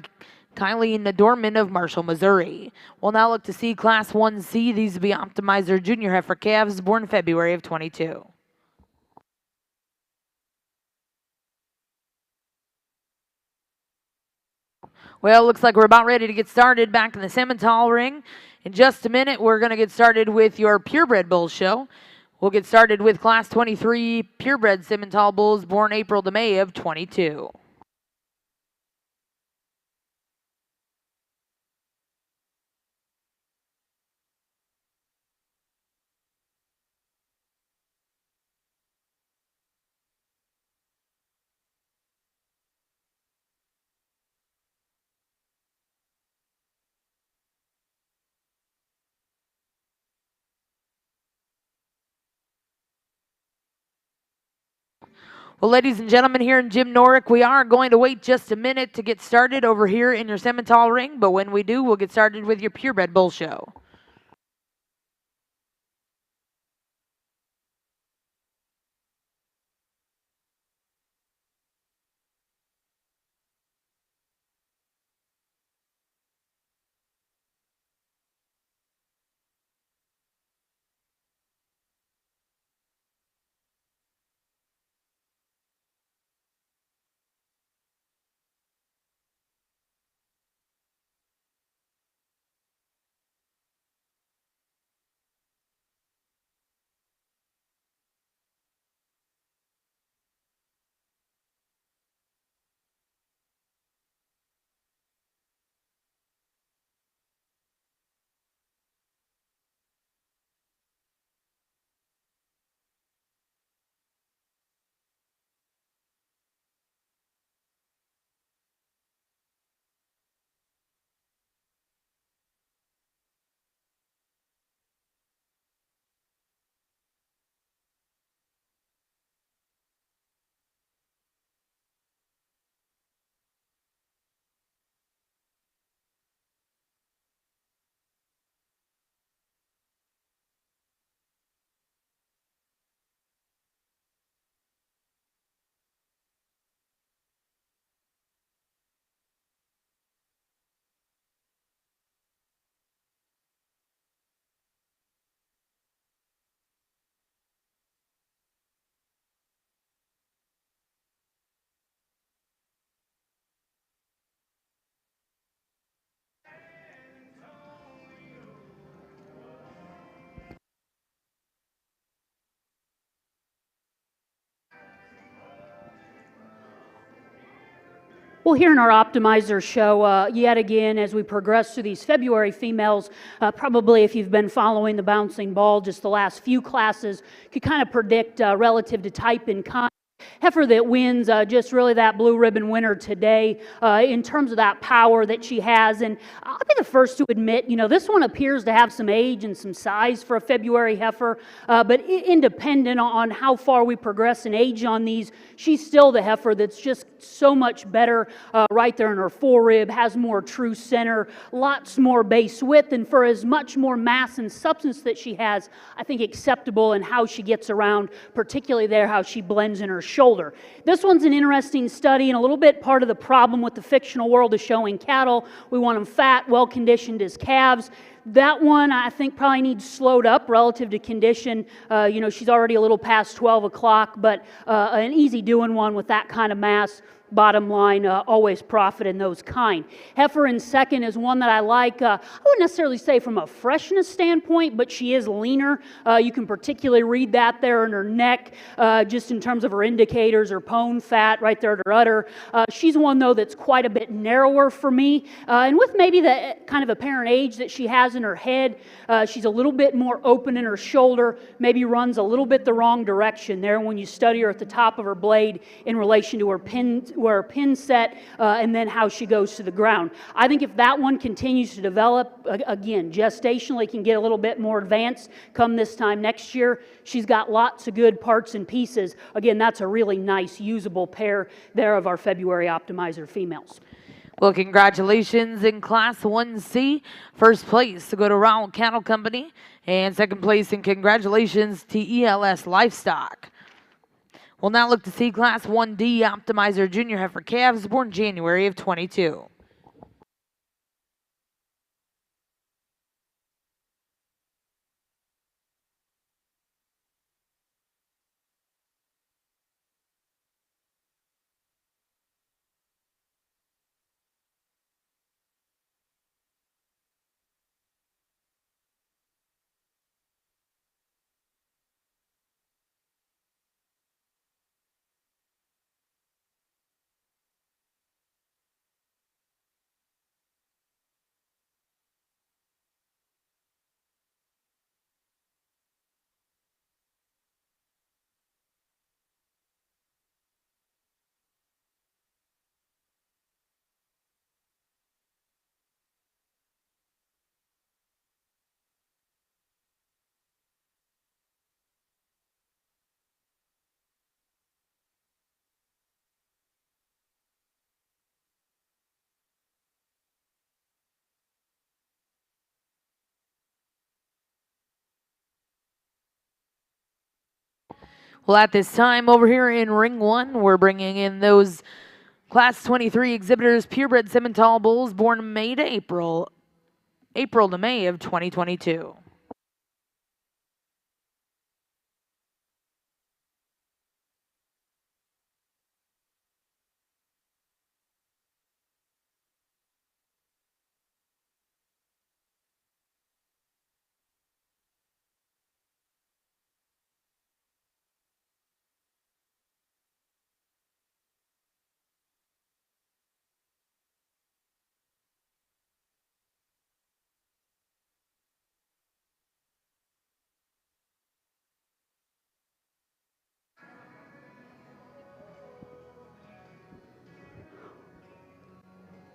Kylie Nadorman of Marshall, Missouri. We'll now look to see Class 1C. These will be Optimizer Junior Heifer calves born February of 22. Well, looks like we're about ready to get started back in the Simmental ring. In just a minute, we're going to get started with your Purebred Bull show. We'll get started with Class 23 Purebred Simmental Bulls born April to May of 22. Well, ladies and gentlemen, here in Jim Norick, we are going to wait just a minute to get started over here in your Simmental ring, but when we do, we'll get started with your Purebred Bull show. Well, here in our Optimizer show, yet again, as we progress through these February females, probably if you've been following the bouncing ball just the last few classes, you could kind of predict relative to type and kind heifer that wins, just really that blue ribbon winner today in terms of that power that she has. And I'll be the first to admit, this one appears to have some age and some size for a February heifer, but independent on how far we progress in age on these, she's still the heifer that's just so much better right there in her forerib, has more true center, lots more base width, and for as much more mass and substance that she has, I think acceptable in how she gets around, particularly there how she blends in her shoulder. This one's an interesting study and a little bit part of the problem with the fictional world of showing cattle. We want them fat, well conditioned as calves. That one, I think, probably needs slowed up relative to condition. She's already a little past 12 o'clock, but an easy doing one with that kind of mass. Bottom line, always profit in those kind. Heifer in second is one that I like. I wouldn't necessarily say from a freshness standpoint, but she is leaner. You can particularly read that there in her neck, just in terms of her indicators, her pone fat right there at her udder. She's one, though, that's quite a bit narrower for me. And with maybe the kind of apparent age that she has in her head, she's a little bit more open in her shoulder, maybe runs a little bit the wrong direction there when you study her at the top of her blade in relation to her pin set, and then how she goes to the ground. I think if that one continues to develop, again, gestationally can get a little bit more advanced come this time next year. She's got lots of good parts and pieces. Again, that's a really nice, usable pair there of our February Optimizer females. Well, congratulations in Class 1C. First place to go to Rowell Cattle Company, and second place, and congratulations to ELS Livestock. We'll now look to see Class 1D Optimizer Junior Heifer Calves born January of 22. Well, at this time over here in Ring 1, we're bringing in those Class 23 exhibitors, purebred Simmental bulls born May to April to May of 2022.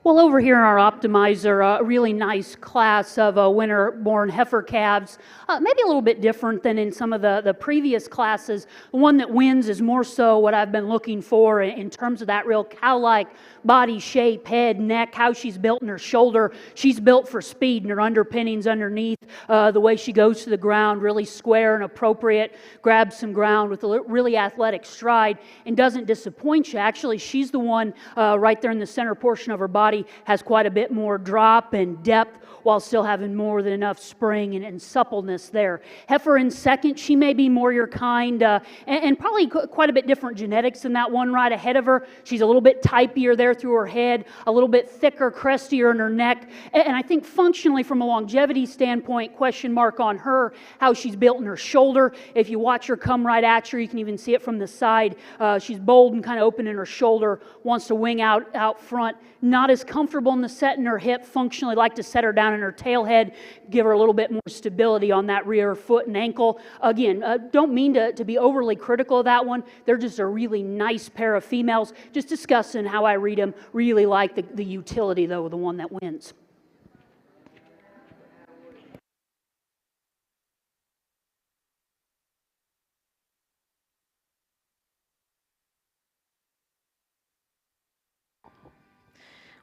Well, over here in our Optimizer, a really nice class of winter-born heifer calves. Maybe a little bit different than in some of the previous classes. The one that wins is more so what I've been looking for in terms of that real cow-like body shape, head, neck, how she's built in her shoulder. She's built for speed and her underpinnings underneath, the way she goes to the ground, really square and appropriate, grabs some ground with a really athletic stride and doesn't disappoint you. Actually, she's the one right there in the center portion of her body has quite a bit more drop and depth while still having more than enough spring and suppleness there. Heifer in second, she may be more your kind and probably quite a bit different genetics than that one right ahead of her. She's a little bit typier there through her head, a little bit thicker, crestier in her neck, and I think functionally from a longevity standpoint, question mark on her, how she's built in her shoulder. If you watch her come right at you, you can even see it from the side. She's bold and kind of open in her shoulder, wants to wing out front, not as is comfortable in the set in her hip. Functionally like to set her down in her tail head, give her a little bit more stability on that rear foot and ankle. Again, don't mean to be overly critical of that one. They're just a really nice pair of females. Just discussing how I read them. Really like the utility, though, the one that wins.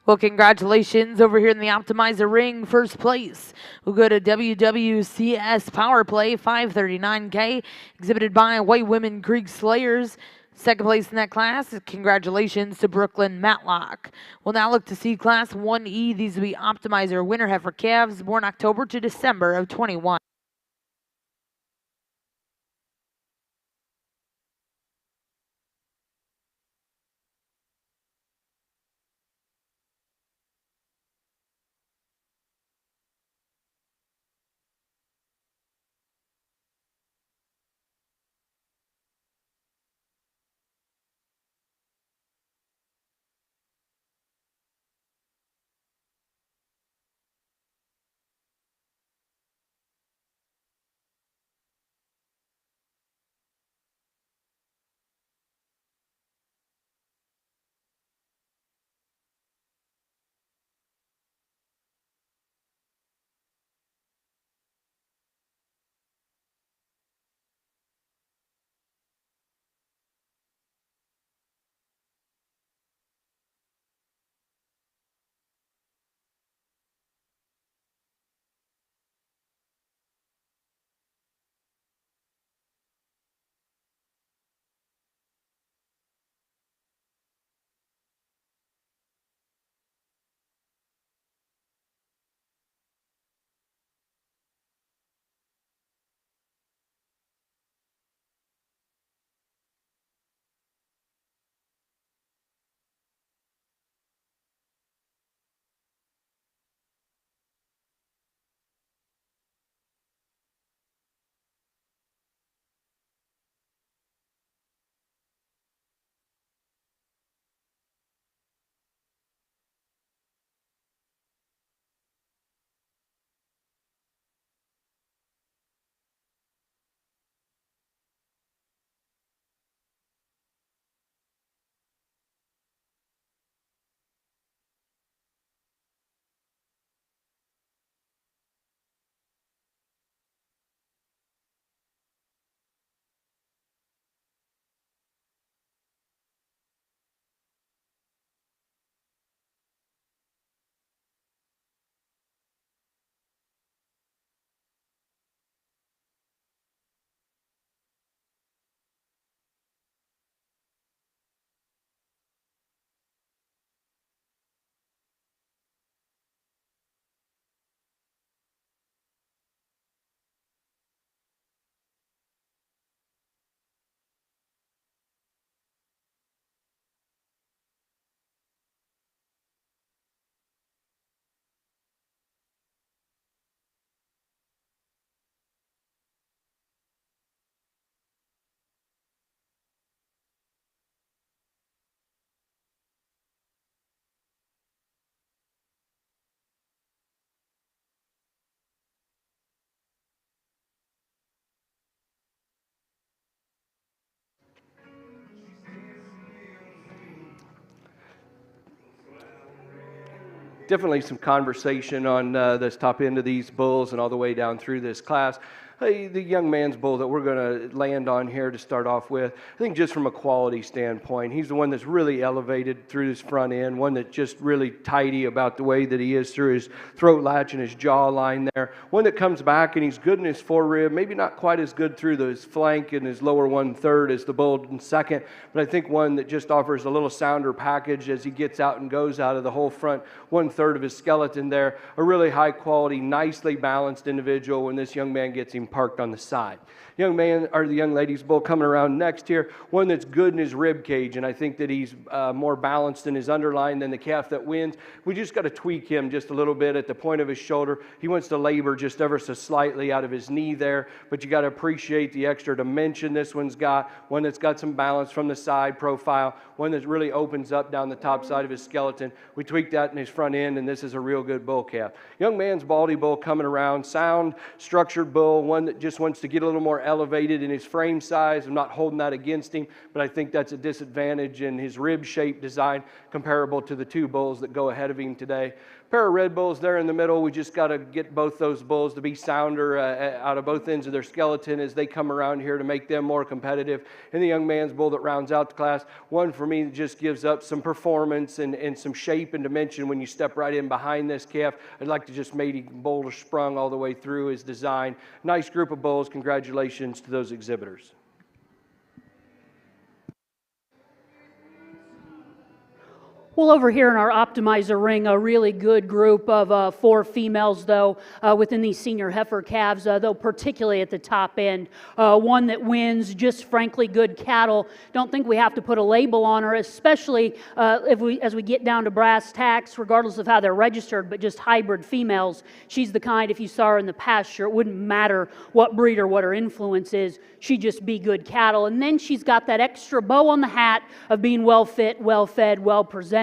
Well, congratulations over here in the Optimizer ring. First place will go to WWCS Power Play 539K, exhibited by White Women Creek Slayers. Second place in that class, congratulations to Brooklyn Matlock. We'll now look to see Class 1E. These will be Optimizer winner heifer calves born October to December of 21. Definitely some conversation on this top end of these bulls and all the way down through this class. Hey, the young man's bull that we're going to land on here to start off with, I think just from a quality standpoint, he's the one that's really elevated through his front end, one that's just really tidy about the way that he is through his throat latch and his jaw line there, one that comes back and he's good in his forerib, maybe not quite as good through his flank and his lower 1/3 as the bull in second, but I think one that just offers a little sounder package as he gets out and goes out of the whole front 1/3 of his skeleton there. A really high quality, nicely balanced individual when this young man gets him parked on the side. Young man, or the young lady's bull coming around next here, one that's good in his rib cage, and I think that he's more balanced in his underline than the calf that wins. We just got to tweak him just a little bit at the point of his shoulder. He wants to labor just ever so slightly out of his knee there, but you got to appreciate the extra dimension this one's got, one that's got some balance from the side profile, one that really opens up down the top side of his skeleton. We tweaked that in his front end, and this is a real good bull calf. Young man's baldy bull coming around, sound, structured bull, one that just wants to get a little more elevated in his frame size. I'm not holding that against him, but I think that's a disadvantage in his rib shape design comparable to the two bulls that go ahead of him today. Pair of red bulls there in the middle. We just got to get both those bulls to be sounder out of both ends of their skeleton as they come around here to make them more competitive. And the young man's bull that rounds out the class, one for me that just gives up some performance and some shape and dimension when you step right in behind this calf. I'd like to just make him boulder sprung all the way through his design. Nice group of bulls. Congratulations to those exhibitors. Well, over here in our optimizer ring, a really good group of 4 females, though, within these senior heifer calves, though particularly at the top end. One that wins, just frankly good cattle. Don't think we have to put a label on her, especially as we get down to brass tacks, regardless of how they're registered, but just hybrid females. She's the kind, if you saw her in the pasture, it wouldn't matter what breed or what her influence is. She'd just be good cattle. And then she's got that extra bow on the hat of being well fit, well fed, well presented.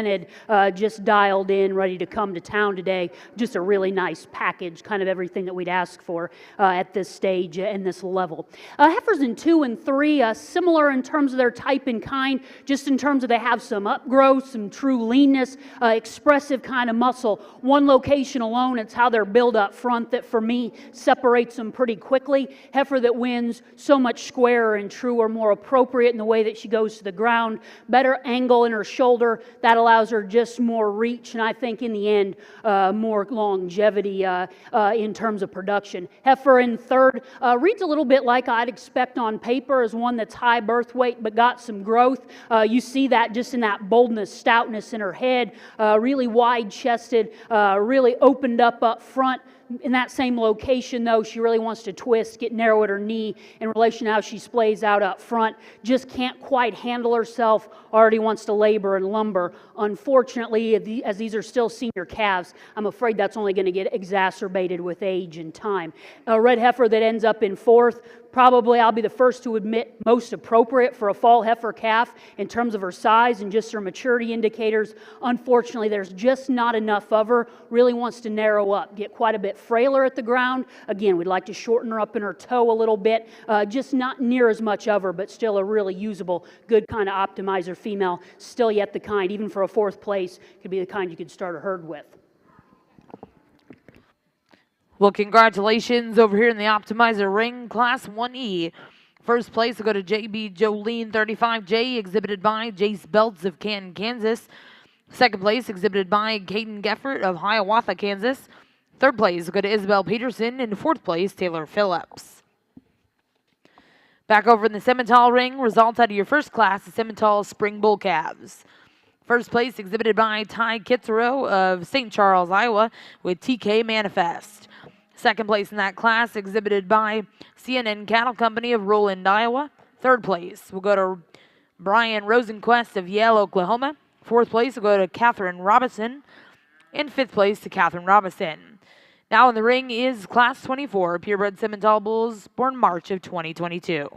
Just dialed in, ready to come to town today. Just a really nice package, kind of everything that we'd ask for at this stage and this level. Heifers in 2 and 3, similar in terms of their type and kind, just in terms of they have some upgrowth, some true leanness, expressive kind of muscle. One location alone, it's how they're built up front that for me separates them pretty quickly. Heifer that wins, so much squarer and truer, more appropriate in the way that she goes to the ground, better angle in her shoulder, that allows her just more reach, and I think in the end, more longevity in terms of production. Heifer in 3rd reads a little bit like I'd expect on paper as one that's high birth weight but got some growth. You see that just in that boldness, stoutness in her head, really wide-chested, really opened up front. In that same location, though, she really wants to twist, get narrow at her knee in relation to how she splays out up front. Just can't quite handle herself, already wants to labor and lumber. Unfortunately, as these are still senior calves, I'm afraid that's only going to get exacerbated with age and time. A red heifer that ends up in 4th, probably, I'll be the first to admit, most appropriate for a fall heifer calf in terms of her size and just her maturity indicators. Unfortunately, there's just not enough of her. Really wants to narrow up, get quite a bit frailer at the ground. Again, we'd like to shorten her up in her toe a little bit. Just not near as much of her, but still a really usable, good kind of optimizer female. Still yet the kind, even for a 4th place, could be the kind you could start a herd with. Well, congratulations over here in the Optimizer Ring, Class 1E. First place will go to JB Jolene 35J, exhibited by Jace Belts of Canton, Kansas. Second place, exhibited by Caden Geffert of Hiawatha, Kansas. Third place will go to Isabel Peterson, and 4th place, Taylor Phillips. Back over in the Simmental Ring, results out of your first class, the Simmental Spring Bull Calves. First place, exhibited by Ty Kitzero of St. Charles, Iowa, with TK Manifest. Second place in that class, exhibited by CNN Cattle Company of Roland, Iowa. Third place will go to Brian Rosenquist of Yale, Oklahoma. 4th place will go to Catherine Robinson. And 5th place to Catherine Robinson. Now in the ring is Class 24, purebred Simmental bulls, born March of 2022.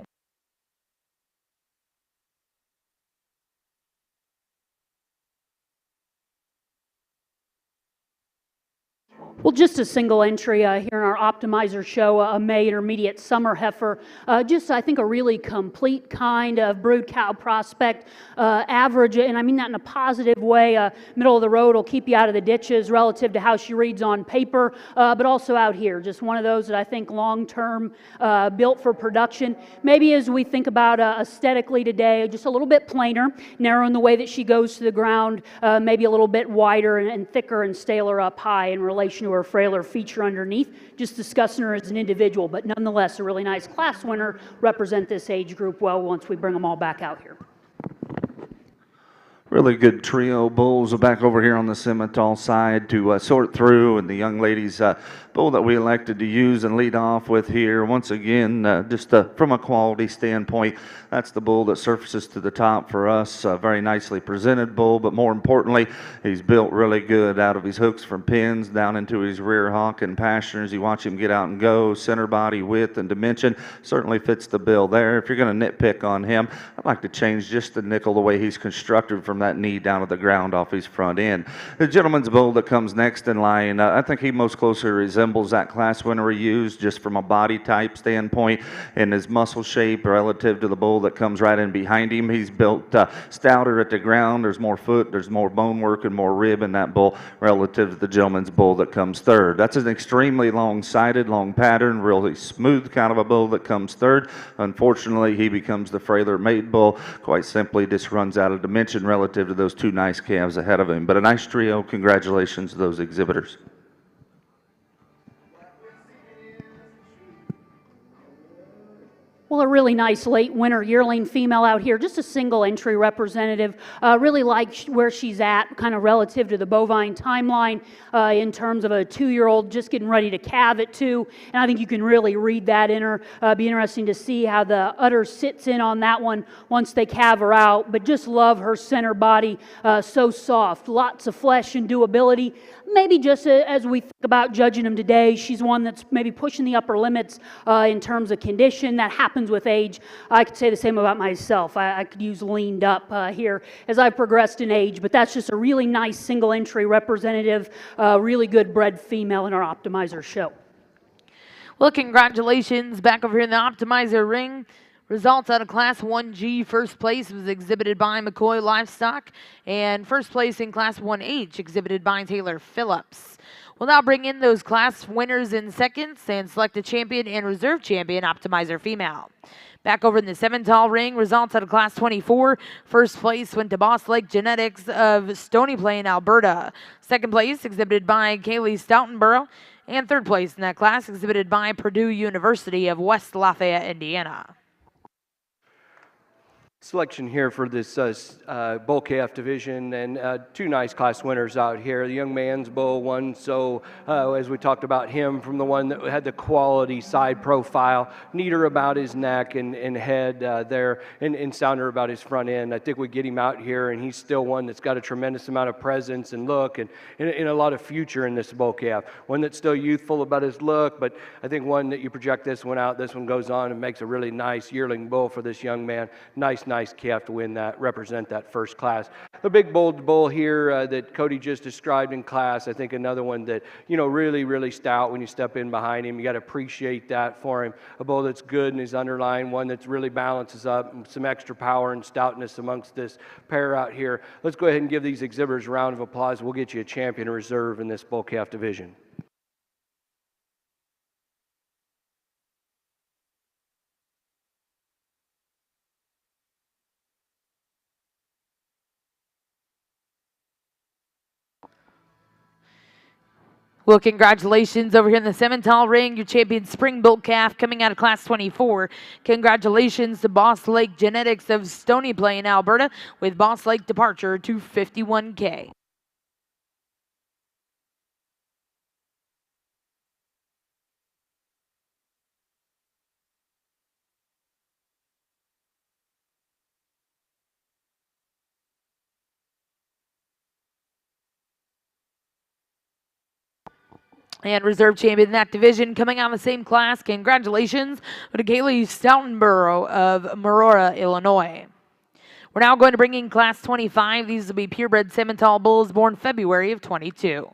Well, just a single entry here in our Optimizer show, a May Intermediate Summer Heifer. Just, I think, a really complete kind of brood cow prospect. Average, and I mean that in a positive way. Middle of the road will keep you out of the ditches relative to how she reads on paper, but also out here. Just one of those that I think long-term built for production. Maybe as we think about aesthetically today, just a little bit plainer, narrow in the way that she goes to the ground, maybe a little bit wider and thicker and staler up high in relation to her frailer feature underneath, just discussing her as an individual, but nonetheless a really nice class winner, represent this age group well once we bring them all back out here. Really good trio bulls back over here on the Simmental side to sort through, and the young ladies bull that we elected to use and lead off with here. Once again, just from a quality standpoint, that's the bull that surfaces to the top for us. Very nicely presented bull, but more importantly, he's built really good out of his hooks from pins down into his rear hock and pastures. You watch him get out and go, center body width and dimension certainly fits the bill there. If you're going to nitpick on him, I'd like to change just the nickel the way he's constructed from that knee down to the ground off his front end. The gentleman's bull that comes next in line, I think he most closely resembles that class winner we used just from a body type standpoint and his muscle shape relative to the bull that comes right in behind him. He's built stouter at the ground. There's more foot, there's more bone work and more rib in that bull relative to the gentleman's bull that comes third. That's an extremely long-sided, long pattern, really smooth kind of a bull that comes third. Unfortunately, he becomes the frailer made bull. Quite simply, just runs out of dimension relative to those two nice calves ahead of him. But a nice trio. Congratulations to those exhibitors. Well, a really nice late winter yearling female out here, just a single entry representative. Really like where she's at, kind of relative to the bovine timeline in terms of a 2-year-old just getting ready to calve at 2. And I think you can really read that in her. Be interesting to see how the udder sits in on that one once they calve her out. But just love her center body, so soft, lots of flesh and doability. Maybe just as we think about judging them today, she's one that's maybe pushing the upper limits in terms of condition. That happens with age. I could say the same about myself. I could use leaned up here as I progressed in age, but that's just a really nice single entry representative, really good bred female in our optimizer show. Well, congratulations back over here in the optimizer ring. Results out of Class 1G, first place was exhibited by McCoy Livestock, and first place in Class 1H exhibited by Taylor Phillips. We'll now bring in those class winners in seconds and select a champion and reserve champion optimizer female. Back over in the Simmental ring, results out of Class 24. First place went to Boss Lake Genetics of Stony Plain, Alberta. Second place exhibited by Kaylee Stoutenborough. And third place in that class exhibited by Purdue University of West Lafayette, Indiana. Selection here for this bull calf division, and two nice class winners out here. The young man's bull won, so as we talked about him, from the one that had the quality side profile, neater about his neck and head there, and sounder about his front end. I think we get him out here, and he's still one that's got a tremendous amount of presence and look, and a lot of future in this bull calf. One that's still youthful about his look, but I think one that you project this one out, this one goes on and makes a really nice yearling bull for this young man. Nice calf to win that, represent that first class. The big bold bull here that Cody just described in class, I think another one that, really stout when you step in behind him. You got to appreciate that for him. A bull that's good in his underline, one that really balances up, some extra power and stoutness amongst this pair out here. Let's go ahead and give these exhibitors a round of applause. We'll get you a champion reserve in this bull calf division. Well, congratulations over here in the Simmental ring, your champion spring bull calf coming out of Class 24. Congratulations to Boss Lake Genetics of Stony Plain, Alberta, with Boss Lake departure to 51K. And reserve champion in that division coming out of the same class. Congratulations to Kaylee Stoutenborough of Aurora, Illinois. We're now going to bring in Class 25. These will be purebred Simmental bulls born February of 22.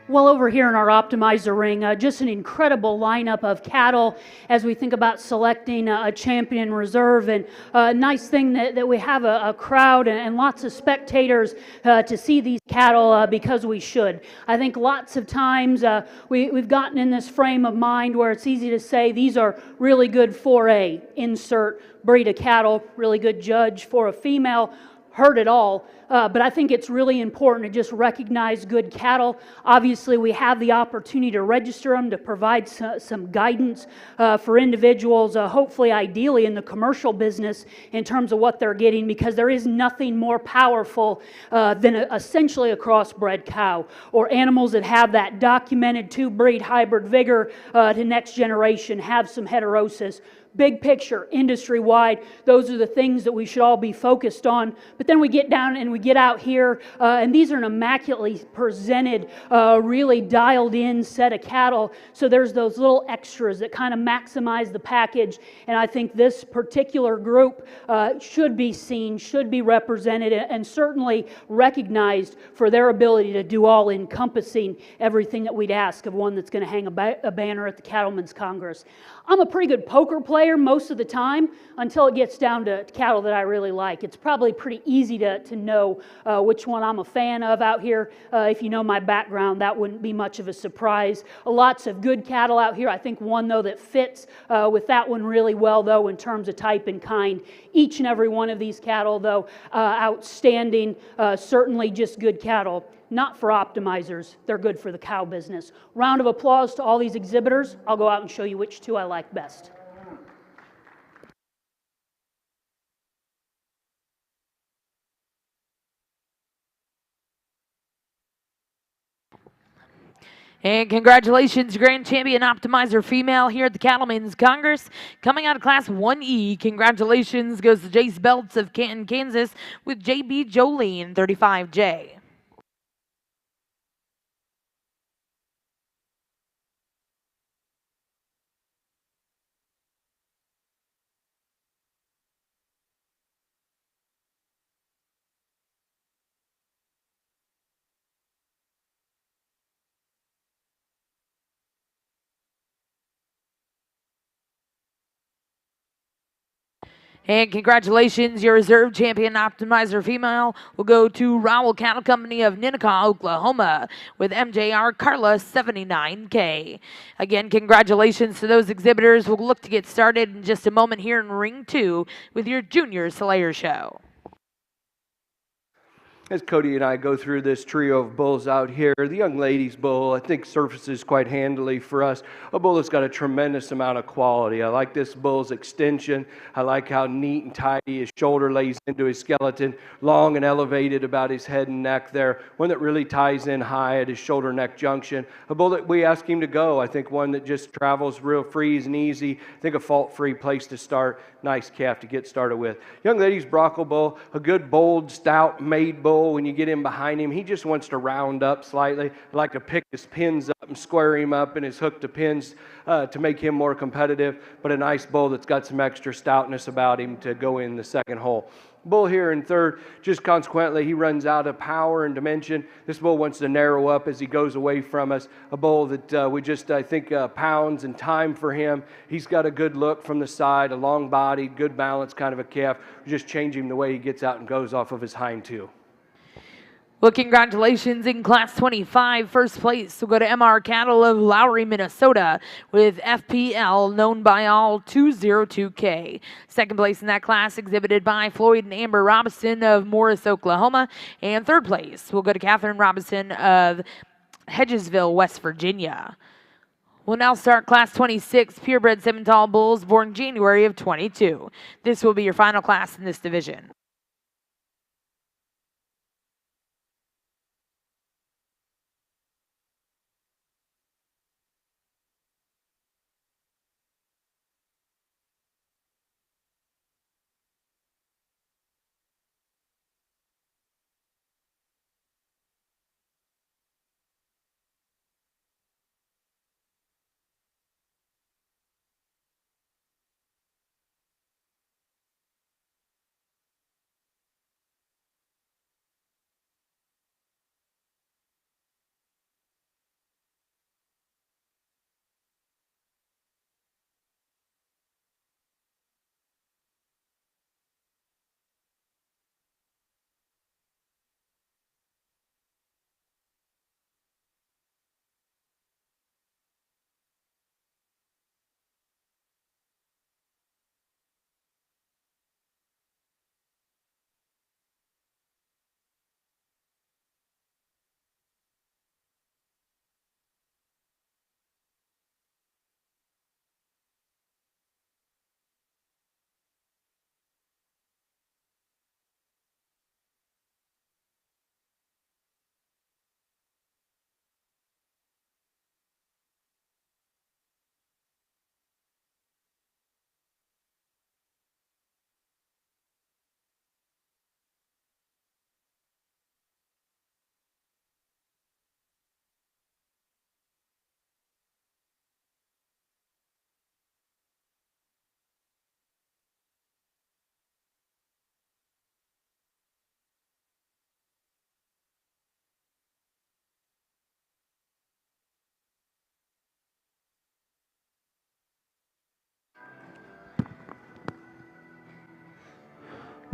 Well, over here in our optimizer ring, just an incredible lineup of cattle as we think about selecting a champion reserve. And a nice thing that we have a crowd and lots of spectators to see these cattle because we should. I think lots of times we've gotten in this frame of mind where it's easy to say these are really good for a insert breed of cattle, really good judge for a female. heard it all, but I think it's really important to just recognize good cattle. Obviously, we have the opportunity to register them, to provide some guidance for individuals, hopefully, ideally, in the commercial business in terms of what they're getting, because there is nothing more powerful than essentially a crossbred cow or animals that have that documented two-breed hybrid vigor to next generation, have some heterosis. Big picture, industry-wide, those are the things that we should all be focused on. But then we get down and we get out here, and these are an immaculately presented, really dialed-in set of cattle. So there's those little extras that kind of maximize the package. And I think this particular group should be seen, should be represented, and certainly recognized for their ability to do all-encompassing everything that we'd ask of one that's going to hang a banner at the Cattlemen's Congress. I'm a pretty good poker player most of the time until it gets down to cattle that I really like. It's probably pretty easy to know which one I'm a fan of out here. If you know my background, that wouldn't be much of a surprise. Lots of good cattle out here. I think one, though, that fits with that one really well, though, in terms of type and kind. Each and every one of these cattle, though, outstanding, certainly just good cattle. Not for optimizers. They're good for the cow business. Round of applause to all these exhibitors. I'll go out and show you which two I like best. And congratulations, Grand Champion Optimizer Female here at the Cattlemen's Congress. Coming out of Class 1E, congratulations goes to Jace Belts of Canton, Kansas with JB Jolene, 35J. And congratulations, your reserve champion optimizer female will go to Rowell Cattle Company of Ninnekah, Oklahoma with MJR Carla 79K. Again, congratulations to those exhibitors. We'll look to get started in just a moment here in Ring 2 with your Junior Slayer Show. As Cody and I go through this trio of bulls out here, the young lady's bull, I think, surfaces quite handily for us. A bull that's got a tremendous amount of quality. I like this bull's extension. I like how neat and tidy his shoulder lays into his skeleton, long and elevated about his head and neck there. One that really ties in high at his shoulder-neck junction. A bull that we ask him to go. I think one that just travels real free and easy. I think a fault-free place to start. Nice calf to get started with. Young lady's Bronco bull, a good, bold, stout, made bull. When you get in behind him, he just wants to round up slightly. I like to pick his pins up and square him up and his hook to pins to make him more competitive, but a nice bull that's got some extra stoutness about him to go in the second hole. Bull here in third, just consequently, he runs out of power and dimension. This bull wants to narrow up as he goes away from us. A bull that we just, I think, pounds and time for him. He's got a good look from the side, a long-bodied, good balance kind of a calf. We just change him the way he gets out and goes off of his hind two. Well, congratulations in Class 25. First place will go to MR Cattle of Lowry, Minnesota with FPL, known by all 202K. Second place in that class exhibited by Floyd and Amber Robinson of Morris, Oklahoma. And third place will go to Catherine Robinson of Hedgesville, West Virginia. We'll now start Class 26 purebred Simmental bulls born January of 22. This will be your final class in this division.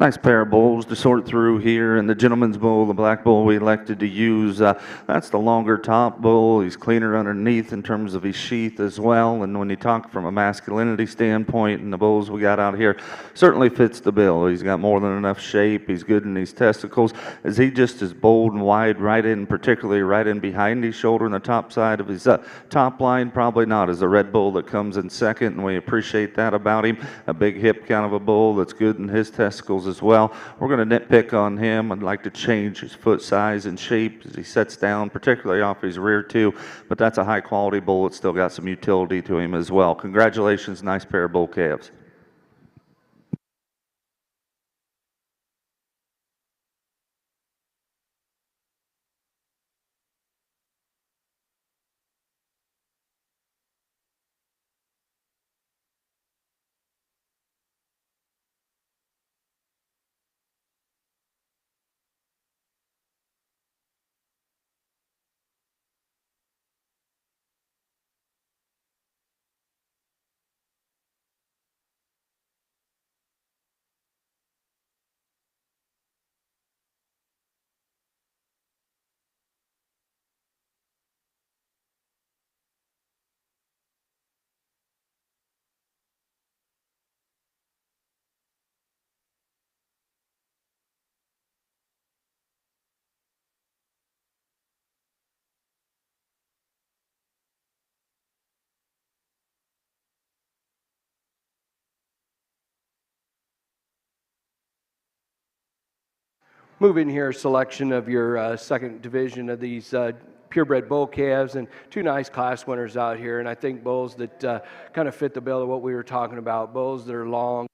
Nice pair of bulls to sort through here, and the gentleman's bull, the black bull we elected to use, that's the longer top bull. He's cleaner underneath in terms of his sheath as well, and when you talk from a masculinity standpoint, and the bulls we got out here certainly fits the bill. He's got more than enough shape. He's good in his testicles. Is he just as bold and wide right in, particularly right in behind his shoulder and the top side of his top line? Probably not. As the red bull that comes in second, and we appreciate that about him. A big hip kind of a bull that's good in his testicles as well. We're going to nitpick on him. I'd like to change his foot size and shape as he sets down, particularly off his rear too, but that's a high quality bull. It's still got some utility to him as well. Congratulations, nice pair of bull calves. Moving here, a selection of your second division of these purebred bull calves, and two nice class winners out here. And I think bulls that kind of fit the bill of what we were talking about. Bulls that are long,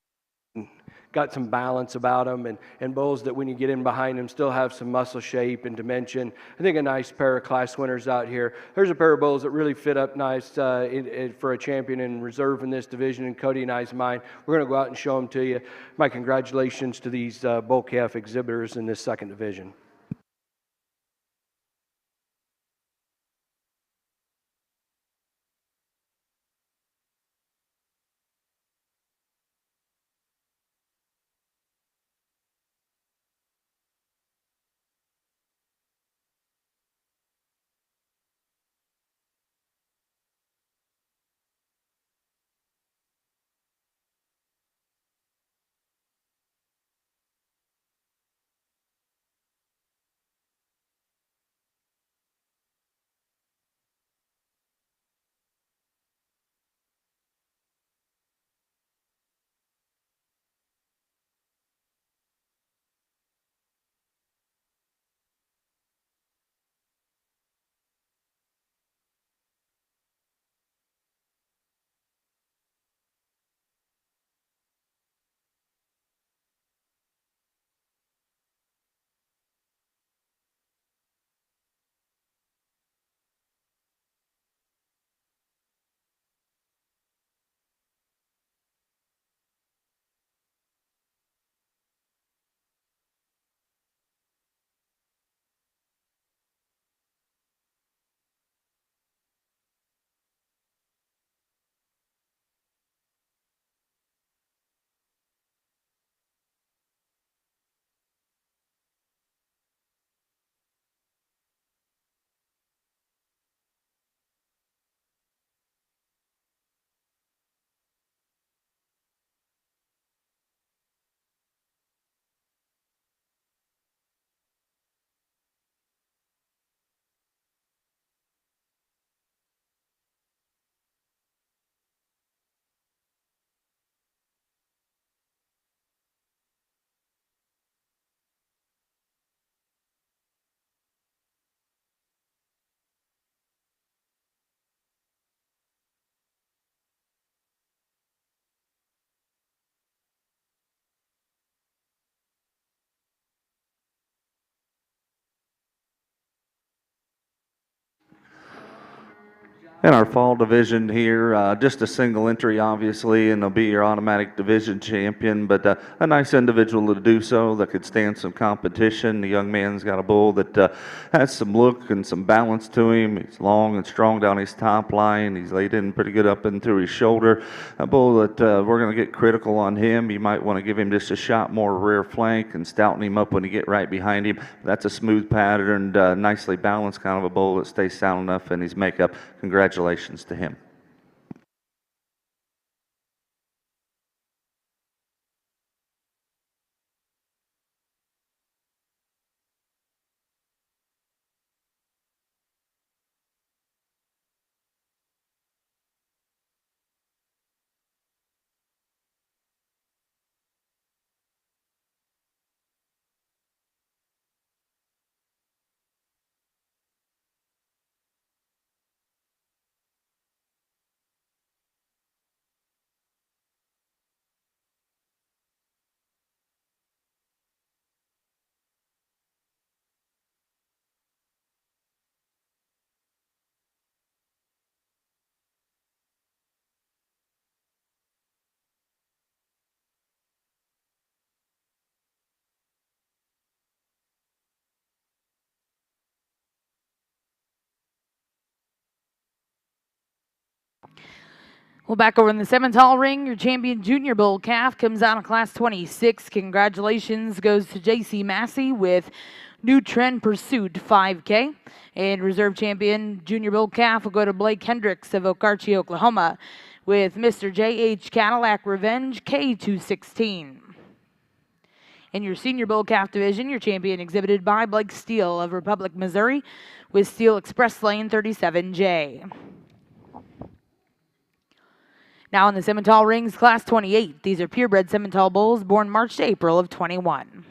got some balance about them, and bulls that when you get in behind them still have some muscle shape and dimension. I think a nice pair of class winners out here. There's a pair of bulls that really fit up nice for a champion in reserve in this division in Cody and I's mind. We're going to go out and show them to you. My congratulations to these bull calf exhibitors in this second division. In our fall division here, just a single entry, obviously, and they'll be your automatic division champion, but a nice individual to do so that could stand some competition. The young man's got a bull that has some look and some balance to him. He's long and strong down his top line. He's laid in pretty good up into his shoulder. A bull that we're going to get critical on him. You might want to give him just a shot more rear flank and stouten him up when you get right behind him. That's a smooth patterned, nicely balanced kind of a bull that stays sound enough in his makeup. Congratulations to him. Well, back over in the Simmental ring, your champion junior bull calf comes out of class 26. Congratulations goes to JC Massey with New Trend Pursuit 5K. And reserve champion junior bull calf will go to Blake Hendricks of Okarche, Oklahoma with Mr. JH Cadillac Revenge K216. In your senior bull calf division, your champion exhibited by Blake Steele of Republic, Missouri with Steele Express Lane 37J. Now in the Simmental rings, class 28. These are purebred Simmental bulls born March to April of 21.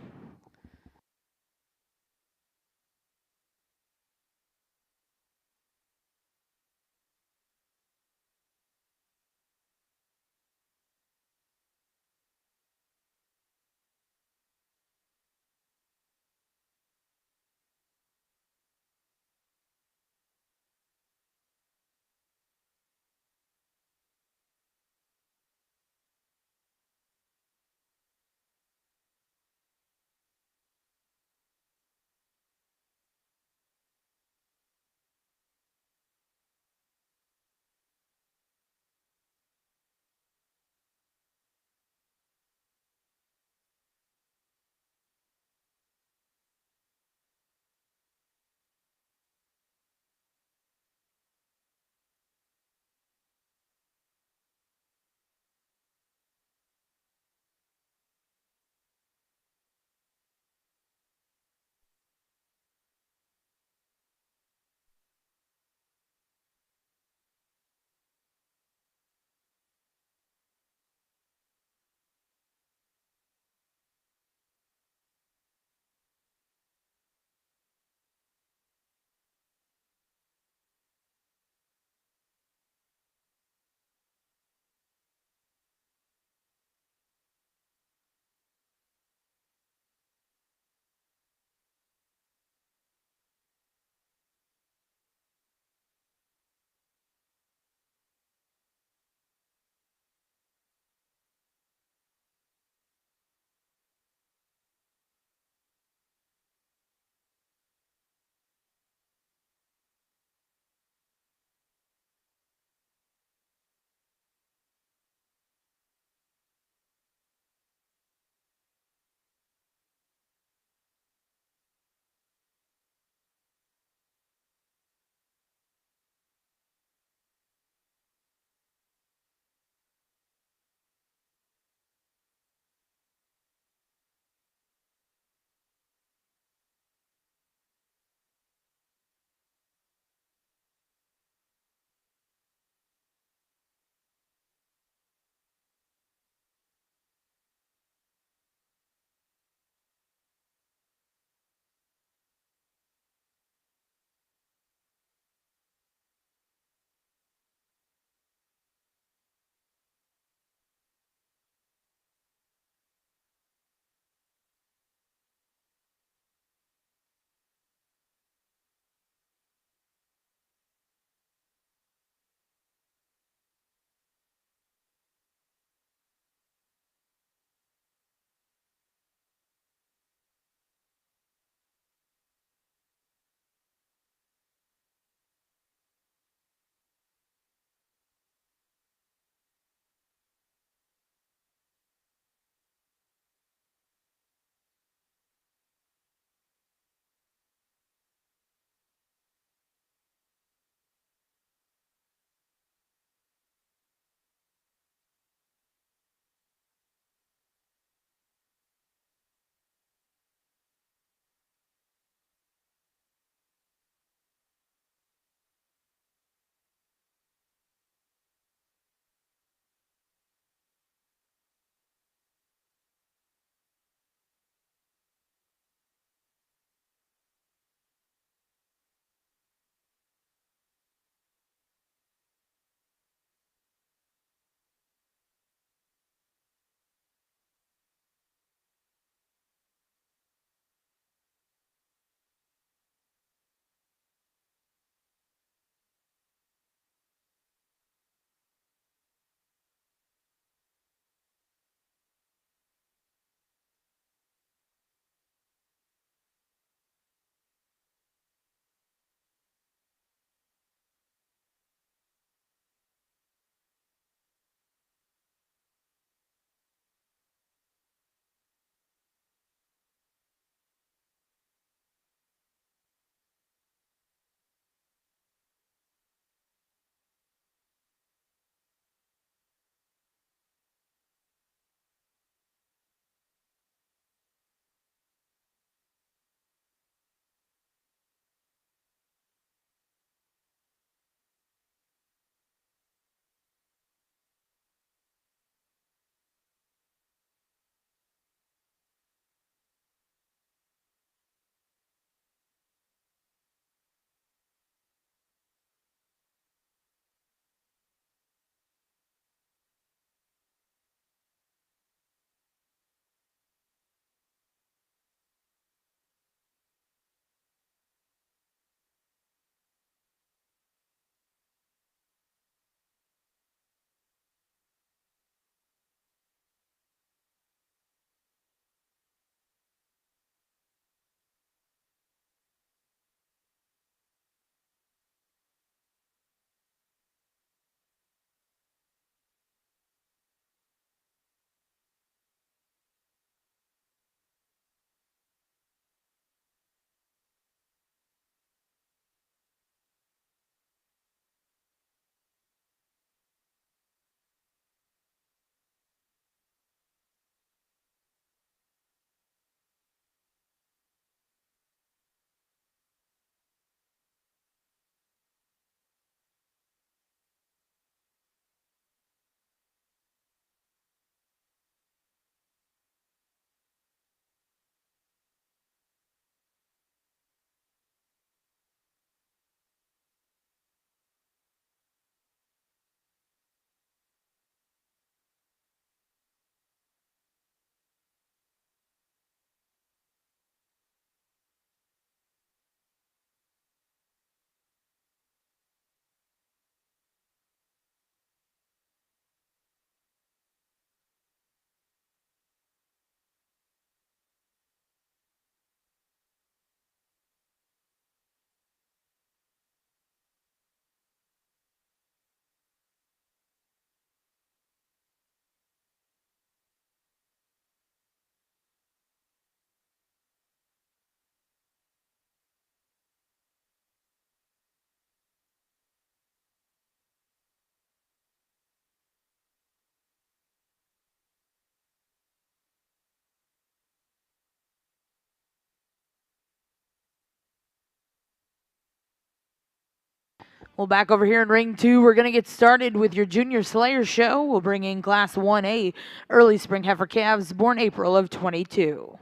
Well, back over here in ring 2, we're going to get started with your Junior Slayer show. We'll bring in Class 1A early spring heifer calves born April of 22.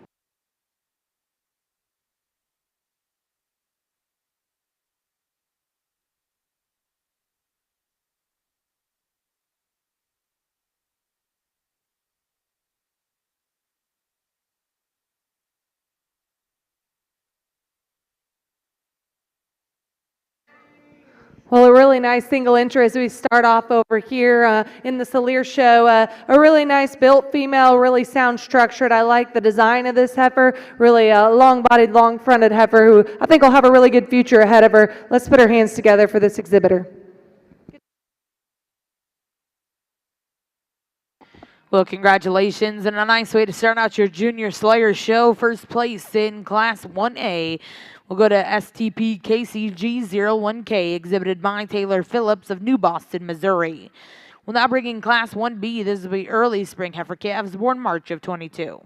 Well, a really nice single entry as we start off over here in the Salier show. A really nice built female, really sound structured. I like the design of this heifer. Really long-bodied, long-fronted heifer who I think will have a really good future ahead of her. Let's put our hands together for this exhibitor. Well, congratulations, and a nice way to start out your Junior Slayer show. First place in Class 1A. We'll go to STP KCG01K, exhibited by Taylor Phillips of New Boston, Missouri. We'll now bring in Class 1B. This will be early spring heifer calves born March of 22.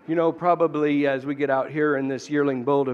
You know, probably as we get out here in this yearling bull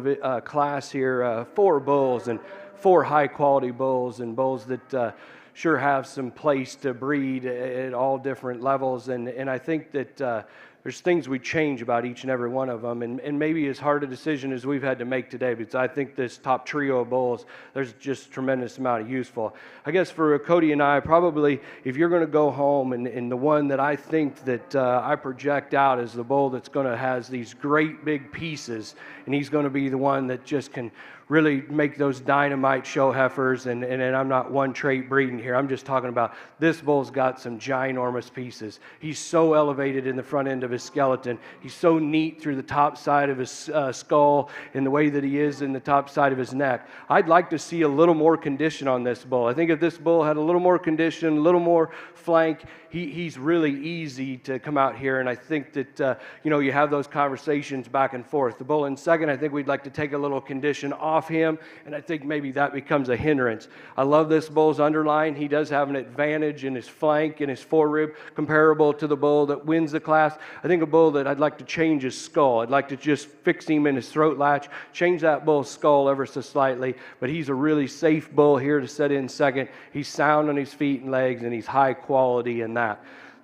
class here, 4 bulls and 4 high-quality bulls and bulls that sure have some place to breed at all different levels. And I think that there's things we change about each and every one of them, and maybe as hard a decision as we've had to make today, because I think this top trio of bulls, there's just a tremendous amount of useful. I guess for Cody and I, probably if you're going to go home and the one that I think that I project out as the bull that's going to has these great big pieces, and he's going to be the one that just can really make those dynamite show heifers, and I'm not one trait breeding here. I'm just talking about this bull's got some ginormous pieces. He's so elevated in the front end of his skeleton. He's so neat through the top side of his skull and the way that he is in the top side of his neck. I'd like to see a little more condition on this bull. I think if this bull had a little more condition, a little more flank, he's really easy to come out here, and I think that you have those conversations back and forth. The bull in second, I think we'd like to take a little condition off him, and I think maybe that becomes a hindrance. I love this bull's underline. He does have an advantage in his flank and his forerib comparable to the bull that wins the class. I think a bull that I'd like to change his skull. I'd like to just fix him in his throat latch, change that bull's skull ever so slightly, but he's a really safe bull here to set in second. He's sound on his feet and legs, and he's high quality in that.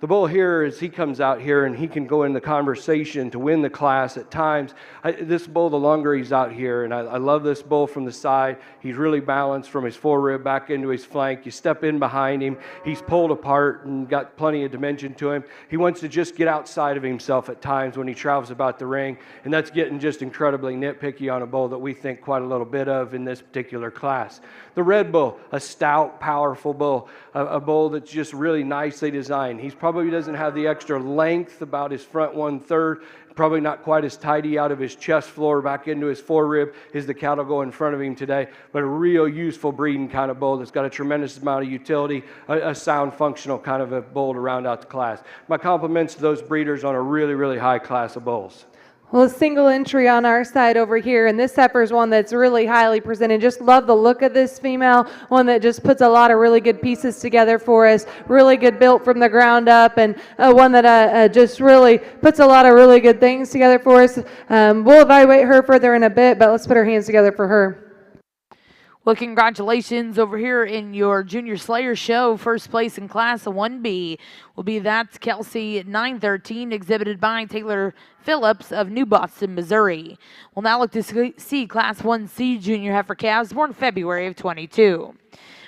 The bull here, as he comes out here and he can go in the conversation to win the class at times. This bull, the longer he's out here, and I love this bull from the side. He's really balanced from his forerib back into his flank. You step in behind him, he's pulled apart and got plenty of dimension to him. He wants to just get outside of himself at times when he travels about the ring, and that's getting just incredibly nitpicky on a bull that we think quite a little bit of in this particular class. The red bull, a stout, powerful bull, a bull that's just really nicely designed. He's probably doesn't have the extra length about his front 1/3, probably not quite as tidy out of his chest floor back into his forerib as the cattle go in front of him today, but a real useful breeding kind of bull that's got a tremendous amount of utility, a sound functional kind of a bull to round out the class. My compliments to those breeders on a really, really high class of bulls. Well, a single entry on our side over here, and this heifer is one that's really highly presented. Just love the look of this female, one that just puts a lot of really good pieces together for us, really good built from the ground up, and one that just really puts a lot of really good things together for us. We'll evaluate her further in a bit, but let's put our hands together for her. Well, congratulations over here in your Junior Slayer show. First place in Class 1B will be That's Kelsey 913, exhibited by Taylor Phillips of New Boston, Missouri. We'll now look to see Class 1C Junior heifer calves born February of 22.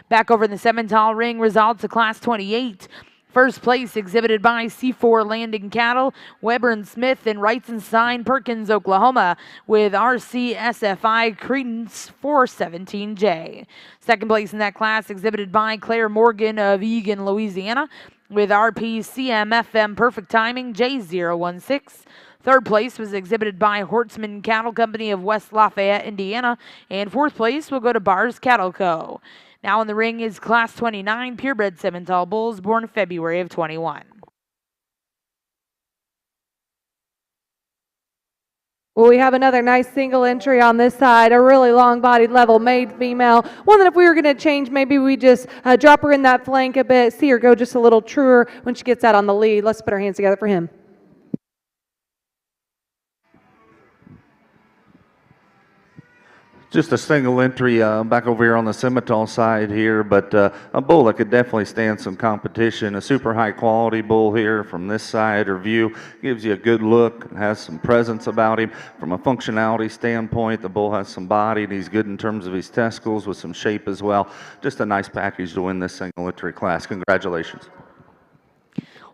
Back over in the Simmental ring, results of Class 28. First place exhibited by C4 Landing Cattle, Weber and Smith in Wrightson, Perkins, Oklahoma, with RCSFI Credence 417J. Second place in that class exhibited by Claire Morgan of Eagan, Louisiana, with RPCMFM Perfect Timing J016. Third place was exhibited by Hortzman Cattle Company of West Lafayette, Indiana, and fourth place will go to Bars Cattle Co. Now in the ring is Class 29 purebred Simmental bulls born February of 21. Well, we have another nice single entry on this side, a really long-bodied level-made female. One that if we were going to change, maybe we just drop her in that flank a bit, see her go just a little truer when she gets out on the lead. Let's put our hands together for him. Just a single entry back over here on the Simmental side here, but a bull that could definitely stand some competition. A super high quality bull here from this side or view. Gives you a good look, has some presence about him. From a functionality standpoint, the bull has some body and he's good in terms of his testicles with some shape as well. Just a nice package to win this single entry class. Congratulations.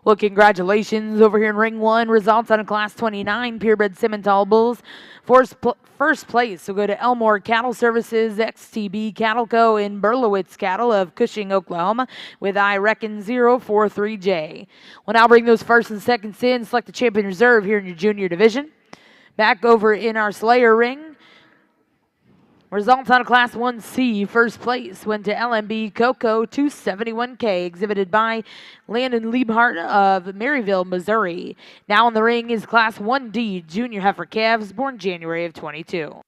Well, congratulations over here in Ring 1. Results on a Class 29 purebred Simmental bulls. First place will go to Elmore Cattle Services, XTB Cattle Co. in Berlowitz Cattle of Cushing, Oklahoma, with I reckon 043J. We'll now bring those first and seconds in, select the champion reserve here in your junior division. Back over in our Slayer ring. Results on a Class 1C. First place went to LMB Coco 271K, exhibited by Landon Liebhart of Maryville, Missouri. Now in the ring is Class 1D Junior Heifer Calves, born January of 22.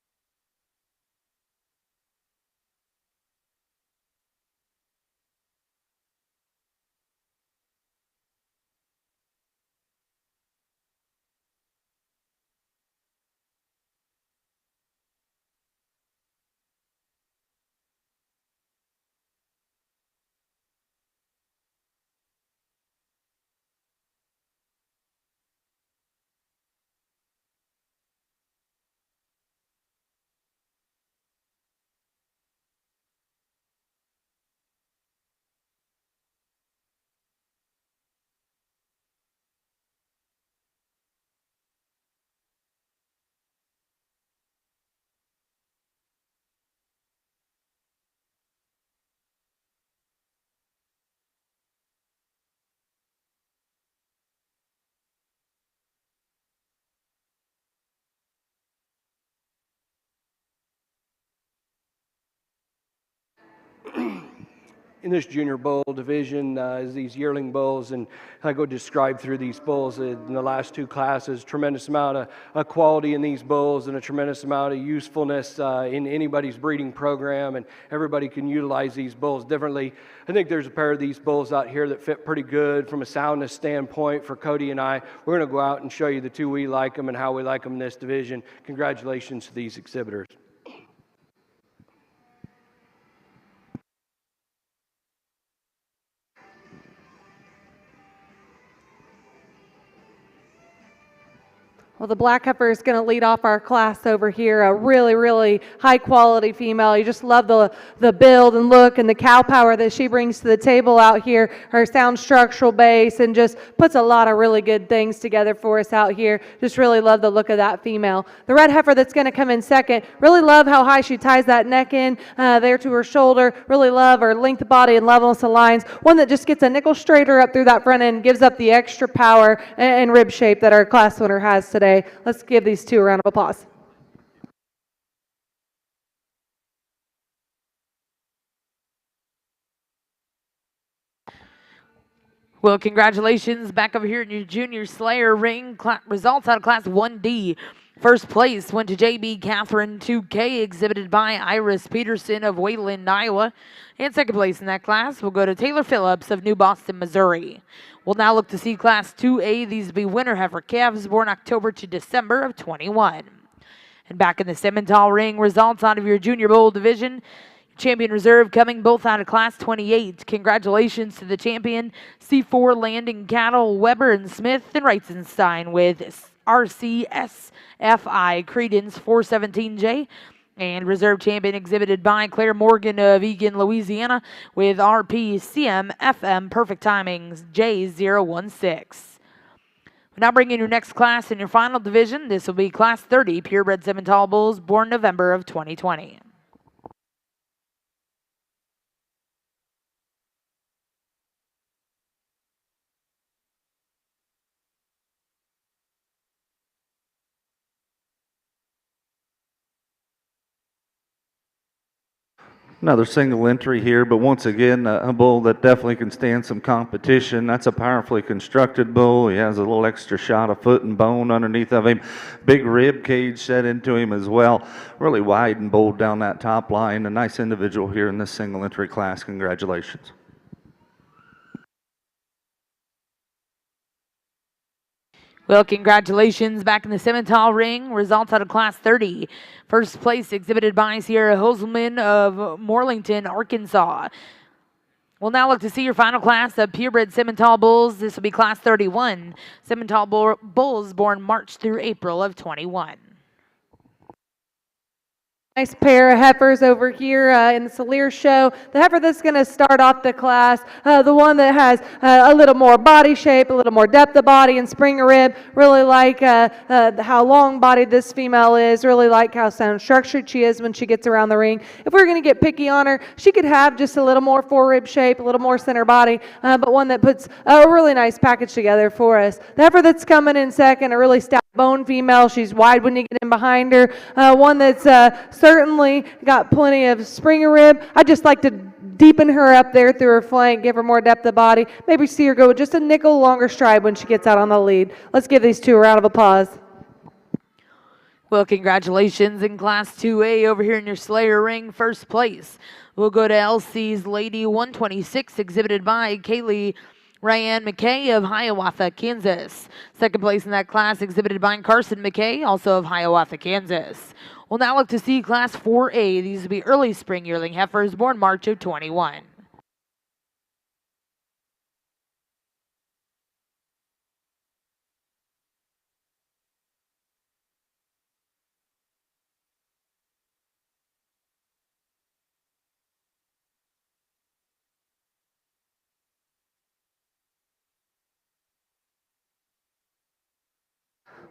In this junior bull division is these yearling bulls, and I go describe through these bulls in the last two classes. Tremendous amount of quality in these bulls and a tremendous amount of usefulness in anybody's breeding program, and everybody can utilize these bulls differently. I think there's a pair of these bulls out here that fit pretty good from a soundness standpoint for Cody and I. We're going to go out and show you the two we like them and how we like them in this division. Congratulations to these exhibitors. Well, the black heifer is going to lead off our class over here. A really, really high quality female. You just love the build and look and the cow power that she brings to the table out here. Her sound structural base and just puts a lot of really good things together for us out here. Just really love the look of that female. The red heifer that's going to come in second. Really love how high she ties that neck in there to her shoulder. Really love her length of body and levelness of lines. One that just gets a nickel straighter up through that front end, gives up the extra power and rib shape that our class winner has today. Let's give these two a round of applause. Well, congratulations back over here in your junior Slayer ring. Results out of Class 1D. First place went to JB Catherine 2K, exhibited by Iris Peterson of Wayland, Iowa. And second place in that class will go to Taylor Phillips of New Boston, Missouri. We'll now look to see Class 2A. These will be winter heifer calves born October to December of 21. And back in the Simmental ring, results out of your junior bowl division. Champion reserve coming both out of Class 28. Congratulations to the champion, C4 Landing Cattle, Weber and Smith and Reitzenstein with RCSFI Credence 417J. And reserve champion exhibited by Claire Morgan of Eagan, Louisiana with RPCMFM Perfect Timings J016. We're now bringing your next class in your final division. This will be Class 30 purebred Simmental bulls born November of 2020. Another single entry here, but once again, a bull that definitely can stand some competition. That's a powerfully constructed bull. He has a little extra shot of foot and bone underneath of him. Big rib cage set into him as well. Really wide and bold down that top line. A nice individual here in this single entry class. Congratulations. Well, congratulations back in the Simmental ring. Results out of Class 30. First place exhibited by Sierra Hoselman of Morlington, Arkansas. We'll now look to see your final class of purebred Simmental bulls. This will be Class 31. Simmental bulls born March through April of 21. Nice pair of heifers over here in the Solear show. The heifer that's going to start off the class, the one that has a little more body shape, a little more depth of body and springer rib. Really like how long-bodied this female is. Really like how sound structured she is when she gets around the ring. If we were going to get picky on her, she could have just a little more fore-rib shape, a little more center body, but one that puts a really nice package together for us. The heifer that's coming in second, a really stout bone female. She's wide when you get in behind her. One that's certainly got plenty of springer rib. I just like to deepen her up there through her flank, give her more depth of body. Maybe see her go with just a nickel longer stride when she gets out on the lead. Let's give these two a round of applause. Well, congratulations in Class 2A over here in your Slayer ring. First place. We'll go to LC's Lady 126, exhibited by Kaylee Ryan McKay of Hiawatha, Kansas. Second place in that class exhibited by Carson McKay, also of Hiawatha, Kansas. We'll now look to see Class 4A. These will be early spring yearling heifers born March of 21.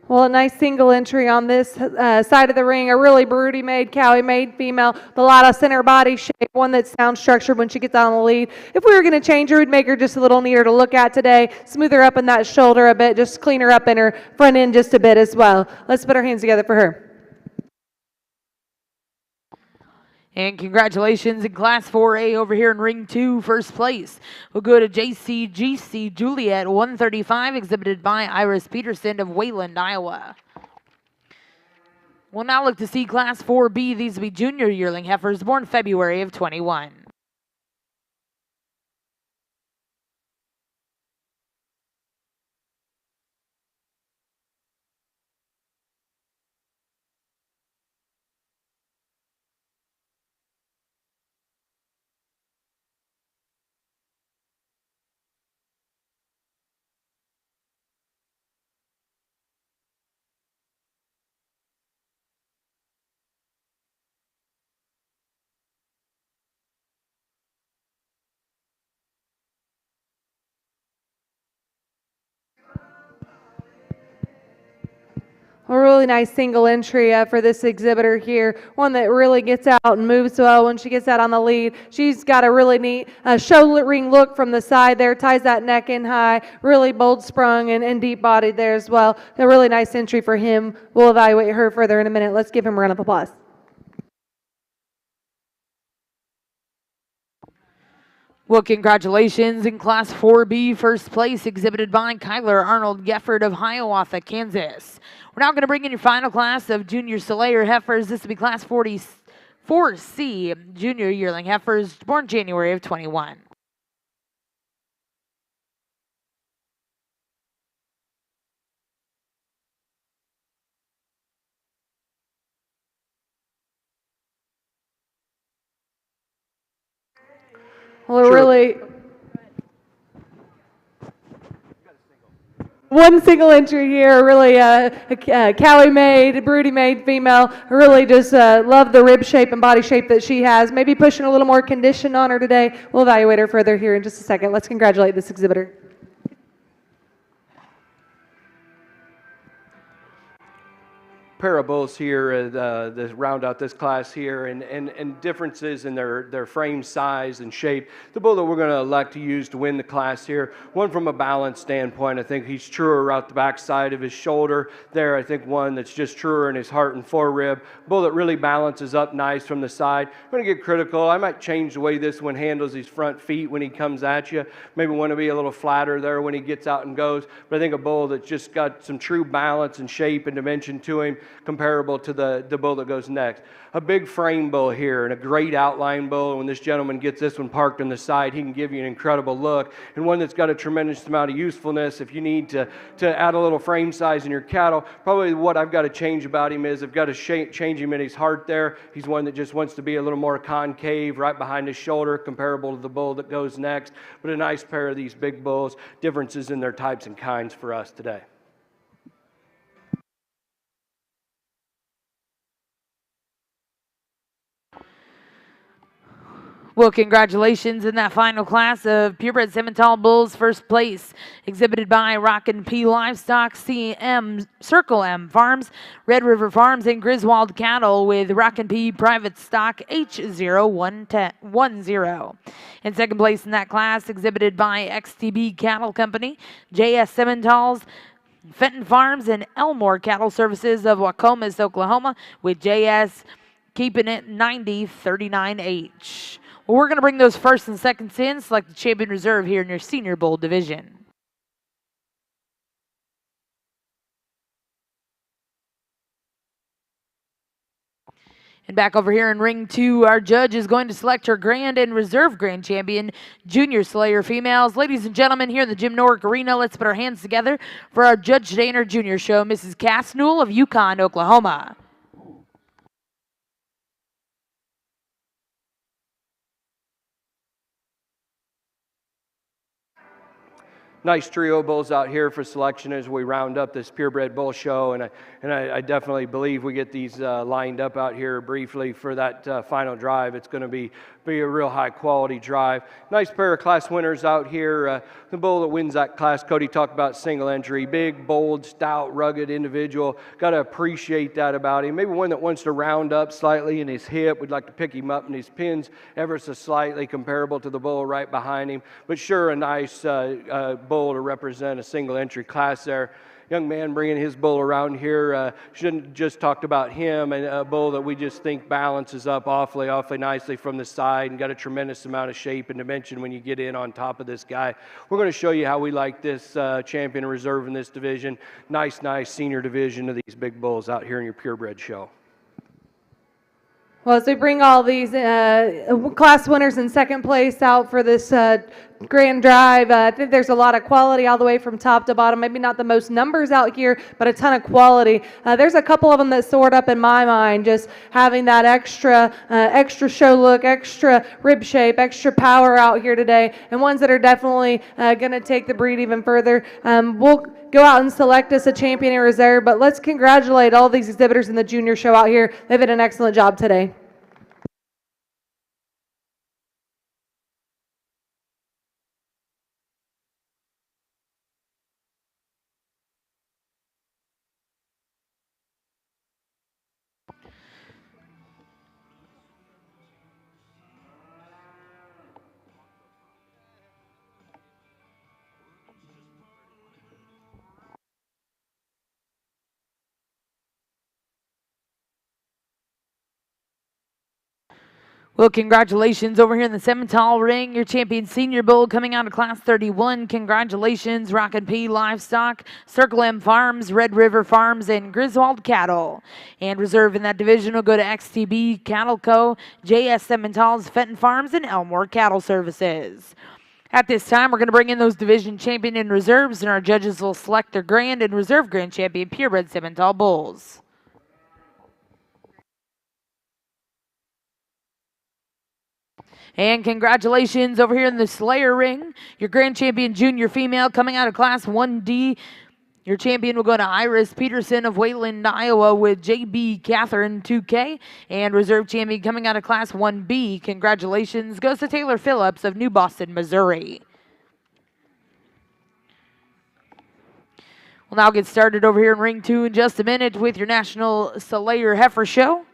Well, a nice single entry on this side of the ring. A really broody made, cowie made female. The lot of center body shape, one that's sound structured when she gets on the lead. If we were going to change her, we'd make her just a little neater to look at today. Smooth her up in that shoulder a bit. Just clean her up in her front end just a bit as well. Let's put our hands together for her. And congratulations in Class 4A over here in Ring 2, first place. We'll go to JCGC Juliet 135, exhibited by Iris Peterson of Wayland, Iowa. We'll now look to see Class 4B. These will be junior yearling heifers born February of 21. A really nice single entry for this exhibitor here. One that really gets out and moves well when she gets out on the lead. She's got a really neat show ring look from the side there. Ties that neck in high. Really bold sprung and deep bodied there as well. A really nice entry for him. We'll evaluate her further in a minute. Let's give him a round of applause. Well, congratulations in Class 4B, first place, exhibited by Kyler Arnold Gefford of Hiawatha, Kansas. We're now going to bring in your final class of junior Soleil heifers. This will be Class 4C, junior yearling heifers, born January of 21. Well, really, one single entry here, really a cowie made, broody made female. Really just love the rib shape and body shape that she has. Maybe pushing a little more condition on her today. We'll evaluate her further here in just a second. Let's congratulate this exhibitor. pair of bulls here that round out this class here, and differences in their frame size and shape. The bull that we're going to elect to use to win the class here, one from a balance standpoint, I think he's truer out the back side of his shoulder there. I think one that's just truer in his heart and forerib. Bull that really balances up nice from the side. I'm going to get critical. I might change the way this one handles his front feet when he comes at you. Maybe want to be a little flatter there when he gets out and goes. But I think a bull that's just got some true balance and shape and dimension to him, comparable to the bull that goes next. A big frame bull here and a great outline bull. When this gentleman gets this one parked on the side, he can give you an incredible look, and one that's got a tremendous amount of usefulness. If you need to add a little frame size in your cattle, probably what I've got to change about him is I've got to change him in his heart there. He's one that just wants to be a little more concave right behind his shoulder, comparable to the bull that goes next. But a nice pair of these big bulls, differences in their types and kinds for us today. Well, congratulations in that final class of purebred Simmental bulls, first place, exhibited by Rockin' P Livestock, Circle M Farms, Red River Farms, and Griswold Cattle with Rockin' P Private Stock H0110. In second place in that class, exhibited by XTB Cattle Company, JS Simmental's, Fenton Farms, and Elmore Cattle Services of Wacomas, Oklahoma, with JS keeping it 90-39H. Well, we're going to bring those first and seconds in, select the champion reserve here in your senior bull division. And back over here in ring 2, our judge is going to select her grand and reserve grand champion, Junior Slayer females. Ladies and gentlemen, here in the Jim Norick Arena, let's put our hands together for our judge today in our junior show, Mrs. Cass Newell of Yukon, Oklahoma. Nice trio of bulls out here for selection as we round up this purebred bull show, and I definitely believe we get these lined up out here briefly for that final drive. It's going to be a real high quality drive. Nice pair of class winners out here. The bull that wins that class, Cody talked about single entry, big, bold, stout, rugged individual. Got to appreciate that about him. Maybe one that wants to round up slightly in his hip. We'd like to pick him up in his pins ever so slightly, comparable to the bull right behind him. But sure, a nice bull to represent a single entry class there. Young man bringing his bull around here, shouldn't just talked about him, and a bull that we just think balances up awfully nicely from the side and got a tremendous amount of shape and dimension when you get in on top of this guy. We're going to show you how we like this champion reserve in this division. Nice senior division of these big bulls out here in your purebred show. Well, as we bring all these class winners in second place out for this grand drive, I think there's a lot of quality all the way from top to bottom. Maybe not the most numbers out here, but a ton of quality. There's a couple of them that soared up in my mind, just having that extra show look, extra rib shape, extra power out here today, and ones that are definitely going to take the breed even further. We'll go out and select us a champion in reserve, but let's congratulate all these exhibitors in the junior show out here. They've done an excellent job today. Well, congratulations over here in the Simmental ring. Your champion senior bull coming out of class 31. Congratulations, Rockin' P Livestock, Circle M Farms, Red River Farms, and Griswold Cattle. And reserve in that division will go to XTB Cattle Co., JS Simmental's Fenton Farms, and Elmore Cattle Services. At this time, we're going to bring in those division champion and reserves, and our judges will select their grand and reserve grand champion purebred Simmental bulls. And congratulations over here in the Slayer ring. Your grand champion junior female coming out of class 1D. Your champion will go to Iris Peterson of Wayland, Iowa with JB Catherine 2K. And reserve champion coming out of class 1B. Congratulations goes to Taylor Phillips of New Boston, Missouri. We'll now get started over here in ring 2 in just a minute with your National Slayer Heifer Show.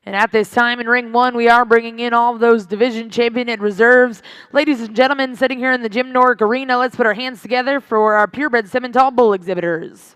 And at this time in ring 1, we are bringing in all of those division champion and reserves. Ladies and gentlemen, sitting here in the Jim Norick Arena, let's put our hands together for our purebred Simmental bull exhibitors.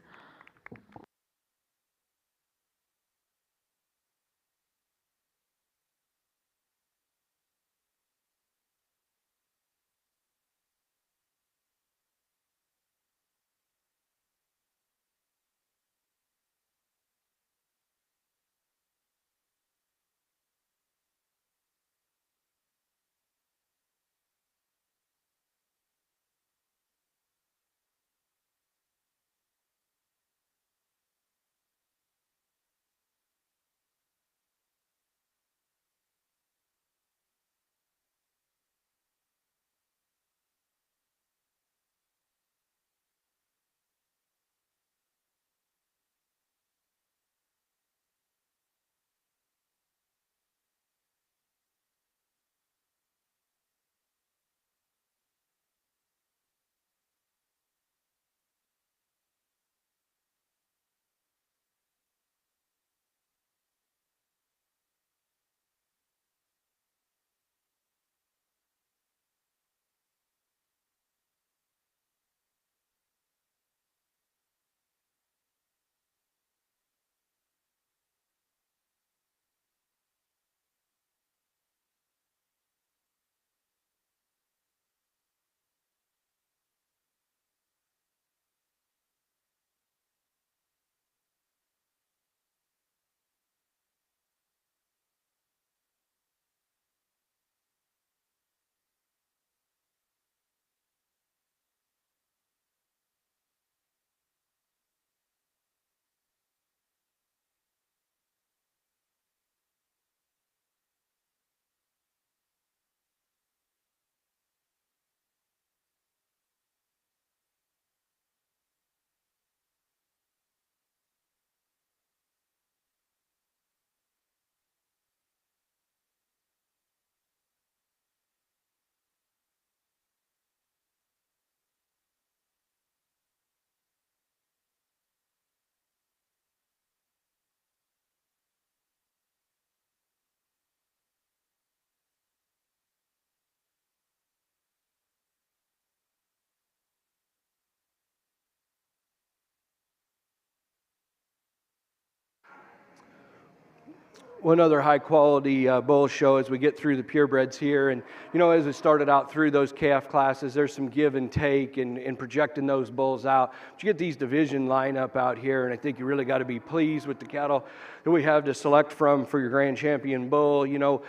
One other high quality bull show as we get through the purebreds here. And, you know, as we started out through those calf classes, there's some give and take in projecting those bulls out. But you get these division lineup out here, and I think you really got to be pleased with the cattle that we have to select from for your grand champion bull. You know,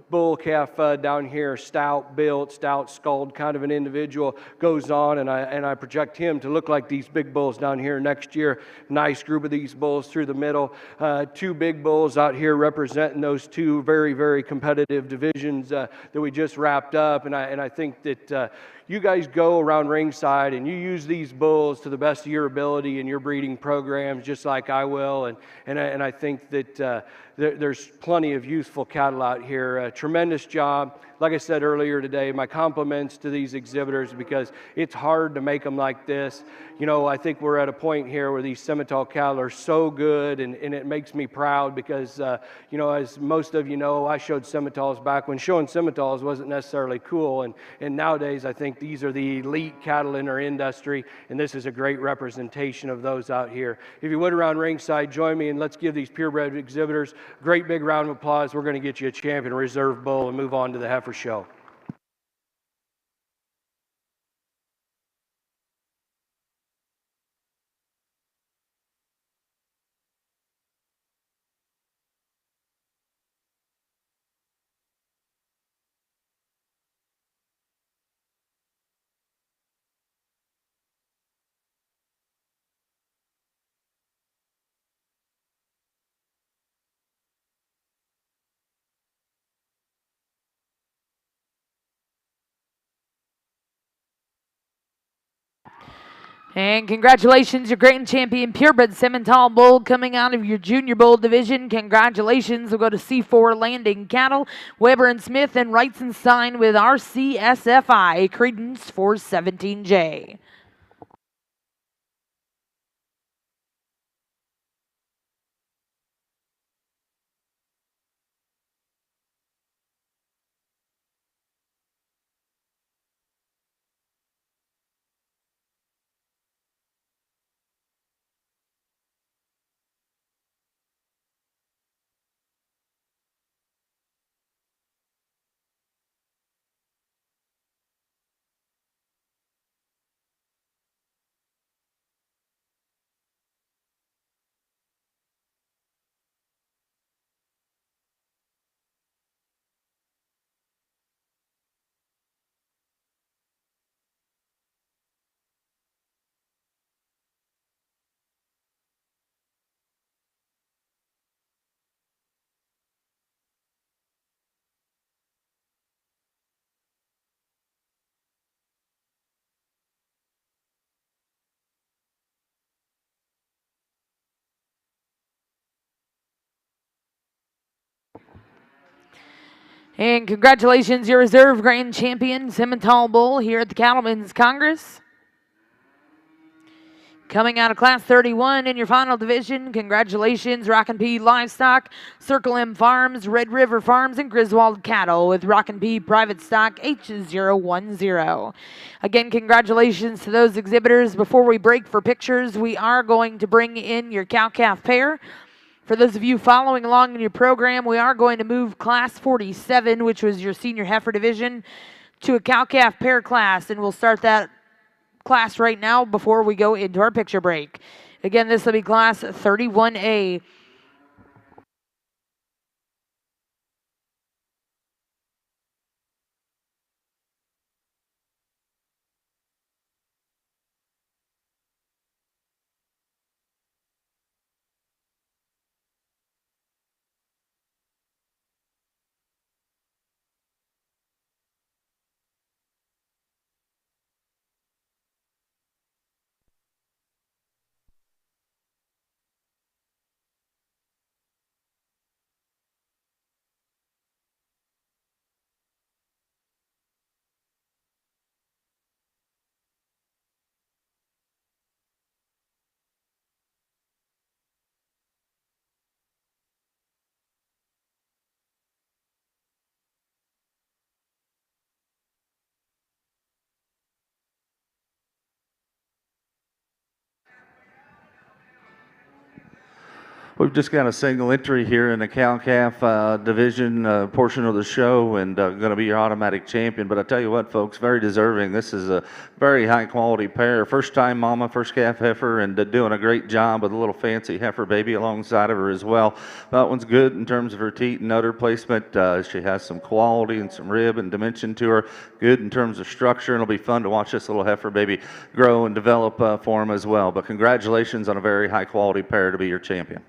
bull calf down here, stout built, stout skulled kind of an individual, goes on, and I project him to look like these big bulls down here next year. Nice group of these bulls through the middle. Two big bulls out here representing those two very, very competitive divisions that we just wrapped up. And I think that you guys go around ringside and you use these bulls to the best of your ability in your breeding programs, just like I will. And I think that there's plenty of youthful cattle out here. Tremendous job. Like I said earlier today, my compliments to these exhibitors, because it's hard to make them like this. You know, I think we're at a point here where these Simmental cattle are so good, and it makes me proud because, you know, as most of you know, I showed Simmentals back when showing Simmentals wasn't necessarily cool. And nowadays, I think these are the elite cattle in our industry, and this is a great representation of those out here. If you would, around ringside, join me, and let's give these purebred exhibitors a great big round of applause. We're going to get you a champion reserve bull and move on to the heifer show. And congratulations, your grand champion purebred Simmental bull coming out of your junior bull division. Congratulations will go to C4 Landing Cattle, Weber and Smith, and Wrightsenstein with RCSFI, Credence 417J. And congratulations, your reserve grand champion, Simmental bull, here at the Cattlemen's Congress. Coming out of Class 31 in your final division, congratulations, Rockin' P Livestock, Circle M Farms, Red River Farms, and Griswold Cattle with Rockin' P Private Stock H010. Again, congratulations to those exhibitors. Before we break for pictures, we are going to bring in your cow-calf pair. For those of you following along in your program, we are going to move Class 47, which was your senior heifer division, to a cow-calf pair class, and we'll start that class right now before we go into our picture break. Again, this will be Class 31A. We've just got a single entry here in the cow-calf division portion of the show, and going to be your automatic champion. But I tell you what, folks, very deserving. This is a very high-quality pair. First-time mama, first calf heifer, and doing a great job with a little fancy heifer baby alongside of her as well. That one's good in terms of her teat and udder placement. She has some quality and some rib and dimension to her. Good in terms of structure, and it'll be fun to watch this little heifer baby grow and develop for him as well. But congratulations on a very high-quality pair to be your champion.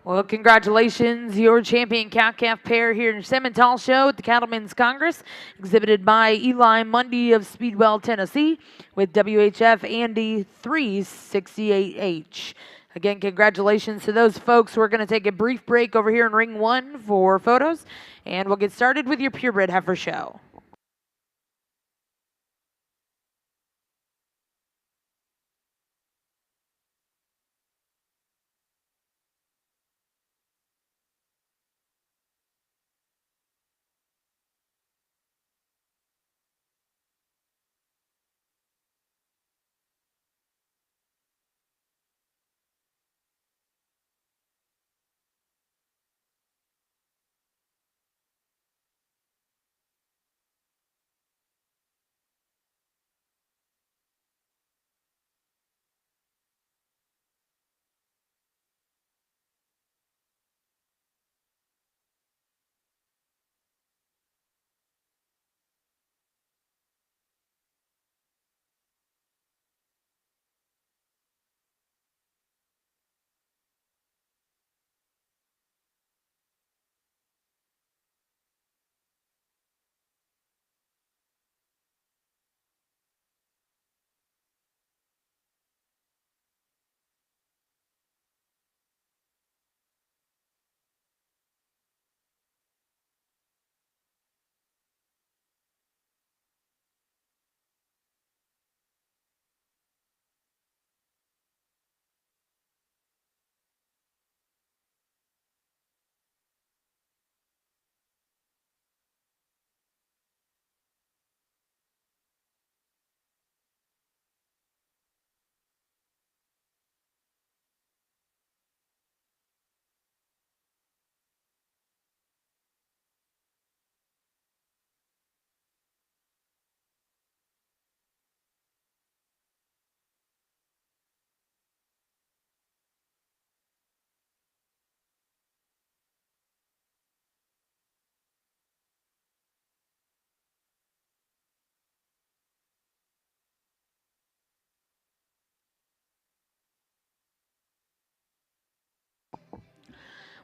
Well, congratulations, your champion cow-calf pair here in Simmental Show at the Cattlemen's Congress, exhibited by Eli Mundy of Speedwell, Tennessee, with WHF Andy 368H. Again, congratulations to those folks. We're going to take a brief break over here in Ring 1 for photos, and we'll get started with your purebred heifer show.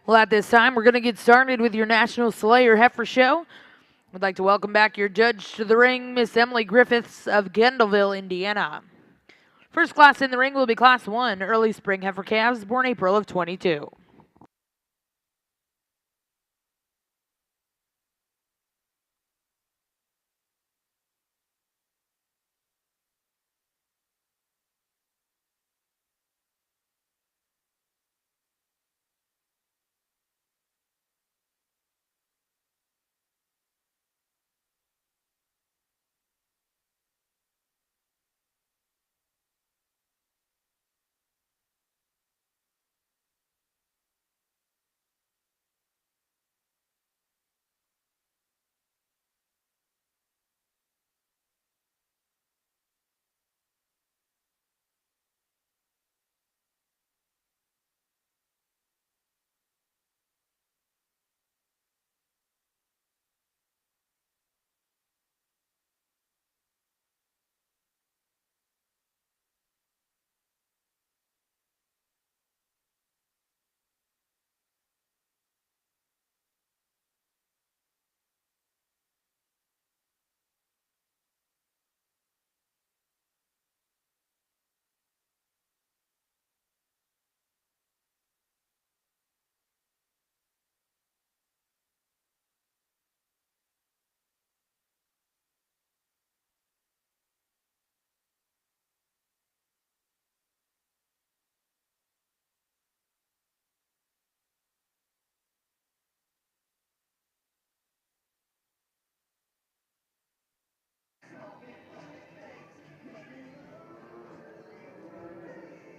Well, at this time, we're going to get started with your National Slayer Heifer Show. We'd like to welcome back your judge to the ring, Miss Emily Griffiths of Kendallville, Indiana. First class in the ring will be Class 1, Early Spring Heifer Calves, born April of 22.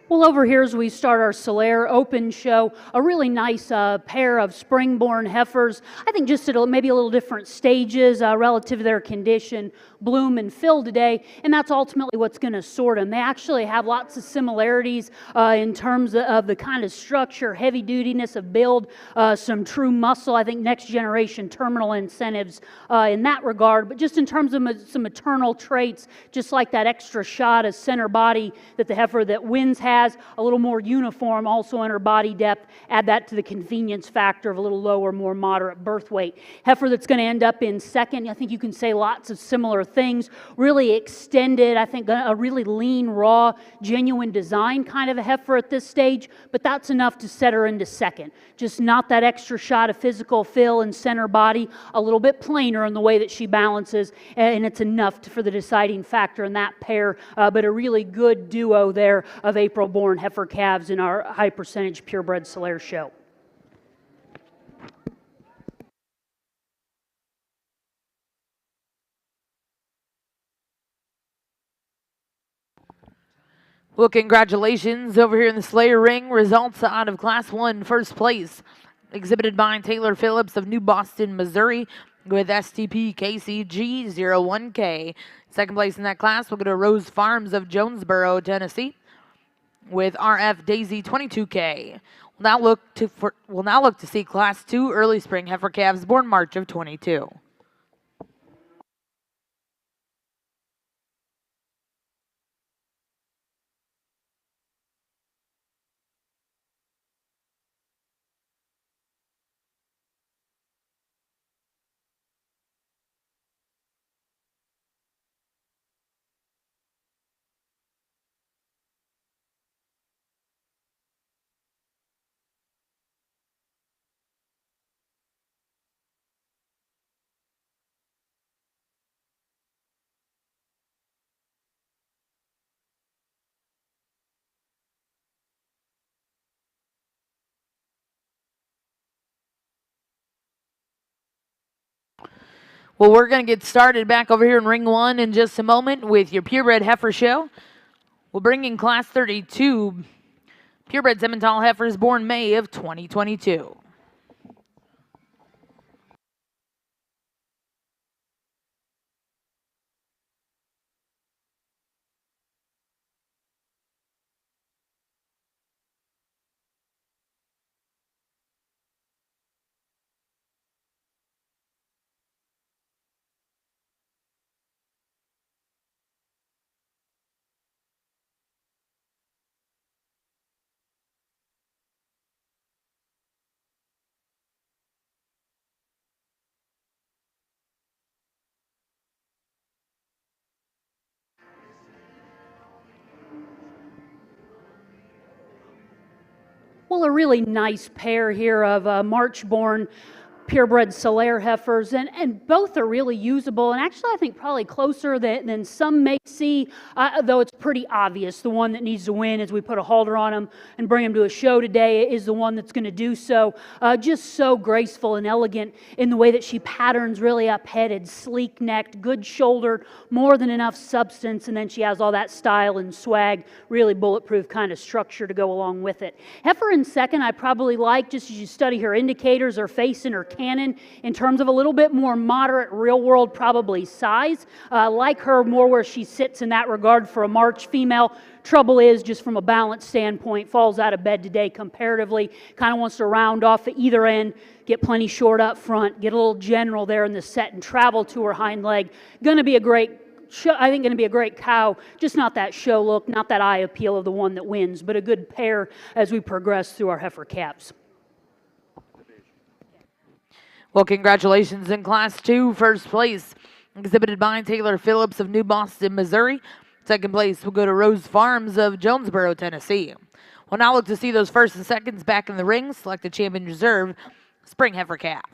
Well, over here as we start our Solaire Open show, a really nice pair of springborn heifers. I think just at maybe a little different stages relative to their condition, bloom and fill today, and that's ultimately what's going to sort them. They actually have lots of similarities in terms of the kind of structure, heavy dutiness of build, some true muscle. I think next generation terminal incentives in that regard, but just in terms of some maternal traits, just like that extra shot of center body that the heifer that wins has, a little more uniform also in her body depth. Add that to the convenience factor of a little lower, more moderate birth weight. Heifer that's going to end up in second, I think you can say lots of similar things. Really extended, I think a really lean, raw, genuine design kind of a heifer at this stage, but that's enough to set her into second. Just not that extra shot of physical fill and center body, a little bit plainer in the way that she balances, and it's enough for the deciding factor in that pair, but a really good duo there of April-born heifer calves in our high percentage purebred Solaire show. Well, congratulations over here in the Slayer ring. Results out of Class 1 first place, exhibited by Taylor Phillips of New Boston, Missouri, with STP KCG01K. Second place in that class will go to Rose Farms of Jonesboro, Tennessee, with RF Daisy 22K. We'll now look to see Class 2 early spring heifer calves born March of 22. Well, we're going to get started back over here in Ring 1 in just a moment with your Purebred Heifer Show. We'll bring in Class 32 Purebred Simmental heifers born May of 2022. Well, a really nice pair here of March-born purebred Solaire heifers, and both are really usable, and actually I think probably closer than some may see, though it's pretty obvious the one that needs to win as we put a halter on him and bring him to a show today is the one that's going to do so. Just so graceful and elegant in the way that she patterns, really up-headed, sleek-necked, good-shouldered, more than enough substance, and then she has all that style and swag, really bulletproof kind of structure to go along with it. Heifer in second I probably like, just as you study her indicators, her face and her cannon, in terms of a little bit more moderate real world probably size. Like her more where she sits in that regard for a March female. Trouble is, just from a balance standpoint, falls out of bed today comparatively, kind of wants to round off at either end, get plenty short up front, get a little general there in the set and travel to her hind leg. Going to be a great show, I think going to be a great cow, just not that show look, not that eye appeal of the one that wins, but a good pair as we progress through our heifer caps. Well, congratulations in Class 2. First place exhibited by Taylor Phillips of New Boston, Missouri. Second place will go to Rose Farms of Jonesboro, Tennessee. We'll now look to see those first and seconds back in the ring. Select the champion reserve, Spring Heifer Calf.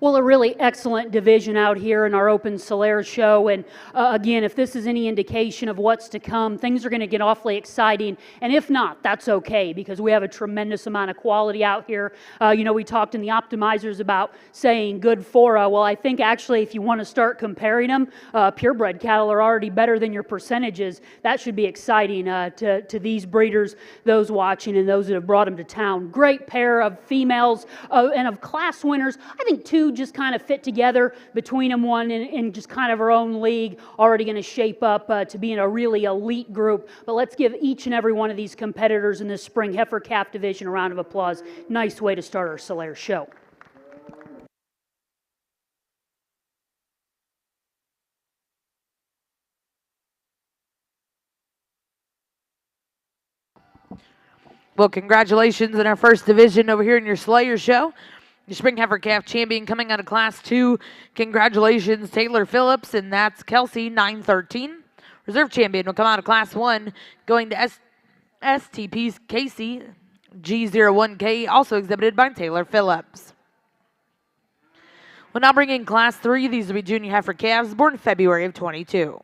Well, a really excellent division out here in our Open Solaire show. And again, if this is any indication of what's to come, things are going to get awfully exciting. And if not, that's okay, because we have a tremendous amount of quality out here. We talked in the optimizers about saying good fora. Well, I think actually if you want to start comparing them, purebred cattle are already better than your percentages. That should be exciting to these breeders, those watching, and those that have brought them to town. Great pair of females and of class winners. I think two just kind of fit together between them, one in just kind of her own league, already going to shape up to be in a really elite group. But let's give each and every one of these competitors in this spring heifer calf division a round of applause. Nice way to start our Solaire show. Well, congratulations in our first division over here in your Slayer show. Your Spring Heifer Calf champion coming out of Class 2. Congratulations, Taylor Phillips, and that's Kelsey, 913. Reserve champion will come out of Class 1, going to STP's Casey, G01K, also exhibited by Taylor Phillips. We'll now bring in Class 3. These will be junior heifer calves born in February of 22.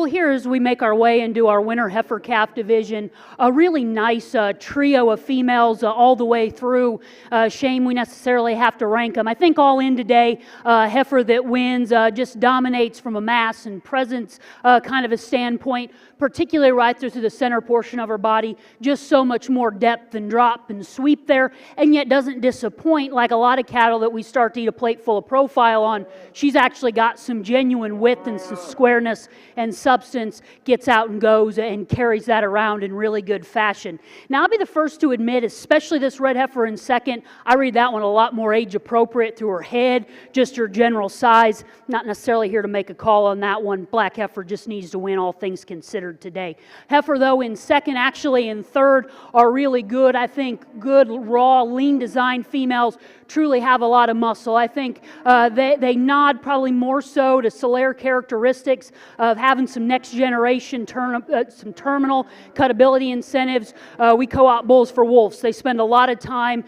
Well, here as we make our way into our winter heifer calf division, a really nice trio of females all the way through. Shame we necessarily have to rank them. I think all in today, heifer that wins just dominates from a mass and presence kind of a standpoint, particularly right through to the center portion of her body. Just so much more depth and drop and sweep there, and yet doesn't disappoint like a lot of cattle that we start to eat a plate full of profile on. She's actually got some genuine width and some squareness and substance, gets out and goes and carries that around in really good fashion. Now, I'll be the first to admit, especially this red heifer in second, I read that one a lot more age appropriate through her head, just her general size. Not necessarily here to make a call on that one. Black heifer just needs to win, all things considered today. Heifer, though, in second, actually in third, are really good. I think good, raw, lean design females truly have a lot of muscle. I think they nod probably more so to Solaire characteristics of having some next generation some terminal cutability incentives. We co-op bulls for wolves. They spend a lot of time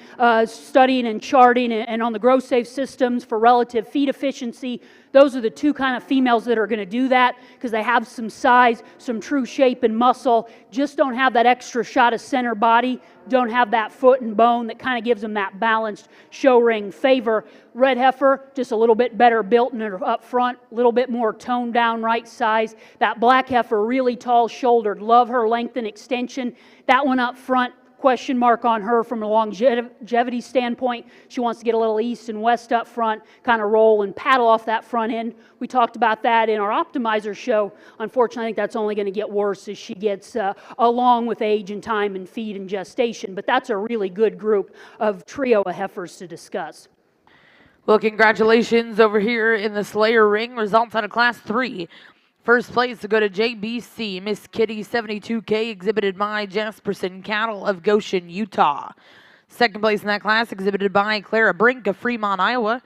studying and charting and on the grow safe systems for relative feed efficiency. Those are the two kind of females that are going to do that because they have some size, some true shape and muscle, just don't have that extra shot of center body, don't have that foot and bone that kind of gives them that balanced show ring favor. Red heifer, just a little bit better built in her up front, a little bit more toned down right size. That black heifer, really tall shouldered, love her length and extension. That one up front, question mark on her from a longevity standpoint. She wants to get a little east and west up front, kind of roll and paddle off that front end. We talked about that in our optimizer show. Unfortunately, I think that's only going to get worse as she gets along with age and time and feed and gestation. But that's a really good group of trio of heifers to discuss. Well, congratulations over here in the Slayer ring. Results out of Class 3. First place to go to JBC, Miss Kitty 72K, exhibited by Jasperson Cattle of Goshen, Utah. Second place in that class, exhibited by Clara Brink of Fremont, Iowa.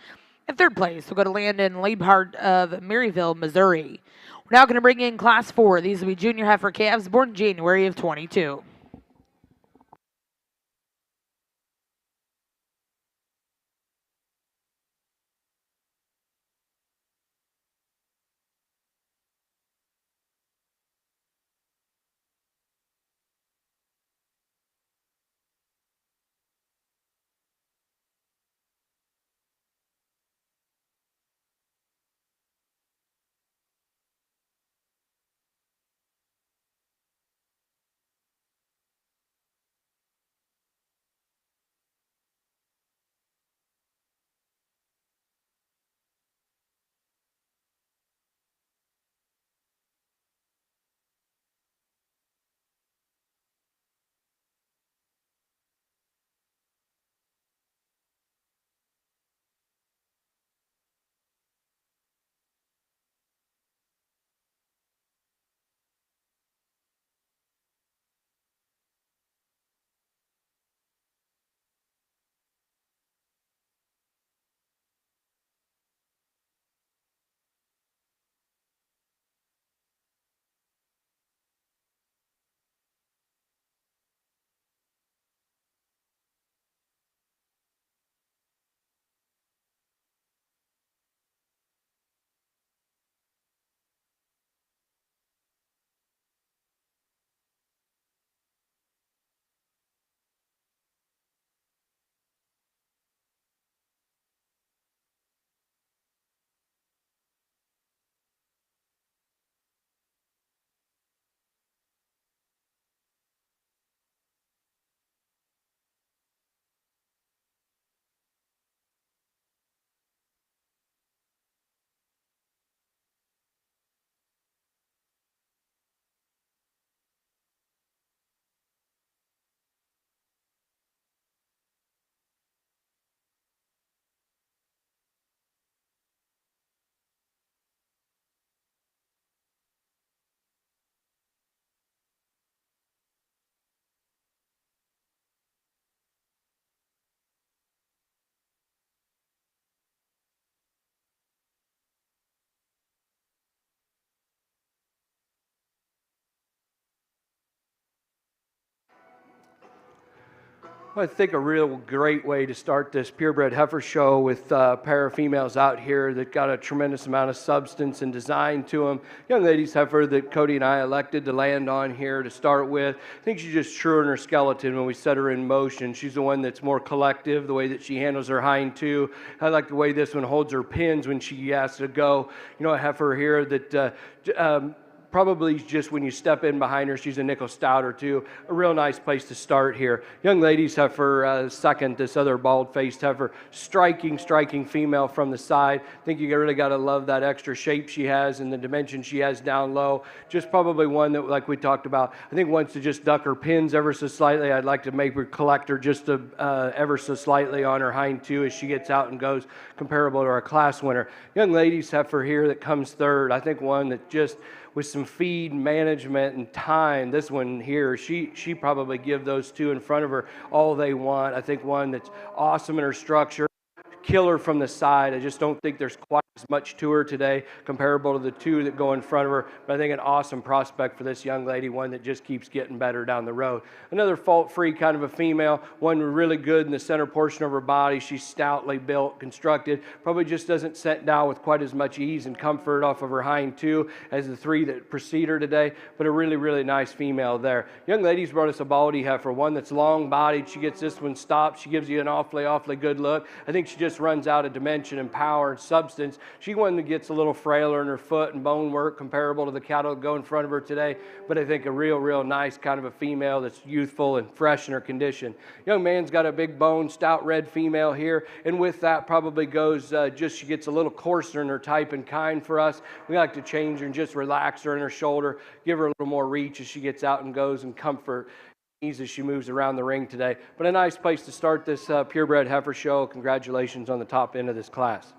And third place will go to Landon Liebhart of Maryville, Missouri. We're now going to bring in Class 4. These will be junior heifer calves born January of 22. I think a real great way to start this purebred heifer show with a pair of females out here that got a tremendous amount of substance and design to them. Young ladies heifer that Cody and I elected to land on here to start with. I think she's just true in her skeleton when we set her in motion. She's the one that's more collective, the way that she handles her hind two. I like the way this one holds her pins when she has to go. You know, a heifer here that probably just when you step in behind her, she's a nickel stout or two. A real nice place to start here. Young ladies heifer second, this other bald-faced heifer. Striking female from the side. I think you really got to love that extra shape she has and the dimension she has down low. Just probably one that, like we talked about, I think wants to just duck her pins ever so slightly. I'd like to make her collect her just ever so slightly on her hind two as she gets out and goes, comparable to our class winner. Young ladies heifer here that comes third. I think one that just with some feed management and time, this one here, she probably give those two in front of her all they want. I think one that's awesome in her structure, killer from the side. I just don't think there's quite as much to her today comparable to the two that go in front of her, but I think an awesome prospect for this young lady, one that just keeps getting better down the road. Another fault-free kind of a female, one really good in the center portion of her body. She's stoutly built, constructed, probably just doesn't set down with quite as much ease and comfort off of her hind two as the three that precede her today, but a really, really nice female there. Young ladies brought us a baldy heifer, one that's long-bodied. She gets this one stopped. She gives you an awfully good look. I think she just runs out of dimension and power and substance. She one that gets a little frailer in her foot and bone work comparable to the cattle that go in front of her today, but I think a real nice kind of a female that's youthful and fresh in her condition. Young man's got a big bone, stout red female here, and with that probably goes just she gets a little coarser in her type and kind for us. We like to change her and just relax her in her shoulder, give her a little more reach as she gets out and goes and comfort as she moves around the ring today. But a nice place to start this purebred heifer show. Congratulations on the top end of this class.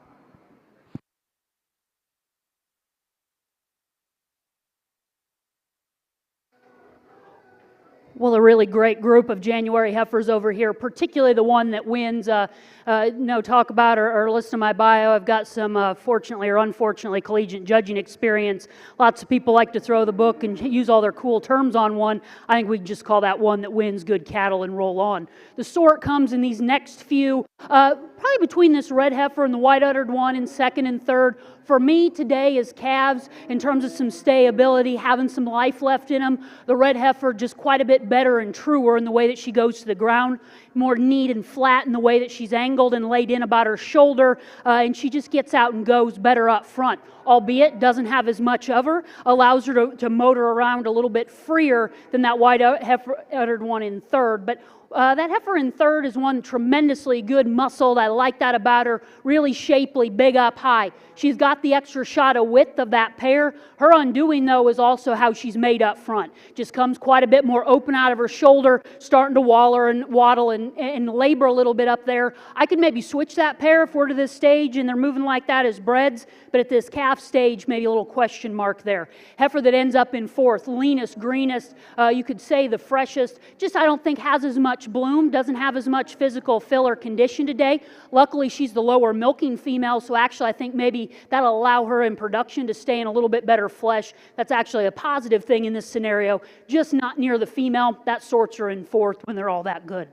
Well, a really great group of January heifers over here, particularly the one that wins. Talk about or listen to my bio. I've got some, fortunately or unfortunately, collegiate judging experience. Lots of people like to throw the book and use all their cool terms on one. I think we can just call that one that wins good cattle and roll on. The sort comes in these next few, probably between this red heifer and the white-uddered one in second and third. For me today is calves in terms of some stayability, having some life left in them. The red heifer just quite a bit better and truer in the way that she goes to the ground, more neat and flat in the way that she's angled and laid in about her shoulder, and she just gets out and goes better up front. Albeit doesn't have as much of her, allows her to motor around a little bit freer than that white heifer-uddered one in third. But that heifer in third is one tremendously good muscled. I like that about her. Really shapely, big up high. She's got the extra shot of width of that pair. Her undoing, though, is also how she's made up front. Just comes quite a bit more open out of her shoulder, starting to waddle and labor a little bit up there. I could maybe switch that pair if we're to this stage and they're moving like that as breds, but at this calf stage, maybe a little question mark there. Heifer that ends up in fourth, leanest, greenest, you could say the freshest. Just I don't think has as much bloom, doesn't have as much physical fill or condition today. Luckily, she's the lower milking female, so actually I think maybe that'll allow her in production to stay in a little bit better flesh. That's actually a positive thing in this scenario, just not near the female. That sorts are in fourth when they're all that good.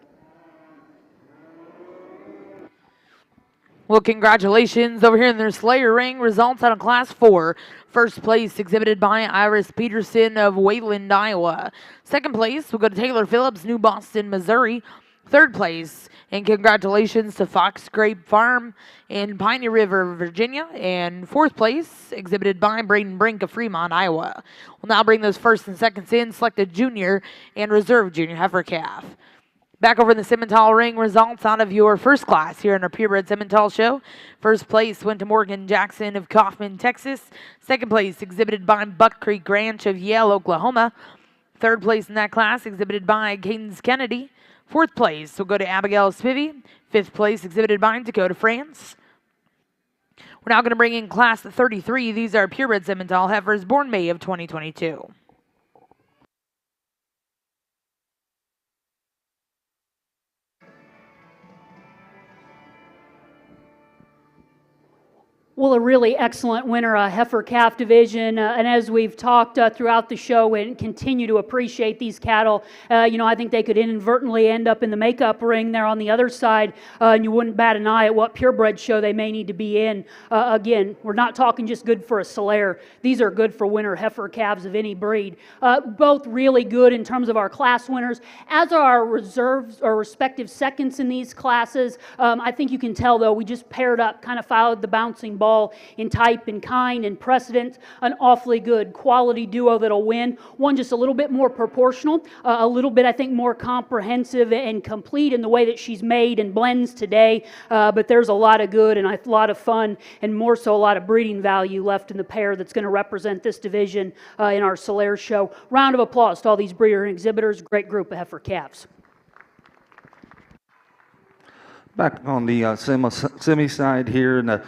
Well, congratulations over here in their Slayer ring. Results out of Class 4. First place exhibited by Iris Peterson of Wayland, Iowa. Second place will go to Taylor Phillips, New Boston, Missouri. Third place, and congratulations to Fox Grape Farm in Piney River, Virginia. And fourth place exhibited by Braden Brink of Fremont, Iowa. We'll now bring those first and seconds in, selected junior and reserve junior heifer calf. Back over in the Simmental ring, results out of your first class here in our purebred Simmental show. First place went to Morgan Jackson of Kaufman, Texas. Second place exhibited by Buck Creek Ranch of Yale, Oklahoma. Third place in that class exhibited by Cadence Kennedy. Fourth place will go to Abigail Spivey. Fifth place exhibited by Dakota, France. We're now going to bring in class 33. These are purebred Simmental heifers born May of 2022. Well, a really excellent winner, heifer calf division, and as we've talked throughout the show and continue to appreciate these cattle, I think they could inadvertently end up in the makeup ring there on the other side, and you wouldn't bat an eye at what purebred show they may need to be in. Again, we're not talking just good for a Solaire. These are good for winter heifer calves of any breed. Both really good in terms of our class winners, as are our reserves or respective seconds in these classes. I think you can tell, though, we just paired up, kind of followed the bouncing ball in type and kind and precedent. An awfully good quality duo that'll win. One just a little bit more proportional, a little bit, I think, more comprehensive and complete in the way that she's made and blends today. But there's a lot of good and a lot of fun, and more so a lot of breeding value left in the pair that's going to represent this division in our Solaire show. Round of applause to all these breeder and exhibitors. Great group of heifer calves. Back on the semi side here, and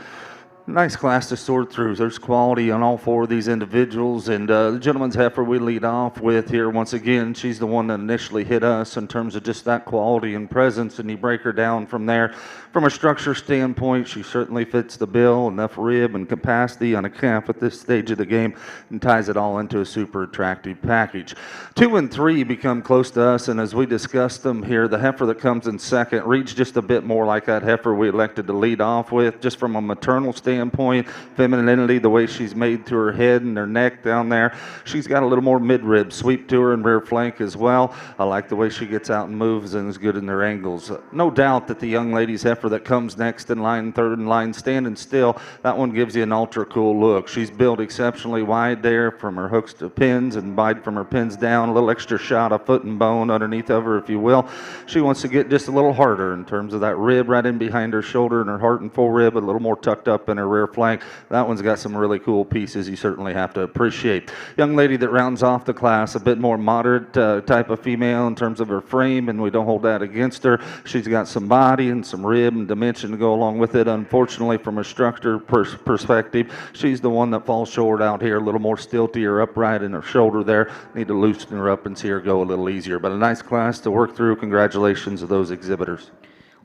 nice class to sort through. There's quality on all four of these individuals, and the gentleman's heifer we lead off with here, once again, she's the one that initially hit us in terms of just that quality and presence, and you break her down from there. From a structure standpoint, she certainly fits the bill, enough rib and capacity on a calf at this stage of the game, and ties it all into a super attractive package. 2 and 3 become close to us, and as we discussed them here, the heifer that comes in second reads just a bit more like that heifer we elected to lead off with, just from a maternal standpoint, femininity, the way she's made to her head and her neck down there. She's got a little more mid-rib sweep to her and rear flank as well. I like the way she gets out and moves and is good in their angles. No doubt that the young lady's heifer that comes next in line, third in line, standing still, that one gives you an ultra cool look. She's built exceptionally wide there from her hooks to pins, and wide from her pins down, a little extra shot of foot and bone underneath of her, if you will. She wants to get just a little harder in terms of that rib right in behind her shoulder and her heart and full rib, a little more tucked up in her rear flank. That one's got some really cool pieces you certainly have to appreciate. Young lady that rounds off the class, a bit more moderate type of female in terms of her frame, and we don't hold that against her. She's got some body and some rib and dimension to go along with it. Unfortunately, from a structure perspective, she's the one that falls short out here, a little more stilty or upright in her shoulder there. Need to loosen her up and see her go a little easier. But a nice class to work through. Congratulations to those exhibitors.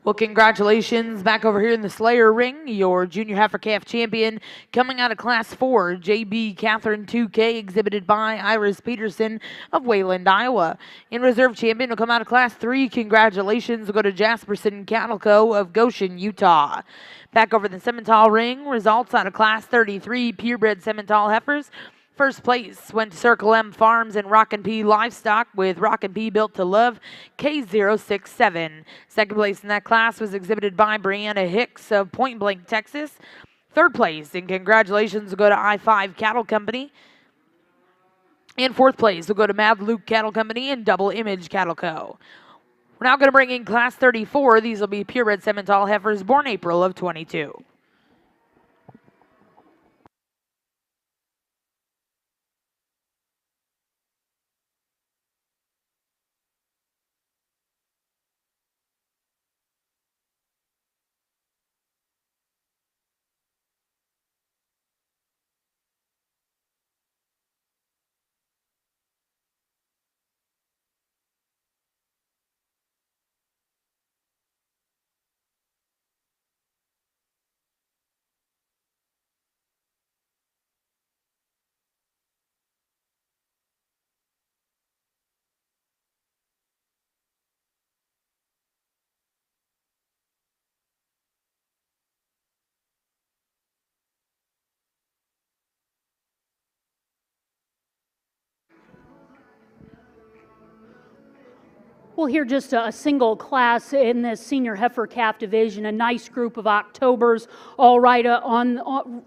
Well, congratulations back over here in the Slayer ring, your junior heifer calf champion coming out of class 4, JB Catherine 2K, exhibited by Iris Peterson of Wayland, Iowa. In reserve champion will come out of class 3. Congratulations will go to Jasperson Cattle Co. of Goshen, Utah. Back over the Simmental ring, results out of class 33 purebred Simmental heifers. First place went to Circle M Farms and Rockin' P Livestock with Rockin' P Built to Love K067. Second place in that class was exhibited by Brianna Hicks of Point Blank, Texas. Third place, and congratulations will go to I-5 Cattle Company. And fourth place will go to Mad Luke Cattle Company and Double Image Cattle Co. We're now going to bring in class 34. These will be purebred Simmental heifers born April of 22. Well, here just a single class in this senior heifer calf division, a nice group of Octobers, all right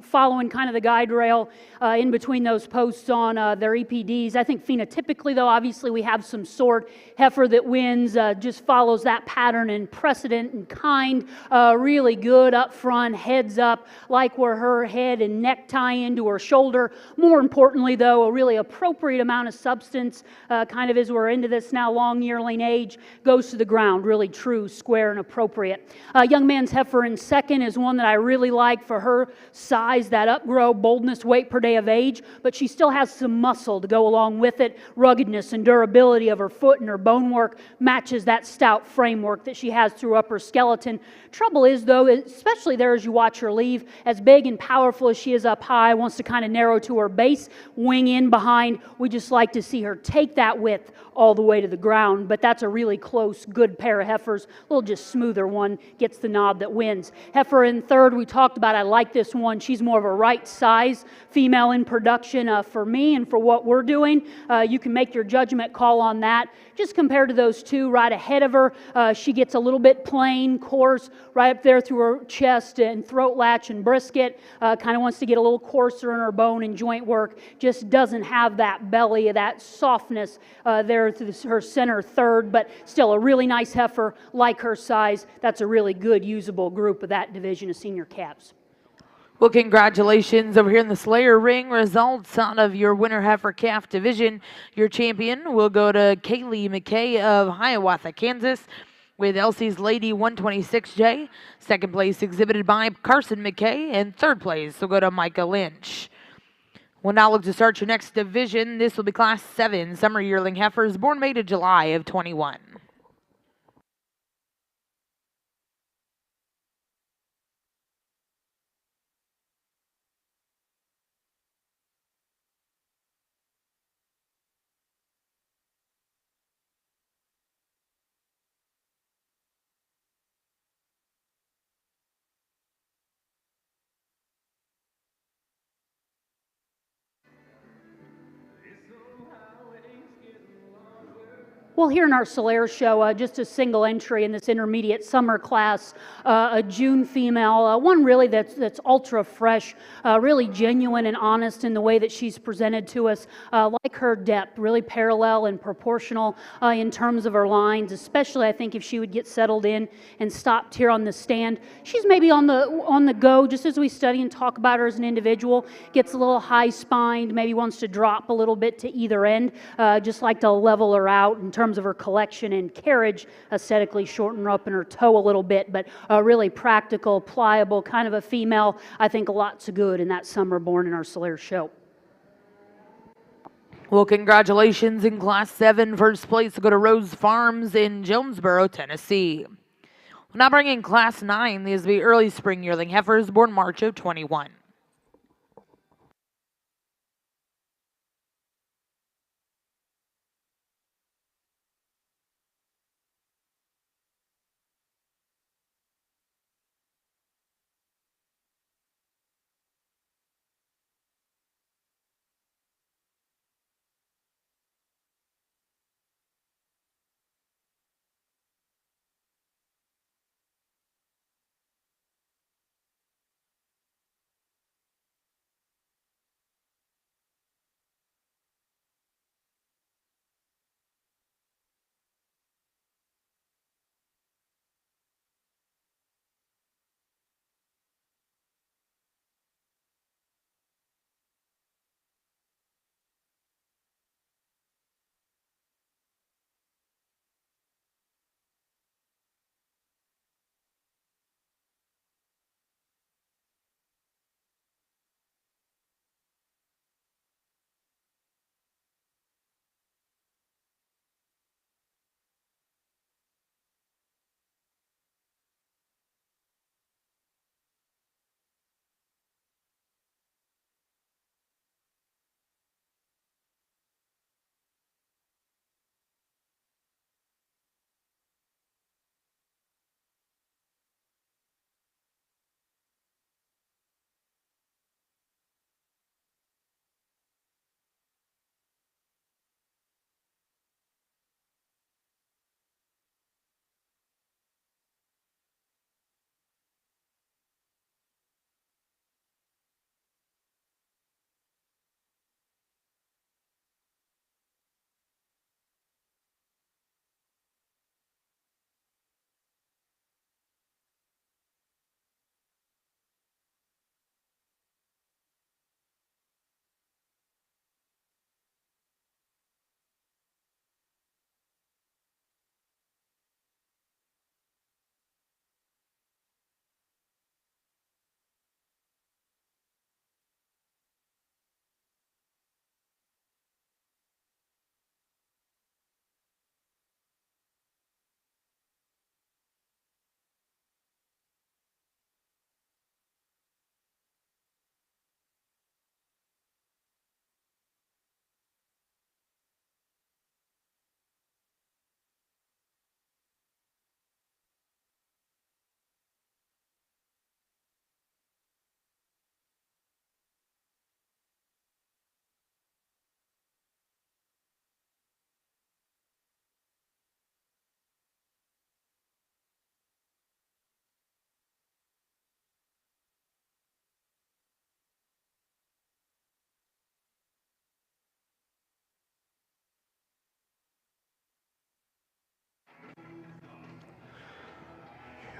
following kind of the guide rail in between those posts on their EPDs. I think phenotypically, though, obviously we have some sort. Heifer that wins just follows that pattern and precedent and kind, really good up front, heads up, like where her head and neck tie into her shoulder. More importantly, though, a really appropriate amount of substance, kind of as we're into this now long yearling age. age, goes to the ground, really true, square, and appropriate. Young man's heifer in second is one that I really like for her size, that upgrow, boldness, weight per day of age, but she still has some muscle to go along with it. Ruggedness and durability of her foot and her bone work matches that stout framework that she has through upper skeleton. Trouble is, though, especially there as you watch her leave, as big and powerful as she is up high, wants to kind of narrow to her base, wing in behind. We just like to see her take that width all the way to the ground, but that's a really close, good pair of heifers. A little just smoother one gets the nod that wins. Heifer in third, we talked about. I like this one. She's more of a right size female in production for me and for what we're doing. You can make your judgment call on that. Just compared to those two right ahead of her, she gets a little bit plain, coarse, right up there through her chest and throat latch and brisket. Kind of wants to get a little coarser in her bone and joint work. Just doesn't have that belly, that softness there through her center third, but still a really nice heifer, like her size. That's a really good, usable group of that division of senior calves. Well, congratulations over here in the Slayer ring. Results out of your winner heifer calf division. Your champion will go to Kaylee McKay of Hiawatha, Kansas, with Elsie's Lady 126J. Second place exhibited by Carson McKay, and third place will go to Micah Lynch. We'll now look to start your next division. This will be Class 7 Summer Yearling Heifers, born May to July of 21. Well, here in our Solaire show, just a single entry in this intermediate summer class, a June female, one really that's ultra fresh, really genuine and honest in the way that she's presented to us, like her depth, really parallel and proportional in terms of her lines, especially I think if she would get settled in and stopped here on the stand. She's maybe on the go, just as we study and talk about her as an individual, gets a little high-spined, maybe wants to drop a little bit to either end, just like to level her out in terms of her collection and carriage, aesthetically shorten her up in her toe a little bit, but really practical, pliable, kind of a female. I think lots of good in that summer born in our Solaire show. Well, congratulations in Class 7. First place to go to Rose Farms in Jonesboro, Tennessee. We'll now bring in Class 9. These will be early spring yearling heifers born March of 21.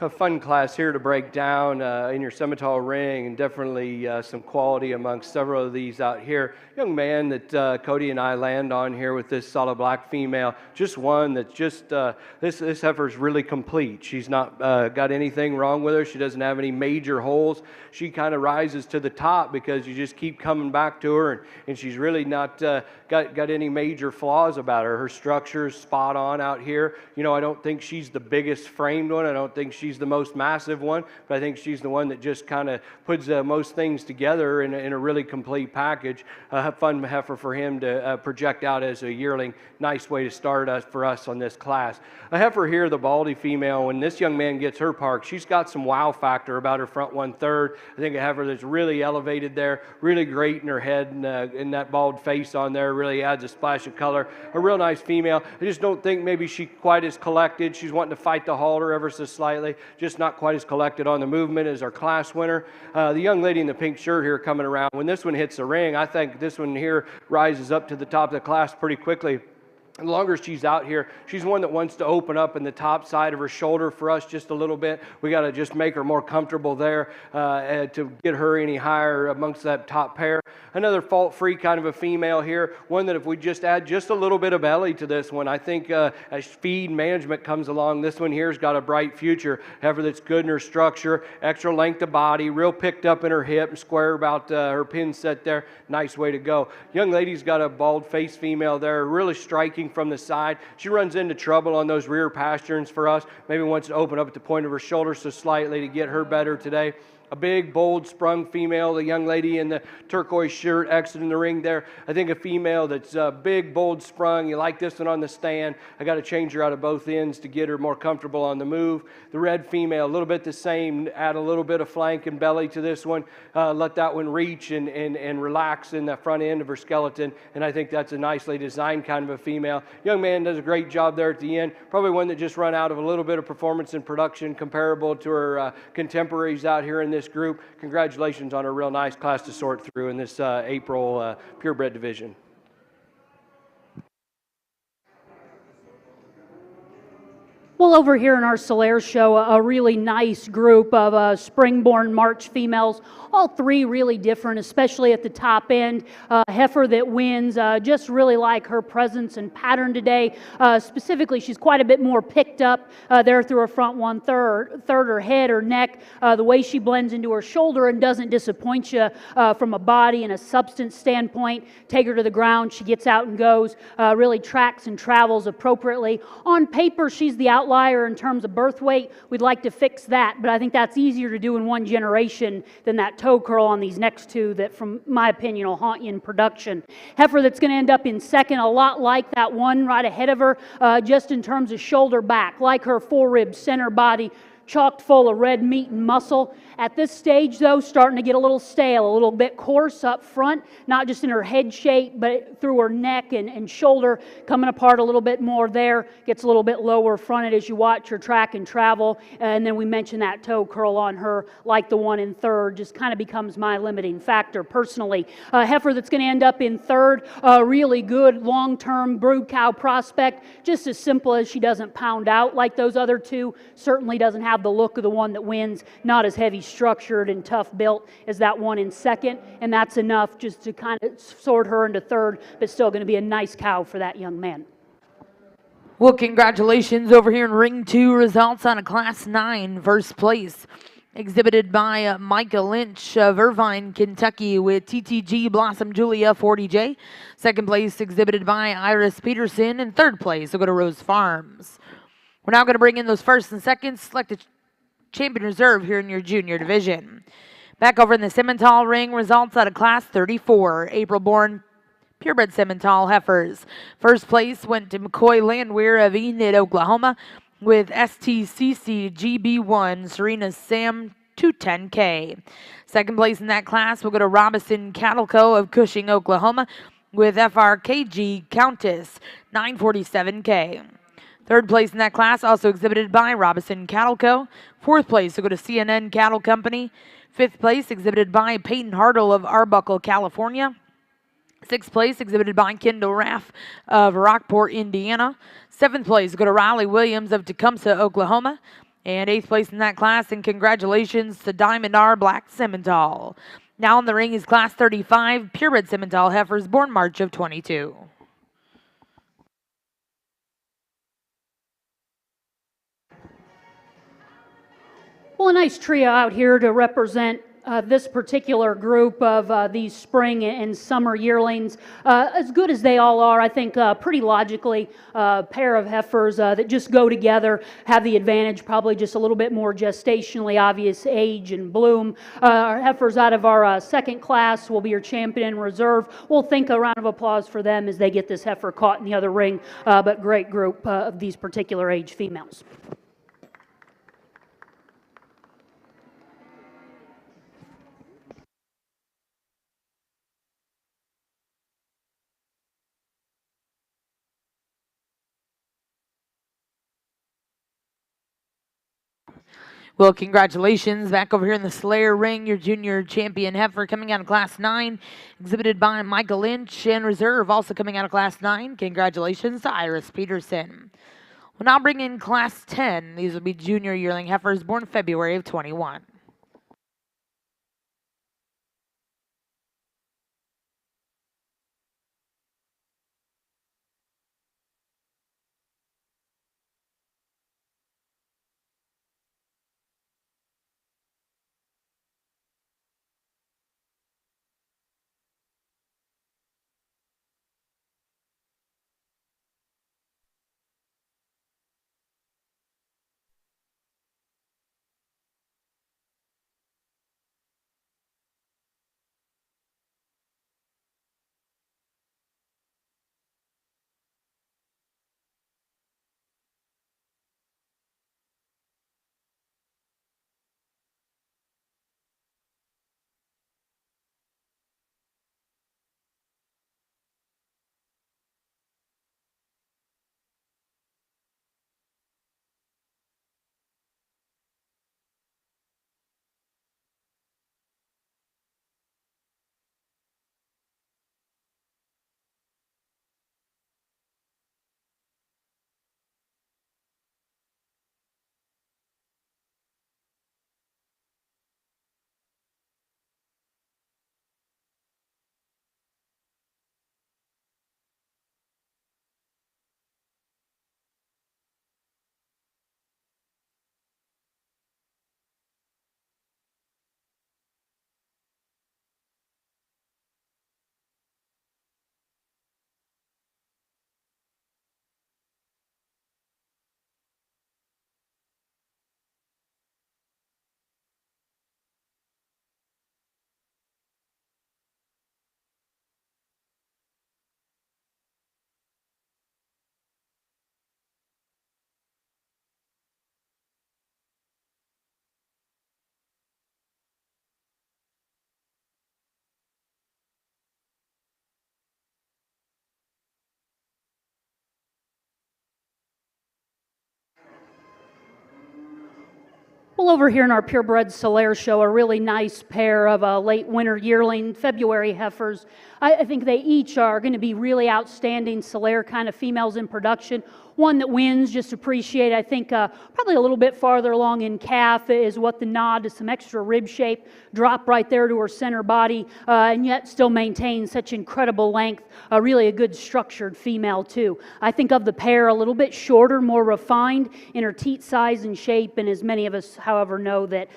a fun class here to break down in your Simmental ring, and definitely some quality amongst several of these out here. Young man that Cody and I land on here with this solid black female, just one that's just, this heifer's really complete. She's not got anything wrong with her. She doesn't have any major holes. She kind of rises to the top because you just keep coming back to her, and she's really not got any major flaws about her. Her structure's spot on out here. You know, I don't think she's the biggest framed one. I don't think she's the most massive one, but I think she's the one that just kind of puts most things together in a really complete package. Fun heifer for him to project out as a yearling. Nice way to start for us on this class. A heifer here, the Baldy female, when this young man gets her parked, she's got some wow factor about her front 1/3. I think a heifer that's really elevated there, really great in her head, and that bald face on there really adds a splash of color. A real nice female. I just don't think maybe she's quite as collected. She's wanting to fight the halter ever so slightly, just not quite as collected on the movement as our class winner. The young lady in the pink shirt here coming around, when this one hits the ring, I think this one here rises up to the top of the class pretty quickly. The longer she's out here, she's one that wants to open up in the top side of her shoulder for us just a little bit. We got to just make her more comfortable there to get her any higher amongst that top pair. Another fault-free kind of a female here, one that if we just add just a little bit of belly to this one, I think as feed management comes along, this one here's got a bright future. Heifer that's good in her structure, extra length of body, real picked up in her hip, and square about her pin set there. Nice way to go. Young lady's got a bald face female there, really striking from the side. She runs into trouble on those rear pasterns for us. Maybe wants to open up at the point of her shoulder so slightly to get her better today. A big, bold, sprung female, the young lady in the turquoise shirt exiting the ring there. I think a female that's big, bold, sprung. You like this one on the stand. I got to change her out of both ends to get her more comfortable on the move. The red female, a little bit the same. Add a little bit of flank and belly to this one. Let that one reach and relax in the front end of her skeleton. And I think that's a nicely designed kind of a female. Young man does a great job there at the end. Probably one that just run out of a little bit of performance and production comparable to her contemporaries out here in this group. Congratulations on a real nice class to sort through in this April purebred division. Well, over here in our Solaire show, a really nice group of springborn March females, all three really different, especially at the top end. Heifer that wins, just really like her presence and pattern today. Specifically, she's quite a bit more picked up there through her front 1/3, her head, her neck, the way she blends into her shoulder and doesn't disappoint you from a body and a substance standpoint. Take her to the ground, she gets out and goes, really tracks and travels appropriately. On paper, she's the outlier in terms of birth weight. We'd like to fix that, but I think that's easier to do in one generation than that toe curl on these next two that, from my opinion, will haunt you in production. Heifer that's going to end up in second, a lot like that one right ahead of her, just in terms of shoulder back, like her forerib center body, chocked full of red meat and muscle. At this stage, though, starting to get a little stale, a little bit coarse up front, not just in her head shape, but through her neck and shoulder, coming apart a little bit more there. Gets a little bit lower fronted as you watch her track and travel. And then we mentioned that toe curl on her, like the one in third, just kind of becomes my limiting factor personally. Heifer that's going to end up in third, really good long-term brood cow prospect, just as simple as she doesn't pound out like those other two, certainly doesn't have the look of the one that wins, not as heavy structured and tough built as that one in second, and that's enough just to kind of sort her into third, but still going to be a nice cow for that young man. Well, congratulations over here in Ring 2 results on a Class 9 first place. Exhibited by Micah Lynch of Irvine, Kentucky with TTG Blossom Julia 40J. Second place exhibited by Iris Peterson, and third place will go to Rose Farms. We're now going to bring in those first and seconds, select a champion reserve here in your junior division. Back over in the Simmental ring, results out of Class 34, April-born purebred Simmental heifers. First place went to McCoy Landwehr of Enid, Oklahoma, with STCC GB1 Serena Sam 210K. Second place in that class will go to Robinson Cattle Co. of Cushing, Oklahoma, with FRKG Countess 947K. Third place in that class, also exhibited by Robinson Cattle Co. Fourth place will go to CNN Cattle Company. Fifth place, exhibited by Peyton Hartle of Arbuckle, California. Sixth place, exhibited by Kendall Raff of Rockport, Indiana. Seventh place will go to Riley Williams of Tecumseh, Oklahoma. And 8th place in that class, and congratulations to Diamond R Black Simmental. Now in the ring is Class 35, Purebred Simmental heifers born March of 22. Well, a nice trio out here to represent this particular group of these spring and summer yearlings. As good as they all are, I think pretty logically, a pair of heifers that just go together, have the advantage, probably just a little bit more gestationally obvious age and bloom. Our heifers out of our second class will be your champion in reserve. We'll think a round of applause for them as they get this heifer caught in the other ring, but great group of these particular age females. Well, congratulations. Back over here in the Slayer ring, your junior champion heifer coming out of Class 9, exhibited by Michael Lynch, and reserve also coming out of Class 9. Congratulations to Iris Peterson. We'll now bring in Class 10. These will be junior yearling heifers born February of 21. Well, over here in our purebred Solaire show, a really nice pair of late winter yearling February heifers. I think they each are going to be really outstanding Solaire kind of females in production. One that wins, just appreciate, I think, probably a little bit farther along in calf is what the nod to some extra rib shape, drop right there to her center body, and yet still maintain such incredible length. Really a good structured female, too. I think of the pair a little bit shorter, more refined in her teat size and shape, and as many of us, however, know that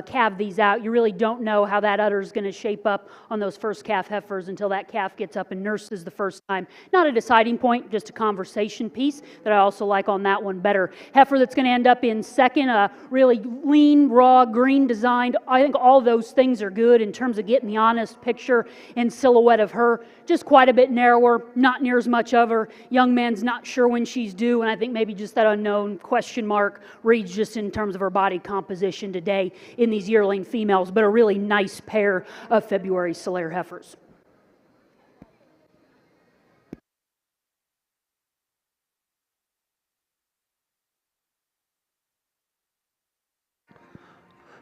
calve these out, you really don't know how that udder is going to shape up on those first calf heifers until that calf gets up and nurses the first time. Not a deciding point, just a conversation piece that I also like on that one better. Heifer that's going to end up in second, really lean, raw, green designed. I think all those things are good in terms of getting the honest picture and silhouette of her. Just quite a bit narrower, not near as much of her. Young man's not sure when she's due, and I think maybe just that unknown question mark reads just in terms of her body composition today in these yearling females, but a really nice pair of February Solaire heifers.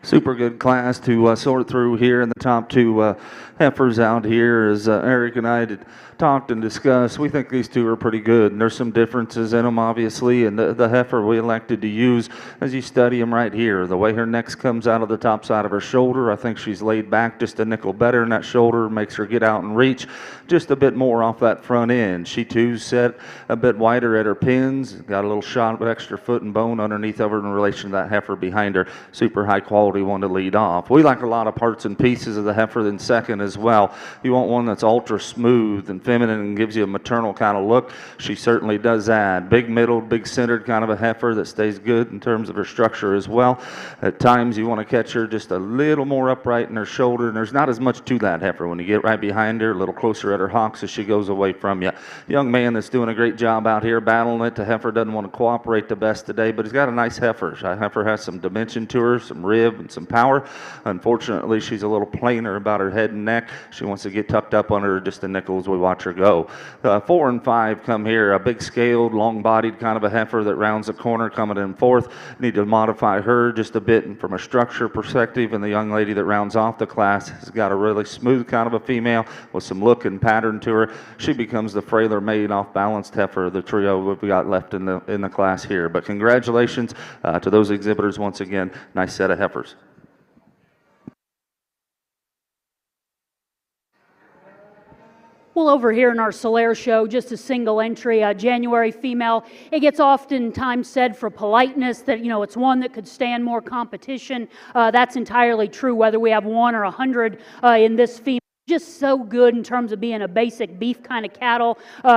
Super good class to sort through here, and the top two heifers out here, as Eric and I had talked and discussed. We think these two are pretty good, and there's some differences in them, obviously, and the heifer we elected to use, as you study them right here, the way her neck comes out of the top side of her shoulder, I think she's laid back just a nickel better in that shoulder, makes her get out and reach just a bit more off that front end. She too's set a bit wider at her pins, got a little shot of extra foot and bone underneath of her in relation to that heifer behind her. Super high quality one to lead off. We like a lot of parts and pieces of the heifer in second as well. You want one that's ultra smooth and feminine and gives you a maternal kind of look. She certainly does that. Big middle, big centered kind of a heifer that stays good in terms of her structure as well. At times you want to catch her just a little more upright in her shoulder, and there's not as much to that heifer. When you get right behind her, a little closer at her hocks as she goes away from you. Young man that's doing a great job out here battling it. The heifer doesn't want to cooperate the best today, but he's got a nice heifer. The heifer has some dimension to her, some rib and some power. Unfortunately, she's a little plainer about her head and neck. She wants to get tucked up under her just a nickel as we watch her go. 4 and 5 come here. A big scaled, long-bodied kind of a heifer that rounds the corner coming in fourth. Need to modify her just a bit from a structure perspective, and the young lady that rounds off the class has got a really smooth kind of a female with some look and pattern to her. She becomes the frailer made off-balanced heifer of the trio we've got left in the class here. But congratulations to those exhibitors once again. Nice set of heifers. Well, over here in our Solaire show, just a single entry, January female. It gets oftentimes said for politeness that, it's one that could stand more competition. That's entirely true, whether we have 1 or 100 in this female. Just so good in terms of being a basic beef kind of cattle,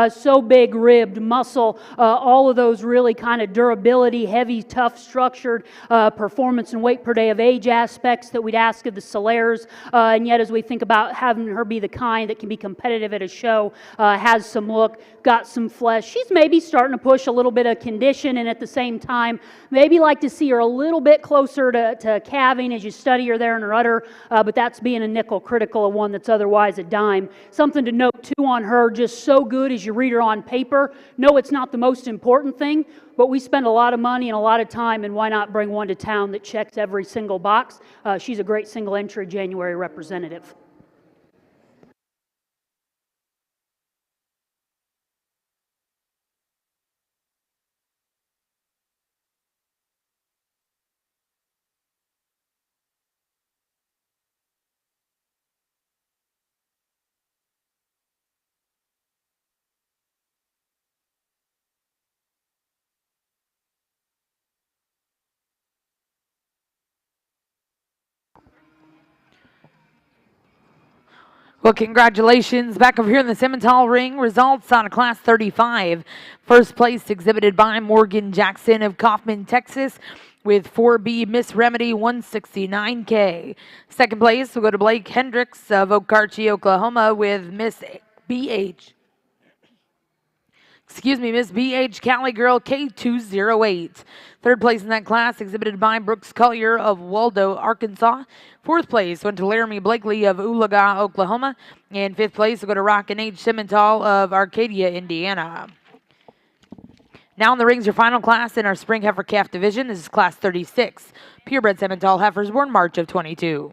so big ribbed, muscle, all of those really kind of durability, heavy, tough, structured performance and weight per day of age aspects that we'd ask of the Solaires. And yet as we think about having her be the kind that can be competitive at a show, has some look, got some flesh. She's maybe starting to push a little bit of condition, and at the same time, maybe like to see her a little bit closer to calving as you study her there in her udder, but that's being a nickel critical of one that's otherwise a dime. Something to note too on her, just so good as you read her on paper. No, it's not the most important thing, but we spend a lot of money and a lot of time, and why not bring one to town that checks every single box? She's a great single entry January representative. Well, congratulations. Back over here in the Simmental ring, results on a Class 35. First place exhibited by Morgan Jackson of Kaufman, Texas, with 4B Miss Remedy 169K. Second place will go to Blake Hendricks of Okarche, Oklahoma, with Miss BH Cali Girl K208. Third place in that class exhibited by Brooks Collier of Waldo, Arkansas. Fourth place went to Laramie Blakely of Oolaga, Oklahoma. And fifth place will go to Rockin' H. Simmental of Arcadia, Indiana. Now in the rings, your final class in our Spring Heifer Calf division. This is Class 36. Purebred Simmental heifers born March of 22.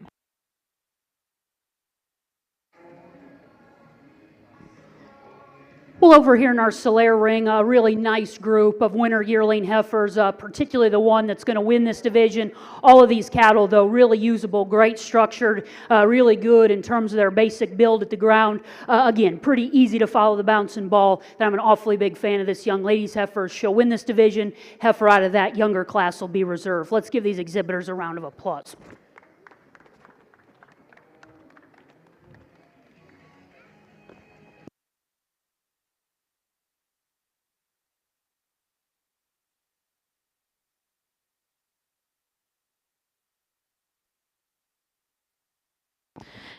Well, over here in our Solaire ring, a really nice group of winter yearling heifers, particularly the one that's going to win this division. All of these cattle, though, really usable, great structured, really good in terms of their basic build at the ground. Again, pretty easy to follow the bouncing ball. And I'm an awfully big fan of this young lady's heifer. She'll win this division. Heifer out of that younger class will be reserved. Let's give these exhibitors a round of applause.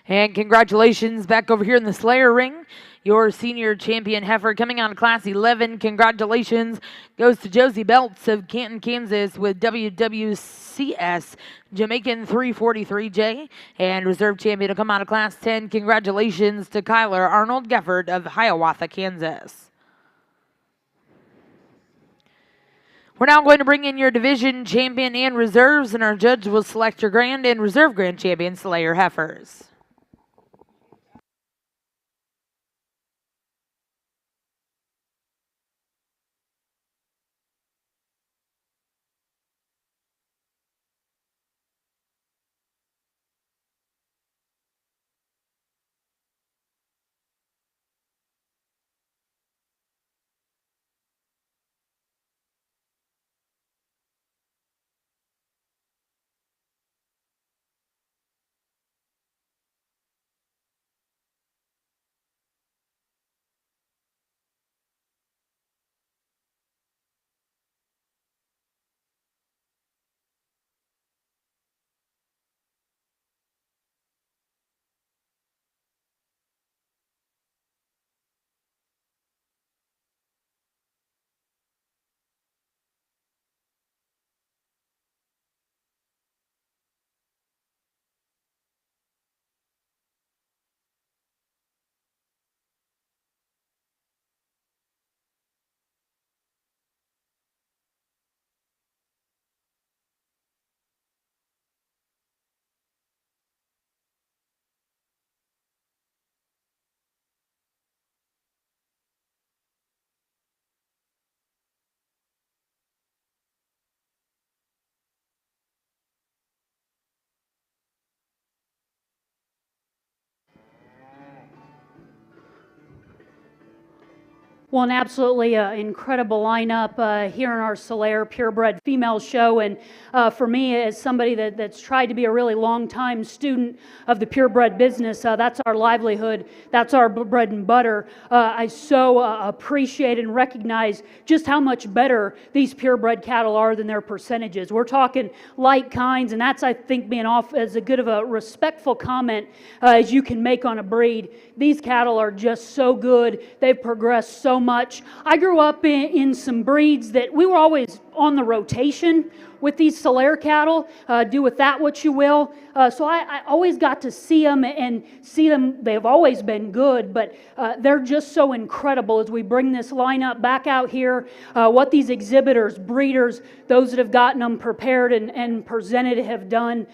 And congratulations back over here in the Slayer ring. Your senior champion heifer coming out of Class 11. Congratulations goes to Josie Belts of Canton, Kansas with WWCS Jamaican 343J. And reserve champion to come out of Class 10. Congratulations to Kyler Arnold Gefford of Hiawatha, Kansas. We're now going to bring in your division champion and reserves, and our judge will select your grand and reserve grand champion Slayer heifers. Well, an absolutely incredible lineup here in our Solaire Purebred Female Show. And for me, as somebody that's tried to be a really long-time student of the purebred business, that's our livelihood, that's our bread and butter. I so appreciate and recognize just how much better these purebred cattle are than their percentages. We're talking light kinds, and that's, I think, being off as a good of a respectful comment as you can make on a breed. These cattle are just so good. They've progressed so much. I grew up in some breeds that we were always on the rotation with these Solaire cattle. Do with that what you will. So I always got to see them and see them. They've always been good, but they're just so incredible as we bring this lineup back out here. What these exhibitors, breeders, those that have gotten them prepared and presented have done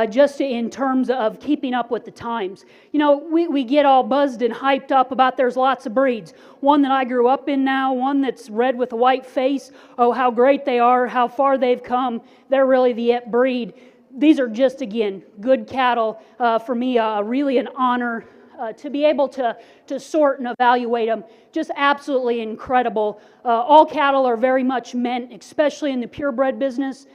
just in terms of keeping up with the times. You know, we get all buzzed and hyped up about there's lots of breeds. One that I grew up in now, one that's red with a white face. Oh, how great they are, how far they've come. They're really the it breed. These are just, again, good cattle. For me, really an honor to be able to sort and evaluate them. Just absolutely incredible. All cattle are very much meant, especially in the purebred business,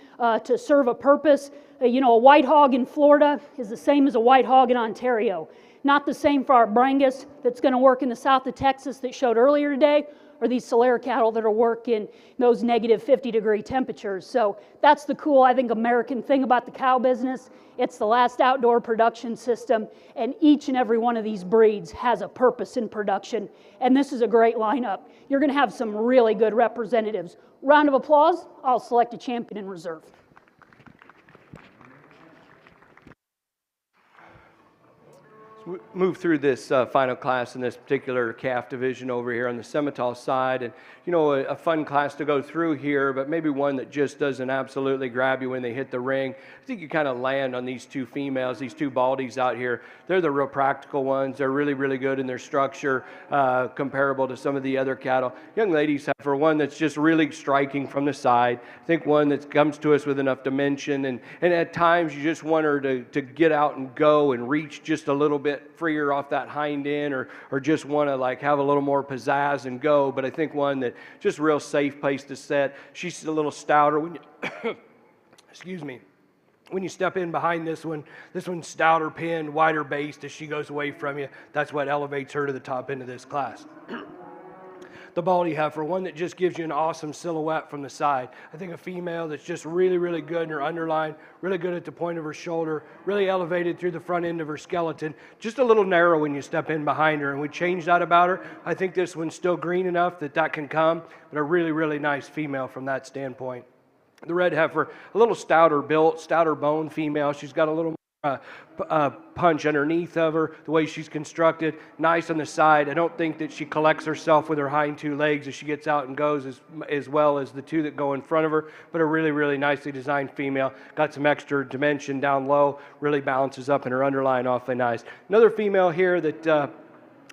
to serve a purpose. You know, a white hog in Florida is the same as a white hog in Ontario. Not the same for our Brangus that's going to work in the south of Texas that showed earlier today, or these Solaire cattle that are working those negative 50-degree temperatures. So that's the cool, I think, American thing about the cow business. It's the last outdoor production system, and each and every one of these breeds has a purpose in production, and this is a great lineup. You're going to have some really good representatives. Round of applause. I'll select a champion in reserve. Move through this final class in this particular calf division over here on the Simmental side, and you know, a fun class to go through here, but maybe one that just doesn't absolutely grab you when they hit the ring. I think you kind of land on these two females, these two baldies out here. They're the real practical ones. They're really, really good in their structure, comparable to some of the other cattle. Young ladies have for one that's just really striking from the side. I think one that comes to us with enough dimension, and at times you just want her to get out and go and reach just a little bit freer off that hind end, or just want to like have a little more pizzazz and go. But I think one that just real safe place to set. She's a little stouter. When you excuse me. When you step in behind this one's stouter pinned, wider based as she goes away from you. That's what elevates her to the top end of this class. The baldy heifer, one that just gives you an awesome silhouette from the side. I think a female that's just really, really good in her underline, really good at the point of her shoulder, really elevated through the front end of her skeleton, just a little narrow when you step in behind her, and we changed that about her. I think this one's still green enough that can come, but a really, really nice female from that standpoint. The red heifer, a little stouter built, stouter bone female. She's got a little punch underneath of her, the way she's constructed, nice on the side. I don't think that she collects herself with her hind two legs as she gets out and goes as well as the two that go in front of her, but a really, really nicely designed female. Got some extra dimension down low, really balances up in her underline awfully nice. Another female here that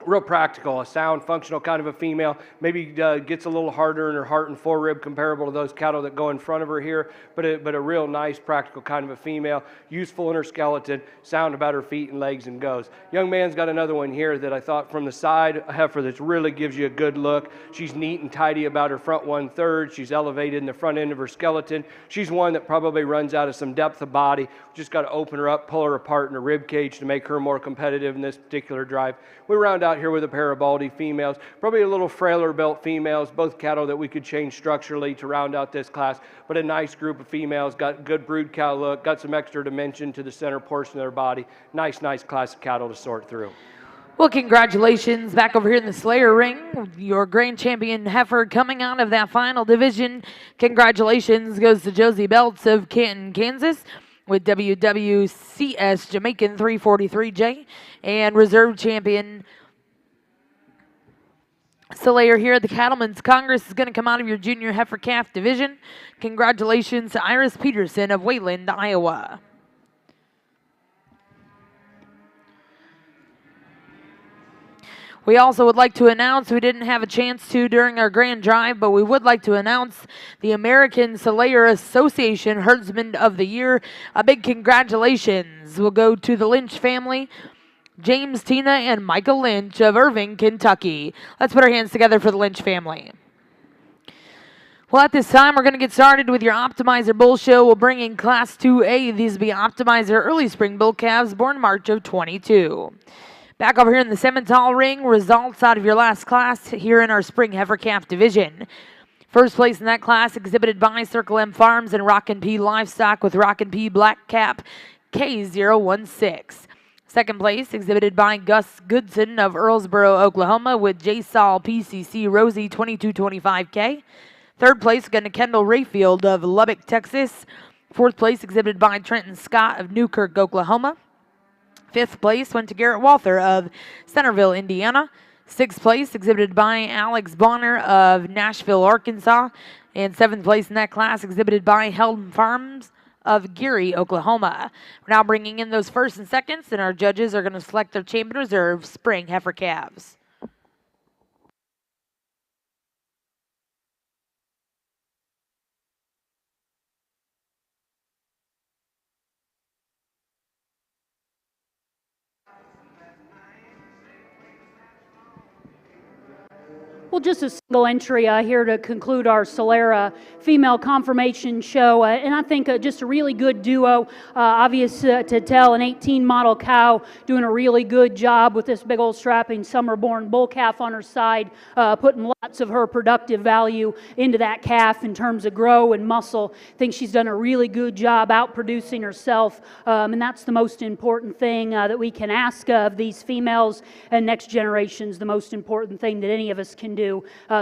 real practical, a sound, functional kind of a female. Maybe gets a little harder in her heart and forerib comparable to those cattle that go in front of her here, but a real nice, practical kind of a female. Useful in her skeleton, sound about her feet and legs and goes. Young man's got another one here that I thought from the side, a heifer that really gives you a good look. She's neat and tidy about her front 1/3. She's elevated in the front end of her skeleton. She's one that probably runs out of some depth of body. Just got to open her up, pull her apart in her rib cage to make her more competitive in this particular drive. We round out here with a pair of baldy females, probably a little frailer built females, both cattle that we could change structurally to round out this class, but a nice group of females, got good brood cow look, got some extra dimension to the center portion of their body. Nice class of cattle to sort through. Well, congratulations back over here in the Slayer ring. Your grand champion heifer coming out of that final division. Congratulations goes to Josie Belts of Canton, Kansas, with WWCS Jamaican 343J, and reserve champion Slayer here at the Cattlemen's Congress is going to come out of your junior heifer calf division. Congratulations to Iris Peterson of Wayland, Iowa. We also would like to announce, we didn't have a chance to during our grand drive, but we would like to announce the American Slayer Association Herdsman of the Year. A big congratulations will go to the Lynch family, James, Tina, and Michael Lynch of Irving, Kentucky. Let's put our hands together for the Lynch family. Well, at this time, we're going to get started with your Optimizer Bull Show. We'll bring in Class 2A. These will be Optimizer Early Spring Bull Calves born March of 22. Back over here in the Simmental ring, results out of your last class here in our Spring Heifer Calf division. First place in that class exhibited by Circle M Farms and Rockin' P Livestock with Rockin' P Black Cap K016. Second place exhibited by Gus Goodson of Earlsboro, Oklahoma with J-Sol PCC Rosie 2225K. Third place going to Kendall Rayfield of Lubbock, Texas. Fourth place exhibited by Trenton Scott of Newkirk, Oklahoma. Fifth place went to Garrett Walther of Centerville, Indiana. Sixth place exhibited by Alex Bonner of Nashville, Arkansas. And seventh place in that class exhibited by Heldon Farms of Geary, Oklahoma. We're now bringing in those first and seconds, and our judges are going to select their champion reserve spring heifer calves. Well, just a single entry here to conclude our Solera female confirmation show. And I think just a really good duo. Obvious to tell, an 18 model cow doing a really good job with this big old strapping summer-born bull calf on her side, putting lots of her productive value into that calf in terms of grow and muscle. I think she's done a really good job outproducing herself. And that's the most important thing that we can ask of these females and next generations, the most important thing that any of us can do.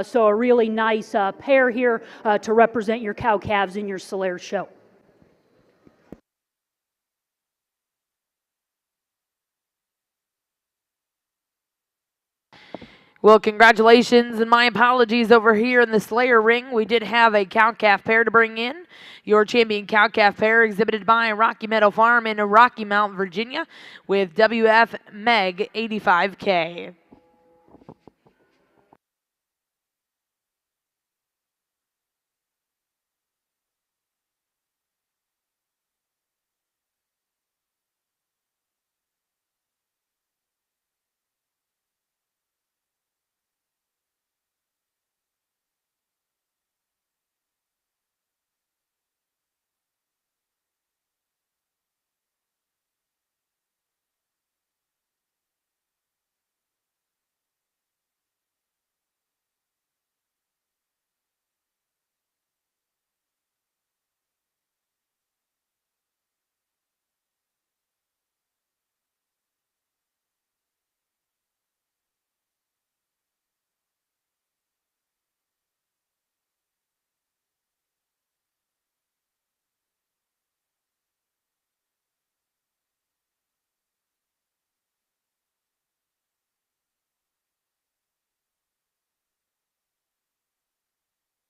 So a really nice pair here to represent your cow calves in your Solera show. Well, congratulations and my apologies over here in the Slayer ring. We did have a cow-calf pair to bring in. Your champion cow-calf pair exhibited by Rocky Meadow Farm in Rocky Mount, Virginia with WF Meg 85K.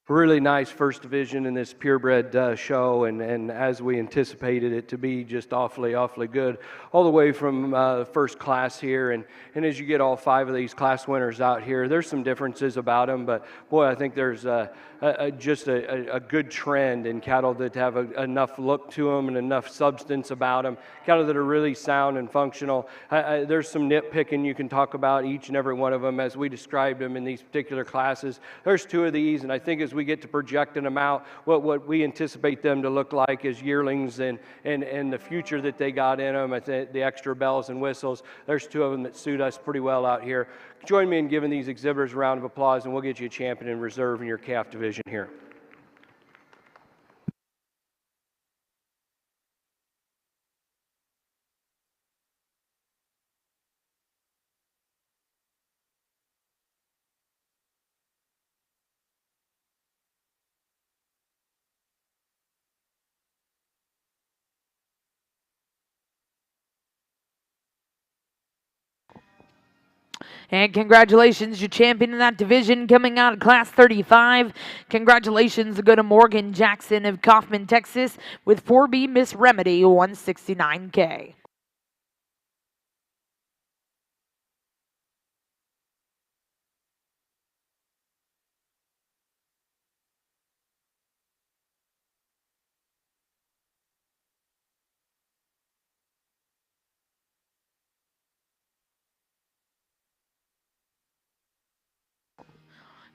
Really nice first division in this purebred show, and as we anticipated it to be, just awfully good, all the way from first class here. And as you get all 5 of these class winners out here, there's some differences about them, but boy, I think there's just a good trend in cattle that have enough look to them and enough substance about them, cattle that are really sound and functional. There's some nitpicking you can talk about each and every one of them as we described them in these particular classes. There's 2 of these, and I think as we get to projecting them out, what we anticipate them to look like as yearlings and the future that they got in them, I think the extra bells and whistles, there's 2 of them that suit us pretty well out here. Join me in giving these exhibitors a round of applause, and we'll get you a champion in reserve in your calf division here. And congratulations, your champion in that division coming out of Class 35. Congratulations go to Morgan Jackson of Kaufman, Texas with 4B Miss Remedy 169K.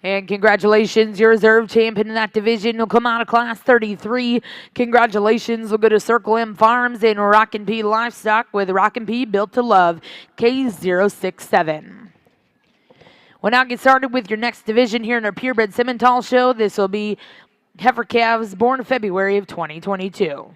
And congratulations, your reserve champion in that division will come out of Class 33. Congratulations will go to Circle M Farms and Rockin' P Livestock with Rockin' P Built to Love K067. We'll now get started with your next division here in our Purebred Simmental show. This will be heifer calves born in February of 2022.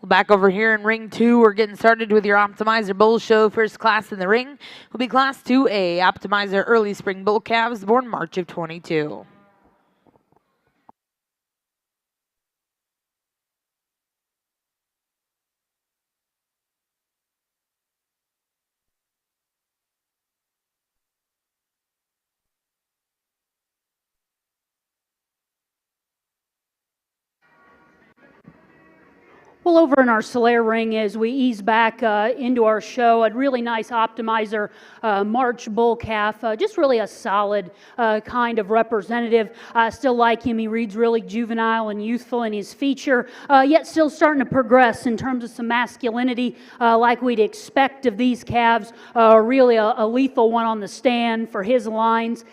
Well, back over here in ring 2, we're getting started with your Optimizer Bull Show. First class in the ring will be Class 2A, Optimizer Early Spring Bull Calves, born March of 22. Well, over in our Solaire ring, as we ease back into our show, a really nice Optimizer March bull calf, just really a solid kind of representative. I still like him. He reads really juvenile and youthful in his feature, yet still starting to progress in terms of some masculinity like we'd expect of these calves. Really a lethal one on the stand for his lines.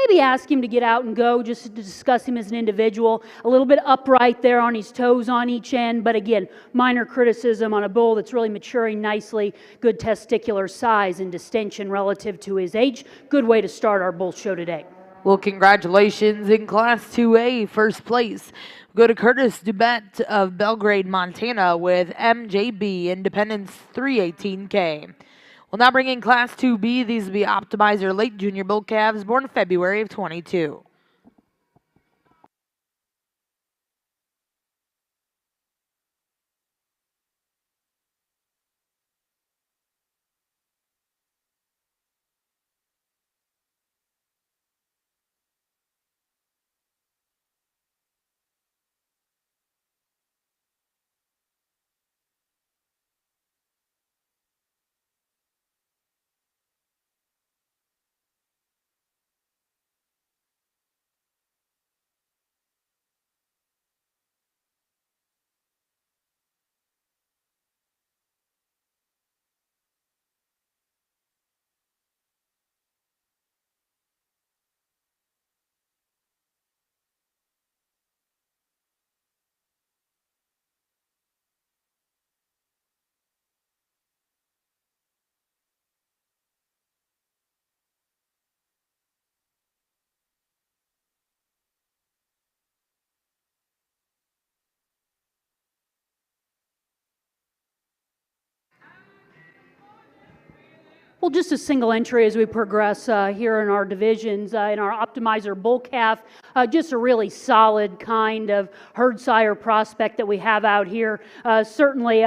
Maybe ask him to get out and go just to discuss him as an individual. A little bit upright there on his toes on each end, but again, minor criticism on a bull that's really maturing nicely. Good testicular size and distension relative to his age. Good way to start our bull show today. Well, congratulations in Class 2A, first place. Go to Curtis Dubett of Belgrade, Montana with MJB Independence 318K. We'll now bring in Class 2B. These will be Optimizer Late Junior Bull Calves, born February of 22. Well, just a single entry as we progress here in our divisions. In our Optimizer bull calf, just a really solid kind of herd sire prospect that we have out here. Certainly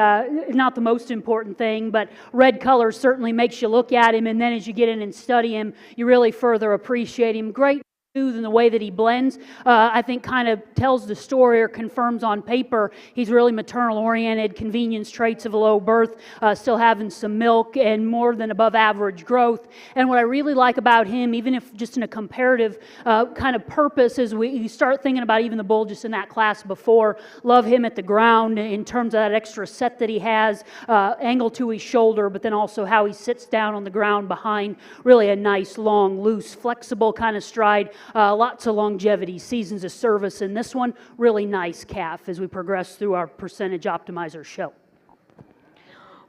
not the most important thing, but red color certainly makes you look at him, and then as you get in and study him, you really further appreciate him. Great in the way that he blends, I think kind of tells the story or confirms on paper he's really maternal oriented, convenience traits of a low birth, still having some milk and more than above average growth. And what I really like about him, even if just in a comparative kind of purpose, is we start thinking about even the bull just in that class before. Love him at the ground in terms of that extra set that he has, angle to his shoulder, but then also how he sits down on the ground behind. Really a nice, long, loose, flexible kind of stride. Lots of longevity, seasons of service in this one. Really nice calf as we progress through our percentage optimizer show.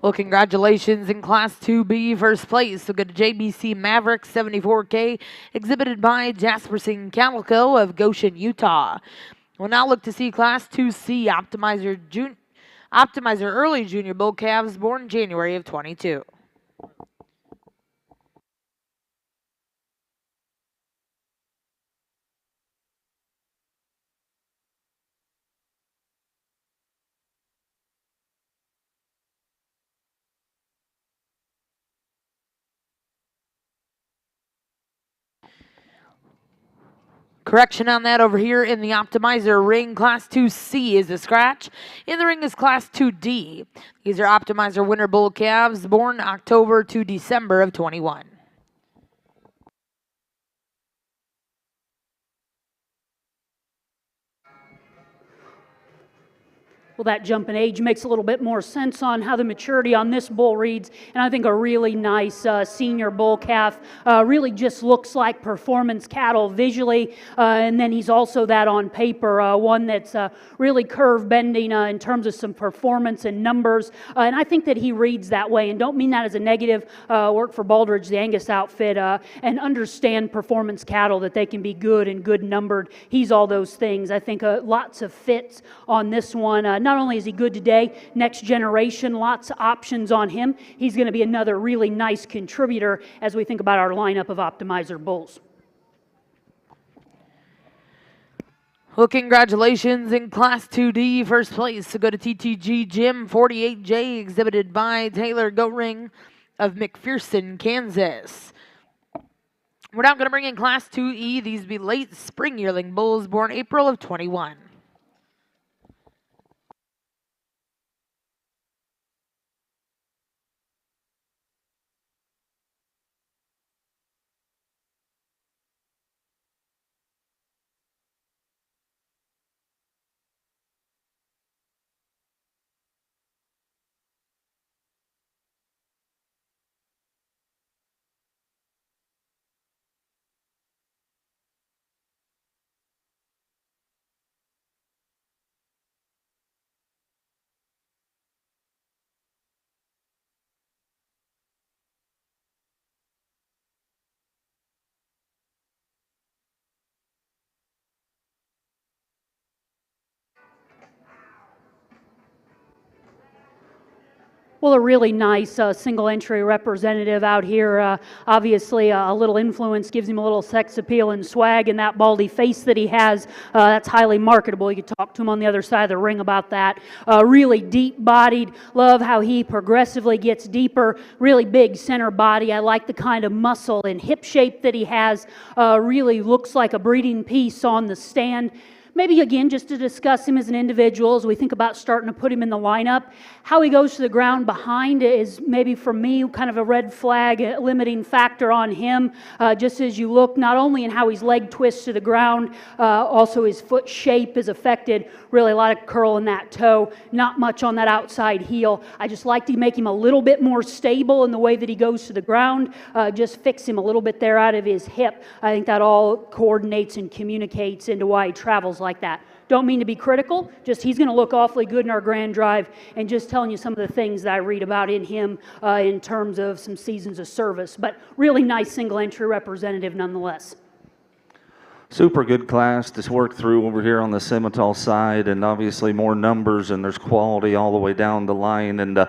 Well, congratulations in Class 2B, first place. So go to JBC Maverick 74K, exhibited by Jasperson Calico of Goshen, Utah. We'll now look to see Class 2C Optimizer Early Junior Bull Calves, born January of 22. Correction on that over here in the Optimizer ring. Class 2C is a scratch. In the ring is Class 2D. These are Optimizer Winter Bull Calves, born October to December of 21. Well, that jump in age makes a little bit more sense on how the maturity on this bull reads, and I think a really nice senior bull calf. Really just looks like performance cattle visually, and then he's also that on paper, one that's really curve bending in terms of some performance and numbers, and I think that he reads that way, and don't mean that as a negative. Work for Baldridge, the Angus outfit, and understand performance cattle, that they can be good and good numbered. He's all those things. I think lots of fits on this one. not only is he good today, next generation, lots of options on him. He's going to be another really nice contributor as we think about our lineup of optimizer bulls. Well, congratulations in Class 2D. First place to go to TTG Gym 48J, exhibited by Taylor Goring of McPherson, Kansas. We're now going to bring in Class 2E. These be late spring yearling bulls born April of 21. Well, a really nice single entry representative out here. Obviously, a little influence gives him a little sex appeal and swag, and that baldy face that he has, that's highly marketable. You could talk to him on the other side of the ring about that. Really deep-bodied. Love how he progressively gets deeper. Really big center body. I like the kind of muscle and hip shape that he has. Really looks like a breeding piece on the stand. Maybe, again, just to discuss him as an individual as we think about starting to put him in the lineup. How he goes to the ground behind is maybe, for me, kind of a red flag, a limiting factor on him. Just as you look, not only in how his leg twists to the ground, also his foot shape is affected. Really a lot of curl in that toe, not much on that outside heel. I just like to make him a little bit more stable in the way that he goes to the ground. Just fix him a little bit there out of his hip. I think that all coordinates and communicates into why he travels like that. Don't mean to be critical, just he's going to look awfully good in our grand drive, and just telling you some of the things that I read about in him in terms of some seasons of service. But really nice single entry representative nonetheless. Super good class to work through over here on the Simmental side, and obviously more numbers, and there's quality all the way down the line, and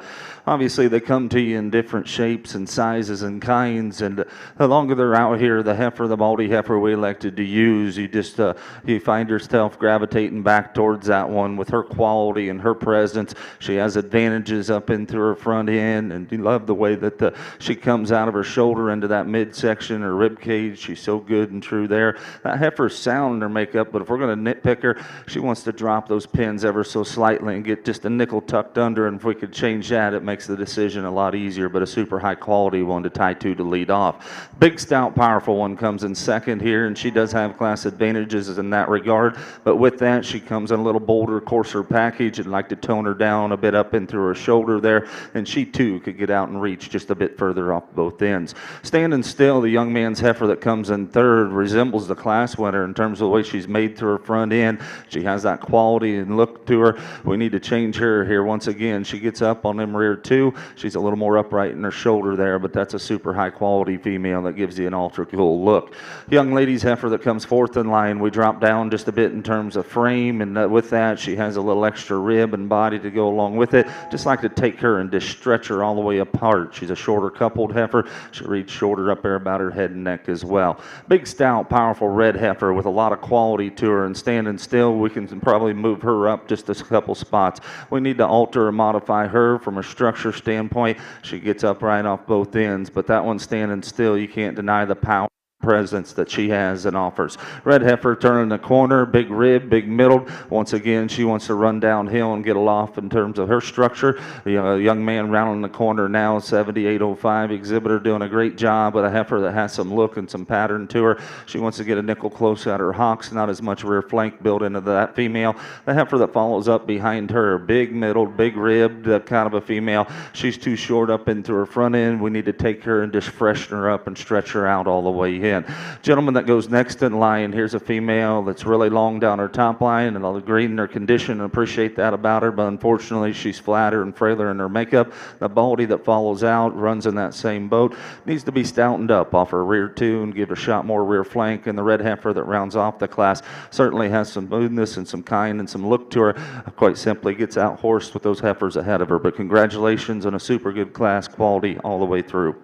obviously they come to you in different shapes and sizes and kinds, and the longer they're out here, the heifer, the baldy heifer we elected to use, you just you find yourself gravitating back towards that one with her quality and her presence. She has advantages up into her front end, and you love the way that she comes out of her shoulder into that midsection or rib cage. She's so good and true there. That heifer's sound in her makeup, but if we're going to nitpick her, she wants to drop those pins ever so slightly and get just a nickel tucked under, and if we could change that, it makes the decision a lot easier, but a super high quality one to tie to lead off. Big, stout, powerful one comes in second here, and she does have class advantages in that regard, but with that, she comes in a little bolder, coarser package. I'd like to tone her down a bit up into her shoulder there, and she too could get out and reach just a bit further off both ends. Standing still, the young man's heifer that comes in third resembles the class winner in terms of the way she's made to her front end. She has that quality and look to her. We need to change her here once again. She gets up on them rear two. She's a little more upright in her shoulder there, but that's a super high quality female that gives you an ultra cool look. Young lady's heifer that comes fourth in line, we drop down just a bit in terms of frame, and with that she has a little extra rib and body to go along with it. Just like to take her and just stretch her all the way apart. She's a shorter coupled heifer. She reads shorter up there about her head and neck as well. Big, stout, powerful red heifer with a lot of quality to her, and standing still, we can probably move her up just a couple spots. We need to alter or modify her from a structure standpoint. She gets up right off both ends, but that one standing still, you can't deny the power presence that she has and offers. Red heifer turning the corner, big rib, big middle. Once again, she wants to run downhill and get aloft in terms of her structure. The young man rounding the corner now, 7805 exhibitor, doing a great job with a heifer that has some look and some pattern to her. She wants to get a nickel close at her hocks, not as much rear flank built into that female. The heifer that follows up behind her, big middle, big ribbed, kind of a female. She's too short up into her front end. We need to take her and just freshen her up and stretch her out all the way in. in. Gentleman that goes next in line, here's a female that's really long down her top line, and I'll agree in her condition and appreciate that about her, but unfortunately she's flatter and frailer in her makeup. The baldy that follows out runs in that same boat, needs to be stoutened up off her rear two and give a shot more rear flank, and the red heifer that rounds off the class certainly has some smoothness and some kind and some look to her. Quite simply gets out horsed with those heifers ahead of her, but congratulations on a super good class, quality all the way through.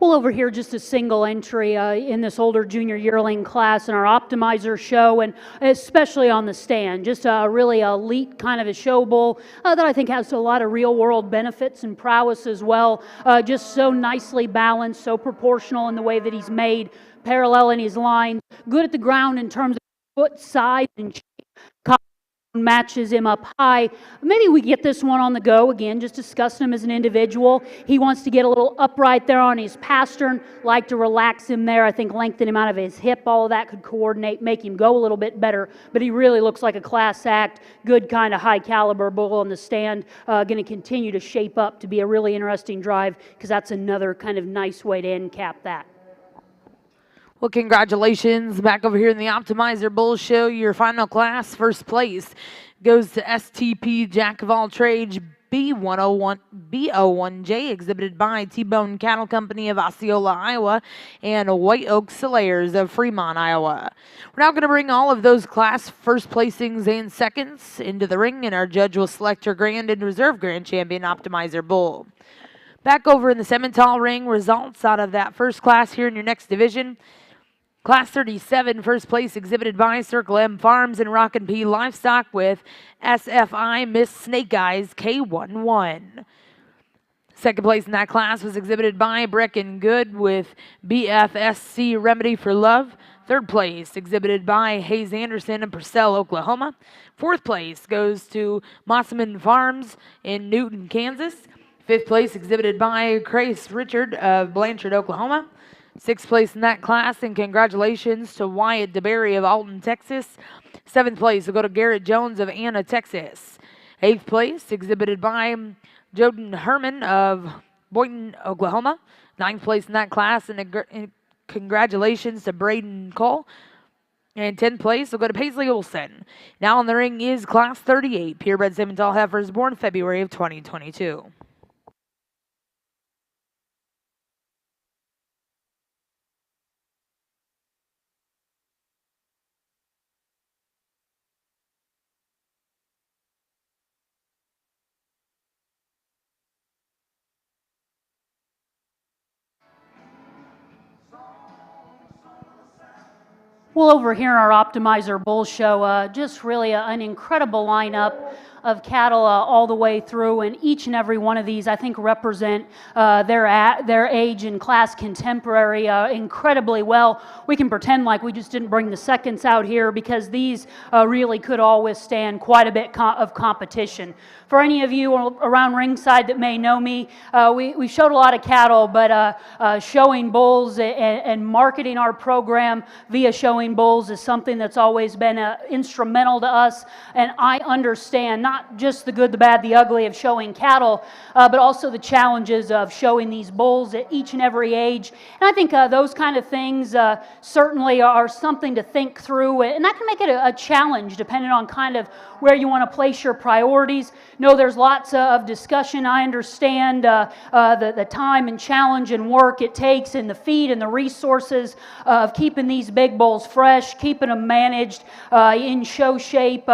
Well, over here, just a single entry in this older junior yearling class in our optimizer show, and especially on the stand. Just a really elite kind of a show bull that I think has a lot of real world benefits and prowess as well. Just so nicely balanced, so proportional in the way that he's made, parallel in his line, good at the ground in terms of foot size and shape. Matches him up high. Maybe we get this one on the go again, just discussing him as an individual. He wants to get a little upright there on his pastern, like to relax him there. I think lengthen him out of his hip, all of that could coordinate, make him go a little bit better. But he really looks like a class act, good kind of high caliber bull on the stand. Going to continue to shape up to be a really interesting drive, because that's another kind of nice way to end cap that. Well, congratulations. Back over here in the Optimizer Bull Show, your final class, first place, goes to STP Jack of All Trades B01J, exhibited by T-Bone Cattle Company of Osceola, Iowa, and White Oak Slayers of Fremont, Iowa. We're now going to bring all of those class first placings and seconds into the ring, and our judge will select your Grand and Reserve Grand Champion Optimizer Bull. Back over in the Simmental ring, results out of that first class here in your next division. Class 37, first place, exhibited by Circle M Farms and Rockin' P Livestock with SFI Miss Snake Eyes K11. Second place in that class was exhibited by Brecken Good with BFSC Remedy for Love. Third place, exhibited by Hayes Anderson in Purcell, Oklahoma. Fourth place goes to Mossaman Farms in Newton, Kansas. Fifth place, exhibited by Grace Richard of Blanchard, Oklahoma. Sixth place in that class, and congratulations to Wyatt DeBerry of Alton, Texas. Seventh place will go to Garrett Jones of Anna, Texas. Eighth place, exhibited by Joden Herman of Boynton, Oklahoma. Ninth place in that class, and congratulations to Braden Cole. And 10th place will go to Paisley Olson. Now in the ring is Class 38, purebred Simmental heifers born February of 2022. Well, over here in our Optimizer Bull Show, just really an incredible lineup of cattle all the way through, and each and every one of these I think represent their age and class contemporary incredibly well. We can pretend like we just didn't bring the seconds out here, because these really could all withstand quite a bit of competition. For any of you around ringside that may know me, we showed a lot of cattle, but showing bulls and marketing our program via showing bulls is something that's always been instrumental to us, and I understand not just the good, the bad, the ugly of showing cattle, but also the challenges of showing these bulls at each and every age. And I think those kind of things certainly are something to think through, and that can make it a challenge depending on kind of where you want to place your priorities. No, there's lots of discussion. I understand the time and challenge and work it takes, and the feed and the resources of keeping these big bulls fresh, keeping them managed in show shape,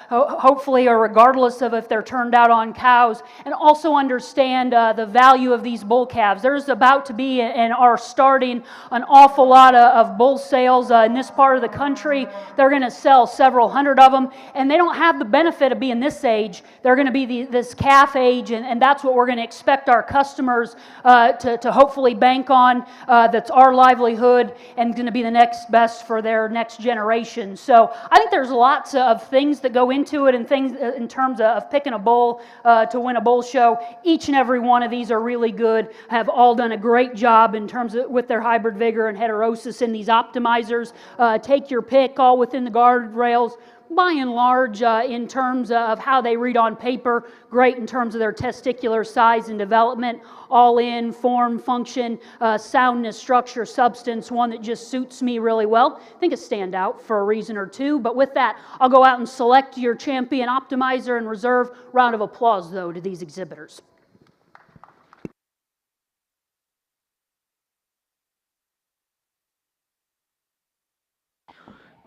hopefully, or regardless of if they're turned out on cows, and also understand the value of these bull calves. There's about to be and are starting an awful lot of bull sales in this part of the country. They're going to sell several hundred of them, and they don't have the benefit of being this age. They're going to be this calf age, and that's what we're going to expect our customers to hopefully bank on. That's our livelihood and going to be the next best for their next generation. So I think there's lots of things that go into it, and things in terms of picking a bull to win a bull show. Each and every one of these are really good, have all done a great job in terms of with their hybrid vigor and heterosis in these optimizers. Take your pick, all within the guardrails. by and large, in terms of how they read on paper, great in terms of their testicular size and development, all in form, function, soundness, structure, substance, one that just suits me really well. I think a standout for a reason or two. But with that, I'll go out and select your champion optimizer and reserve. Round of applause, though, to these exhibitors.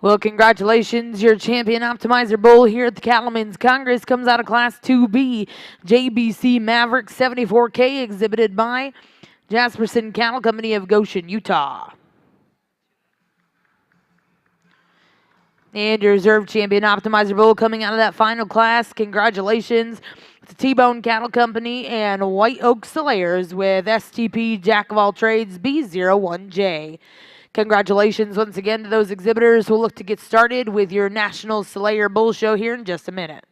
Well, congratulations. Your champion optimizer bull here at the Cattlemen's Congress comes out of Class 2B, JBC Maverick 74K, exhibited by Jasperson Cattle Company of Goshen, Utah. And your reserve champion optimizer bull coming out of that final class, congratulations to T-Bone Cattle Company and White Oak Slayers with STP Jack of All Trades B01J. Congratulations once again to those exhibitors. We'll look to get started with your National Slayer Bull Show here in just a minute.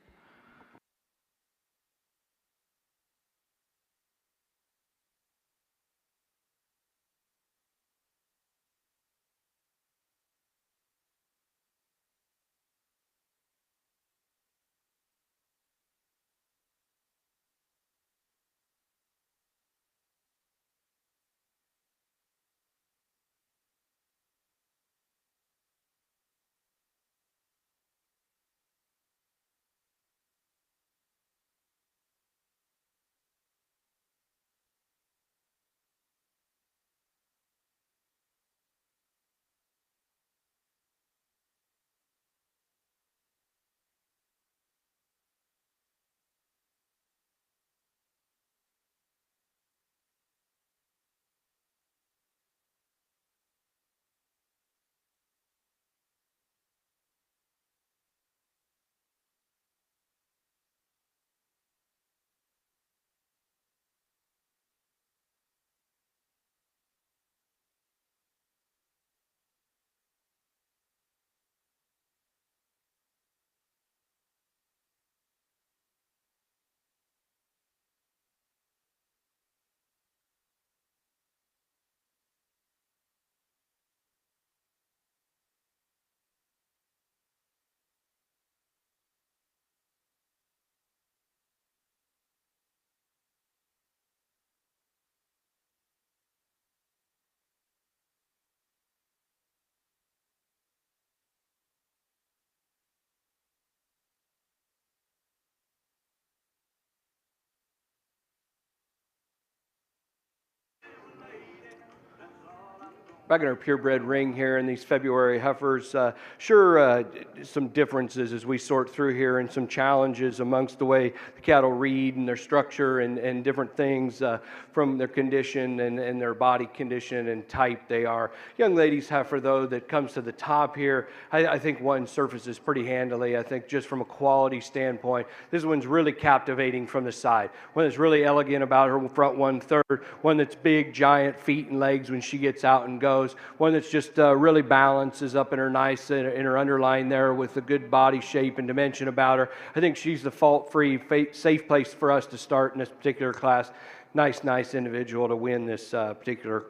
Back in our purebred ring here in these February heifers, some differences as we sort through here and some challenges amongst the way the cattle read and their structure and different things from their condition and their body condition and type they are. Young ladies heifer, though, that comes to the top here, I think one surfaces pretty handily. I think just from a quality standpoint, this one's really captivating from the side. One that's really elegant about her front 1/3, one that's big, giant feet and legs when she gets out and goes. One that's just really balances up in her nice, in her underline there with a good body shape and dimension about her. I think she's the fault-free, safe place for us to start in this particular class. Nice individual to win this particular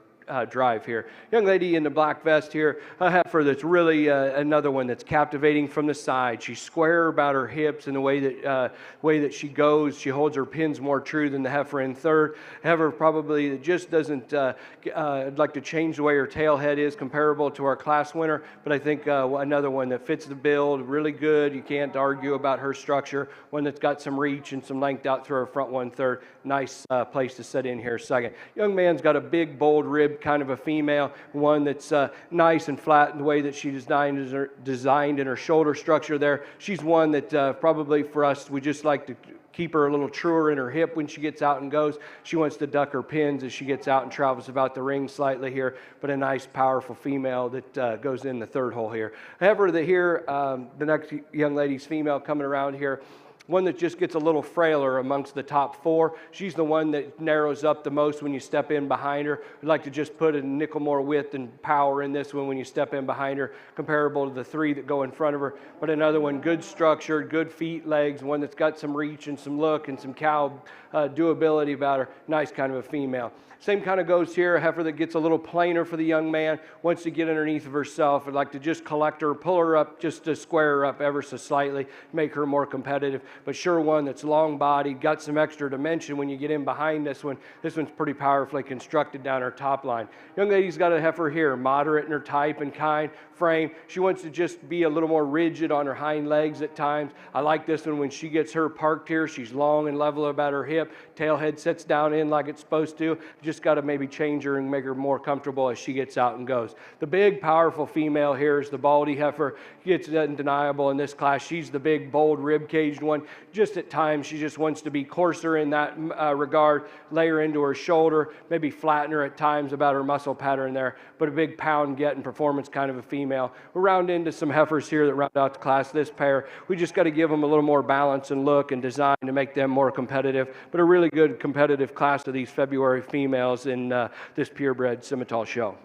drive here. Young lady in the black vest here, a heifer that's really another one that's captivating from the side. She's square about her hips and the way that she goes. She holds her pins more true than the heifer in third. Heifer probably that just doesn't like to change the way her tail head is, comparable to our class winner, but I think another one that fits the build really good. You can't argue about her structure. One that's got some reach and some length out through her front 1/3. Nice place to set in here second. Young man's got a big, bold rib, kind of a female, one that's nice and flat in the way that she designed in her shoulder structure there. She's one that probably for us, we just like to keep her a little truer in her hip when she gets out and goes. She wants to duck her pins as she gets out and travels about the ring slightly here, but a nice, powerful female that goes in the third hole here. However, the next young lady's female coming around here, one that just gets a little frailer amongst the top 4. She's the one that narrows up the most when you step in behind her. I'd like to just put a nickel more width and power in this one when you step in behind her, comparable to the 3 that go in front of her. But another one, good structured, good feet, legs, one that's got some reach and some look and some cow doability about her. Nice kind of a female. Same kind of goes here, a heifer that gets a little plainer for the young man, wants to get underneath of herself. I'd like to just collect her, pull her up, just to square her up ever so slightly, make her more competitive. But sure, one that's long-bodied, got some extra dimension when you get in behind this one. This one's pretty powerfully constructed down her top line. Young lady's got a heifer here, moderate in her type and kind, frame. She wants to just be a little more rigid on her hind legs at times. I like this one when she gets her parked here. She's long and level about her hip. Tail head sits down in like it's supposed to. Just got to maybe change her and make her more comfortable as she gets out and goes. The big, powerful female here is the Baldy heifer. It's undeniable in this class. She's the big, bold, rib-caged one. Just at times, she just wants to be coarser in that regard, lay her into her shoulder, maybe flatten her at times about her muscle pattern there, but a big pound-getting performance kind of a female. We'll round into some heifers here that round out the class. This pair, we just got to give them a little more balance and look and design to make them more competitive, but a really good competitive class of these February females in this purebred Simmental show.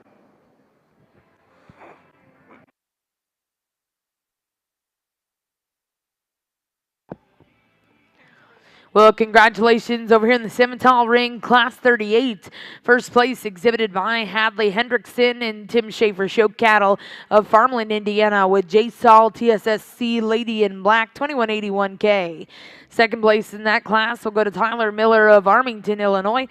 Well, congratulations over here in the Simmental ring, Class 38. First place exhibited by Hadley Hendrickson and Tim Schaefer Show Cattle of Farmland, Indiana, with J. Saul TSSC Lady in Black 2181K. Second place in that class will go to Tyler Miller of Armington, Illinois,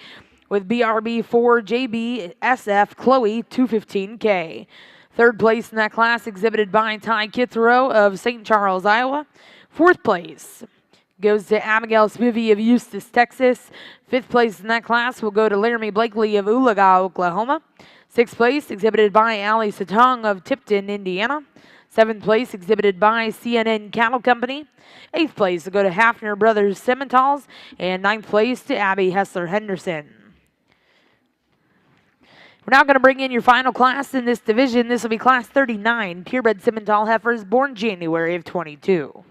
with BRB 4 JBSF Chloe 215K. Third place in that class exhibited by Ty Kithrow of St. Charles, Iowa. Fourth place goes to Abigail Smivey of Eustis, Texas. Fifth place in that class will go to Laramie Blakely of Oologah, Oklahoma. Sixth place exhibited by Allie Satong of Tipton, Indiana. Seventh place exhibited by CNN Cattle Company. Eighth place will go to Hafner Brothers Simmentals. And ninth place to Abby Hessler Henderson. We're now going to bring in your final class in this division. This will be Class 39, purebred Simmental heifers born January of 22.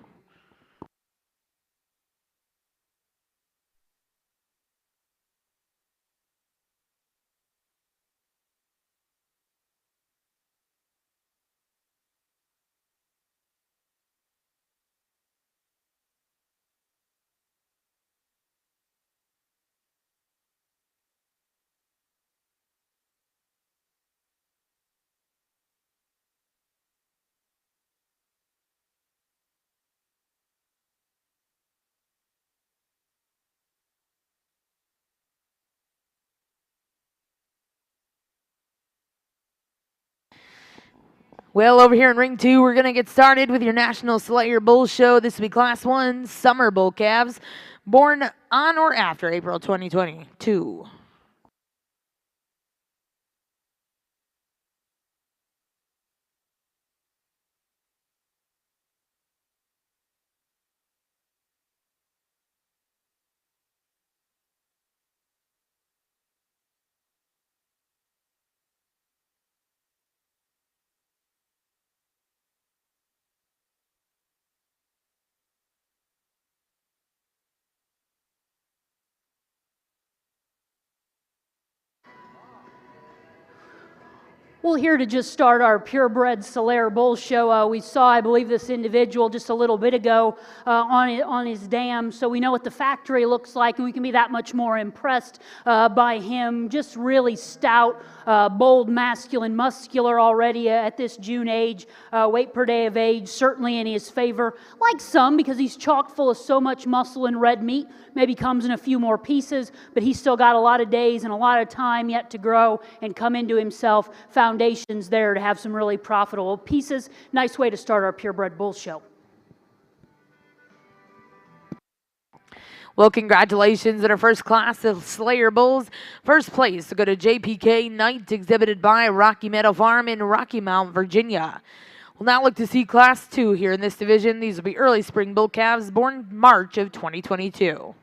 Well, over here in Ring 2, we're going to get started with your National Slayer Bull Show. This will be Class 1 Summer Bull Calves, born on or after April 2022. Well, here to just start our purebred Solaire Bull show, we saw, I believe, this individual just a little bit ago on his dam, so we know what the factory looks like, and we can be that much more impressed by him. Just really stout, bold, masculine, muscular already at this June age. Weight per day of age certainly in his favor. Like some, because he's chock full of so much muscle and red meat. Maybe comes in a few more pieces, but he's still got a lot of days and a lot of time yet to grow and come into himself. Foundations there to have some really profitable pieces. Nice way to start our purebred bull show. Well, congratulations on our first class of Slayer Bulls. First place to go to JPK Knight, exhibited by Rocky Meadow Farm in Rocky Mount, Virginia. We'll now look to see Class 2 here in this division. These will be early spring bull calves born March of 2022.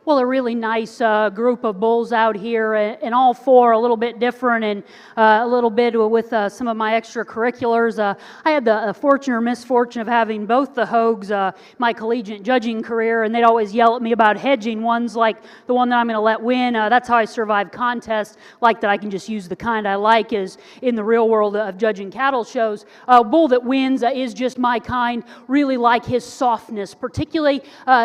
Well, a really nice group of bulls out here, and all four a little bit different, and a little bit with some of my extracurriculars. I had the fortune or misfortune of having both the Hogues my collegiate judging career, and they'd always yell at me about hedging ones like the one that I'm going to let win. That's how I survive contests, like that I can just use the kind I like is in the real world of judging cattle shows. A bull that wins is just my kind, really like his softness, particularly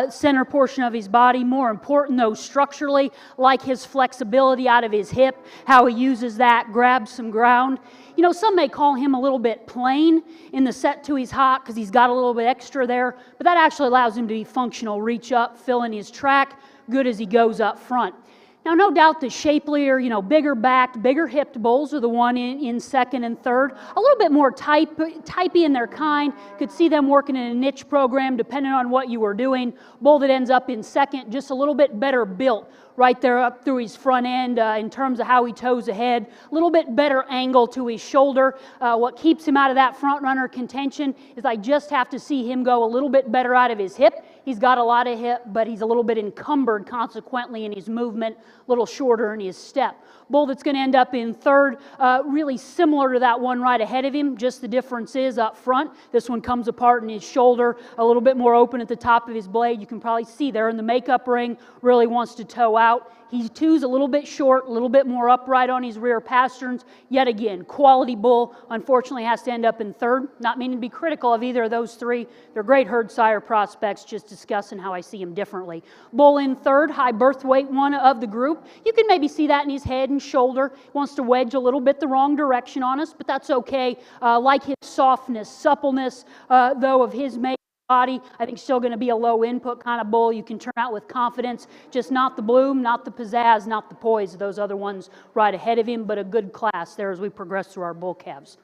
center portion of his body. More important though structurally, like his flexibility out of his hip, how he uses that, grabs some ground. You know, some may call him a little bit plain in the set to his hock because he's got a little bit extra there, but that actually allows him to be functional, reach up, fill in his track, good as he goes up front. Now, no doubt the shapelier, bigger backed, bigger hipped bulls are the one in second and third. A little bit more typey in their kind. Could see them working in a niche program depending on what you were doing. Bull that ends up in second, just a little bit better built right there up through his front end in terms of how he toes ahead. A little bit better angle to his shoulder. What keeps him out of that front runner contention is I just have to see him go a little bit better out of his hip. He's got a lot of hip, but he's a little bit encumbered consequently in his movement, a little shorter in his step. Bull that's going to end up in third, really similar to that one right ahead of him, just the difference is up front. This one comes apart in his shoulder, a little bit more open at the top of his blade. You can probably see there in the makeup ring, really wants to toe out. He two's a little bit short, a little bit more upright on his rear pasterns. Yet again, quality bull, unfortunately has to end up in third. Not meaning to be critical of either of those three. They're great herd sire prospects, just discussing how I see him differently. Bull in third, high birth weight one of the group. You can maybe see that in his head and shoulder. Wants to wedge a little bit the wrong direction on us, but that's okay. Like his softness, suppleness, though, of his make. Body, I think still going to be a low input kind of bull. You can turn out with confidence, just not the bloom, not the pizzazz, not the poise of those other ones right ahead of him, but a good class there as we progress through our bull calves.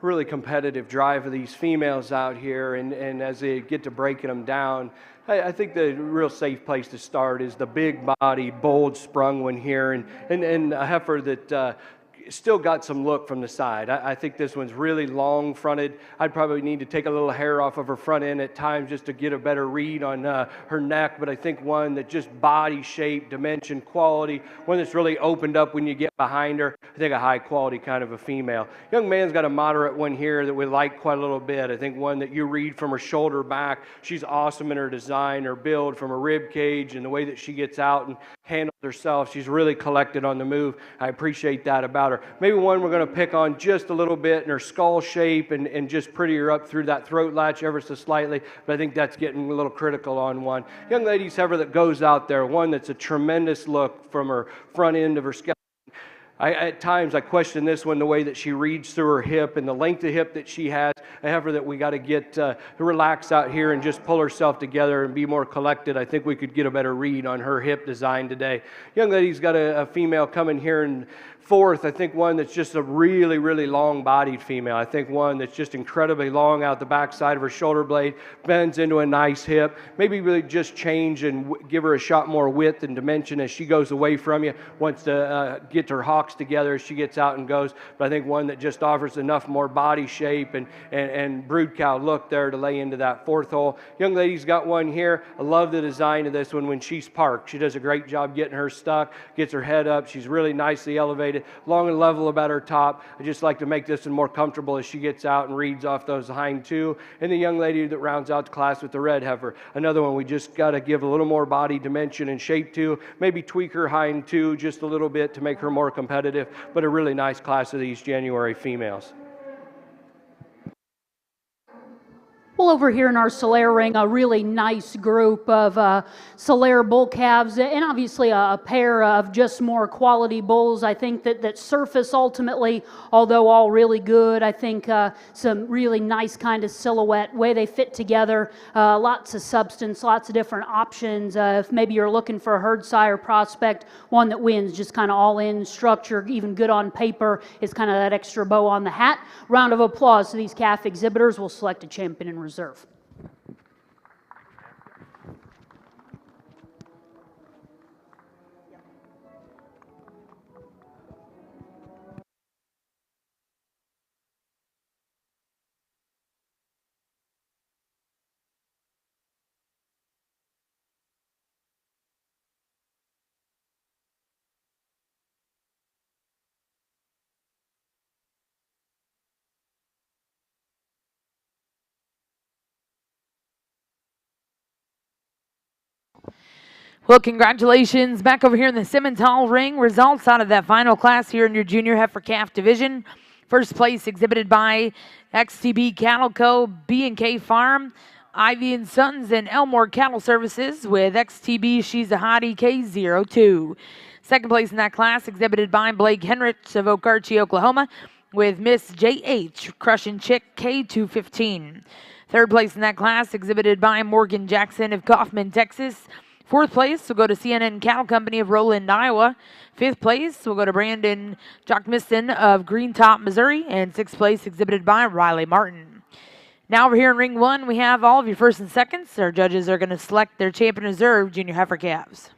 Really competitive drive of these females out here, and as they get to breaking them down, I think the real safe place to start is the big body, bold sprung one here, and a heifer that still got some look from the side. I think this one's really long fronted. I'd probably need to take a little hair off of her front end at times just to get a better read on her neck, but I think one that just body shape, dimension, quality, one that's really opened up when you get behind her. I think a high quality kind of a female. Young man's got a moderate one here that we like quite a little bit. I think one that you read from her shoulder back. She's awesome in her design, her build, from her rib cage and the way that she gets out and handles herself. She's really collected on the move. I appreciate that about her. Maybe one we're going to pick on just a little bit in her skull shape and just prettier up through that throat latch ever so slightly, but I think that's getting a little critical on one. Young lady's heifer that goes out there, one that's a tremendous look from her front end of her scalp. At times I question this one, the way that she reads through her hip and the length of hip that she has. A heifer that we got to get to relax out here and just pull herself together and be more collected. I think we could get a better read on her hip design today. Young lady's got a female coming here in fourth. I think one that's just a really, really long-bodied female. I think one that's just incredibly long out the backside of her shoulder blade, bends into a nice hip. Maybe really just change and give her a shot more width and dimension as she goes away from you. Wants to get her hocks together as she gets out and goes. But I think one that just offers enough more body shape and brood cow look there to lay into that fourth hole. Young lady's got one here. I love the design of this one when she's parked. She does a great job getting her stuck, gets her head up. She's really nicely elevated, long and level about her top. I just like to make this one more comfortable as she gets out and reads off those hind two. And the young lady that rounds out the class with the red heifer, another one we just got to give a little more body dimension and shape to, maybe tweak her hind two just a little bit to make her more competitive, but a really nice class of these January females. Well, over here in our Solaire ring, a really nice group of Solaire bull calves, and obviously a pair of just more quality bulls. I think that surface ultimately, although all really good, I think some really nice kind of silhouette, way they fit together, lots of substance, lots of different options. If maybe you're looking for a herd sire prospect, one that wins, just kind of all in structure, even good on paper, is kind of that extra bow on the hat. Round of applause to these calf exhibitors. We'll select a champion in reserve. Well, congratulations back over here in the Simmental ring. Results out of that final class here in your junior heifer calf division. First place exhibited by XTB Cattle Co., B&K Farm, Ivy and Sons, and Elmore Cattle Services with XTB She's a Hottie K02. Second place in that class exhibited by Blake Henrich of Okarche, Oklahoma, with Miss JH Crushing Chick K215. Third place in that class exhibited by Morgan Jackson of Kaufman, Texas. Fourth place will go to CNN Cattle Company of Roland, Iowa. Fifth place will go to Brandon Jockmisson of Green Top, Missouri. And sixth place exhibited by Riley Martin. Now over here in ring one, we have all of your first and seconds. Our judges are going to select their champion reserve junior heifer calves.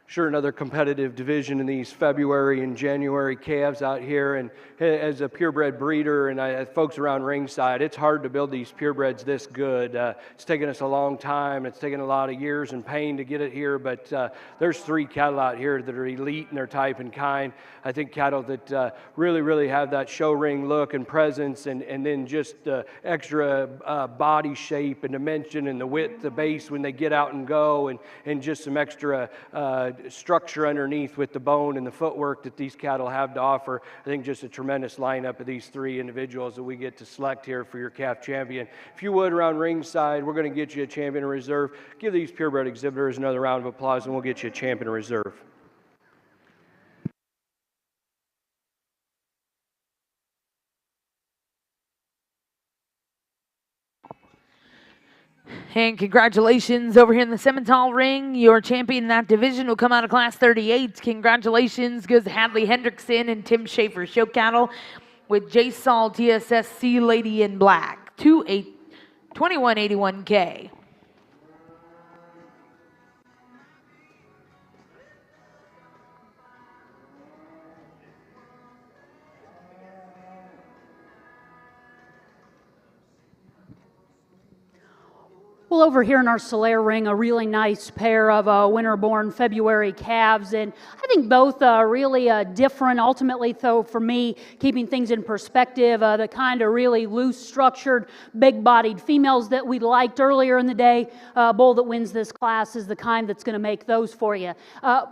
Sure, another competitive division in these February and January calves out here. And as a purebred breeder and folks around ringside, it's hard to build these purebreds this good. It's taken us a long time. It's taken a lot of years and pain to get it here, but there's 3 cattle out here that are elite in their type and kind. I think cattle that really have that show ring look and presence, and then just extra body shape and dimension and the width, the base when they get out and go, and just some extra structure underneath with the bone and the footwork that these cattle have to offer. I think just a tremendous lineup of these 3 individuals that we get to select here for your calf champion. If you would, around ringside, we're going to get you a champion in reserve. Give these purebred exhibitors another round of applause, and we'll get you a champion in reserve. And congratulations over here in the Simmental ring. Your champion in that division will come out of class 38. Congratulations goes to Hadley Hendrickson and Tim Schaefer Show Cattle with J. Saul TSSC Lady in Black, 2181K. Well, over here in our Solaire ring, a really nice pair of winter-born February calves, and I think both really different. Ultimately, though, for me, keeping things in perspective, the kind of really loose-structured, big-bodied females that we liked earlier in the day. Bull that wins this class is the kind that's going to make those for you.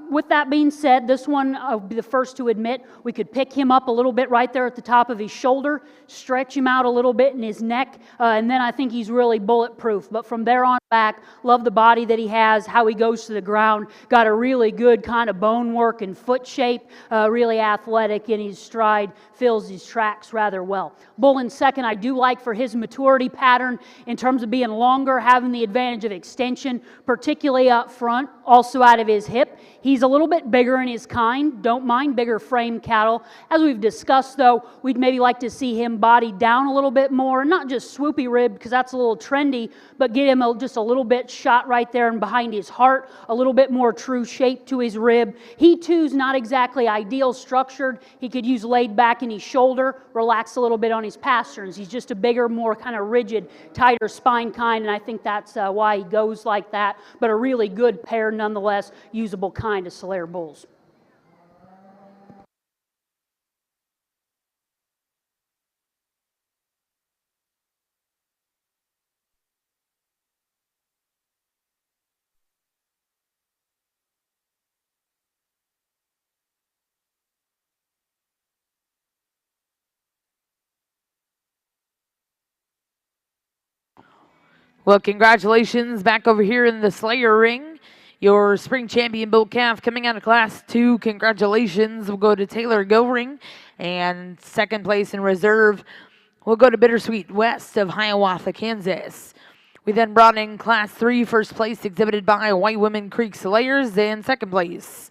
With that being said, this one, I'll be the first to admit, we could pick him up a little bit right there at the top of his shoulder, stretch him out a little bit in his neck, and then I think he's really bulletproof. But from there on back, love the body that he has, how he goes to the ground, got a really good kind of bone work and foot shape, really athletic in his stride, fills his tracks rather well. Bull in second, I do like for his maturity pattern in terms of being longer, having the advantage of extension, particularly up front, also out of his hip. He's a little bit bigger in his kind, don't mind bigger frame cattle. As we've discussed though, we'd maybe like to see him bodied down a little bit more, not just swoopy rib because that's a little trendy, but get him just a little bit shot right there and behind his heart, a little bit more true shape to his rib. He too's not exactly ideal structured. He could use laid back in his shoulder, relax a little bit on his pasterns. He's just a bigger, more kind of rigid, tighter spine kind, and I think that's why he goes like that, but a really good pair nonetheless, usable kind of Solaire bulls. Well, congratulations back over here in the Slayer ring. Your spring champion bull calf coming out of Class 2. Congratulations. We'll go to Taylor Goring. And second place in reserve, we'll go to Bittersweet West of Hiawatha, Kansas. We then brought in Class 3, first place exhibited by White Women Creek Slayers, and second place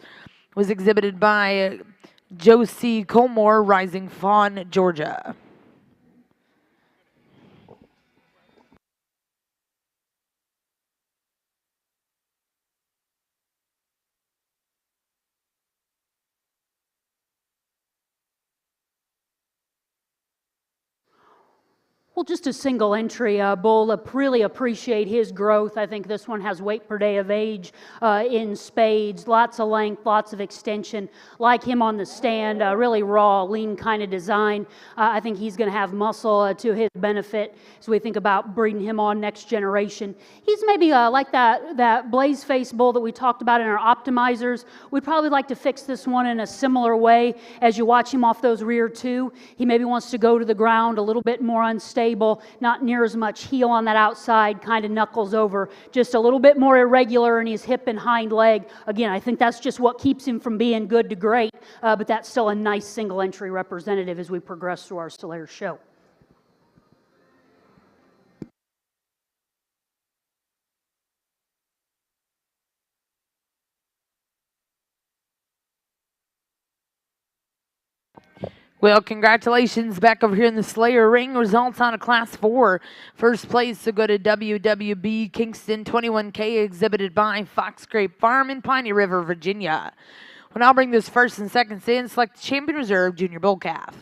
was exhibited by Josie Colmore, Rising Fawn, Georgia. Well, just a single entry bull. Really appreciate his growth. I think this one has weight per day of age in spades. Lots of length, lots of extension. Like him on the stand, really raw, lean kind of design. I think he's going to have muscle to his benefit as we think about breeding him on next generation. He's maybe like that blaze face bull that we talked about in our optimizers. We'd probably like to fix this one in a similar way as you watch him off those rear two. He maybe wants to go to the ground a little bit more unstable. Not near as much heel on that outside, kind of knuckles over, just a little bit more irregular in his hip and hind leg. Again, I think that's just what keeps him from being good to great, but that's still a nice single entry representative as we progress through our Solaire show. Well, congratulations back over here in the Slayer ring. Results on a Class 4. First place to go to WWB Kingston 21K, exhibited by Fox Grape Farm in Piney River, Virginia. We'll now bring this first and second in, select the Champion Reserve Junior Bull Calf.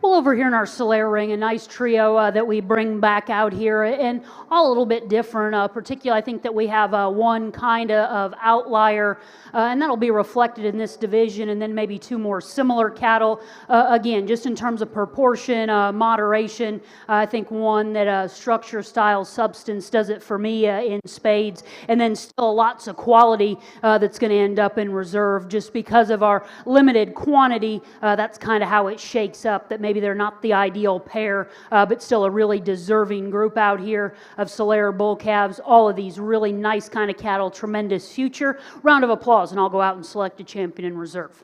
Well, over here in our Solaire ring, a nice trio that we bring back out here, and all a little bit different. Particularly, I think that we have one kind of outlier, and that'll be reflected in this division, and then maybe two more similar cattle. Again, just in terms of proportion, moderation, I think one that structure, style, substance does it for me in spades, and then still lots of quality that's going to end up in reserve just because of our limited quantity. That's kind of how it shakes up, that maybe they're not the ideal pair, but still a really deserving group out here of Solaire bull calves. All of these really nice kind of cattle, tremendous future. Round of applause, and I'll go out and select a champion in reserve.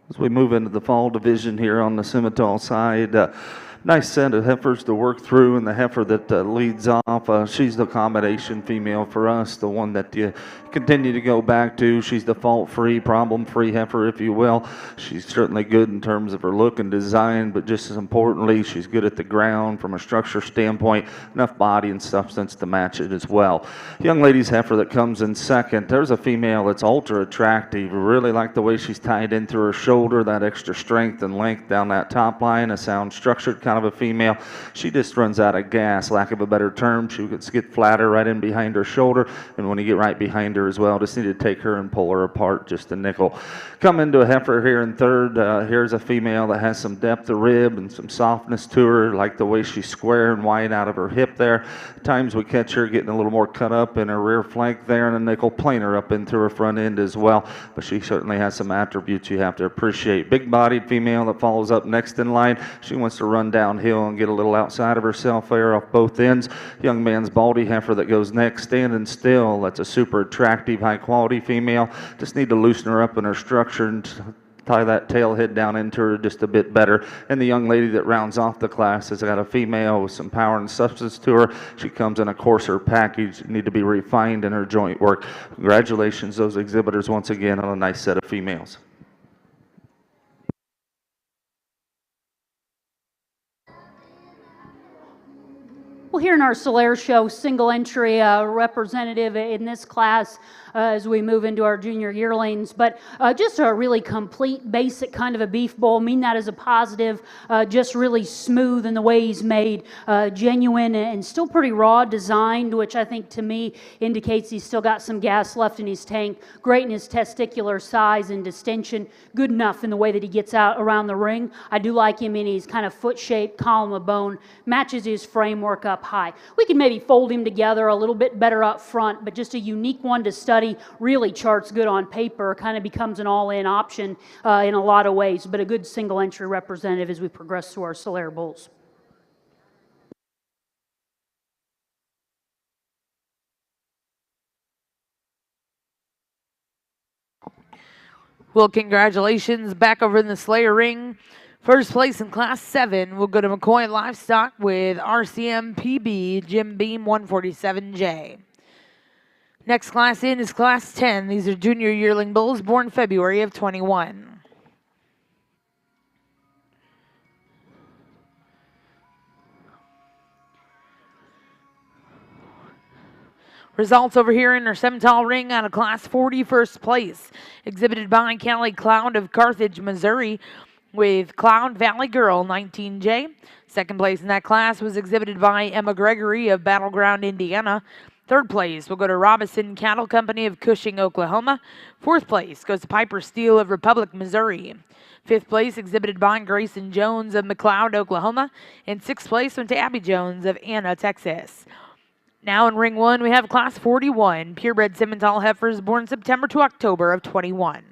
As we move into the fall division here on the Simmental side, nice set of heifers to work through, and the heifer that leads off, she's the combination female for us, the one that you continue to go back to. She's the fault-free, problem-free heifer, if you will. She's certainly good in terms of her look and design, but just as importantly, she's good at the ground from a structure standpoint, enough body and substance to match it as well. Young lady's heifer that comes in second, there's a female that's ultra attractive. Really like the way she's tied in through her shoulder, that extra strength and length down that top line, a sound structured kind of a female. She just runs out of gas, lack of a better term. She gets flatter right in behind her shoulder, and when you get right behind her, her as well. Just need to take her and pull her apart just a nickel. Come into a heifer here in third. Here's a female that has some depth of rib and some softness to her, like the way she's square and wide out of her hip there. At times we catch her getting a little more cut up in her rear flank there, and a nickel planer up into her front end as well. But she certainly has some attributes you have to appreciate. Big-bodied female that follows up next in line. She wants to run downhill and get a little outside of herself there off both ends. Young man's baldy heifer that goes next, standing still. That's a super attractive, high-quality female. Just need to loosen her up in her structure and tie that tail head down into her just a bit better. And the young lady that rounds off the class has got a female with some power and substance to her. She comes in a coarser package, need to be refined in her joint work. Congratulations, those exhibitors, once again on a nice set of females. Well, here in our Solaire show, single entry representative in this class as we move into our junior yearlings, but just a really complete, basic kind of a beef bull. Mean that as a positive, just really smooth in the way he's made, genuine and still pretty raw designed, which I think to me indicates he's still got some gas left in his tank. Great in his testicular size and distension, good enough in the way that he gets out around the ring. I do like him in his kind of foot-shaped column of bone, matches his framework up high. We could maybe fold him together a little bit better up front, but just a unique one to study. Really charts good on paper, kind of becomes an all-in option in a lot of ways, but a good single entry representative as we progress through our Solaire bulls. Well, congratulations back over in the Slayer ring. First place in Class 7 will go to McCoy Livestock with RCM PB Jim Beam 147J. Next class in is Class 10. These are junior yearling bulls born February of 21. Results over here in our Simmental ring out of Class 40, first place, exhibited by Callie Cloud of Carthage, Missouri, with Cloud Valley Girl 19J. Second place in that class was exhibited by Emma Gregory of Battleground, Indiana. Third place will go to Robinson Cattle Company of Cushing, Oklahoma. Fourth place goes to Piper Steele of Republic, Missouri. Fifth place exhibited by Grayson Jones of McLeod, Oklahoma. And sixth place went to Abby Jones of Anna, Texas. Now in ring 1, we have Class 41, purebred Simmental heifers born September to October of 21.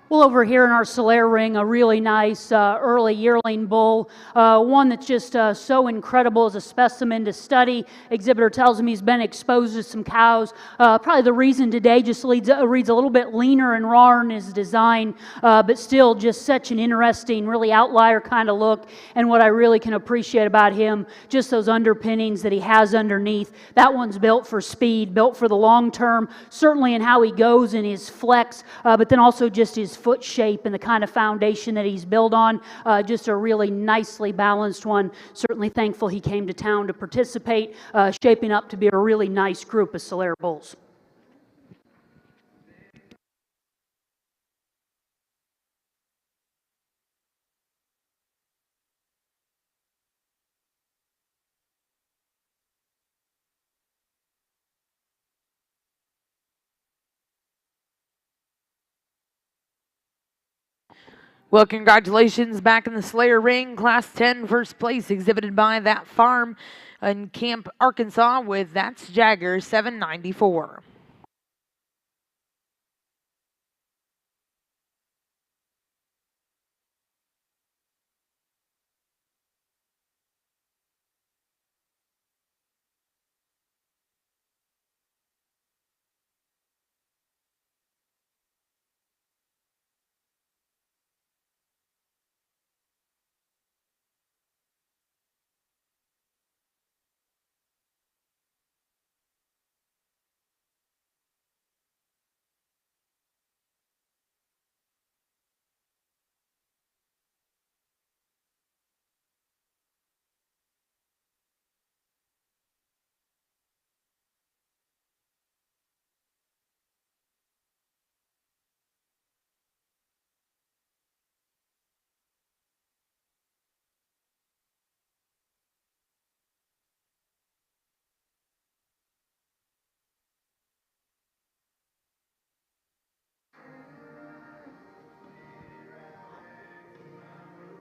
Well, over here in our Solaire ring, a really nice early yearling bull, one that's just so incredible as a specimen to study. Exhibitor tells him he's been exposed to some cows. Probably the reason today just reads a little bit leaner and rawer in his design, but still just such an interesting, really outlier kind of look. And what I really can appreciate about him, just those underpinnings that he has underneath. That one's built for speed, built for the long term, certainly in how he goes in his flex, but then also just his foot shape and the kind of foundation that he's built on. Just a really nicely balanced one. Certainly thankful he came to town to participate, shaping up to be a really nice group of Solaire bulls. Well, congratulations back in the Slayer ring. Class 10, first place, exhibited by That Farm in Camp, Arkansas, with That's Jagger 794.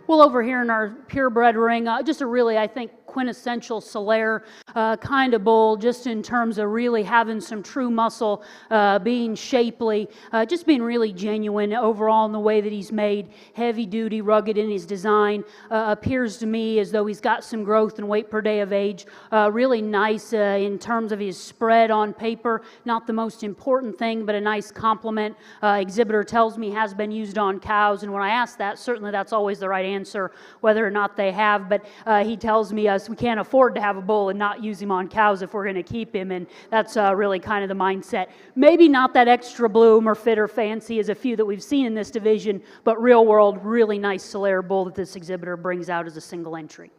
Well, over here in our purebred ring, just a really, I think, quintessential Solaire kind of bull, just in terms of really having some true muscle, being shapely, just being really genuine overall in the way that he's made, heavy duty, rugged in his design. Appears to me as though he's got some growth in weight per day of age. Really nice in terms of his spread on paper. Not the most important thing, but a nice compliment. Exhibitor tells me has been used on cows, and when I ask that, certainly that's always the right answer, whether or not they have. But he tells me we can't afford to have a bull and not use him on cows if we're going to keep him, and that's really kind of the mindset. Maybe not that extra bloom or fit or fancy as a few that we've seen in this division, but real world, really nice Solaire bull that this exhibitor brings out as a single entry.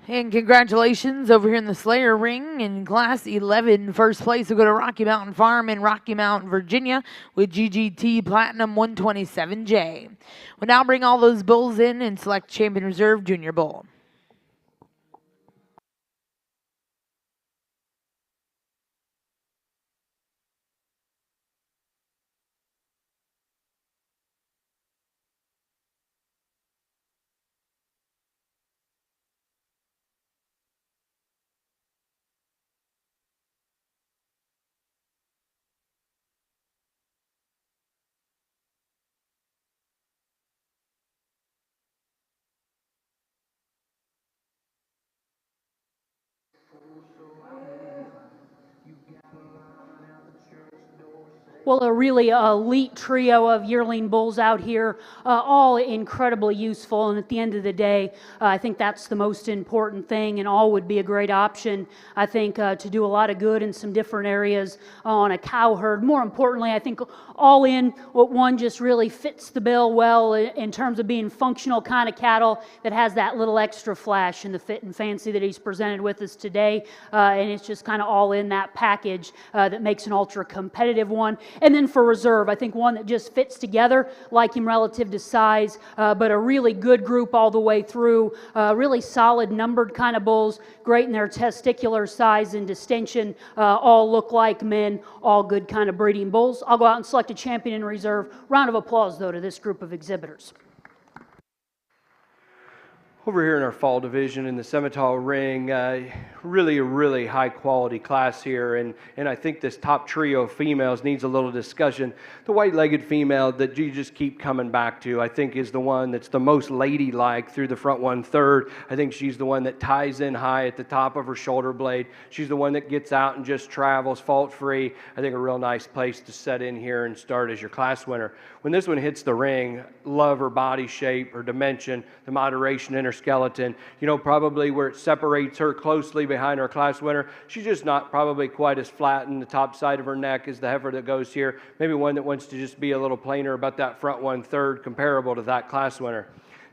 And congratulations over here in the Slayer ring in Class 11. First place will go to Rocky Mountain Farm in Rocky Mountain, Virginia with GGT Platinum 127J. We'll now bring all those bulls in and select Champion Reserve Junior Bull. Well, a really elite trio of yearling bulls out here, all incredibly useful. And at the end of the day, I think that's the most important thing, and all would be a great option, I think, to do a lot of good in some different areas on a cow herd. More importantly, I think all in, one just really fits the bill well in terms of being functional kind of cattle that has that little extra flash in the fit and fancy that he's presented with us today. And it's just kind of all in that package that makes an ultra competitive one. And then for reserve, I think one that just fits together, like him relative to size, but a really good group all the way through. Really solid numbered kind of bulls, great in their testicular size and distension. All look like men, all good kind of breeding bulls. I'll go out and select a champion in reserve. Round of applause, though, to this group of exhibitors. Over here in our fall division in the Simmental ring, really a really high quality class here, and I think this top trio of females needs a little discussion. The white-legged female that you just keep coming back to, I think, is the one that's the most ladylike through the front 1/3. I think she's the one that ties in high at the top of her shoulder blade. She's the one that gets out and just travels fault-free. I think a real nice place to set in here and start as your class winner. When this one hits the ring, love her body shape, her dimension, the moderation in her skeleton. You know, probably where it separates her closely behind our class winner. She's just not probably quite as flat in the top side of her neck as the heifer that goes here. Maybe one that wants to just be a little plainer about that front 1/3, comparable to that class winner.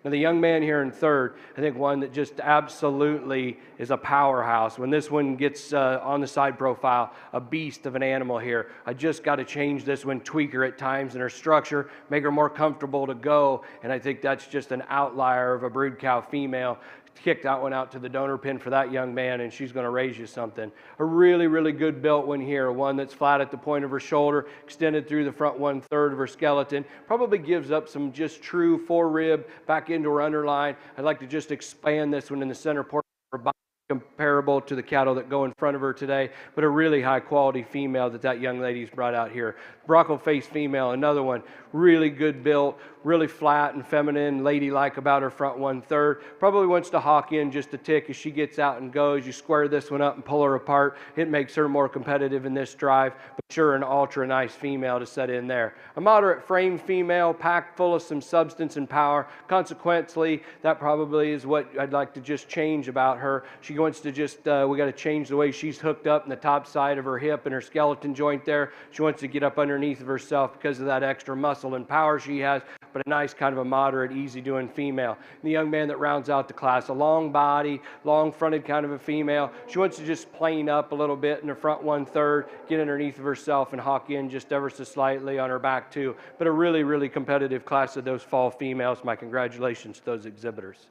Now, the young man here in third, I think one that just absolutely is a powerhouse. When this one gets on the side profile, a beast of an animal here. I just got to change this one, tweak her at times in her structure, make her more comfortable to go, and I think that's just an outlier of a brood cow female. Kick that one out to the donor pin for that young man, and she's going to raise you something. A really, really good built one here, one that's flat at the point of her shoulder, extended through the front 1/3 of her skeleton. Probably gives up some just true forerib back into her underline. I'd like to just expand this one in the center portion of her body, comparable to the cattle that go in front of her today, but a really high quality female that young lady's brought out here. Bronco face female, another one, really good built, really flat and feminine, ladylike about her front 1/3. Probably wants to hawk in just a tick as she gets out and goes. You square this one up and pull her apart. It makes her more competitive in this drive, but sure, an ultra nice female to set in there. A moderate frame female, packed full of some substance and power. Consequently, that probably is what I'd like to just change about her. She wants to just, we got to change the way she's hooked up in the top side of her hip and her skeleton joint there. She wants to get up underneath of herself because of that extra muscle and power she has, but a nice kind of a moderate, easy-doing female. And the young man that rounds out the class, a long body, long-fronted kind of a female. She wants to just plane up a little bit in the front 1/3, get underneath of herself and hawk in just ever so slightly on her back too. But a really, really competitive class of those fall females. My congratulations to those exhibitors.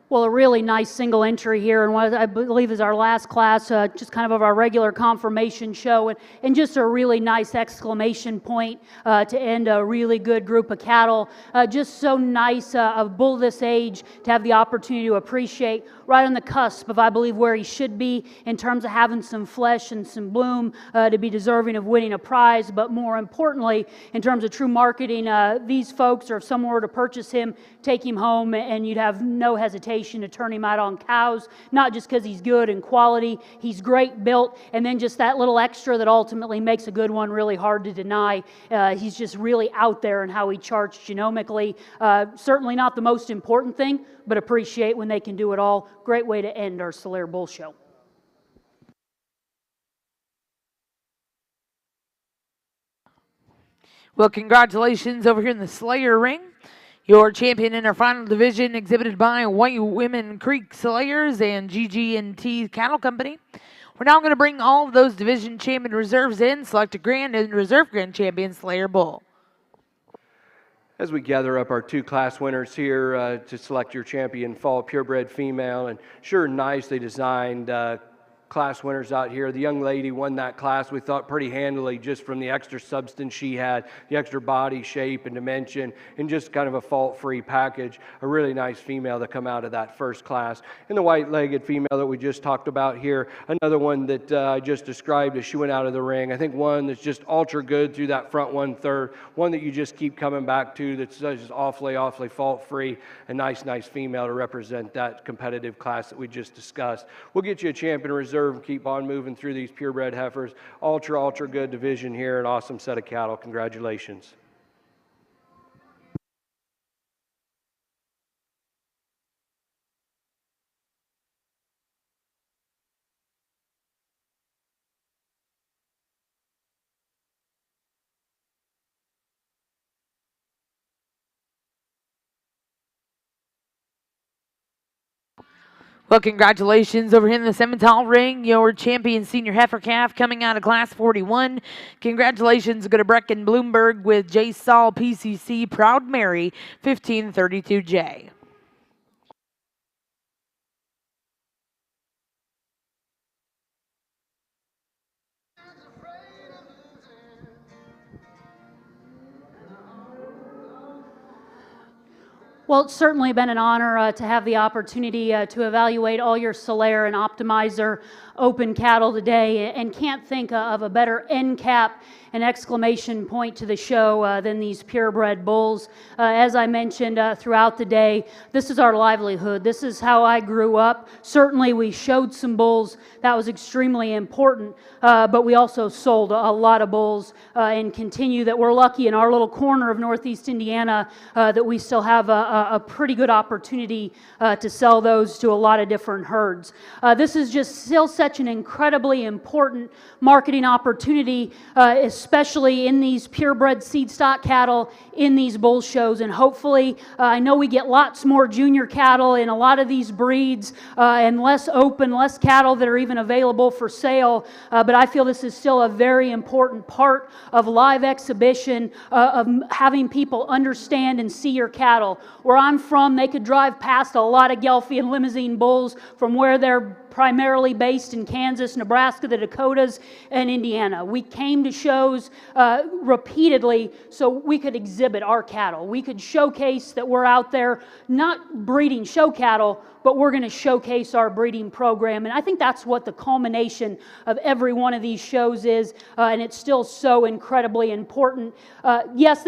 Well, a really nice single entry here, and what I believe is our last class, just kind of our regular confirmation show, and just a really nice exclamation point to end a really good group of cattle. Just so nice of bull this age to have the opportunity to appreciate right on the cusp of, I believe, where he should be in terms of having some flesh and some bloom to be deserving of winning a prize, but more importantly, in terms of true marketing, these folks, or if someone were to purchase him, take him home, and you'd have no hesitation to turn him out on cows, not just because he's good in quality, he's great built, and then just that little extra that ultimately makes a good one really hard to deny. He's just really out there in how he charts genomically. Certainly not the most important thing, but appreciate when they can do it all. Great way to end our Solaire Bull Show. Well, congratulations over here in the Slayer ring. Your champion in our final division, exhibited by White Women Creek Slayers and GG&T Cattle Company. We're now going to bring all of those division champion reserves in, select a grand and reserve grand champion Slayer Bull. As we gather up our two class winners here to select your champion fall purebred female, and sure nicely designed class winners out here. The young lady won that class, we thought, pretty handily, just from the extra substance she had, the extra body shape and dimension, and just kind of a fault-free package. A really nice female to come out of that first class. And the white-legged female that we just talked about here, another one that I just described as she went out of the ring. I think one that's just ultra good through that front 1/3, one that you just keep coming back to that's just awfully fault-free. A nice female to represent that competitive class that we just discussed. We'll get you a champion reserve and keep on moving through these purebred heifers. Ultra good division here, an awesome set of cattle. Congratulations. Well, congratulations over here in the Simmental ring. Your champion senior heifer calf coming out of class 41. Congratulations go to Brecken Bloomberg with J. Saul PCC Proud Mary 1532J. Well, it's certainly been an honor to have the opportunity to evaluate all your Solaire and Optimizer open cattle today, and can't think of a better end cap and exclamation point to the show than these purebred bulls. As I mentioned throughout the day, this is our livelihood. This is how I grew up. Certainly we showed some bulls. That was extremely important, but we also sold a lot of bulls and continue that we're lucky in our little corner of Northeast Indiana that we still have a pretty good opportunity to sell those to a lot of different herds. This is just still such an incredibly important marketing opportunity, especially in these purebred seed stock cattle in these bull shows. And hopefully, I know we get lots more junior cattle in a lot of these breeds and less cattle that are even available for sale. But I feel this is still a very important part of live exhibition, of having people understand and see your cattle. Where I'm from, they could drive past a lot of Gelfie and limousine bulls from where they're primarily based in Kansas, Nebraska, the Dakotas, and Indiana. We came to shows repeatedly so we could exhibit our cattle. We could showcase that we're out there not breeding show cattle, but we're going to showcase our breeding program. And I think that's what the culmination of every one of these shows is, and it's still so incredibly important. Yes,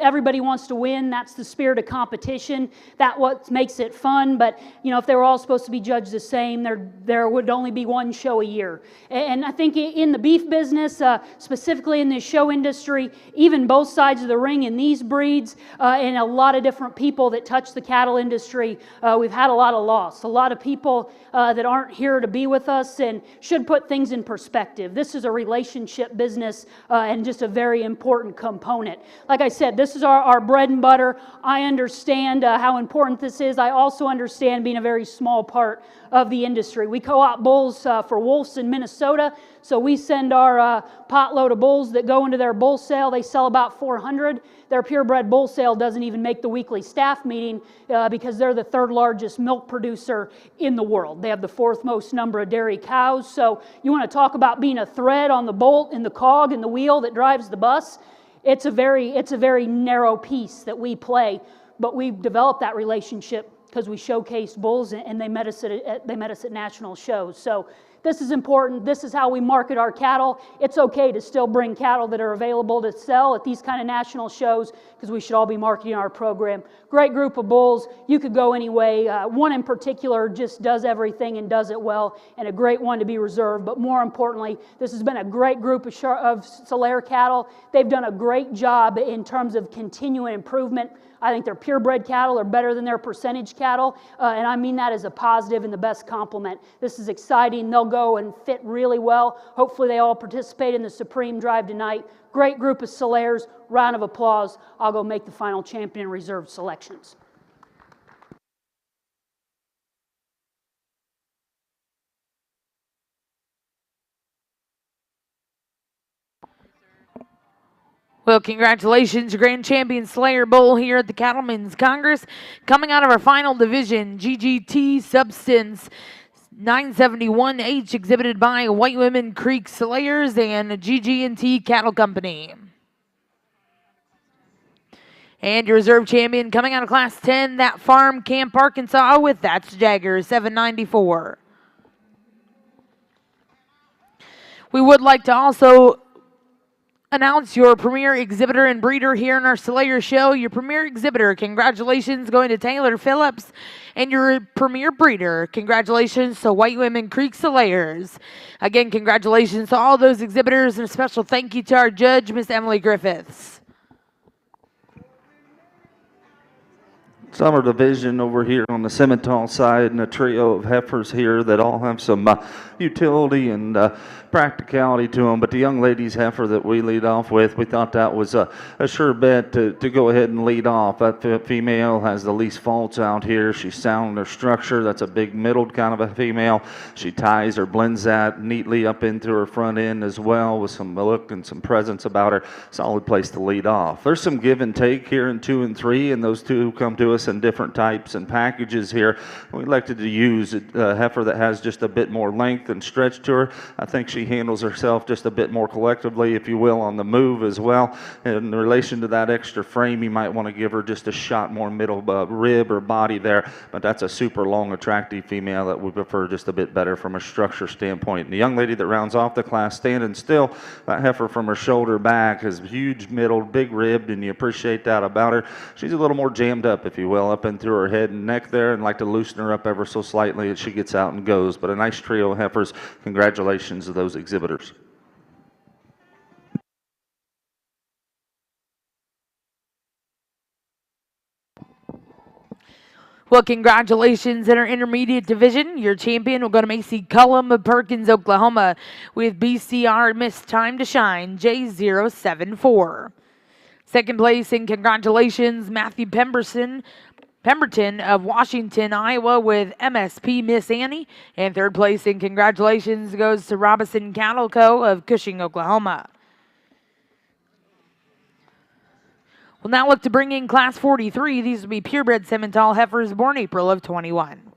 everybody wants to win. That's the spirit of competition. That's what makes it fun. But if they were all supposed to be judged the same, there would only be one show a year. And I think in the beef business, specifically in the show industry, even both sides of the ring in these breeds, and a lot of different people that touch the cattle industry, we've had a lot of loss. A lot of people that aren't here to be with us and should put things in perspective. This is a relationship business and just a very important component. Like I said, this is our bread and butter. I understand how important this is. I also understand being a very small part of the industry. industry. We co-op bulls for Wolf's in Minnesota, so we send our pot load of bulls that go into their bull sale. They sell about 400. Their purebred bull sale doesn't even make the weekly staff meeting because they're the third largest milk producer in the world. They have the fourth most number of dairy cows. So you want to talk about being a thread on the bolt, in the cog, in the wheel that drives the bus. It's a very narrow piece that we play, but we've developed that relationship because we showcased bulls and they met us at national shows. So this is important. This is how we market our cattle. It's okay to still bring cattle that are available to sell at these kind of national shows because we should all be marketing our program. Great group of bulls. You could go anyway. One in particular just does everything and does it well, and a great one to be reserved. But more importantly, this has been a great group of Solaire cattle. They've done a great job in terms of continuing improvement. I think their purebred cattle are better than their percentage cattle, and I mean that as a positive and the best compliment. This is exciting. They'll go and fit really well. Hopefully they all participate in the Supreme Drive tonight. Great group of Solaires. Round of applause. I'll go make the final champion reserve selections. Well, congratulations, Grand Champion Slayer Bull here at the Cattlemen's Congress. Coming out of our final division, GGT Substance 971H, exhibited by White Women Creek Slayers and GG&T Cattle Company. And your reserve champion coming out of Class 10, that Farm Camp Arkansas with That's Jagger 794. We would like to also announce your premier exhibitor and breeder here in our Slayer show. Your premier exhibitor, congratulations going to Taylor Phillips. And your premier breeder, congratulations to White Women Creek Slayers. Again, congratulations to all those exhibitors, and a special thank you to our judge, Miss Emily Griffiths. Summer division over here on the Simmental side, and a trio of heifers here that all have some utility and practicality to them. But the young lady's heifer that we lead off with, we thought that was a sure bet to go ahead and lead off. That female has the least faults out here. She's sound in her structure. That's a big middled kind of a female. She ties or blends that neatly up into her front end as well, with some look and some presence about her. Solid place to lead off. There's some give and take here in 2 and 3, and those two come to us in different types and packages here. We elected to use a heifer that has just a bit more length and stretch to her. I think she handles herself just a bit more collectively, if you will, on the move as well. In relation to that extra frame, you might want to give her just a shot more middle rib or body there, but that's a super long, attractive female that we prefer just a bit better from a structure standpoint. And the young lady that rounds off the class, standing still, that heifer from her shoulder back is huge middle, big ribbed, and you appreciate that about her. She's a little more jammed up, if you will, up and through her head and neck there, and like to loosen her up ever so slightly as she gets out and goes. But a nice trio of heifers. Congratulations to those exhibitors. Well, congratulations in our intermediate division. Your champion will go to Macy Cullum of Perkins, Oklahoma, with BCR Miss Time to Shine, J074. Second place, and congratulations, Matthew Pemberton of Washington, Iowa, with MSP Miss Annie. And third place, and congratulations goes to Robinson Cattle Co. of Cushing, Oklahoma. We'll now look to bring in Class 43. These will be purebred Simmental heifers born April of 21.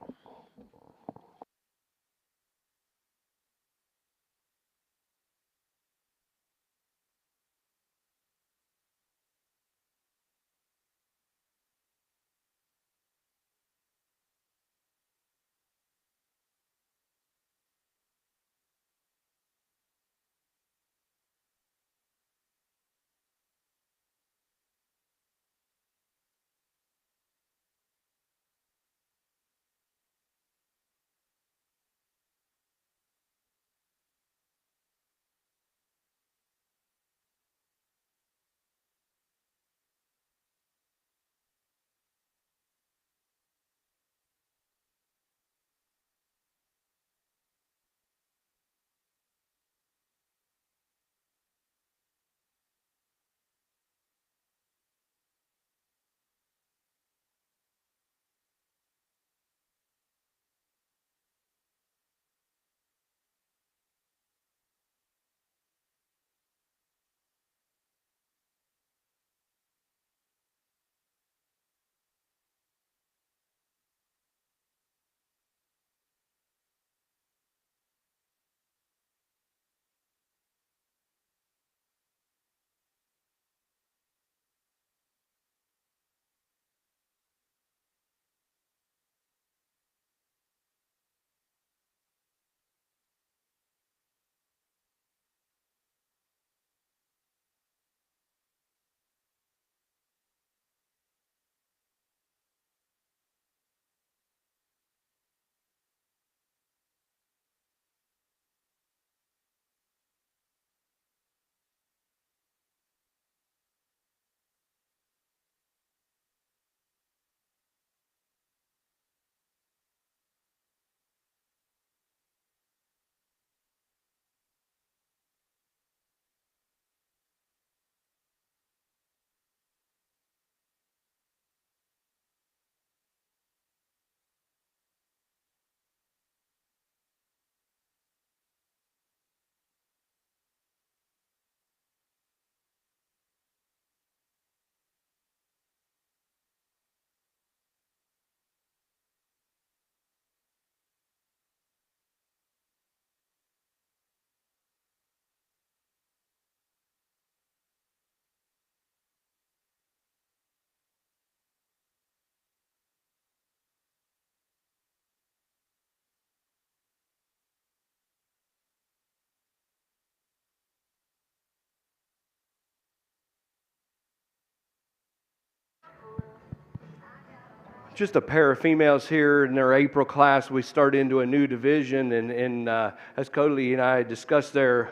just a pair of females here in their April class. We start into a new division, and as Cody and I discussed there,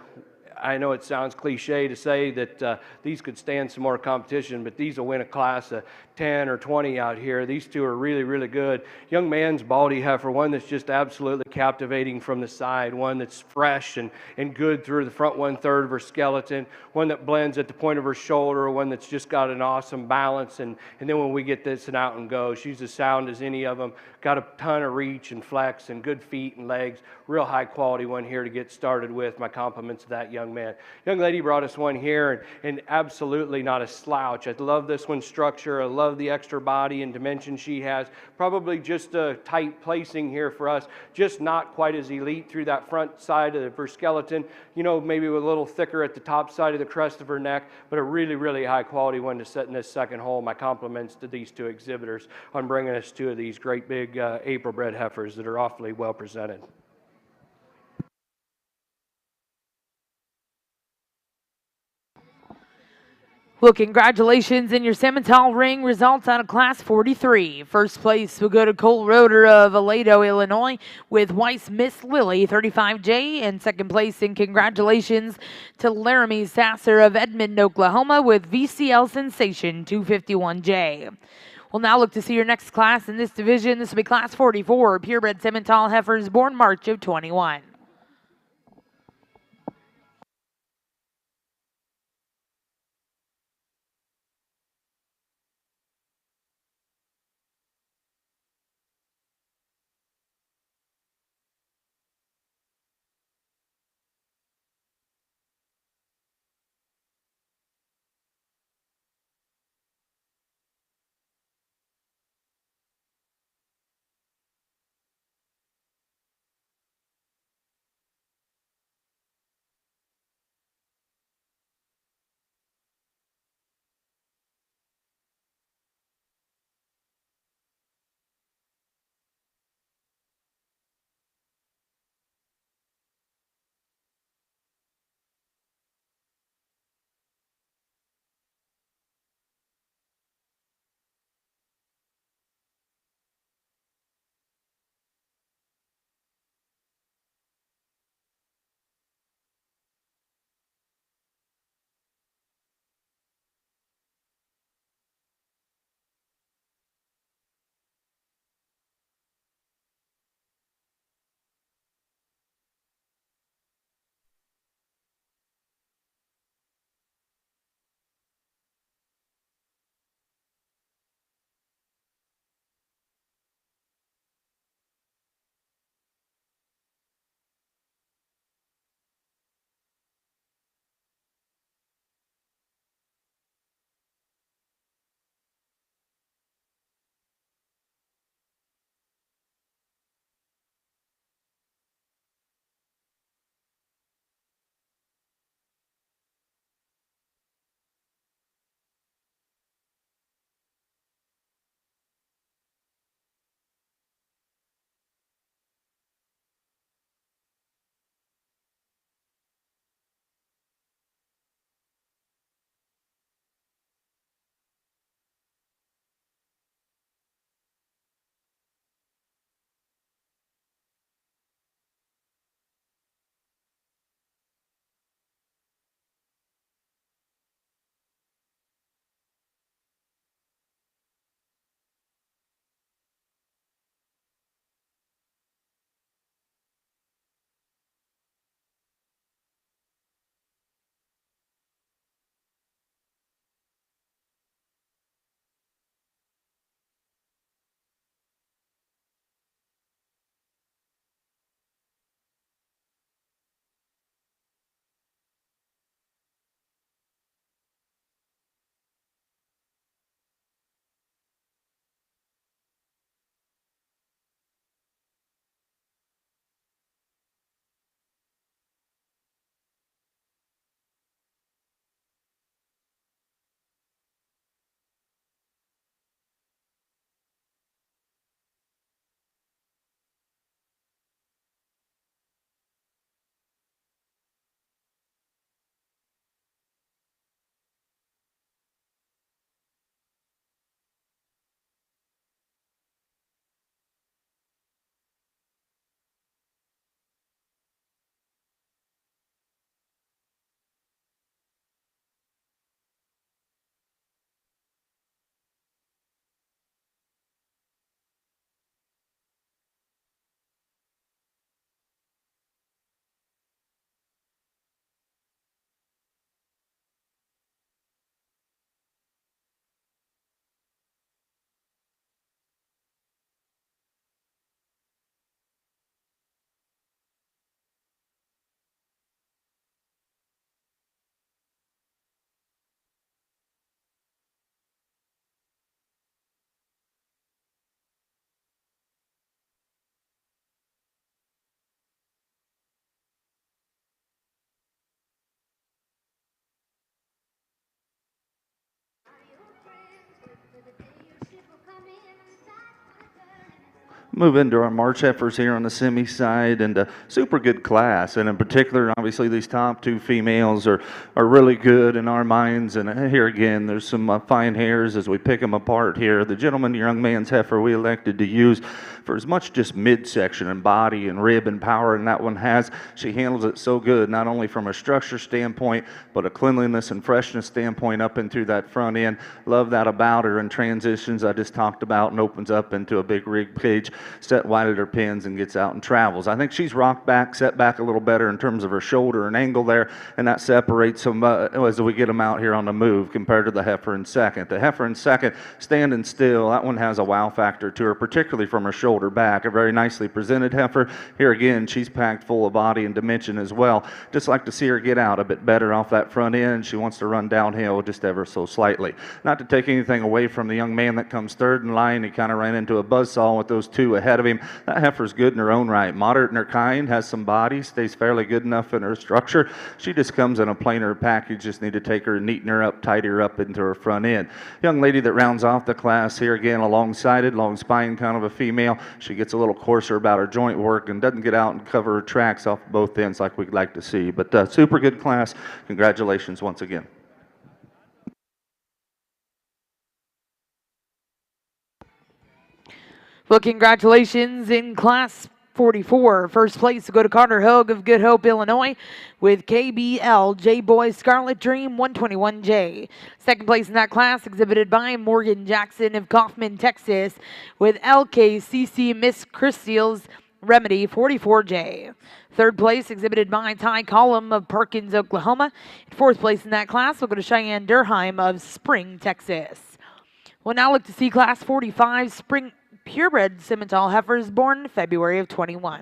I know it sounds cliche to say that these could stand some more competition, but these will win a class of 10 or 20 out here. These two are really, really good. Young man's baldy heifer, one that's just absolutely captivating from the side, one that's fresh and good through the front 1/3 of her skeleton, one that blends at the point of her shoulder, one that's just got an awesome balance. And then when we get this and out and go, she's as sound as any of them, got a ton of reach and flex and good feet and legs. Real high quality one here to get started with. My compliments to that young man. Young lady brought us one here, and absolutely not a slouch. I love this one's structure. I love the extra body and dimension she has. Probably just a tight placing here for us, just not quite as elite through that front side of her skeleton. You know, maybe a little thicker at the top side of the crest of her neck, but a really, really high quality one to set in this second hole. My compliments to these two exhibitors on bringing us two of these great big April bred heifers that are awfully well presented. Well, congratulations in your Simmental ring results out of Class 43. First place will go to Cole Roeder of Aledo, Illinois, with Weiss Miss Lily 35J. And second place, and congratulations to Laramie Sasser of Edmond, Oklahoma, with VCL Sensation 251J. We'll now look to see your next class in this division. This will be Class 44, purebred Simmental heifers born March of 21. Move into our March heifers here on the semi side, and a super good class. And in particular, obviously, these top two females are really good in our minds. And here again, there's some fine hairs as we pick them apart here. The gentleman, young man's heifer, we elected to use for as much just midsection and body and rib and power, and that one has. She handles it so good, not only from a structure standpoint, but a cleanliness and freshness standpoint up and through that front end. Love that about her, and transitions I just talked about, and opens up into a big rig cage, set wide at her pins, and gets out and travels. I think she's rocked back, set back a little better in terms of her shoulder and angle there, and that separates them as we get them out here on the move compared to the heifer in second. The heifer in second, standing still, that one has a wow factor to her, particularly from her shoulder back. A very nicely presented heifer. Here again, she's packed full of body and dimension as well. Just like to see her get out a bit better off that front end. She wants to run downhill just ever so slightly. Not to take anything away from the young man that comes third in line. He kind of ran into a buzzsaw with those two ahead of him. That heifer's good in her own right. Moderate in her kind, has some body, stays fairly good enough in her structure. She just comes in a plainer package. Just need to take her and neaten her up, tidy her up into her front end. Young lady that rounds off the class here again, a long-sided, long spine kind of a female. She gets a little coarser about her joint work and doesn't get out and cover her tracks off both ends like we'd like to see. But super good class. Congratulations once again. Well, congratulations in Class 44. First place to go to Carter Hogue of Good Hope, Illinois, with KBL J-Boy Scarlet Dream 121J. Second place in that class exhibited by Morgan Jackson of Kaufman, Texas, with LKCC Miss Christiel's Remedy 44J. Third place exhibited by Ty Collum of Perkins, Oklahoma. Fourth place in that class will go to Cheyenne Durheim of Spring, Texas. We'll now look to see Class 45 Spring purebred Simmental heifers born February of 21.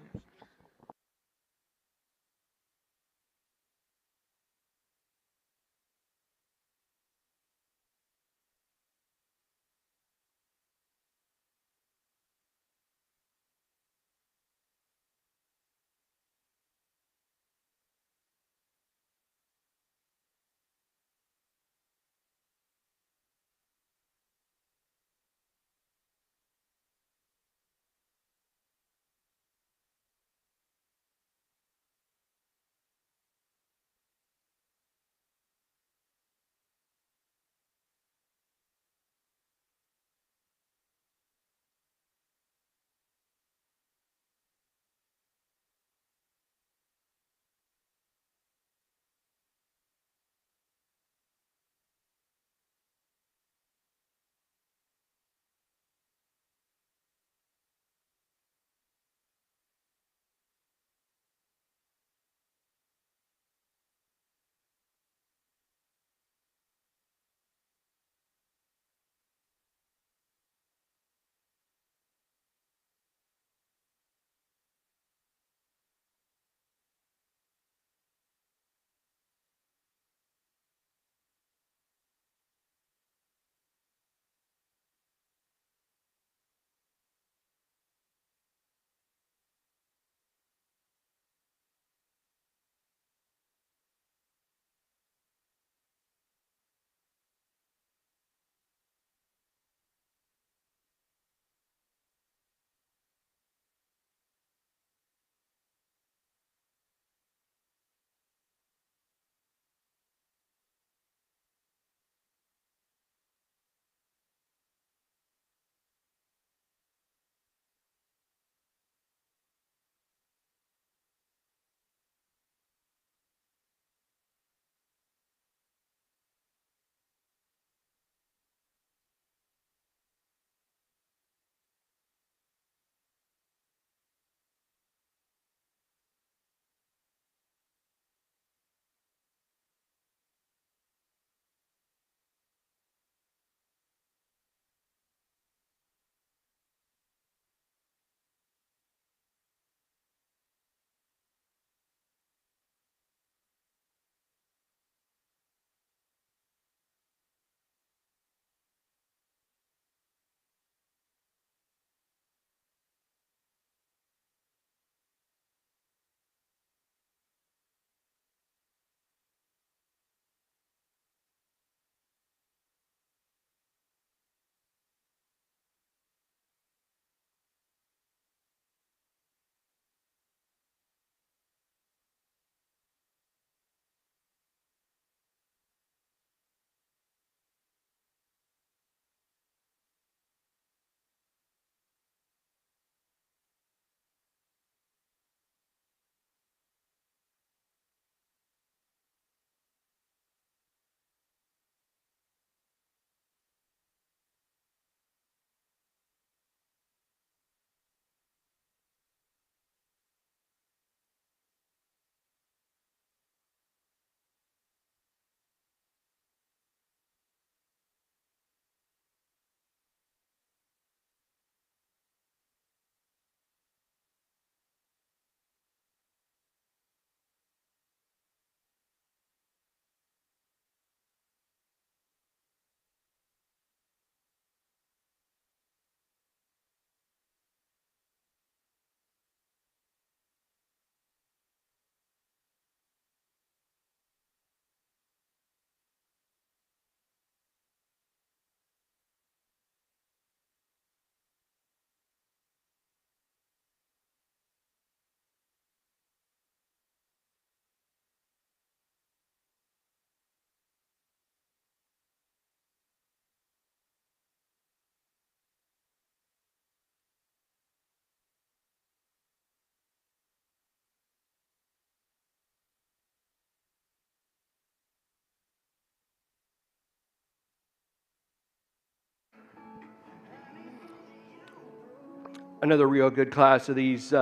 another real good class of these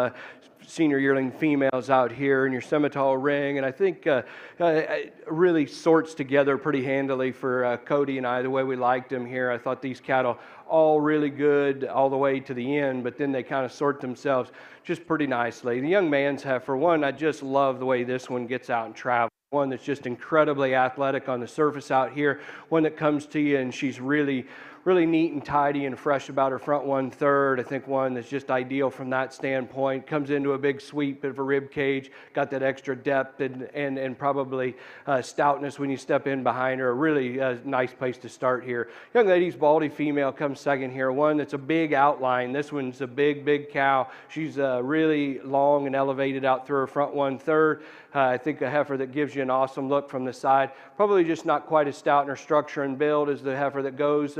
senior yearling females out here in your Simmental ring, and I think it really sorts together pretty handily for Cody and I, the way we liked them here. I thought these cattle all really good all the way to the end, but then they kind of sort themselves just pretty nicely. The young man's heifer, one, I just love the way this one gets out and travels. One that's just incredibly athletic on the surface out here, one that comes to you and she's really neat and tidy and fresh about her front 1/3. I think one that's just ideal from that standpoint. Comes into a big sweep of a rib cage, got that extra depth and probably stoutness when you step in behind her. A really nice place to start here. Young lady's baldy female comes second here. One that's a big outline. This one's a big cow. She's really long and elevated out through her front 1/3. I think a heifer that gives you an awesome look from the side. Probably just not quite as stout in her structure and build as the heifer that goes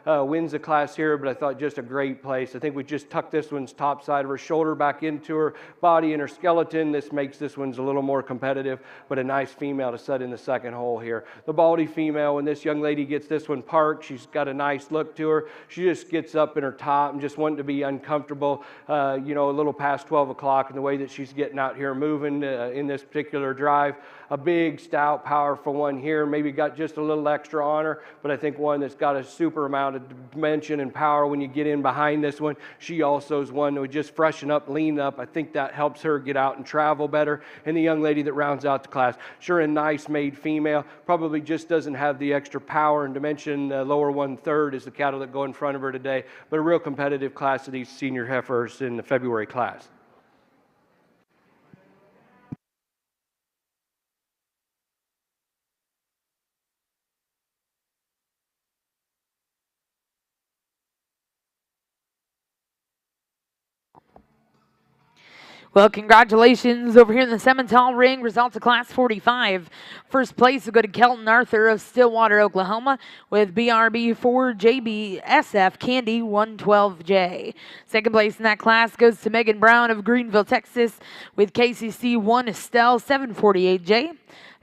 wins the class here, but I thought just a great place. I think we just tucked this one's top side of her shoulder back into her body and her skeleton. This makes this one's a little more competitive, but a nice female to set in the second hole here. The baldy female, when this young lady gets this one parked, she's got a nice look to her. She just gets up in her top and just wanting to be uncomfortable, a little past 12 o'clock, and the way that she's getting out here moving in this particular drive. A big, stout, powerful one here. Maybe got just a little extra on her, but I think one that's got a super amount of dimension and power when you get in behind this one. She also is one that would just freshen up, lean up. I think that helps her get out and travel better. And the young lady that rounds out the class, sure, a nice made female, probably just doesn't have the extra power and dimension. Lower 1/3 is the cattle that go in front of her today, but a real competitive class of these senior heifers in the February class. Well, congratulations over here in the Simmental ring. Results of Class 45. First place will go to Kelton Arthur of Stillwater, Oklahoma, with BRB 4JBSF Candy 112J. Second place in that class goes to Megan Brown of Greenville, Texas, with KCC 1 Estelle 748J.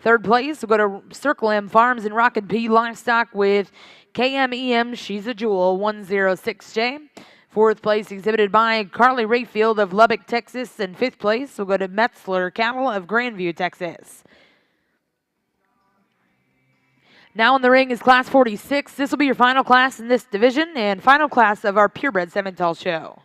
Third place will go to Circle M Farms and Rocket P Livestock with KMEM She's a Jewel 106J. Fourth place exhibited by Carly Rayfield of Lubbock, Texas. And fifth place will go to Metzler Cattle of Grandview, Texas. Now in the ring is Class 46. This will be your final class in this division and final class of our Purebred Simmental show.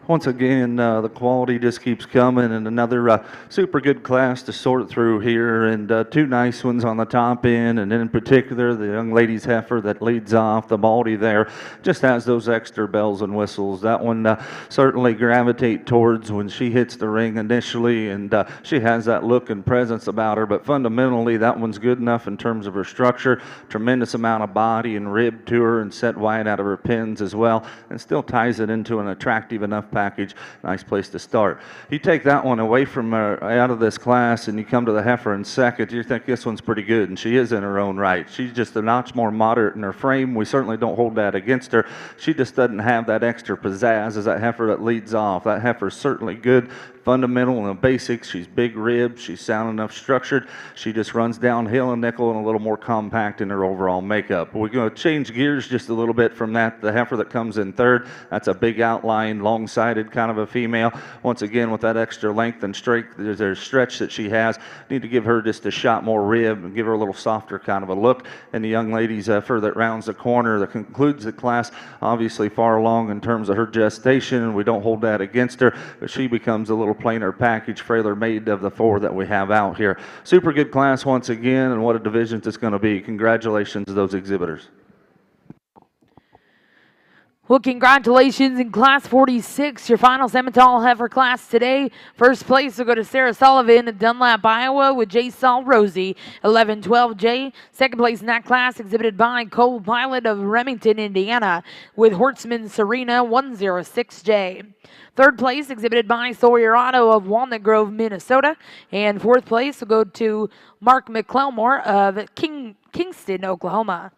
Once again, the quality just keeps coming, and another super good class to sort through here, and two nice ones on the top end, and in particular, the young lady's heifer that leads off, the Baldy there, just has those extra bells and whistles. That one certainly gravitate towards when she hits the ring initially, and she has that look and presence about her, but fundamentally, that one's good enough in terms of her structure, tremendous amount of body and rib to her, and set wide out of her pins as well, and still ties it into an attractive enough package. Nice place to start. You take that one away from out of this class and you come to the heifer in second, you think this one's pretty good, and she is in her own right. She's just a notch more moderate in her frame. We certainly don't hold that against her. She just doesn't have that extra pizzazz as that heifer that leads off. That heifer's certainly good, fundamental and the basics. She's big ribbed, she's sound enough structured. She just runs downhill and nickel and a little more compact in her overall makeup. We're going to change gears just a little bit from that. The heifer that comes in third, that's a big outline, long-sided kind of a female. Once again, with that extra length and strength, there's a stretch that she has. Need to give her just a shot more rib and give her a little softer kind of a look. And the young lady's heifer that rounds the corner, that concludes the class, obviously far along in terms of her gestation, and we don't hold that against her, but she becomes a little plainer package, frailer made of the four that we have out here. Super good class once again, and what a division it's going to be. Congratulations to those exhibitors. Well, congratulations in Class 46, your final Simmental heifer class today. First place will go to Sarah Sullivan at Dunlap, Iowa with J. Saul Rosie, 1112J. Second place in that class exhibited by Cole Pilot of Remington, Indiana with Hortzman Serena, 106J. Third place exhibited by Sawyer Otto of Walnut Grove, Minnesota. And fourth place will go to Mark McClelmore of Kingston, Oklahoma.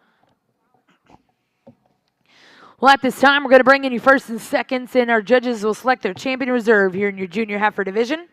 Well, at this time, we're going to bring in your first and seconds, and our judges will select their champion reserve here in your junior heifer division.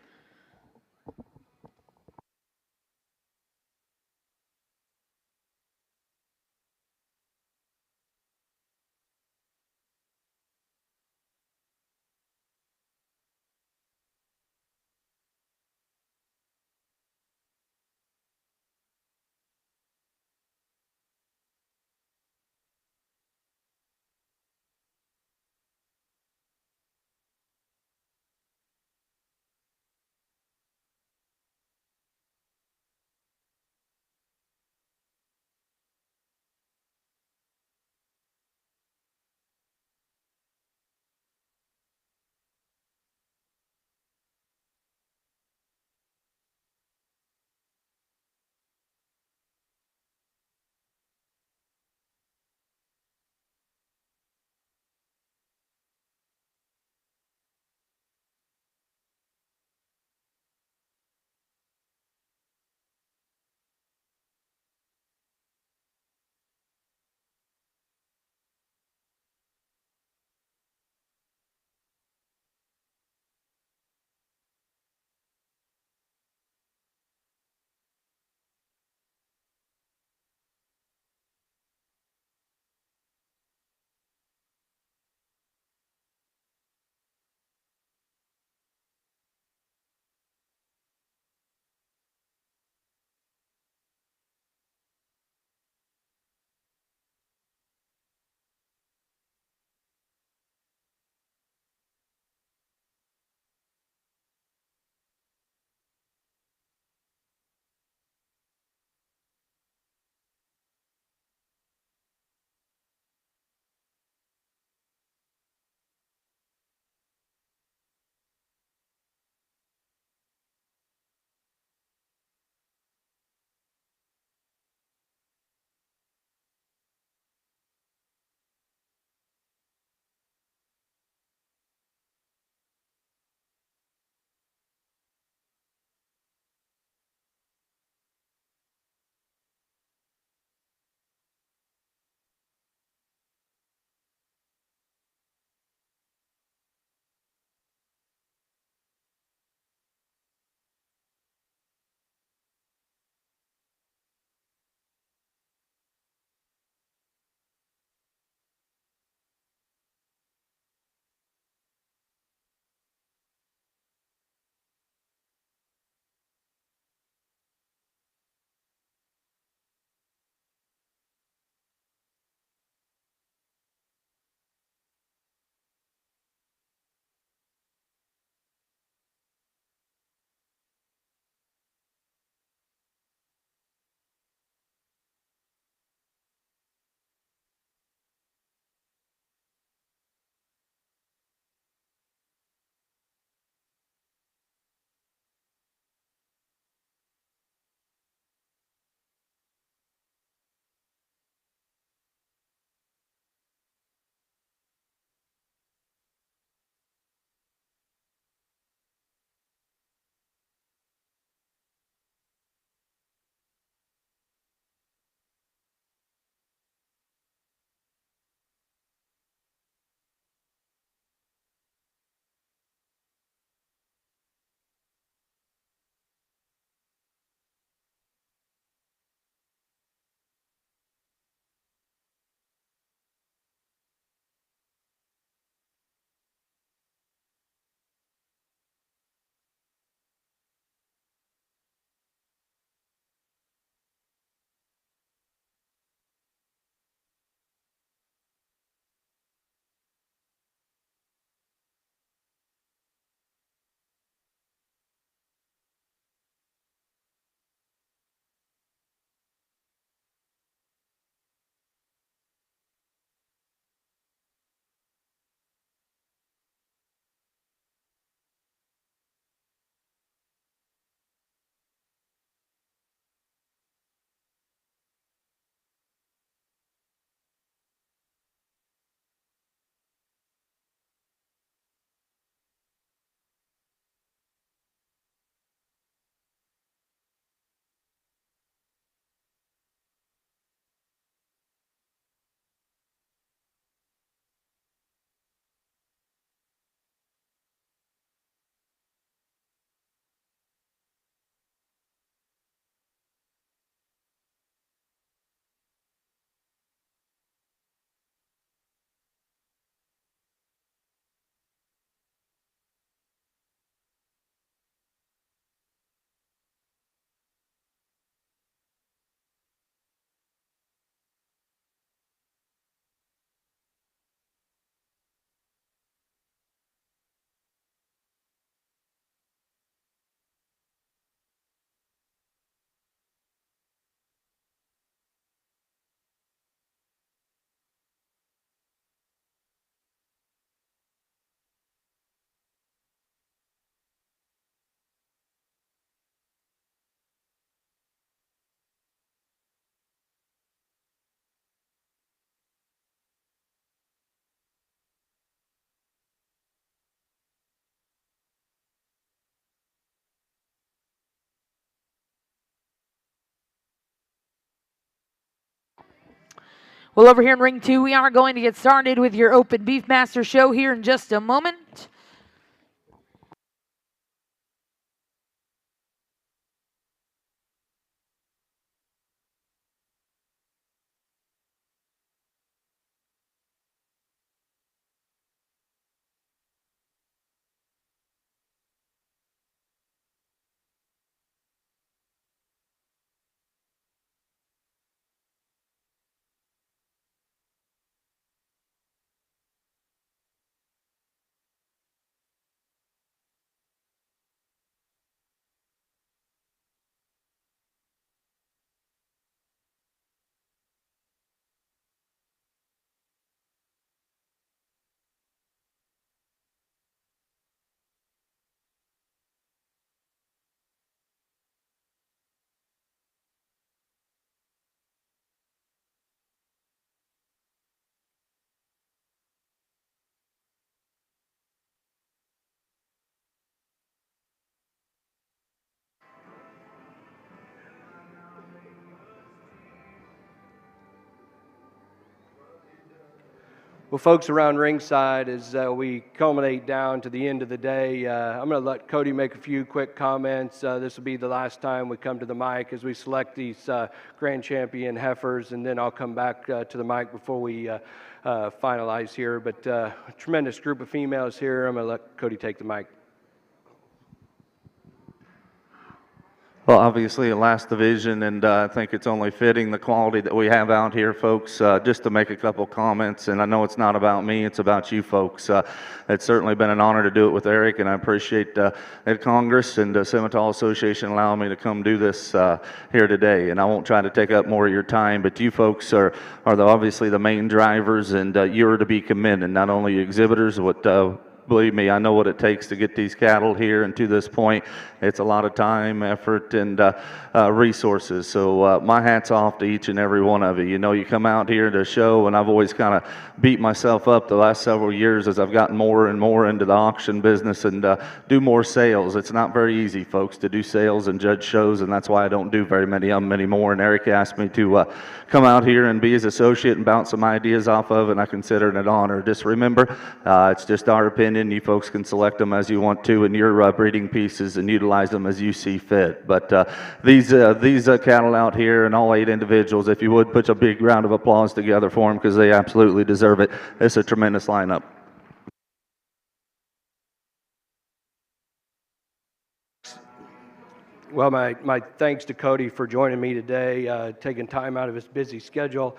Well, over here in ring 2, we are going to get started with your Open Beefmaster show here in just a moment. Well, folks around ringside, as we culminate down to the end of the day, I'm going to let Cody make a few quick comments. This will be the last time we come to the mic as we select these grand champion heifers, and then I'll come back to the mic before we finalize here. But a tremendous group of females here. I'm going to let Cody take the mic. Well, obviously, a last division, and I think it's only fitting the quality that we have out here, folks, just to make a couple comments. And I know it's not about me, it's about you folks. It's certainly been an honor to do it with Eric, and I appreciate Ed Congress and Simmental Association allowing me to come do this here today. And I won't try to take up more of your time, but you folks are obviously the main drivers, and you're to be commended, not only exhibitors, but believe me, I know what it takes to get these cattle here and to this point. It's a lot of time, effort, and resources. So my hat's off to each and every one of you. You know, you come out here to show, and I've always kind of beat myself up the last several years as I've gotten more and more into the auction business and do more sales. It's not very easy, folks, to do sales and judge shows, and that's why I don't do very many of them anymore. And Eric asked me to come out here and be his associate and bounce some ideas off of, and I consider it an honor. Just remember, it's just our opinion. You folks can select them as you want to in your breeding pieces and utilize them as you see fit. But these cattle out here and all 8 individuals, if you would, put a big round of applause together for them because they absolutely deserve it. It's a tremendous lineup. Well, my thanks to Cody for joining me today, taking time out of his busy schedule.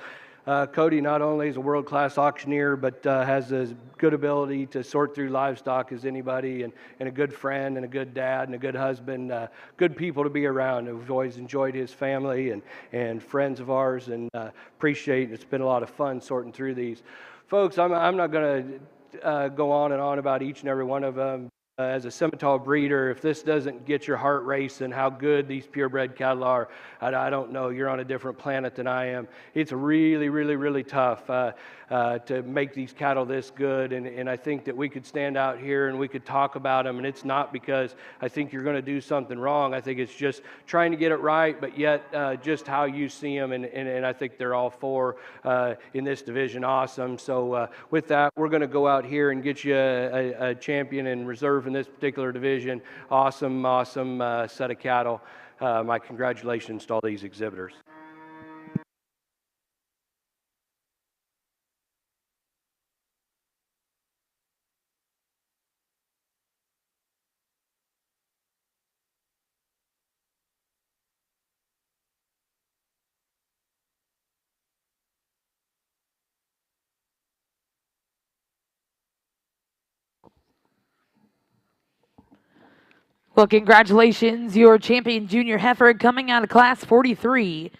Cody not only is a world-class auctioneer, but has as good ability to sort through livestock as anybody, and a good friend, and a good dad, and a good husband, good people to be around. We've always enjoyed his family and friends of ours, and appreciate it. It's been a lot of fun sorting through these. Folks, I'm not going to go on and on about each and every one of them. As a Simmental breeder, if this doesn't get your heart racing, how good these purebred cattle are, I don't know. You're on a different planet than I am. It's really, really, really tough to make these cattle this good, and I think that we could stand out here and we could talk about them, and it's not because I think you're going to do something wrong. I think it's just trying to get it right, but yet just how you see them, and I think they're all 4 in this division awesome. So with that, we're going to go out here and get you a champion and reserve in this particular division. Awesome set of cattle. My congratulations to all these exhibitors. Well, congratulations, your champion junior heifer coming out of class 43.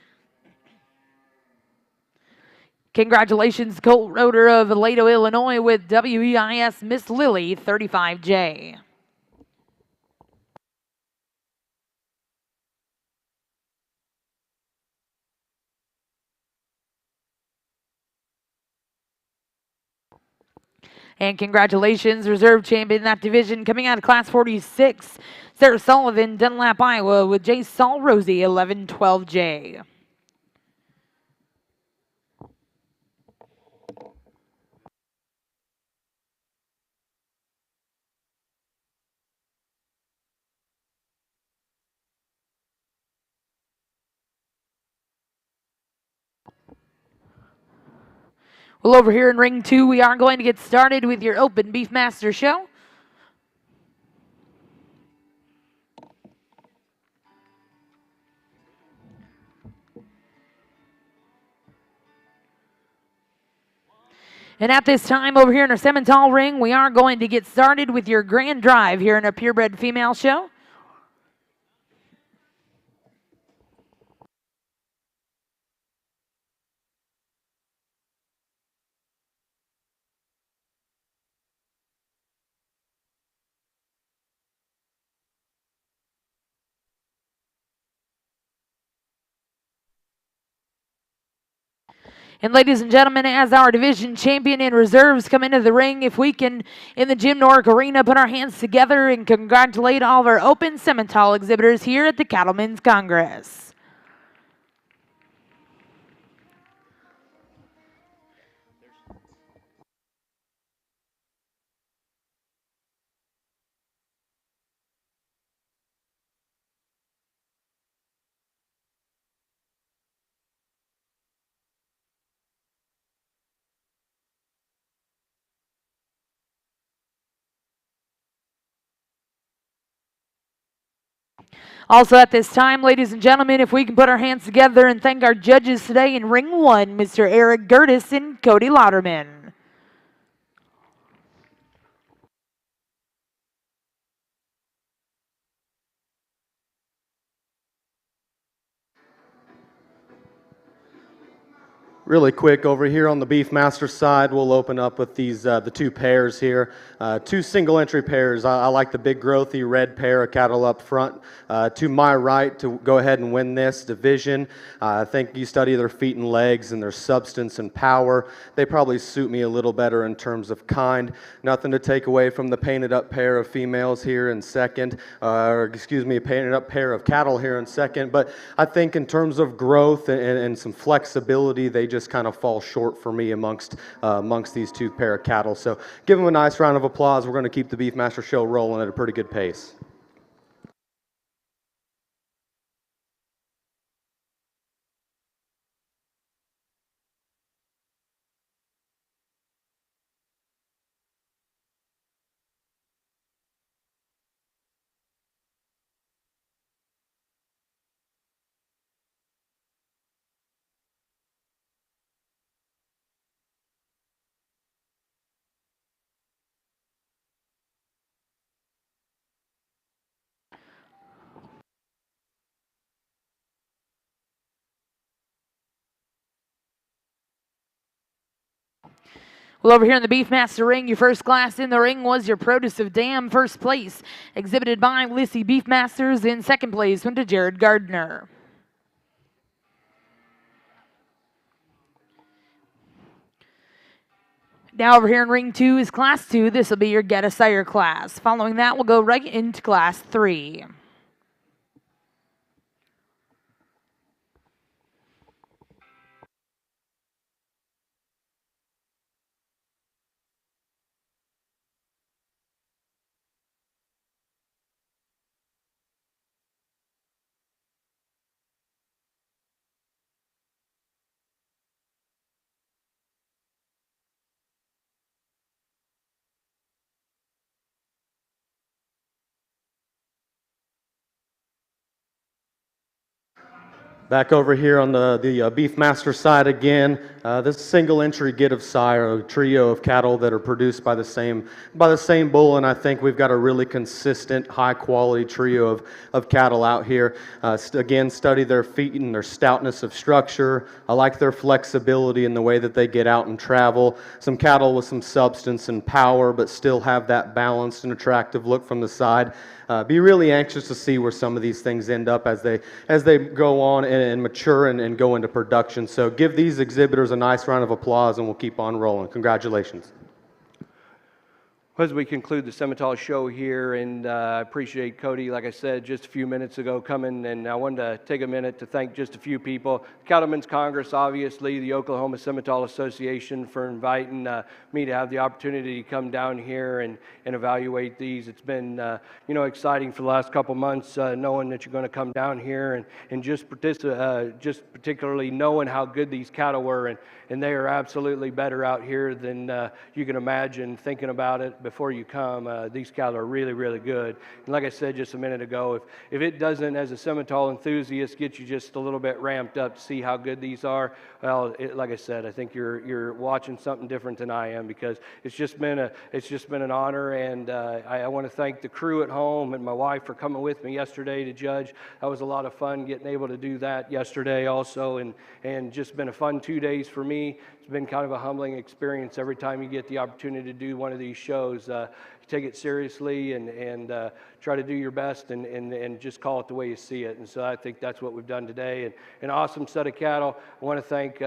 Congratulations, Colt Roeder of Aledo, Illinois with WEIS Miss Lily 35J. And congratulations, reserve champion in that division coming out of class 46, Sarah Sullivan, Dunlap, Iowa with J. Saul Rosie 1112J. Well, over here in ring 2, we are going to get started with your open Beefmaster show. And at this time over here in our Simmental ring, we are going to get started with your grand drive here in a purebred female show. And ladies and gentlemen, as our division champion in reserves come into the ring, if we can, in the Jim Norick Arena, put our hands together and congratulate all of our open Simmental exhibitors here at the Cattlemen's Congress. Also at this time, ladies and gentlemen, if we can put our hands together and thank our judges today in ring 1, Mr. Eric Gertis and Cody Lauderman. Really quick, over here on the Beefmaster side, we'll open up with these the two pairs here. Two single entry pairs. I like the big growthy red pair of cattle up front. To my right to go ahead and win this division. I think you study their feet and legs and their substance and power. They probably suit me a little better in terms of kind. Nothing to take away from the painted up pair of females here in second, or excuse me, a painted up pair of cattle here in second. But I think in terms of growth and some flexibility, they just kind of fall short for me amongst these two pair of cattle. So give them a nice round of applause. We're going to keep the Beefmaster show rolling at a pretty good pace. Well, over here in the Beefmaster ring, your first class in the ring was your Produce of Dam, first place, exhibited by Lissy Beefmasters. In second place went to Jared Gardner. Now over here in ring 2 is class 2. This will be your Get a Sire class. Following that, we'll go right into class 3. Back over here on the Beefmaster side again, this single entry Get of Sire, a trio of cattle that are produced by the same bull, and I think we've got a really consistent, high quality trio of cattle out here. Again, study their feet and their stoutness of structure. I like their flexibility in the way that they get out and travel. Some cattle with some substance and power, but still have that balanced and attractive look from the side. Be really anxious to see where some of these things end up as they go on and mature and go into production. So give these exhibitors a nice round of applause and we'll keep on rolling. Congratulations. As we conclude the Simmental show here, and I appreciate Cody, like I said just a few minutes ago, coming, and I wanted to take a minute to thank just a few people. Cattlemen's Congress, obviously, the Oklahoma Simmental Association for inviting me to have the opportunity to come down here and evaluate these. It's been, exciting for the last couple months, knowing that you're going to come down here and just particularly knowing how good these cattle were, and they are absolutely better out here than you can imagine thinking about it before you come. These cattle are really, really good. And like I said just a minute ago, if it doesn't, as a Simmental enthusiast, get you just a little bit ramped up to see how good these are, well, like I said, I think you're watching something different than I am, because it's just been an honor, and I want to thank the crew at home and my wife for coming with me yesterday to judge. That was a lot of fun getting able to do that yesterday also, and just been a fun 2 days for me. It's been kind of a humbling experience every time you get the opportunity to do one of these shows. Take it seriously and try to do your best and just call it the way you see it. And so I think that's what we've done today. And an awesome set of cattle. I want to thank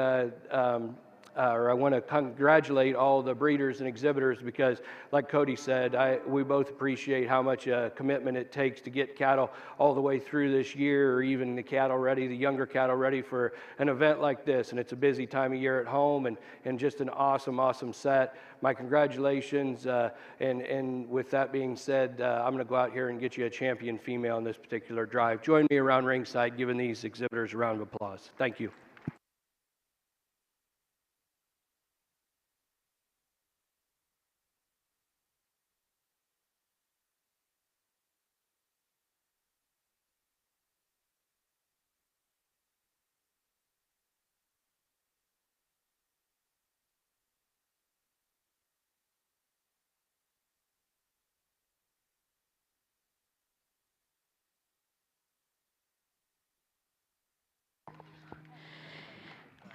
I want to congratulate all the breeders and exhibitors, because like Cody said, we both appreciate how much commitment it takes to get cattle all the way through this year, or even the younger cattle ready for an event like this. And it's a busy time of year at home, and just an awesome set. My congratulations, and with that being said, I'm going to go out here and get you a champion female in this particular drive. Join me around ringside giving these exhibitors a round of applause. Thank you.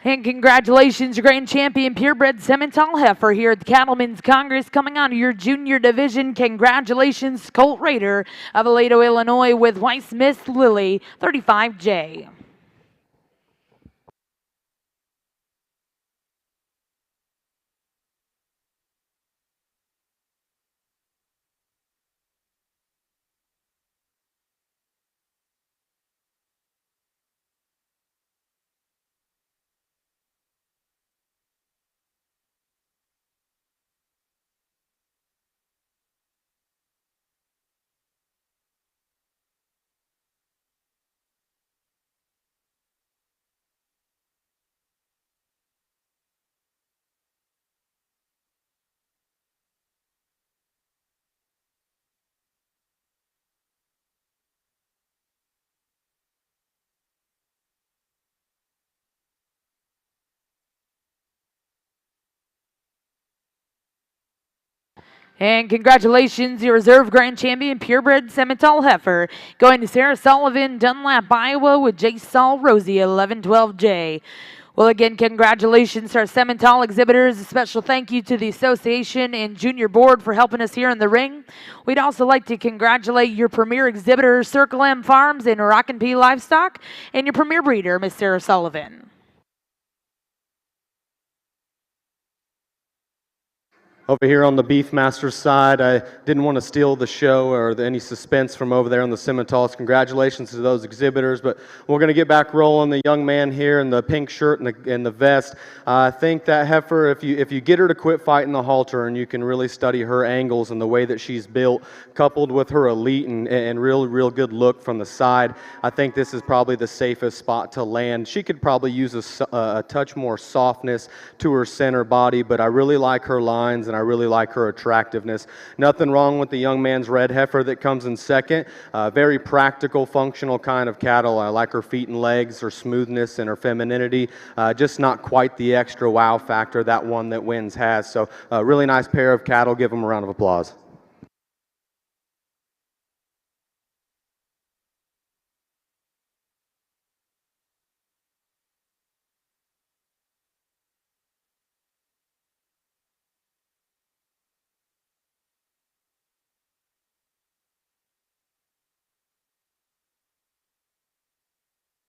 And congratulations, your grand champion purebred Simmental heifer here at the Cattlemen's Congress, coming on to your junior division. Congratulations, Colt Raider of Aledo, Illinois, with Weiss Miss Lily 35J. And congratulations, your reserve grand champion purebred Simmental heifer, going to Sarah Sullivan, Dunlap, Iowa, with J. Saul Rosie 1112J. Well, again, congratulations to our Simmental exhibitors. A special thank you to the association and junior board for helping us here in the ring. We'd also like to congratulate your premier exhibitor, Circle M Farms and Rockin' P Livestock, and your premier breeder, Miss Sarah Sullivan. Over here on the Beefmaster side, I didn't want to steal the show or any suspense from over there on the Simmentals. Congratulations to those exhibitors, but we're going to get back rolling. The young man here in the pink shirt and the vest, I think that heifer, if you get her to quit fighting the halter and you can really study her angles and the way that she's built, coupled with her elite and real good look from the side, I think this is probably the safest spot to land. She could probably use a touch more softness to her center body, but I really like her lines and I really like her attractiveness. Nothing wrong with the young man's red heifer that comes in second. Very practical, functional kind of cattle. I like her feet and legs, her smoothness and her femininity. Just not quite the extra wow factor that one that wins has. So a really nice pair of cattle. Give them a round of applause.